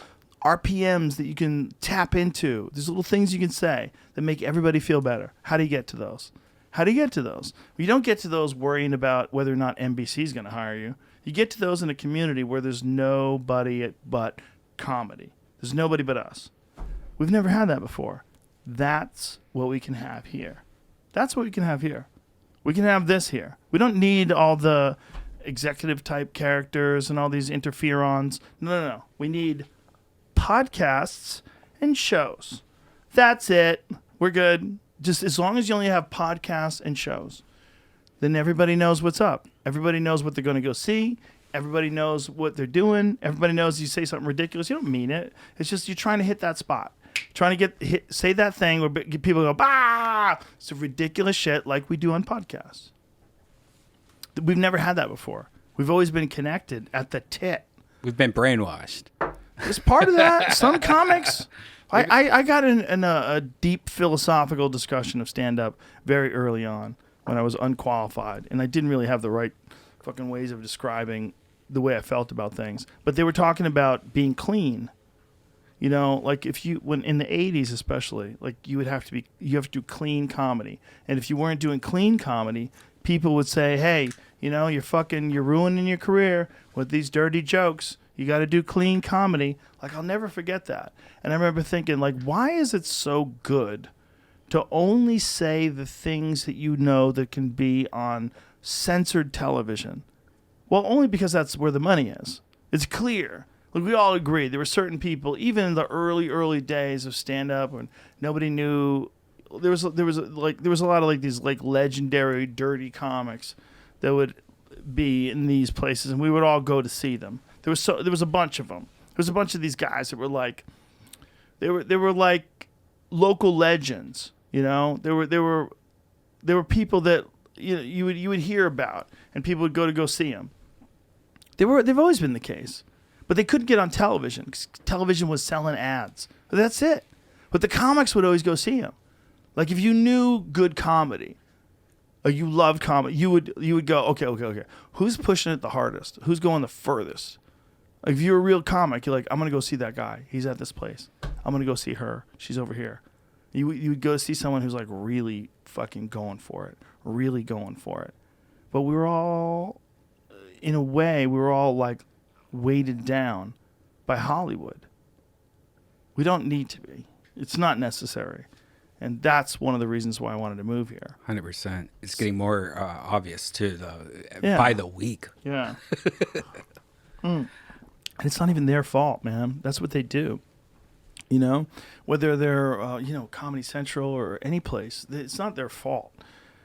RPMs that you can tap into. There's little things you can say that make everybody feel better. How do you get to those? How do you get to those? You don't get to those worrying about whether or not NBC is going to hire you. You get to those in a community where there's nobody but comedy. There's nobody but us. We've never had that before. That's what we can have here. That's what we can have here. We can have this here. We don't need all the executive type characters and all these interferons. No. We need podcasts and shows. That's it. We're good. Just as long as you only have podcasts and shows, then everybody knows what's up. Everybody knows what they're going to go see. Everybody knows what they're doing. Everybody knows you say something ridiculous. You don't mean it. It's just you're trying to hit that spot. Trying to say that thing where people go, bah! It's ridiculous shit like we do on podcasts. We've never had that before. We've always been connected at the tit. We've been brainwashed. It's part of that. Some comics. I got in a deep philosophical discussion of stand-up very early on when I was unqualified, and I didn't really have the right fucking ways of describing the way I felt about things. But they were talking about being clean. You know, like when in the 80s especially, like you have to do clean comedy. And if you weren't doing clean comedy, people would say, hey, you know, you're ruining your career with these dirty jokes. You got to do clean comedy. Like, I'll never forget that. And I remember thinking, like, why is it so good to only say the things that you know that can be on censored television? Well, only because that's where the money is. It's clear. Like, we all agree. There were certain people, even in the early days of stand-up, when nobody knew. There was a lot of like these like legendary dirty comics that would be in these places, and we would all go to see them. There was a bunch of them. There was a bunch of these guys that were like, they were like local legends. You know, there were people that you would hear about, and people would go see them. They've always been the case. But they couldn't get on television because television was selling ads. But that's it. But the comics would always go see them. Like if you knew good comedy, or you loved comedy, you would go, okay. Who's pushing it the hardest? Who's going the furthest? Like if you're a real comic, you're like, I'm gonna go see that guy. He's at this place. I'm gonna go see her. She's over here. You would go see someone who's like really fucking going for it, really going for it. But we were all, in a way, like weighted down by Hollywood. We don't need to be. It's not necessary. And that's one of the reasons why I wanted to move here. 100%. It's getting more obvious too, though, Yeah. by the week. Yeah. And it's not even their fault, man. That's what they do. You know, whether they're, Comedy Central or any place, it's not their fault.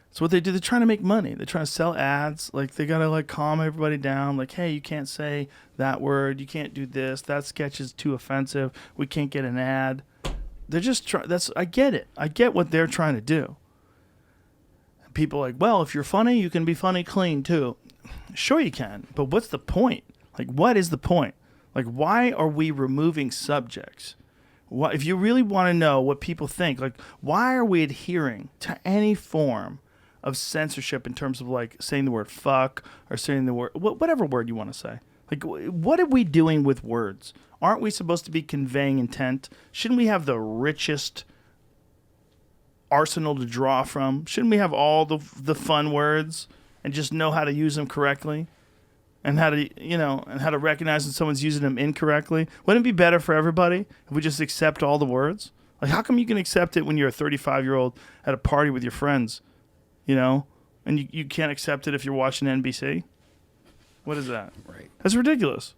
It's what they do. They're trying to make money. They're trying to sell ads. Like, they got to, like, calm everybody down. Like, hey, you can't say that word. You can't do this. That sketch is too offensive. We can't get an ad. They're just trying. I get it. I get what they're trying to do. And people are like, well, if you're funny, you can be funny clean, too. Sure you can. But what's the point? Like, what is the point? Like, why are we removing subjects? Why, if you really want to know what people think, like, why are we adhering to any form of censorship in terms of like saying the word fuck or saying the word, whatever word you want to say? Like, what are we doing with words? Aren't we supposed to be conveying intent? Shouldn't we have the richest arsenal to draw from? Shouldn't we have all the fun words and just know how to use them correctly? And how to recognize when someone's using them incorrectly? Wouldn't it be better for everybody if we just accept all the words? Like, how come you can accept it when you're a 35-year-old at a party with your friends, and you can't accept it if you're watching NBC? What is that? Right. That's ridiculous.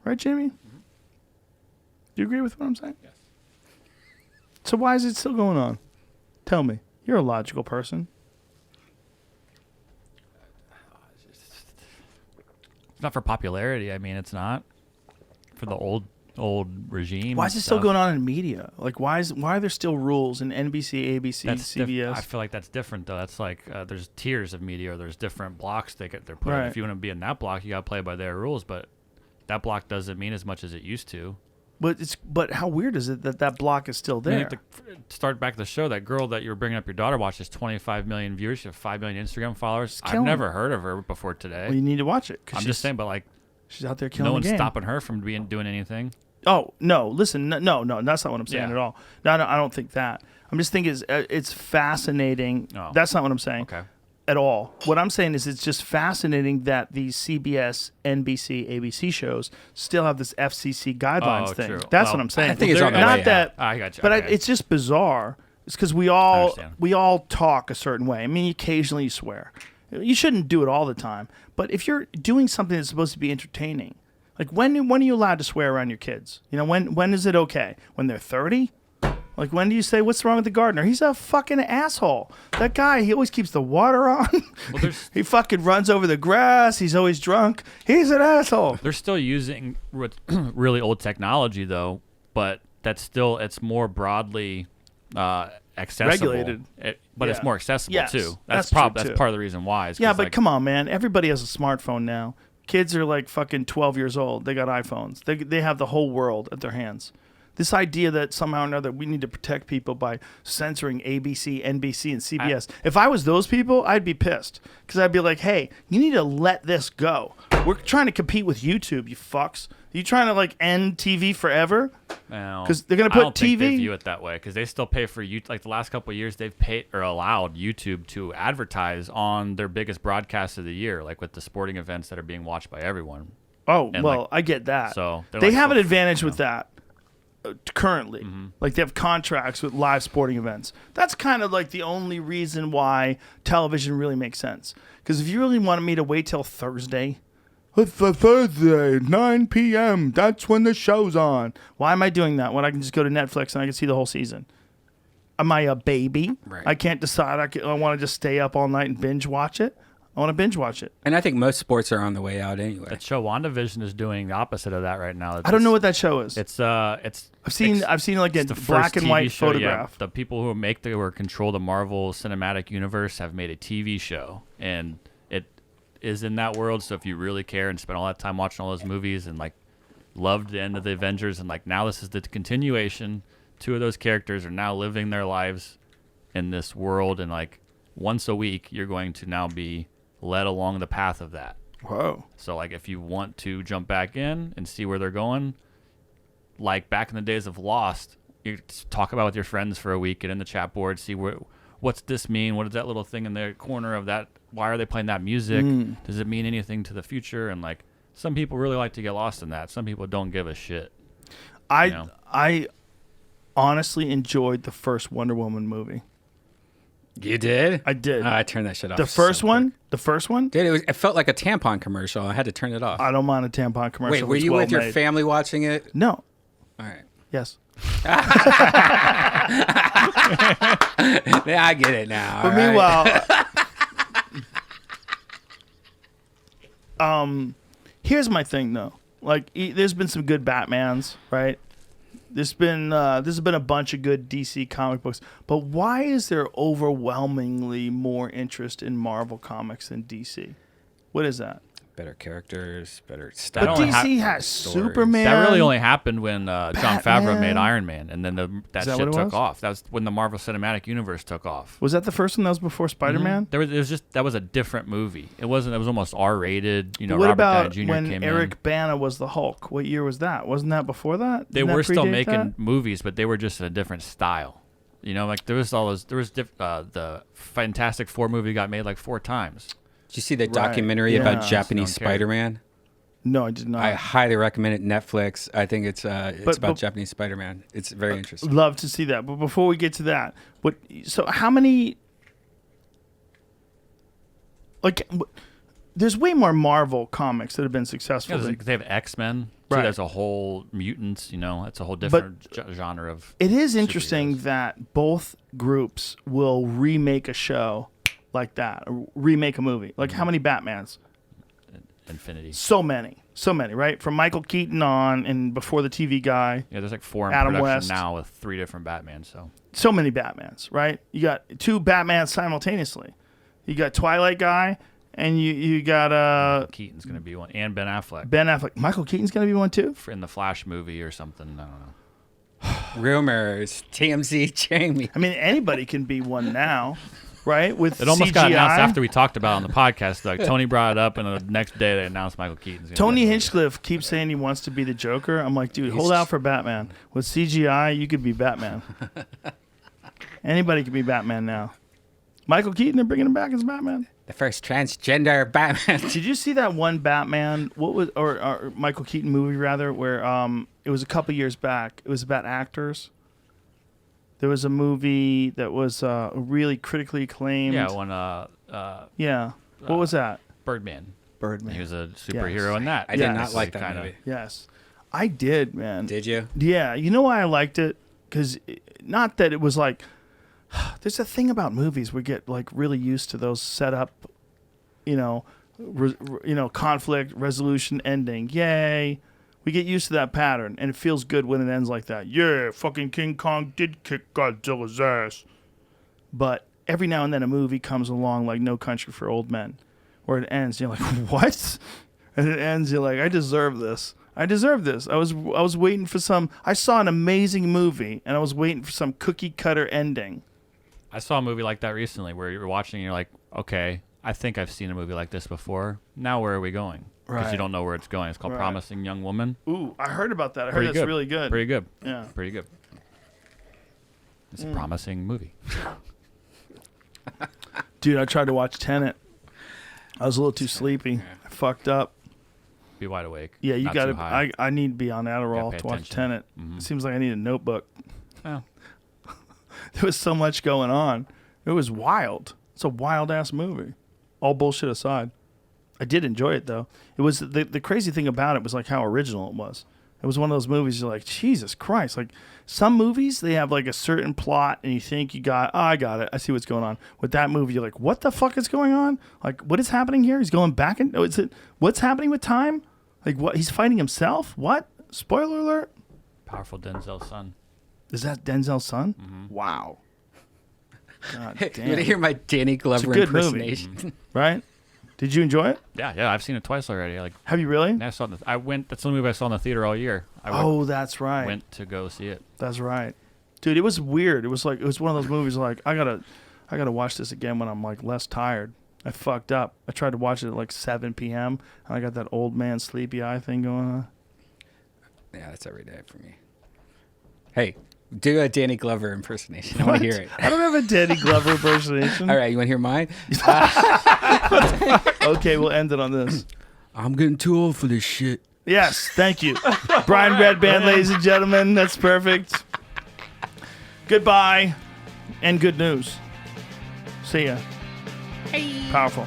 Right, Jamie? Do you agree with what I'm saying? Yes. So why is it still going on? Tell me. You're a logical person. It's not for popularity. I mean, it's not for the old regime. Why is it still stuff. going on in media? Like, why are there still rules in NBC, ABC, CBS? I feel like that's different though. That's like there's tiers of media. Or there's different blocks they're put in. Right. If you want to be in that block, you got to play by their rules. But that block doesn't mean as much as it used to. But how weird is it that block is still there? I mean, to start back the show, that girl that you were bringing up your daughter watches 25 million viewers. She has 5 million Instagram followers. I've never heard of her before today. Well, you need to watch it. I'm just saying, but like, she's out there killing no the one's game. stopping her from doing anything. Oh no! Listen, no, that's not what I'm saying Yeah. at all. No, I don't think that. I'm just thinking it's fascinating. Oh. That's not what I'm saying. Okay. At all. What I'm saying is it's just fascinating that these CBS, NBC, ABC shows still have this FCC guidelines thing. True. That's Well, what I'm saying. I think it's on the not way that, out. I got you. but Okay. it's just bizarre. It's because we all talk a certain way. I mean, occasionally you swear. You shouldn't do it all the time. But if you're doing something that's supposed to be entertaining, like when are you allowed to swear around your kids? You know, when is it okay? When they're 30? Like, when do you say, what's wrong with the gardener? He's a fucking asshole. That guy, he always keeps the water on. Well, He fucking runs over the grass. He's always drunk. He's an asshole. They're still using really old technology, though, but it's more broadly accessible. Regulated. But Yeah. it's more accessible, Yes, too. that's That's true, too. part of the reason why. Yeah, but come on, man. Everybody has a smartphone now. Kids are like fucking 12 years old. They got iPhones. They have the whole world at their hands. This idea that somehow or another we need to protect people by censoring ABC, NBC, and CBS. If I was those people, I'd be pissed. Because I'd be like, hey, you need to let this go. We're trying to compete with YouTube, you fucks. Are you trying to like end TV forever? Because they're going to I put don't think they TV. view it that way because they still pay for you. Like the last couple of years, they've paid or allowed YouTube to advertise on their biggest broadcasts of the year, like with the sporting events that are being watched by everyone. Oh, And, well, like, I get that. so they're they like, have an so- advantage with that currently. Like they have contracts with live sporting events. That's kind of like the only reason why television really makes sense. Because if you really wanted me to wait till Thursday, it's the Thursday, 9 p.m., that's when the show's on. Why am I doing that when I can just go to Netflix and I can see the whole season? Am I a baby? Right. I can't decide. I want to just stay up all night and binge watch it. I want to binge watch it. And I think most sports are on the way out anyway. That show WandaVision is doing the opposite of that right now. I don't know what that show is. It's I've seen like a it's the black first and TV white show, yeah. photograph. The people who control the Marvel Cinematic Universe have made a TV show, and it is in that world. So if you really care and spend all that time watching all those movies and like loved the end of the Avengers, and like now this is the continuation. 2 of those characters are now living their lives in this world, and like once a week you're going to now be led along the path of that. Whoa. So, like, if you want to jump back in and see where they're going, like back in the days of Lost, you talk about it with your friends for a week, get in the chat board, see what's this mean? What is that little thing in the corner of that? Why are they playing that music? Does it mean anything to the future? And, like, some people really like to get lost in that. Some people don't give a shit. I honestly enjoyed the first Wonder Woman movie. You did? I did. I turned that shit off. The first so one? quick. The first one? Dude, it felt like a tampon commercial. I had to turn it off. I don't mind a tampon commercial. Wait, were It's you well with your made. family watching it? No. All right. Yes. Yeah, I get it now. But all right? meanwhile, here's my thing though. Like, there's been some good Batmans, right? There's been a bunch of good DC comic books, but why is there overwhelmingly more interest in Marvel comics than DC? What is that? Better characters, better That stuff. But only DC hap- has stories. Superman. That really only happened when Jon Favreau made Batman. Iron Man, and then that Is that shit what it took was? off. That was when the Marvel Cinematic Universe took off. Was that the first one that was before Spider-Man? It was just that was a different movie. It wasn't. It was almost R-rated. What Robert about Downey Jr. when came Eric in. Bana was the Hulk? What year was that? Wasn't that before that? They Didn't were that still predate making that? movies, but they were just in a different style. Like there was all those. There was the Fantastic Four movie got made like 4 times. Did you see the Right, documentary yeah. about Japanese No one cared. Spider-Man? No, I did not. I highly recommend it. Netflix. I think it's But- about but- Japanese Spider-Man. It's very interesting. Love to see that. But before we get to that, how many? Like, there's way more Marvel comics that have been successful. Yeah, than- they have X-Men. Right. Right. There's a whole mutants. That's a whole different genre of. It is interesting superheroes. that both groups will remake a show like that, or remake a movie. Like how many Batmans? Infinity. So many, right? From Michael Keaton on, and before the TV guy, Yeah, there's like 4 in Adam production West. now with 3 different Batmans. so many Batmans, right? You got 2 Batmans simultaneously. You got Twilight guy, and you got Keaton's gonna be one, and Ben Affleck Ben Affleck. Michael Keaton's gonna be one too. in the Flash movie or something. I don't know. Rumors. TMZ Jamie. I mean, anybody can be one now, right? With It almost CGI. got announced after we talked about it on the podcast. Like Tony brought it up, and the next day they announced Michael Keaton's. Tony Hinchcliffe keeps saying he wants to be the Joker. I'm like, dude, hold out for Batman. With CGI, you could be Batman. Anybody could be Batman now. Michael Keaton, they're bringing him back as Batman. The first transgender Batman. Did you see that one Batman? What was or Michael Keaton movie rather, where it was a couple years back. It was about actors. There was a movie that was really critically acclaimed. Yeah, when Yeah. What was that? Birdman. Birdman. He was a superhero in that. I did Yes. not like that Kinda- movie. Yes, I did, man. Did you? Yeah, you know why I liked it? Because not that it was like, there's a thing about movies we get like really used to those setup, conflict, resolution, ending. Yay, we get used to that pattern, and it feels good when it ends like that. Yeah, fucking King Kong did kick Godzilla's ass. But every now and then a movie comes along like No Country for Old Men, where it ends, you're like, what? And it ends, you're like, I deserve this. I deserve this. I was waiting for some. I saw an amazing movie, and I was waiting for some cookie cutter ending. I saw a movie like that recently where you're watching and you're like, okay, I think I've seen a movie like this before. Now where are we going? Because Right. you don't know where it's going. It's called Right. Promising Young Woman. Ooh, I heard about that. I heard Pretty that's good. really good. Pretty good. Yeah. Pretty good. It's a promising movie. Dude, I tried to watch Tenet. I was a little too sleepy. I fucked up. Be wide awake. Yeah, you Not got too to. high. I need to be on Adderall pay to watch attention. Tenet. It seems like I need a notebook. Oh. There was so much going on. It was wild. It's a wild ass movie. All bullshit aside, I did enjoy it though. It was the crazy thing about it was like how original it was. It was one of those movies you're like, Jesus Christ. Like some movies, they have like a certain plot and you think you got, I got it. I see what's going on. With that movie, you're like, what the fuck is going on? Like, what is happening here? He's going back and what's happening with time? Like what? He's fighting himself? What? Spoiler alert. Powerful Denzel's son. Is that Denzel's son? Wow. God You damn. want to hear my Danny Glover good movie. impersonation? Right? Did you enjoy it? Yeah, I've seen it twice already. Like Have you really? I saw it. I went. That's the movie I saw in the theater all year. I Oh, that's right. went to go see it. That's right. Dude, it was weird. It was like it was one of those movies like I gotta watch this again when I'm like less tired. I fucked up. I tried to watch it at like 7 p.m. and I got that old man sleepy eye thing going on. Yeah, that's every day for me. Hey, do a Danny Glover impersonation. I want to hear it. I don't have a Danny Glover impersonation. All right, you want to hear mine? Okay, we'll end it on this. I'm getting too old for this shit. Yes, thank you. Brian Redban, ladies and gentlemen. That's perfect. Goodbye and good news. See ya. Powerful.